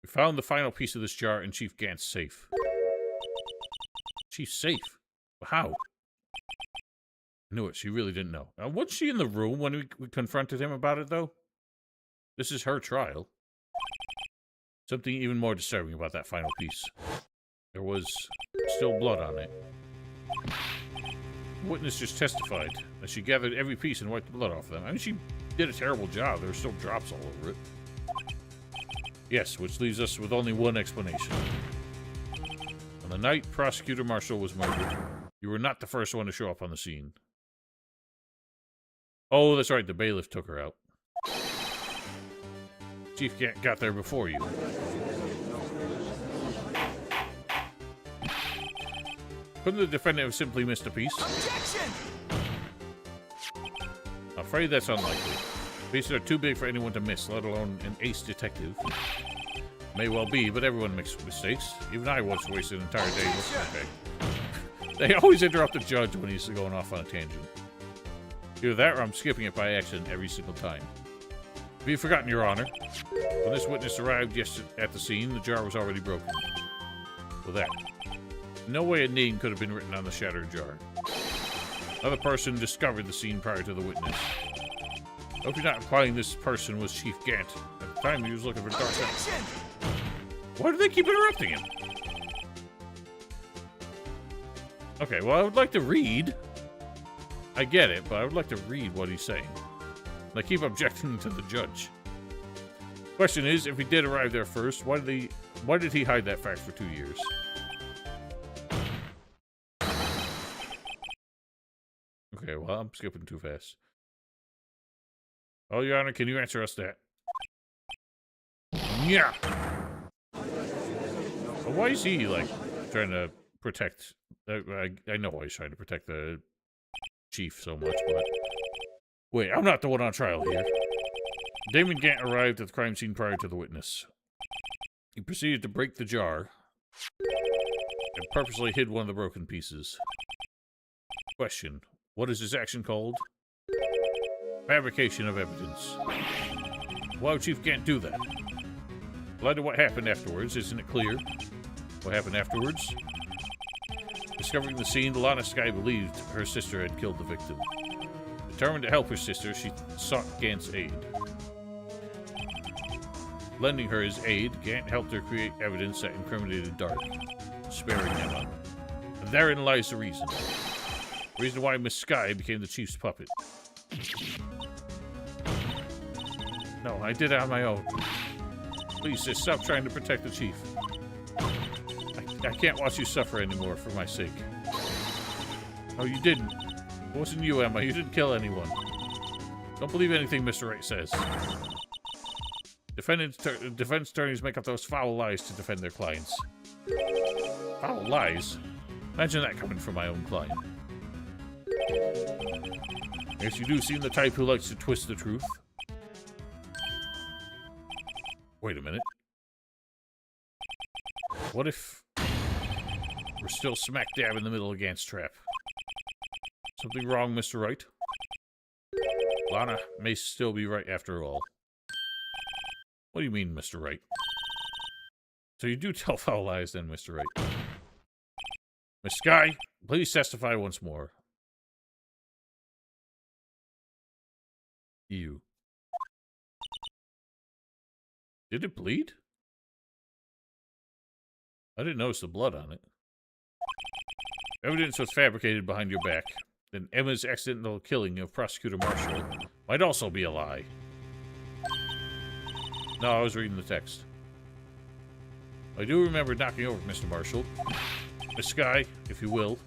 We found the final piece of this jar in Chief Gant's safe. Chief's safe? How? I knew it. She really didn't know. Wasn't she in the room when we confronted him about it, though? This is her trial. Something even more disturbing about that final piece. There was still blood on it. The witness just testified that she gathered every piece and wiped the blood off them. I mean, she did a terrible job. There were still drops all over it. Yes, which leaves us with only one explanation. On the night Prosecutor Marshall was murdered, you were not the first one to show up on the scene. Oh, that's right, the bailiff took her out. Chief Gant got there before you. Couldn't the defendant have simply missed a piece? Objection! I'm afraid that's unlikely. Pieces are too big for anyone to miss, let alone an ace detective. May well be, but everyone makes mistakes. Even I once wasted an entire day looking at They always interrupt the judge when he's going off on a tangent. Either that or I'm skipping it by accident every single time. Have you forgotten, Your Honor? When this witness arrived at the scene, the jar was already broken. With that, no way a name could have been written on the shattered jar. Another person discovered the scene prior to the witness. I hope you're not implying this person was Chief Gant. At the time, he was looking for Dark. Why do they keep interrupting him? Okay, well, I would like to read. I get it, but I would like to read what he's saying. I keep objecting to the judge. Question is, if he did arrive there first, why did he hide that fact for 2 years? Okay, well, I'm skipping too fast. Oh, Your Honor, can you answer us that? Yeah. Well, why is he, like, trying to protect... I know why he's trying to protect the chief so much, but... Wait, I'm not the one on trial here. Damon Gant arrived at the crime scene prior to the witness. He proceeded to break the jar and purposely hid one of the broken pieces. Question. What is this action called? Fabrication of evidence. Why would Chief Gant do that? Well, to what happened afterwards, isn't it clear? What happened afterwards? Discovering the scene, Lana Sky believed her sister had killed the victim. Determined to help her sister, she sought Gant's aid. Lending her his aid, Gant helped her create evidence that incriminated Dark, sparing Emma. And therein lies the reason. The reason why Miss Sky became the chief's puppet. No, I did it on my own. Please, sis, stop trying to protect the chief. I can't watch you suffer anymore for my sake. Oh, you didn't. It wasn't you, Emma. You didn't kill anyone. Don't believe anything Mr. Wright says. Defense attorneys make up those foul lies to defend their clients. Foul lies? Imagine that coming from my own client. Yes, you do seem the type who likes to twist the truth. Wait a minute. What if we're still smack dab in the middle of Gant's trap? Something wrong, Mr. Wright? Lana may still be right after all. What do you mean, Mr. Wright? So you do tell foul lies then, Mr. Wright. Miss Sky, please testify once more. You. Did it bleed? I didn't notice the blood on it. Evidence was fabricated behind your back. Then Emma's accidental killing of Prosecutor Marshall might also be a lie. No, I was reading the text. I do remember knocking over Mr. Marshall. Miss Sky, if you will.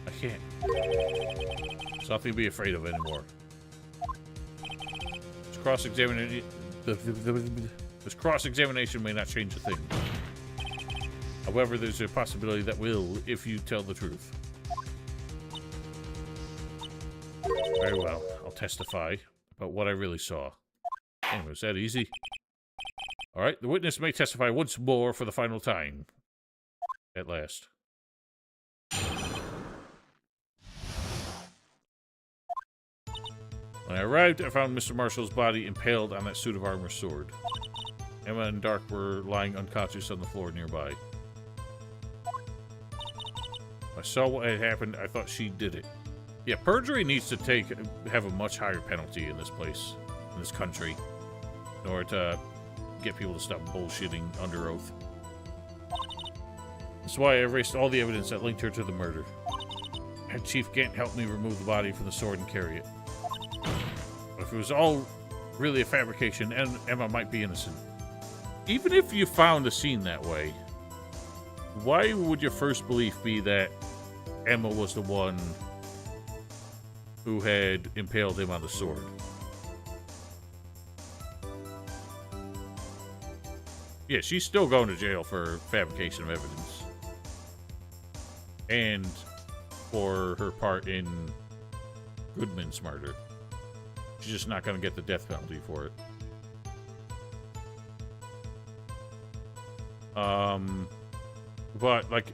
I can't. There's nothing to be afraid of anymore. This cross-examination may not change a thing. However, there's a possibility that will, if you tell the truth. Very well. I'll testify about what I really saw. Anyway, was that easy? Alright, the witness may testify once more for the final time. At last. When I arrived, I found Mr. Marshall's body impaled on that suit of armor sword. Emma and Dark were lying unconscious on the floor nearby. I saw what had happened. I thought she did it. Yeah, perjury needs to have a much higher penalty in this place, in this country, in order to get people to stop bullshitting under oath. That's why I erased all the evidence that linked her to the murder. Had Chief Gant helped me remove the body from the sword and carry it. But if it was all really a fabrication, Emma might be innocent. Even if you found the scene that way, why would your first belief be that Emma was the one who had impaled him on the sword? Yeah, she's still going to jail for fabrication of evidence. And for her part in Goodman's murder. She's just not going to get the death penalty for it. But, like,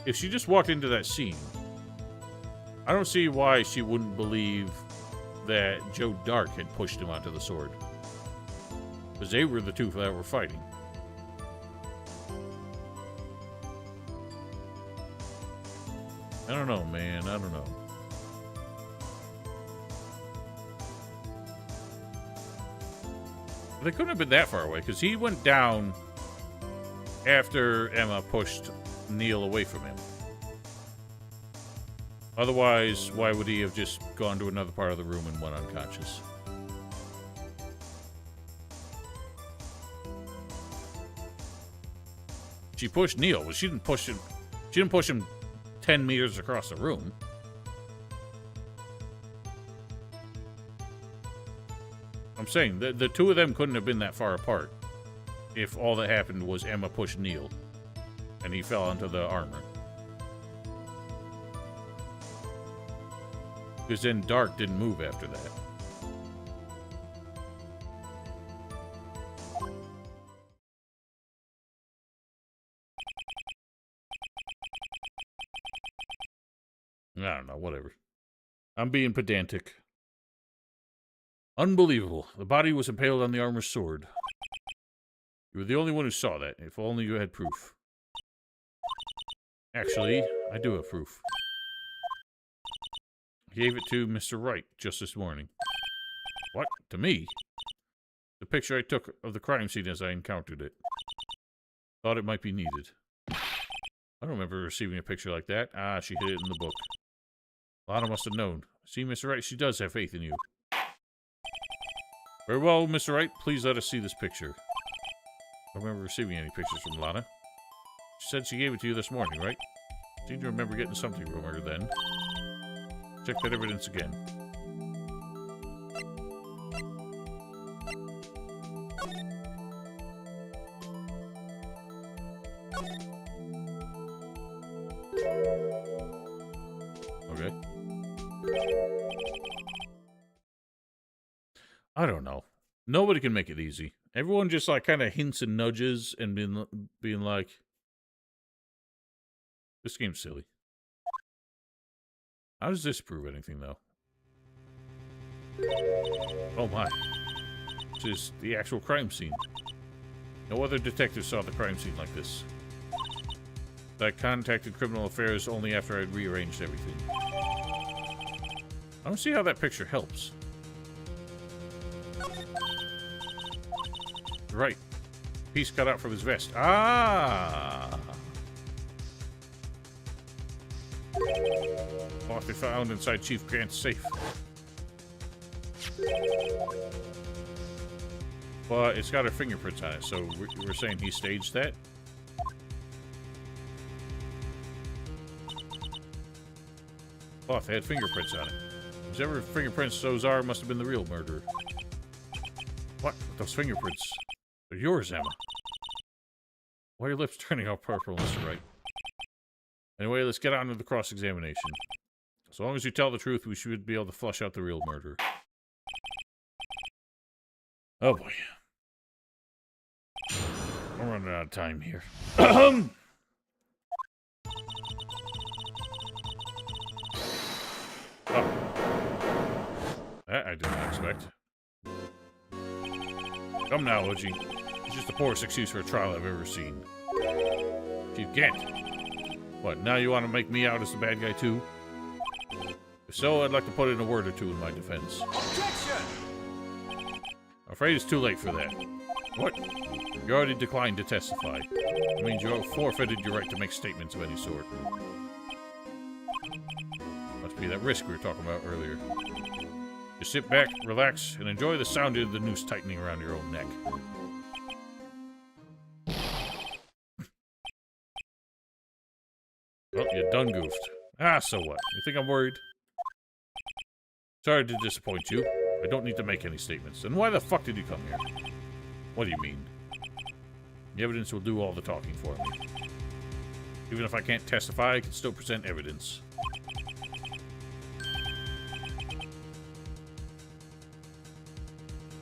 if she just walked into that scene, I don't see why she wouldn't believe that Joe Dark had pushed him onto the sword. Because they were the two that were fighting. I don't know, man. I don't know. They couldn't have been that far away, because he went down after Emma pushed Neil away from him. Otherwise, why would he have just gone to another part of the room and went unconscious? She pushed Neil, but she didn't push him. She didn't push him 10 meters across the room. I'm saying the two of them couldn't have been that far apart if all that happened was Emma pushed Neil and he fell onto the armor. Because then Dark didn't move after that. I don't know, whatever. I'm being pedantic. Unbelievable. The body was impaled on the armor's sword. You were the only one who saw that. If only you had proof. Actually, I do have proof. I gave it to Mr. Wright just this morning. What? To me? The picture I took of the crime scene as I encountered it. Thought it might be needed. I don't remember receiving a picture like that. Ah, she hid it in the book. Lana must have known. See, Mr. Wright, she does have faith in you. Very well, Mr. Wright. Please let us see this picture. I don't remember receiving any pictures from Lana. She said she gave it to you this morning, right? Seem to remember getting something from her then. Check that evidence again. Okay. I don't know. Nobody can make it easy. Everyone just like kind of hints and nudges and being like, this game's silly. How does this prove anything, though? Oh my. This is the actual crime scene. No other detective saw the crime scene like this. I contacted Criminal Affairs only after I'd rearranged everything. I don't see how that picture helps. Right. Piece cut out from his vest. Ah! Cloth they found inside Chief Grant's safe. But it's got her fingerprints on it, so we're saying he staged that? Cloth had fingerprints on it. Whoever fingerprints those are must have been the real murderer. What? Those fingerprints? They're yours, Emma. Why are your lips turning all purple, Mr. Wright? Anyway, let's get on to the cross-examination. As long as you tell the truth, we should be able to flush out the real murderer. Oh boy. I'm running out of time here. Oh. That I did not expect. Come now, Oji. It's just the poorest excuse for a trial I've ever seen. Chief Gant. What, now you want to make me out as the bad guy too? If so, I'd like to put in a word or two in my defense. Objection! I'm afraid it's too late for that. What? You already declined to testify. That means you forfeited your right to make statements of any sort. Must be that risk we were talking about earlier. Just sit back, relax, and enjoy the sound of the noose tightening around your own neck. Well, you done goofed. Ah, so what? You think I'm worried? Sorry to disappoint you. I don't need to make any statements. Then why the fuck did you come here? What do you mean? The evidence will do all the talking for me. Even if I can't testify, I can still present evidence.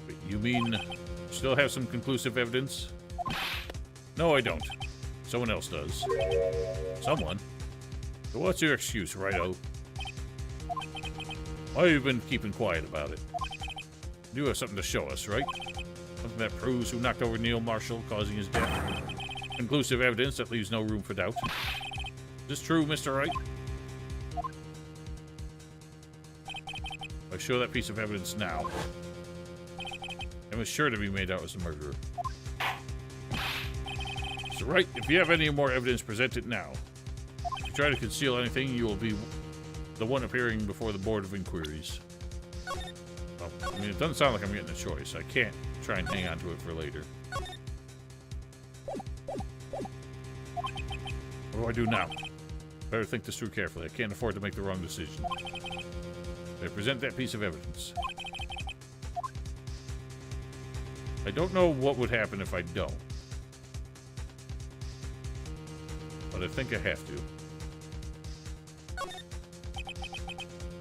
Wait, you mean you still have some conclusive evidence? No, I don't. Someone else does. Someone? So what's your excuse, righto? Why have you been keeping quiet about it? You have something to show us, right? Something that proves who knocked over Neil Marshall, causing his death. Conclusive evidence that leaves no room for doubt. Is this true, Mr. Wright? I show that piece of evidence now. It was sure to be made out as a murderer. Mr. Wright, if you have any more evidence, present it now. If you try to conceal anything, you will be the one appearing before the Board of Inquiries. Well, I mean, it doesn't sound like I'm getting a choice. I can't try and hang on to it for later. What do I do now? Better think this through carefully. I can't afford to make the wrong decision. I present that piece of evidence. I don't know what would happen if I don't. But I think I have to.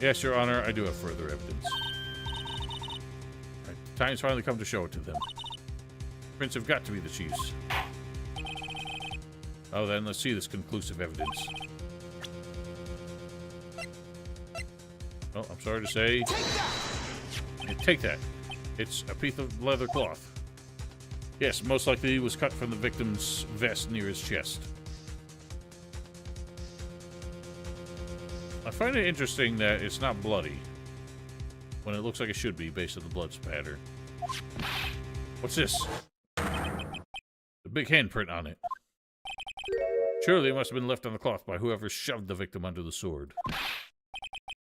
Yes, Your Honor, I do have further evidence. Right, the time's finally come to show it to them. Prints have got to be the Chiefs. Oh, then let's see this conclusive evidence. Oh, I'm sorry to say. Take that. It's a piece of leather cloth. Yes, most likely it was cut from the victim's vest near his chest. I find it interesting that it's not bloody, when it looks like it should be based on the blood spatter. What's this? The big handprint on it. Surely it must have been left on the cloth by whoever shoved the victim under the sword.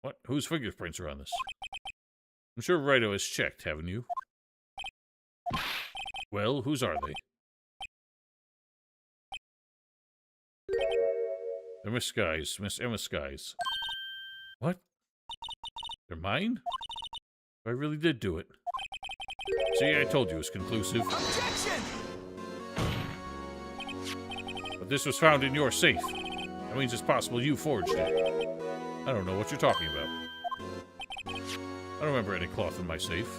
What? Whose fingerprints are on this? I'm sure Wright has checked, haven't you? Well, whose are they? They're Miss Skies, Miss Emma Skies. What? They're mine? I really did do it. See, I told you it was conclusive. Objection! But this was found in your safe. That means it's possible you forged it. I don't know what you're talking about. I don't remember any cloth in my safe.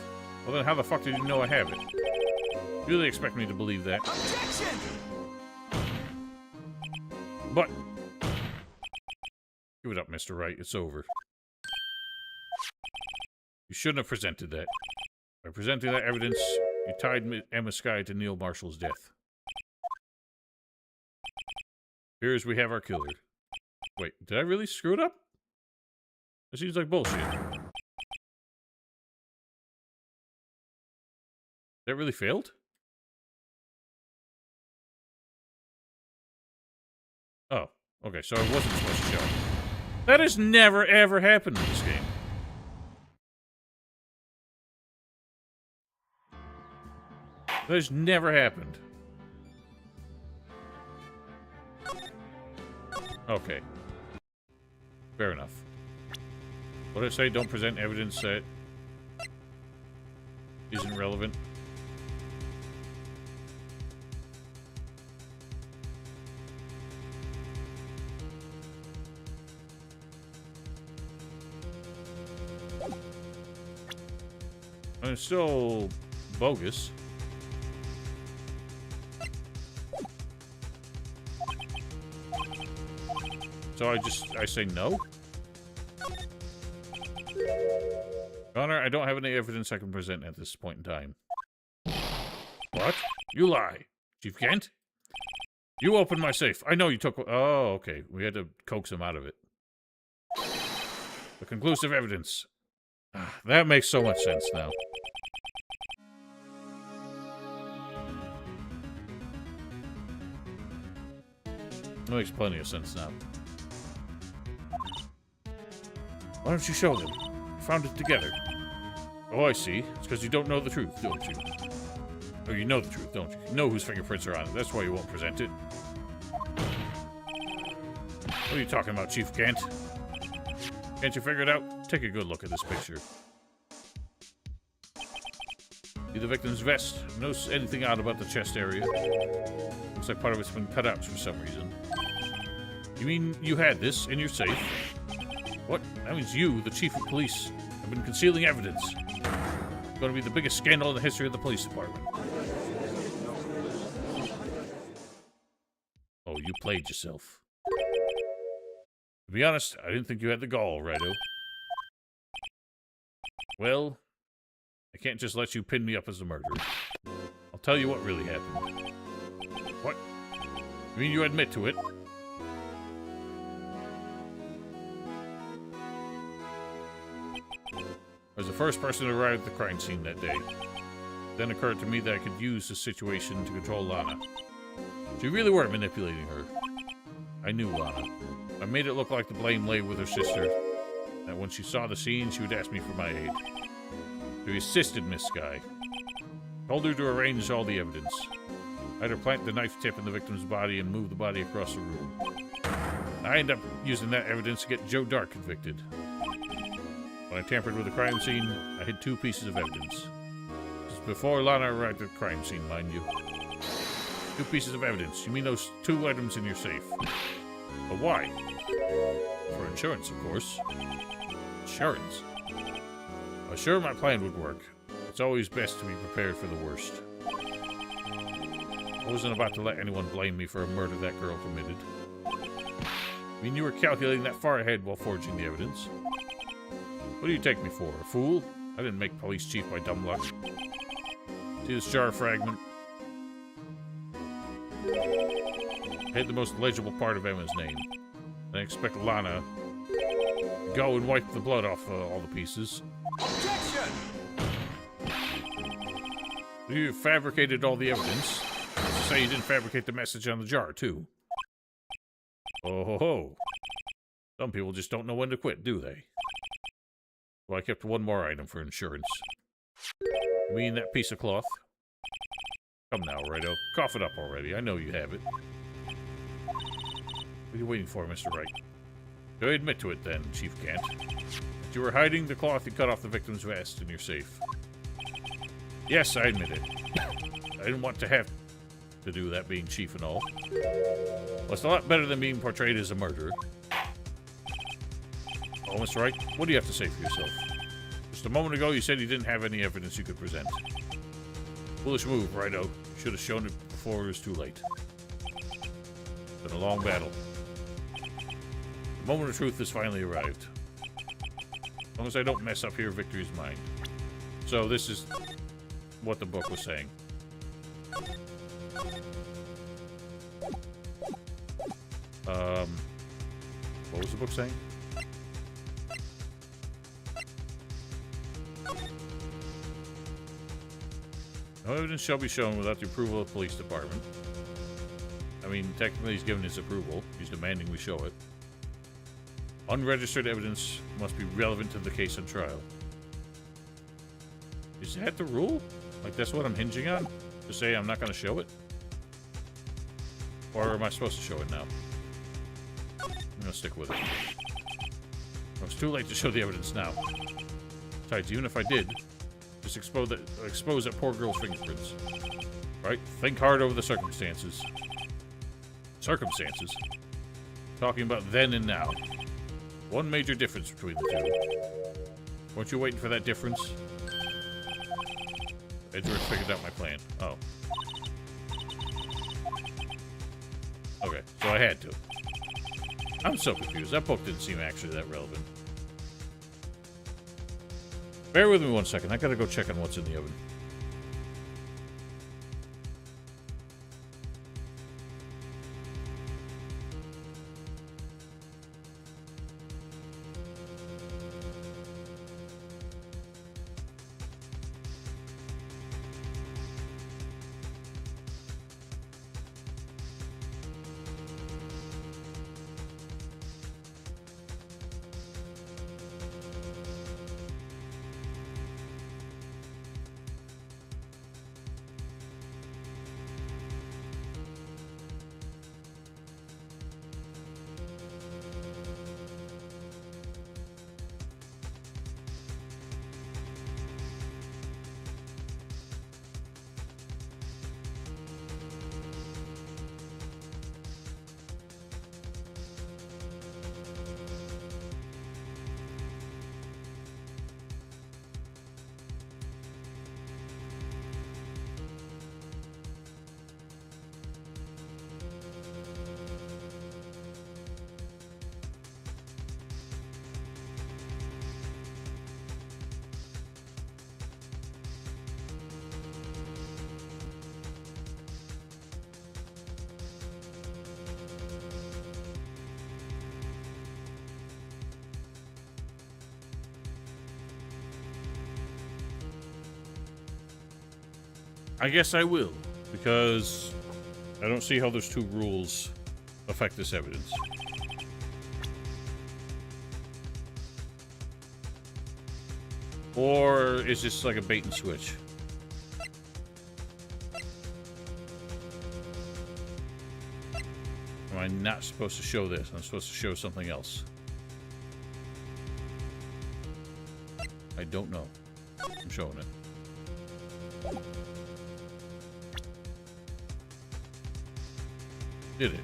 Well, then how the fuck did you know I have it? You really expect me to believe that? Objection! But... Give it up, Mr. Wright. It's over. You shouldn't have presented that. By presenting that evidence, you tied Emma Sky to Neil Marshall's death. Here's we have our killer. Wait, did I really screw it up? It seems like bullshit. That really failed? Oh, okay, so I wasn't supposed to show. That has never, ever happened in this game. That has never happened. Okay. Fair enough. What did I say? Don't present evidence that isn't relevant. And it's still bogus. So I say no? Your Honor, I don't have any evidence I can present at this point in time. What? You lie. Chief Kent? You opened my safe. I know you took... Oh, okay. We had to coax him out of it. The conclusive evidence. That makes so much sense now. That makes plenty of sense now. Why don't you show them? We found it together. Oh, I see. It's because you don't know the truth, don't you? Or you know the truth, don't you? You know whose fingerprints are on it. That's why you won't present it. What are you talking about, Chief Kent? Can't you figure it out? Take a good look at this picture. See the victim's vest? Notice anything odd about the chest area? Looks like part of it's been cut out for some reason. You mean you had this in your safe? What? That means you, the chief of police, have been concealing evidence. It's going to be the biggest scandal in the history of the police department. Oh, you played yourself. To be honest, I didn't think you had the gall, Righto. Well, I can't just let you pin me up as a murderer. I'll tell you what really happened. What? You mean you admit to it? I was the first person to arrive at the crime scene that day. Then occurred to me that I could use the situation to control Lana. She really were manipulating her. I knew Lana. I made it look like the blame lay with her sister. That when she saw the scene, she would ask me for my aid. She assisted Miss Sky. Told her to arrange all the evidence. I had her plant the knife tip in the victim's body and move the body across the room. I ended up using that evidence to get Joe Dark convicted. When I tampered with the crime scene, I hid 2 pieces of evidence. This is before Lana arrived at the crime scene, mind you. 2 pieces of evidence. You mean those 2 items in your safe? But why? For insurance, of course. Insurance? I was sure my plan would work. It's always best to be prepared for the worst. I wasn't about to let anyone blame me for a murder that girl committed. I mean, you were calculating that far ahead while forging the evidence. What do you take me for, a fool? I didn't make police chief by dumb luck. See this jar fragment? I hid the most legible part of Emma's name. And I expect Lana to go and wipe the blood off all the pieces. Objection! You fabricated all the evidence. To say you didn't fabricate the message on the jar, too. Oh ho ho. Some people just don't know when to quit, do they? Well, I kept 1 more item for insurance. You mean that piece of cloth? Come now, Righto. Cough it up already. I know you have it. What are you waiting for, Mr. Wright? Go admit to it, then, Chief Kent. That you were hiding the cloth you cut off the victim's vest in your safe. Yes, I admit it. I didn't want to have to do that, being chief and all. Well, it's a lot better than being portrayed as a murderer. Oh, Mr. Wright, what do you have to say for yourself? Just a moment ago, you said you didn't have any evidence you could present. Foolish move, Righto. You should have shown it before it was too late. It's been a long battle. The moment of truth has finally arrived. As long as I don't mess up here, victory is mine. So this is what the book was saying. What was the book saying? No evidence shall be shown without the approval of the police department. I mean, technically he's given his approval. He's demanding we show it. Unregistered evidence must be relevant to the case on trial. Is that the rule? Like, that's what I'm hinging on? To say I'm not going to show it? Or am I supposed to show it now? I'm going to stick with it. It's too late to show the evidence now. Besides, even if I did, just expose that poor girl's fingerprints. Right? Think hard over the circumstances. Circumstances? Talking about then and now. One major difference between the two. Weren't you waiting for that difference? Edgeworth figured out my plan. Oh. Okay, so I had to. I'm so confused. That book didn't seem actually that relevant. Bear with me 1 second. I gotta go check on what's in the oven. I guess I will, because I don't see how those two rules affect this evidence. Or is this like a bait and switch? Am I not supposed to show this? I'm supposed to show something else. I don't know. I'm showing it. Did it?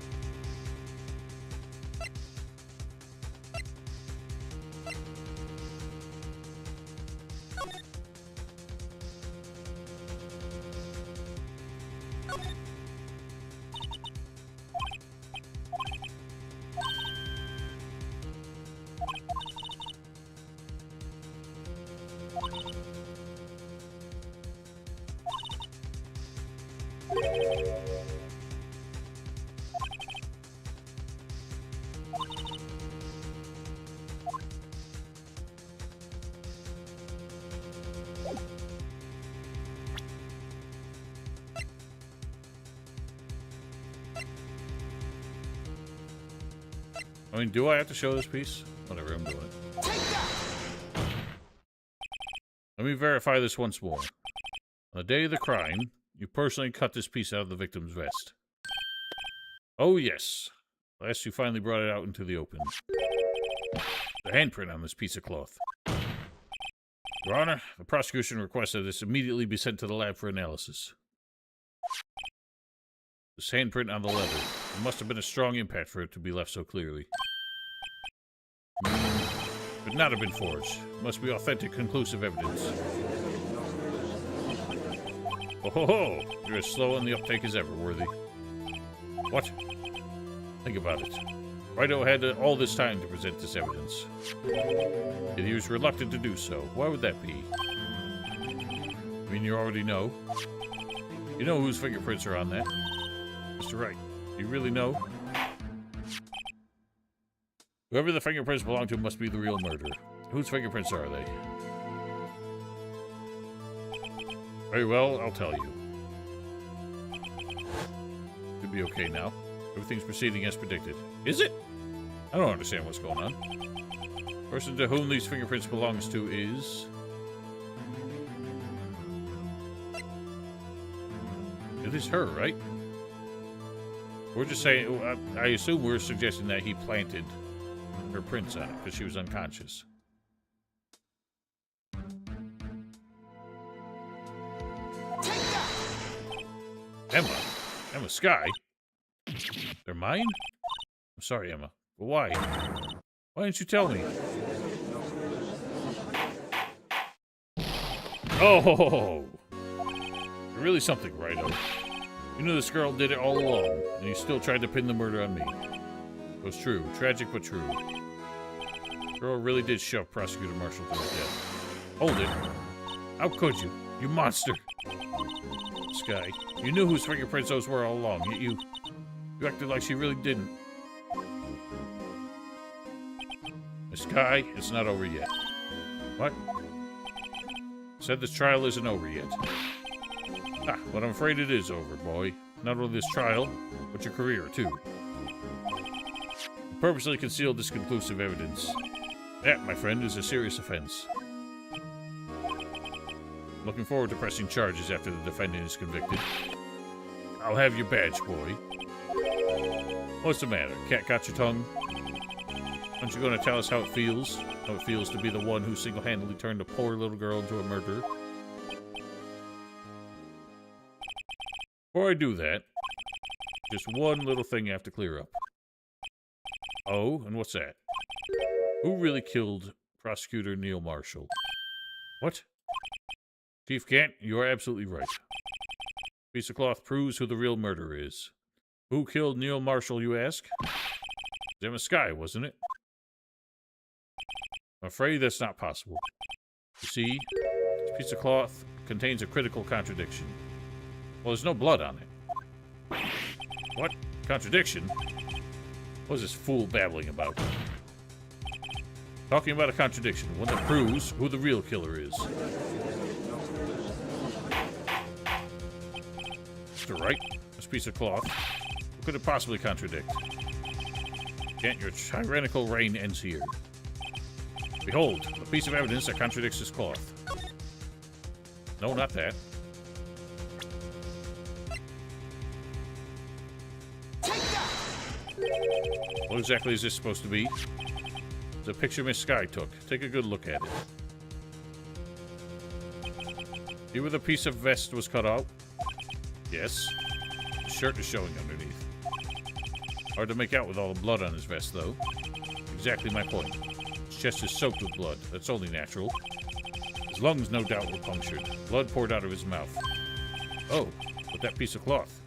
I mean, do I have to show this piece? Whatever, I'm doing it. Take that! Let me verify this once more. On the day of the crime, you personally cut this piece out of the victim's vest. Oh, yes. Last you finally brought it out into the open. The handprint on this piece of cloth. Your Honor, the prosecution requests that this immediately be sent to the lab for analysis. This handprint on the leather. It must have been a strong impact for it to be left so clearly. Could not have been forged. It must be authentic, conclusive evidence. Oh ho ho! You're as slow on the uptake as ever, Worthy. What? Think about it. Wright had all this time to present this evidence. Yet he was reluctant to do so. Why would that be? I mean, you already know. You know whose fingerprints are on that. Mr. Wright, do you really know? Whoever the fingerprints belong to must be the real murderer. Whose fingerprints are they? Very well, I'll tell you. Should be okay now. Everything's proceeding as predicted. Is it? I don't understand what's going on. The person to whom these fingerprints belongs to is... It is her, right? We're just saying... I assume we're suggesting that he planted her prints on it because she was unconscious. Take that! Emma Sky? They're mine? I'm sorry, Emma. But why? Why didn't you tell me? Oh! You're really something, Righto. You knew this girl did it all along, and you still tried to pin the murder on me. It was true. Tragic, but true. The girl really did shove Prosecutor Marshall to his death. Hold it. How could you? You monster! Sky, you knew whose fingerprints those were all along, yet you acted like she really didn't. Miss Sky, it's not over yet. What? Said this trial isn't over yet. Ah, but I'm afraid it is over, boy. Not only this trial, but your career, too. You purposely concealed this conclusive evidence. That, my friend, is a serious offense. Looking forward to pressing charges after the defendant is convicted. I'll have your badge, boy. What's the matter? Cat got your tongue? Aren't you going to tell us how it feels? How it feels to be the one who single-handedly turned a poor little girl into a murderer? Before I do that, just one little thing I have to clear up. Oh, and what's that? Who really killed Prosecutor Neil Marshall? What? Chief Kent, you are absolutely right. Piece of cloth proves who the real murderer is. Who killed Neil Marshall, you ask? Emma Sky, wasn't it? I'm afraid that's not possible. You see, this piece of cloth contains a critical contradiction. Well, there's no blood on it. What? Contradiction? What is this fool babbling about? Talking about a contradiction, one that proves who the real killer is. Mr. Wright. This piece of cloth. What could it possibly contradict? Can't your tyrannical reign ends here. Behold, a piece of evidence that contradicts this cloth. No, not that. What exactly is this supposed to be? It's a picture Miss Sky took. Take a good look at it. See where the piece of vest was cut out? Yes. The shirt is showing underneath. Hard to make out with all the blood on his vest, though. Exactly my point. His chest is soaked with blood. That's only natural. His lungs, no doubt, were punctured. Blood poured out of his mouth. Oh, but that piece of cloth.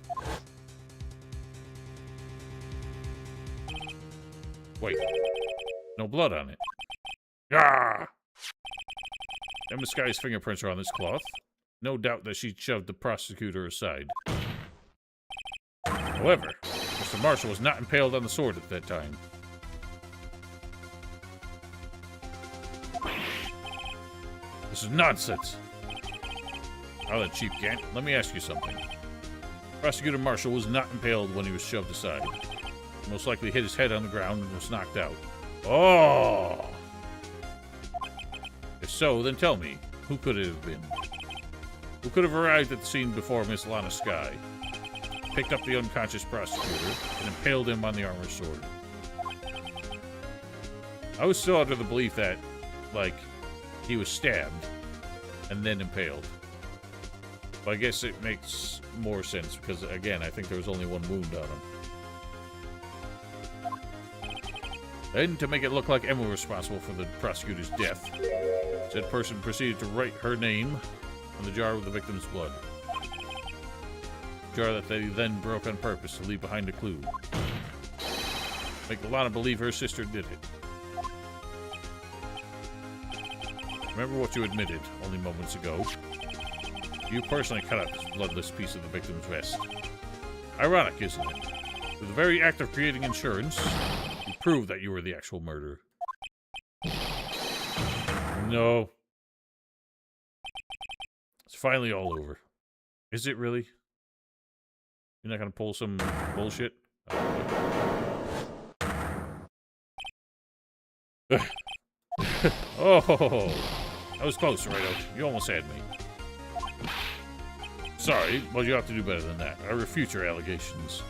Wait. No blood on it. Ah! Emma Sky's fingerprints are on this cloth. No doubt that she shoved the prosecutor aside. However, Mr. Marshall was not impaled on the sword at that time. This is nonsense. Now then, Chief Gant, let me ask you something. Prosecutor Marshall was not impaled when he was shoved aside. He most likely hit his head on the ground and was knocked out. Oh! If so, then tell me, who could it have been? Who could have arrived at the scene before Miss Lana Sky, picked up the unconscious prosecutor, and impaled him on the armored sword? I was still under the belief that, like, he was stabbed and then impaled. But I guess it makes more sense because, again, I think there was only one wound on him. Then, to make it look like Emma was responsible for the prosecutor's death, said person proceeded to write her name on the jar with the victim's blood. A jar that they then broke on purpose to leave behind a clue. Make Lana believe her sister did it. Remember what you admitted only moments ago. You personally cut out this bloodless piece of the victim's vest. Ironic, isn't it? With the very act of creating insurance, you proved that you were the actual murderer. No. It's finally all over. Is it really? You're not gonna pull some bullshit? Oh, that was close, Wright. You almost had me. Sorry, but you have to do better than that. I refute your allegations.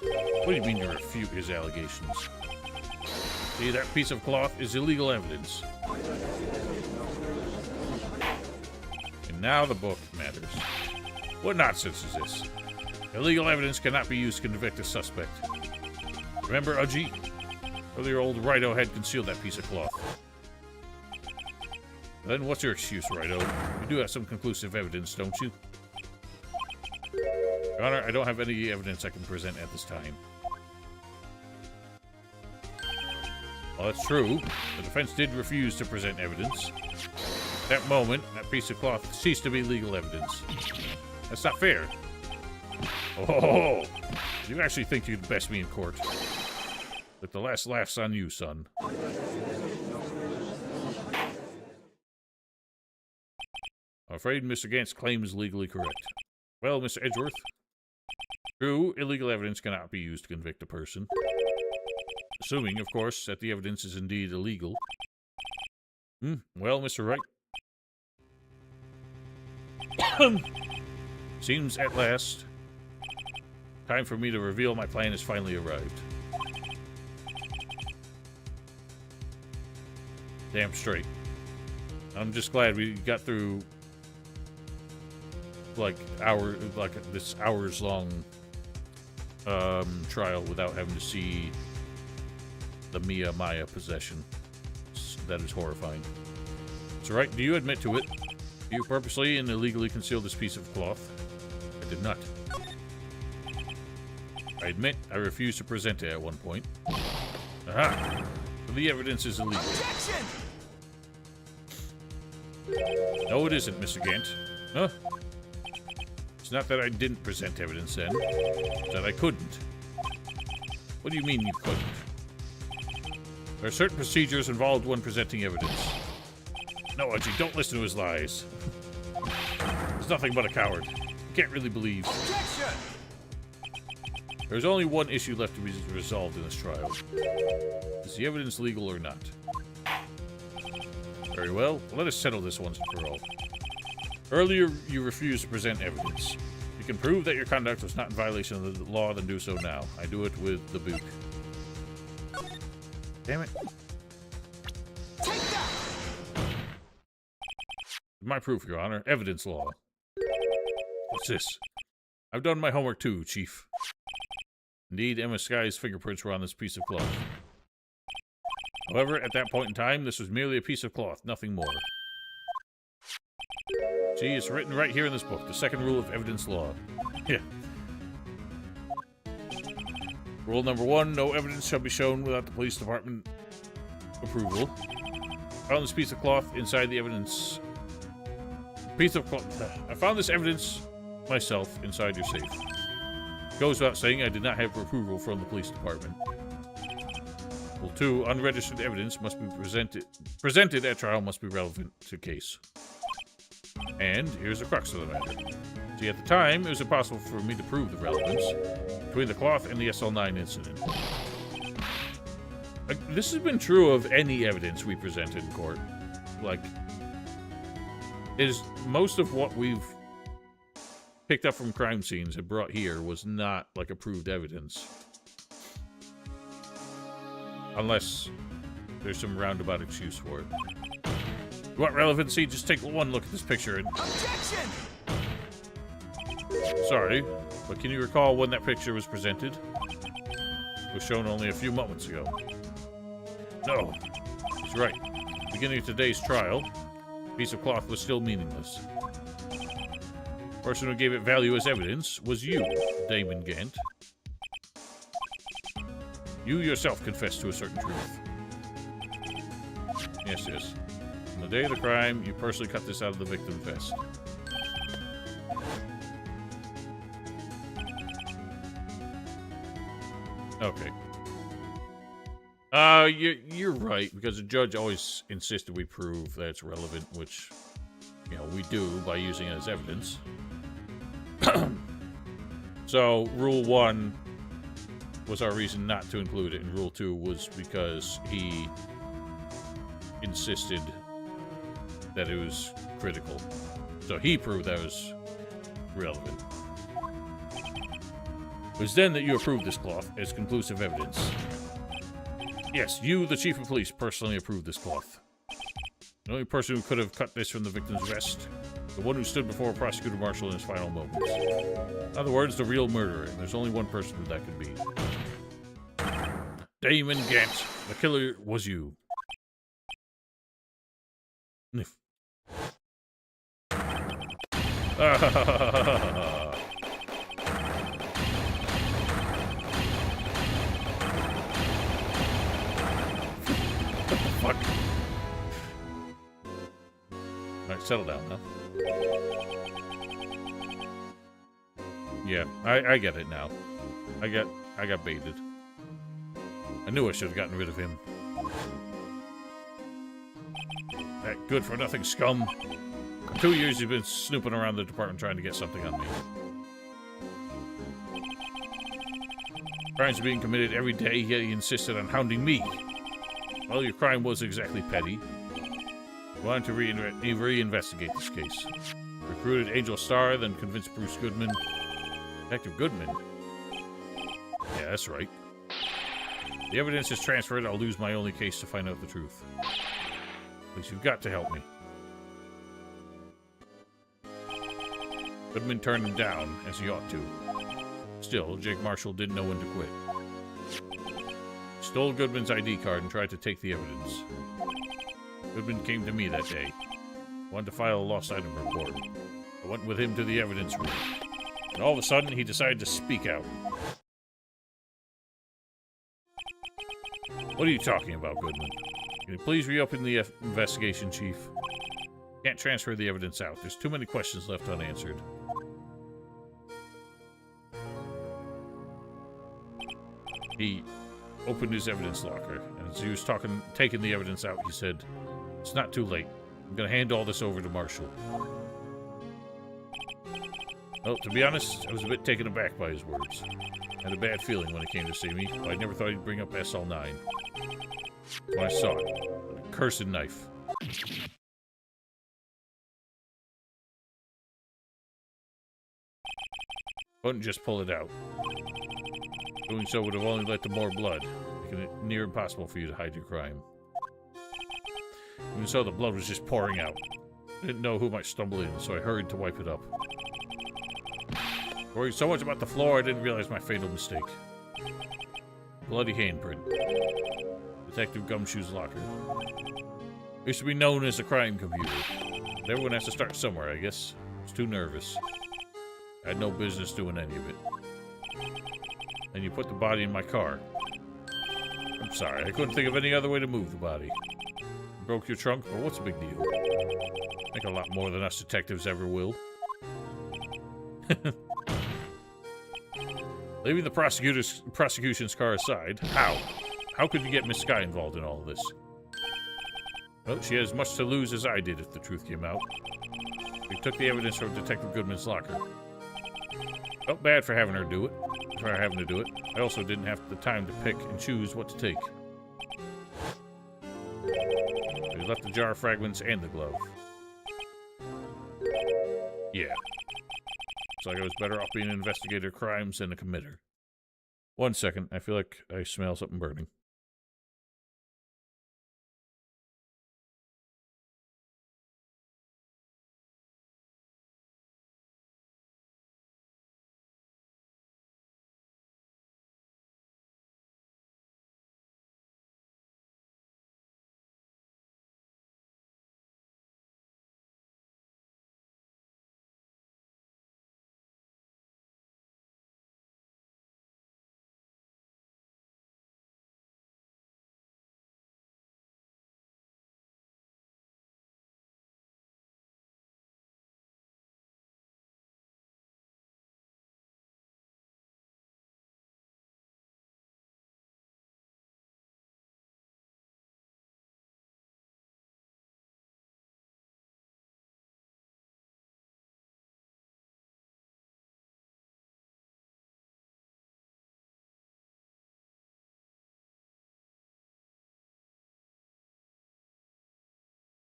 What do you mean you refute his allegations? See, that piece of cloth is illegal evidence. And now the book matters. What nonsense is this? Illegal evidence cannot be used to convict a suspect. Remember, Udgy? Earlier old Righto had concealed that piece of cloth. Then what's your excuse, Righto? You do have some conclusive evidence, don't you? Your Honor, I don't have any evidence I can present at this time. Well, that's true. The defense did refuse to present evidence. At that moment, that piece of cloth ceased to be legal evidence. That's not fair. Oh, you actually think you can best me in court? But the last laugh's on you, son. I'm afraid Mr. Gant's claim is legally correct. Well, Mr. Edgeworth, true, illegal evidence cannot be used to convict a person. Assuming, of course, that the evidence is indeed illegal. Well, Mr. Wright. Seems at last, time for me to reveal my plan has finally arrived. Damn straight. I'm just glad we got through this hours-long trial without having to see the Maya possession. That is horrifying. So, right, do you admit to it? Do you purposely and illegally conceal this piece of cloth? I did not. I admit I refused to present it at one point. Aha! But the evidence is illegal. Objection! No, it isn't, Mr. Gant. Huh? It's not that I didn't present evidence then. It's that I couldn't. What do you mean you couldn't? There are certain procedures involved when presenting evidence. No, Archie, don't listen to his lies. He's nothing but a coward. Can't really believe. Objection! There's only one issue left to be resolved in this trial. Is the evidence legal or not? Very well. Let us settle this once and for all. Earlier, you refused to present evidence. If you can prove that your conduct was not in violation of the law, then do so now. I do it with the book. Damn it. Take that! My proof, Your Honor. Evidence law. What's this? I've done my homework too, Chief. Indeed, Emma Sky's fingerprints were on this piece of cloth. However, at that point in time, this was merely a piece of cloth, nothing more. See, it's written right here in this book, the second rule of evidence law. Yeah. Rule number 1, no evidence shall be shown without the police department approval. I found this piece of cloth inside the evidence... I found this evidence myself inside your safe. Goes without saying I did not have approval from the police department. Rule 2, unregistered evidence must be presented at trial must be relevant to case. And here's the crux of the matter. See, at the time, it was impossible for me to prove the relevance between the cloth and the SL9 incident. This has been true of any evidence we present in court. Like, most of what we've picked up from crime scenes and brought here was not, like, approved evidence. Unless there's some roundabout excuse for it. You want relevancy? Just take one look at this picture and... Objection! Sorry, but can you recall when that picture was presented? It was shown only a few moments ago. No, he's right. Beginning of today's trial, the piece of cloth was still meaningless. The person who gave it value as evidence was you, Damon Gant. You yourself confessed to a certain truth. Yes, yes. On the day of the crime, you personally cut this out of the victim's vest. Okay. You're right, because the judge always insisted we prove that it's relevant, which, you know, we do by using it as evidence. So, Rule 1 was our reason not to include it, and Rule 2 was because he insisted that it was critical. So he proved that it was relevant. It was then that you approved this cloth as conclusive evidence. Yes, you, the Chief of Police, personally approved this cloth. The only person who could have cut this from the victim's vest. The one who stood before Prosecutor Marshall in his final moments. In other words, the real murderer. And there's only one person who that could be. Damon Gant. The killer was you. Sniff. Fuck. Alright, settle down now. Yeah, I get it now. I got baited. I knew I should have gotten rid of him. That good-for-nothing scum. For 2 years he's been snooping around the department trying to get something on me. Crimes are being committed every day, yet he insisted on hounding me. Well, your crime was exactly petty. I wanted to reinvestigate this case. Recruited Angel Starr, then convinced Bruce Goodman. Detective Goodman? Yeah, that's right. The evidence is transferred, I'll lose my only case to find out the truth. Please, you've got to help me. Goodman turned him down, as he ought to. Still, Jake Marshall didn't know when to quit. He stole Goodman's ID card and tried to take the evidence. Goodman came to me that day. Wanted to file a lost item report. I went with him to the evidence room. And all of a sudden, he decided to speak out. What are you talking about, Goodman? Can you please reopen the investigation, Chief? Can't transfer the evidence out. There's too many questions left unanswered. He opened his evidence locker, and as he was taking the evidence out, he said, "It's not too late. I'm going to hand all this over to Marshall." Well, to be honest, I was a bit taken aback by his words. I had a bad feeling when he came to see me, but I never thought he'd bring up SL9. When I saw it, a cursed knife. Couldn't just pull it out. Doing so would have only led to more blood, making it near impossible for you to hide your crime. Even so, the blood was just pouring out. I didn't know who might stumble in, so I hurried to wipe it up. Worried so much about the floor, I didn't realize my fatal mistake. Bloody handprint. Detective Gumshoe's locker. Used to be known as a crime computer. But everyone has to start somewhere, I guess. I was too nervous. I had no business doing any of it. Then you put the body in my car. I'm sorry, I couldn't think of any other way to move the body. You broke your trunk, but what's the big deal? I think a lot more than us detectives ever will. Leaving the prosecution's car aside, how? How could you get Miss Sky involved in all of this? Well, she has as much to lose as I did if the truth came out. We took the evidence from Detective Goodman's locker. Felt bad for having her do it. For having to do it. I also didn't have the time to pick and choose what to take. We left the jar fragments and the glove. Yeah. It's like I was better off being an investigator of crimes than a committer. 1 second, I feel like I smell something burning.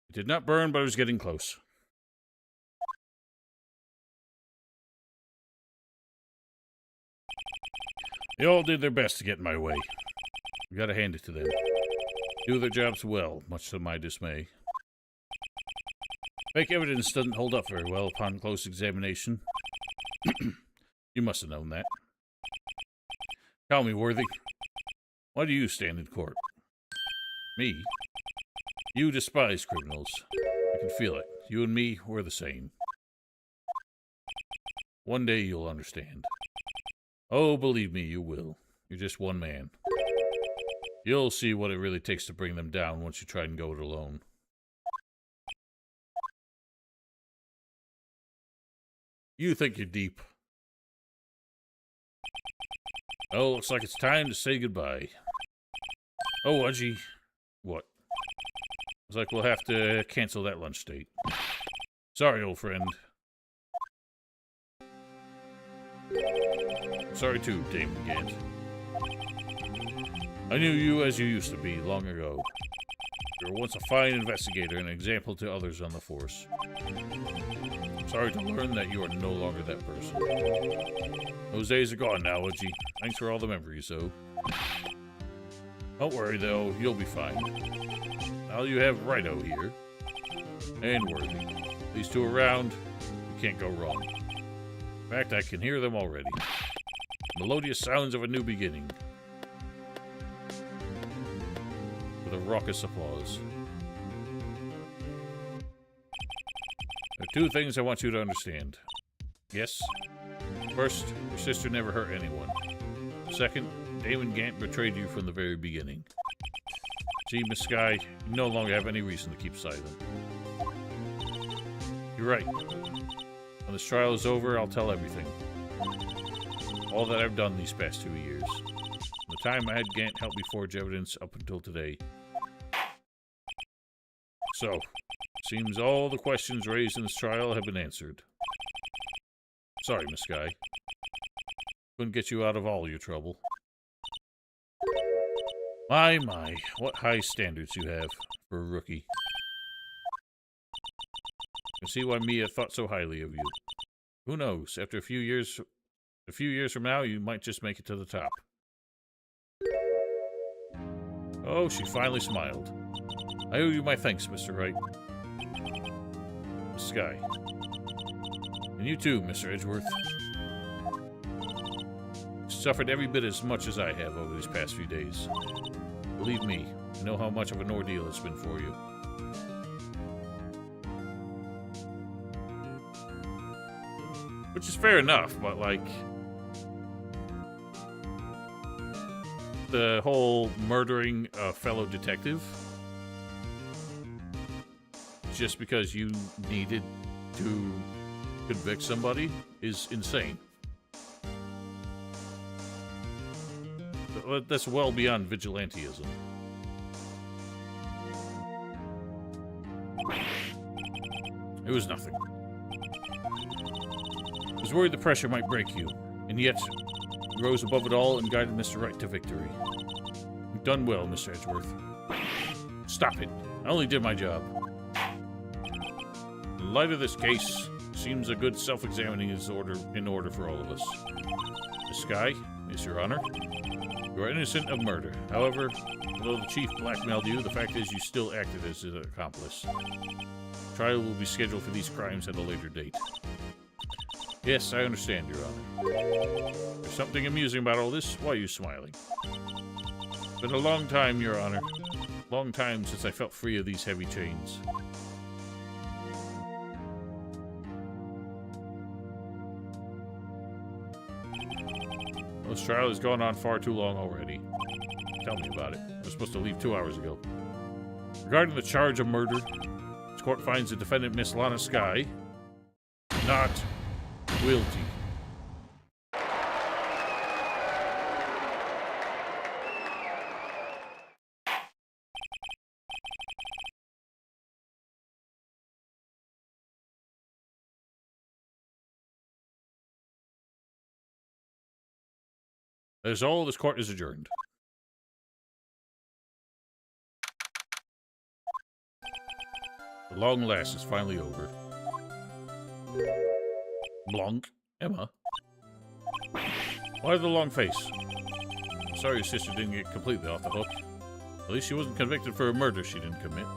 It did not burn, but it was getting close. They all did their best to get in my way. We gotta hand it to them. Do their jobs well, much to my dismay. Fake evidence doesn't hold up very well upon close examination. You must have known that. Tell me, Worthy. Why do you stand in court? Me? You despise criminals. I can feel it. You and me, we're the same. One day you'll understand. Oh, believe me, you will. You're just one man. You'll see what it really takes to bring them down once you try and go it alone. You think you're deep. Oh, looks like it's time to say goodbye. Oh, Udgy. What? Looks like we'll have to cancel that lunch date. Sorry, old friend. Sorry too, Dame Gant. I knew you as you used to be long ago. You were once a fine investigator and an example to others on the force. I'm sorry to learn that you are no longer that person. Those days are gone now, Udgy. Thanks for all the memories, though. Don't worry, though. You'll be fine. Now you have Wright here. And Worthy. These two around, you can't go wrong. In fact, I can hear them already. Melodious sounds of a new beginning. With a raucous applause. There are two things I want you to understand. Yes? First, your sister never hurt anyone. Second, Damon Gant betrayed you from the very beginning. See, Miss Sky, you no longer have any reason to keep silent. You're right. When this trial is over, I'll tell everything. All that I've done these past 2 years. From the time I had Gant help me forge evidence up until today. So, seems all the questions raised in this trial have been answered. Sorry, Miss Sky. Couldn't get you out of all your trouble. My, what high standards you have for a rookie. I see why Mia thought so highly of you. Who knows? After a few years from now, you might just make it to the top. Oh, she finally smiled. I owe you my thanks, Mr. Wright. Miss Sky. And you too, Mr. Edgeworth. Suffered every bit as much as I have over these past few days. Believe me, I know how much of an ordeal it's been for you. Which is fair enough, but like... the whole murdering a fellow detective just because you needed to convict somebody is insane. That's well beyond vigilantism. It was nothing. I was worried the pressure might break you, and yet you rose above it all and guided Mr. Wright to victory. You've done well, Mr. Edgeworth. Stop it. I only did my job. In light of this case, seems a good self-examining is in order for all of us. Miss Sky, is your honor. You are innocent of murder. However, although the chief blackmailed you, the fact is you still acted as an accomplice. Trial will be scheduled for these crimes at a later date. Yes, I understand, Your Honor. There's something amusing about all this. Why are you smiling? It's been a long time, Your Honor. Long time since I felt free of these heavy chains. This trial has gone on far too long already. Tell me about it. I was supposed to leave 2 hours ago. Regarding the charge of murder, this court finds the defendant, Miss Lana Sky, not guilty. That is all. This court is adjourned. The long last is finally over. Blanc? Emma? Why the long face? I'm sorry your sister didn't get completely off the hook. At least she wasn't convicted for a murder she didn't commit.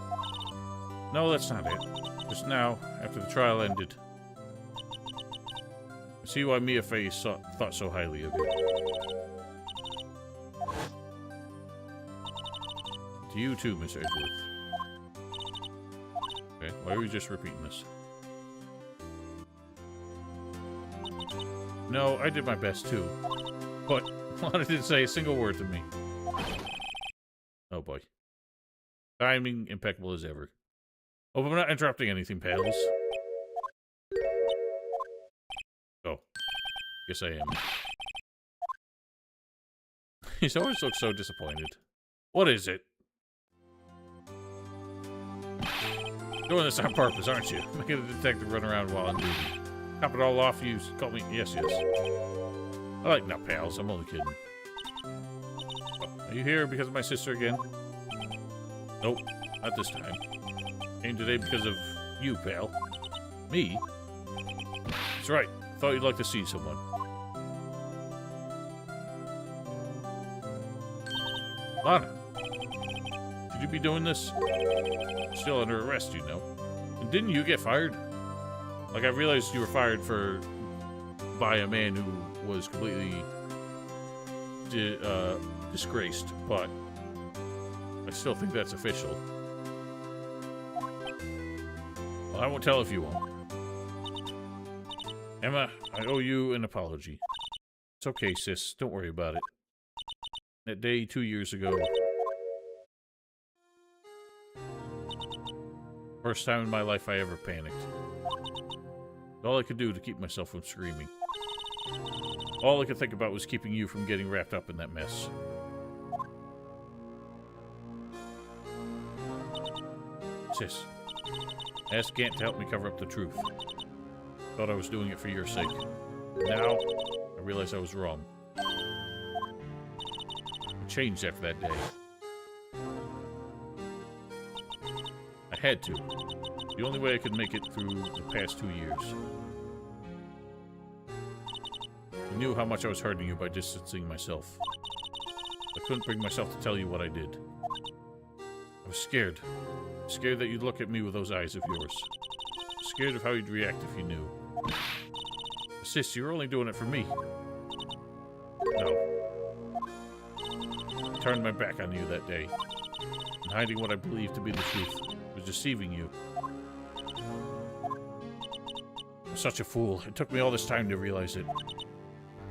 No, that's not it. Just now, after the trial ended. I see why Mia Fey thought so highly of you. To you too, Miss Edgeworth. Okay, why are we just repeating this? No, I did my best too. But Lana didn't say a single word to me. Oh boy. Timing impeccable as ever. Oh, but I'm not interrupting anything, pals. Oh. Guess I am. He's always looks so disappointed. What is it? Doing this on purpose, aren't you? Making a detective run around while on duty. Top it all off, you call me... Yes, yes. I like not pals, I'm only kidding. Oh, are you here because of my sister again? Nope, not this time. Came today because of you, pal. Me? That's right. Thought you'd like to see someone. Lana. Should you be doing this? Still under arrest, you know. And didn't you get fired? Like, I realized you were fired by a man who was completely disgraced, but I still think that's official. Well, I won't tell if you won't. Emma, I owe you an apology. It's okay, sis. Don't worry about it. That day 2 years ago... First time in my life I ever panicked. All I could do to keep myself from screaming. All I could think about was keeping you from getting wrapped up in that mess. Sis, ask Gant to help me cover up the truth. Thought I was doing it for your sake. Now, I realize I was wrong. I changed after that day. I had to. The only way I could make it through the past 2 years. I knew how much I was hurting you by distancing myself. I couldn't bring myself to tell you what I did. I was scared. Scared that you'd look at me with those eyes of yours. Scared of how you'd react if you knew. Sis, you were only doing it for me. No. I turned my back on you that day. And hiding what I believed to be the truth. I was deceiving you. I'm such a fool. It took me all this time to realize it.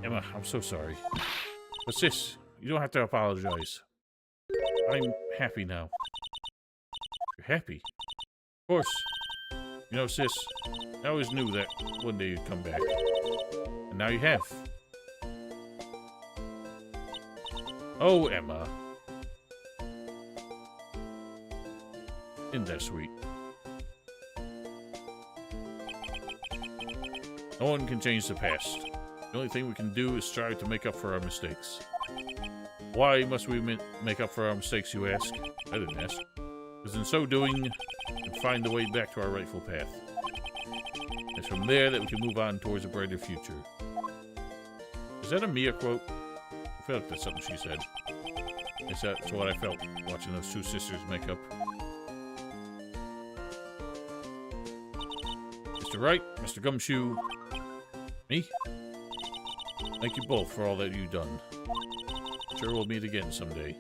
Emma, I'm so sorry. But sis, you don't have to apologize. I'm happy now. You're happy? Of course. You know, sis, I always knew that one day you'd come back. And now you have. Oh, Emma. Isn't that sweet? No one can change the past. The only thing we can do is strive to make up for our mistakes. Why must we make up for our mistakes, you ask? I didn't ask. Because in so doing, we can find the way back to our rightful path. It's from there that we can move on towards a brighter future. Is that a Mia quote? I feel like that's something she said. That's what I felt watching those two sisters make up. Mr. Wright, Mr. Gumshoe, me? Thank you both for all that you've done. Sure we'll meet again someday.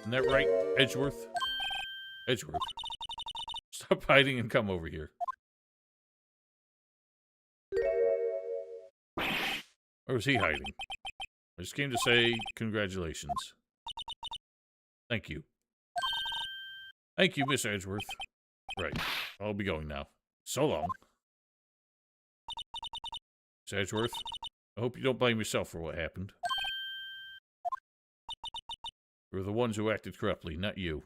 Isn't that right, Edgeworth? Edgeworth? Stop hiding and come over here. Where was he hiding? I just came to say congratulations. Thank you. Thank you, Miss Edgeworth. Right. I'll be going now. So long. Miss Edgeworth, I hope you don't blame yourself for what happened. We were the ones who acted corruptly, not you.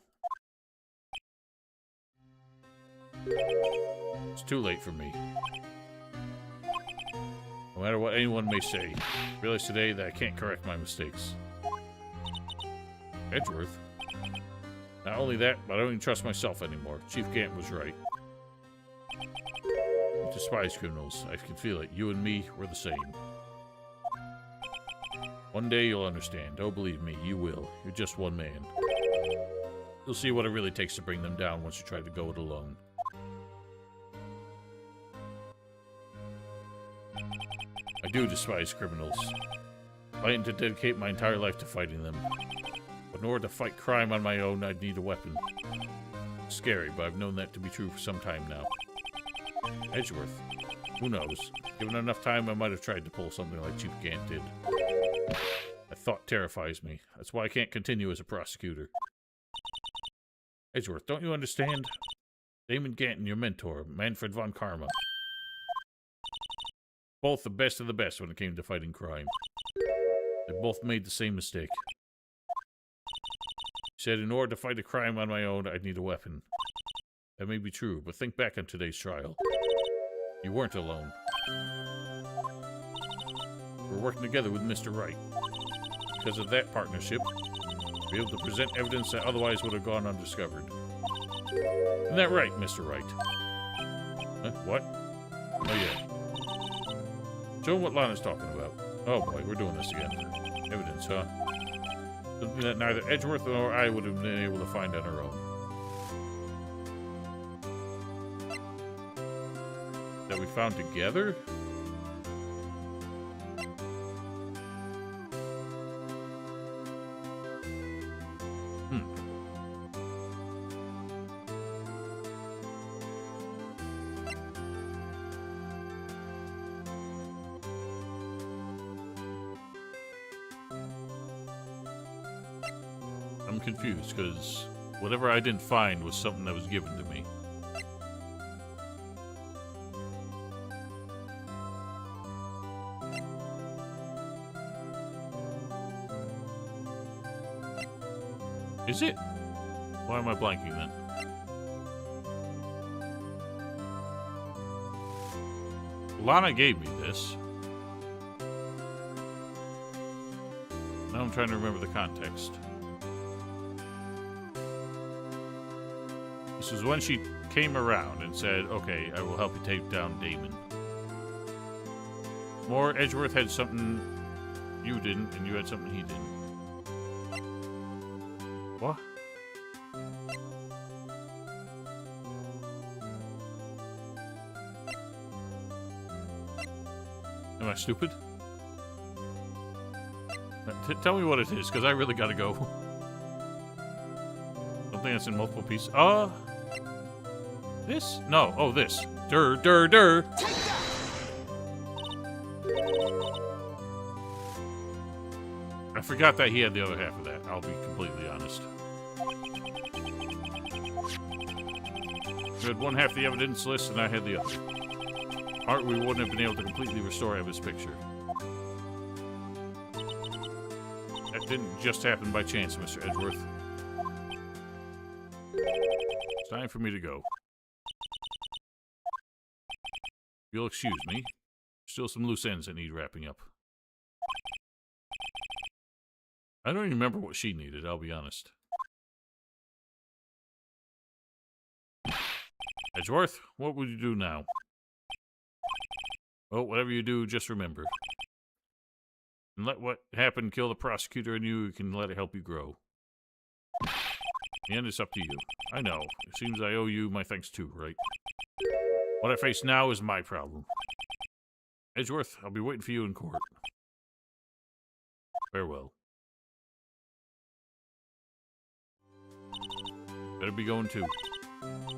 It's too late for me. No matter what anyone may say, I realize today that I can't correct my mistakes. Edgeworth? Not only that, but I don't even trust myself anymore. Chief Gant was right. You despise criminals. I can feel it. You and me, we're the same. One day you'll understand. Oh, believe me, you will. You're just one man. You'll see what it really takes to bring them down once you try to go it alone. I do despise criminals. I intend to dedicate my entire life to fighting them. But in order to fight crime on my own, I'd need a weapon. It's scary, but I've known that to be true for some time now. Edgeworth. Who knows? Given enough time, I might have tried to pull something like Chief Gant did. That thought terrifies me. That's why I can't continue as a prosecutor. Edgeworth, don't you understand? Damon Gant and your mentor, Manfred von Karma. Both the best of the best when it came to fighting crime. They both made the same mistake. He said, in order to fight a crime on my own, I'd need a weapon. That may be true, but think back on today's trial. You weren't alone. We're working together with Mr. Wright. Because of that partnership, we'll be able to present evidence that otherwise would have gone undiscovered. Isn't that right, Mr. Wright? Huh? What? Oh, yeah. Show him what Lana's talking about. Oh boy, we're doing this again. Evidence, huh? Something that neither Edgeworth nor I would have been able to find on our own. That we found together? I'm confused, because whatever I didn't find was something that was given to me. Is it? Why am I blanking then? Lana gave me this. Now I'm trying to remember the context. This is when she came around and said, okay, I will help you take down Damon. More Edgeworth had something you didn't, and you had something he didn't. What? Am I stupid? Tell me what it is, because I really gotta go. Something that's in multiple pieces. This? No. Oh, this. Dur. I forgot that he had the other half of that, I'll be completely honest. You had one half of the evidence list, and I had the other. Art, we wouldn't have been able to completely restore Eva's picture. That didn't just happen by chance, Mr. Edgeworth. It's time for me to go. You'll excuse me. Still some loose ends that need wrapping up. I don't even remember what she needed, I'll be honest. Edgeworth, what would you do now? Well, whatever you do, just remember. And let what happened kill the prosecutor and you can let it help you grow. The end is up to you. I know. It seems I owe you my thanks too, right? What I face now is my problem. Edgeworth, I'll be waiting for you in court. Farewell. Better be going too.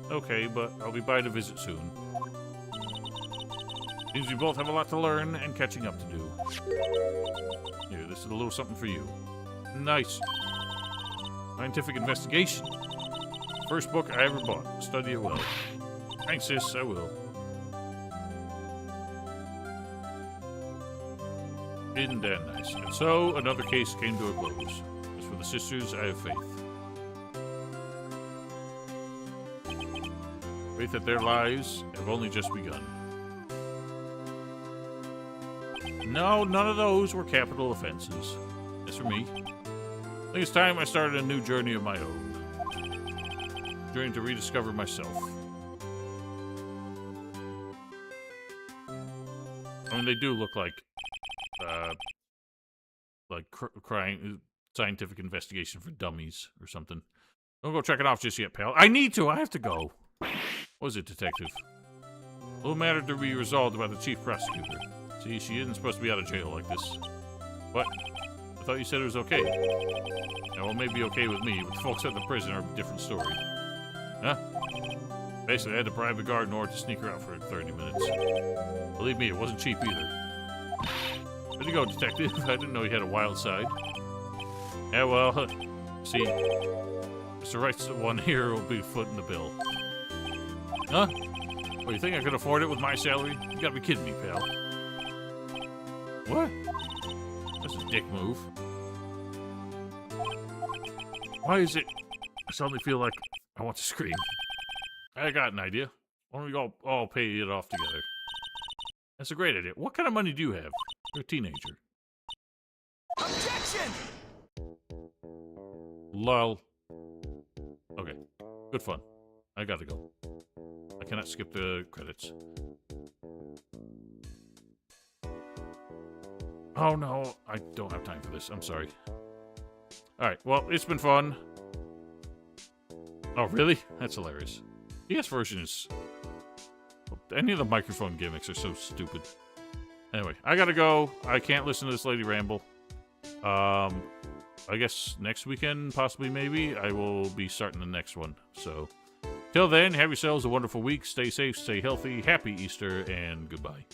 Okay, but I'll be by to visit soon. Seems we both have a lot to learn and catching up to do. Here, this is a little something for you. Nice. Scientific investigation. First book I ever bought. Study it well. Thanks, sis. I will. Isn't that nice? And so, another case came to a close. As for the sisters, I have faith. Faith that their lives have only just begun. No, none of those were capital offenses. As for me, I think it's time I started a new journey of my own. A journey to rediscover myself. I mean, they do look like crying scientific investigation for dummies or something. Don't go check it off just yet, pal. I need to. I have to go. What is it, detective? A little matter to be resolved about the chief prosecutor. See, she isn't supposed to be out of jail like this. What? I thought you said it was okay. Yeah, well, it may be okay with me, but the folks at the prison are a different story. Huh? Basically, I had to bribe the guard in order to sneak her out for 30 minutes. Believe me, it wasn't cheap either. Where'd you go, detective? I didn't know you had a wild side. Yeah, well, see, Mr. Wright's the one here who will be footing the bill. Huh? Well, you think I could afford it with my salary? You gotta be kidding me, pal. What? That's a dick move. Why is it I suddenly feel like I want to scream? I got an idea. Why don't we all pay it off together? That's a great idea. What kind of money do you have? You're a teenager. Objection! Lol. Okay. Good fun. I gotta go. I cannot skip the credits. Oh no, I don't have time for this. I'm sorry. Alright, well, it's been fun. Oh, really? That's hilarious. DS version is... Any of the microphone gimmicks are so stupid. Anyway, I gotta go. I can't listen to this lady ramble. I guess next weekend, possibly, maybe, I will be starting the next one. So, till then, have yourselves a wonderful week. Stay safe, stay healthy, happy Easter, and goodbye.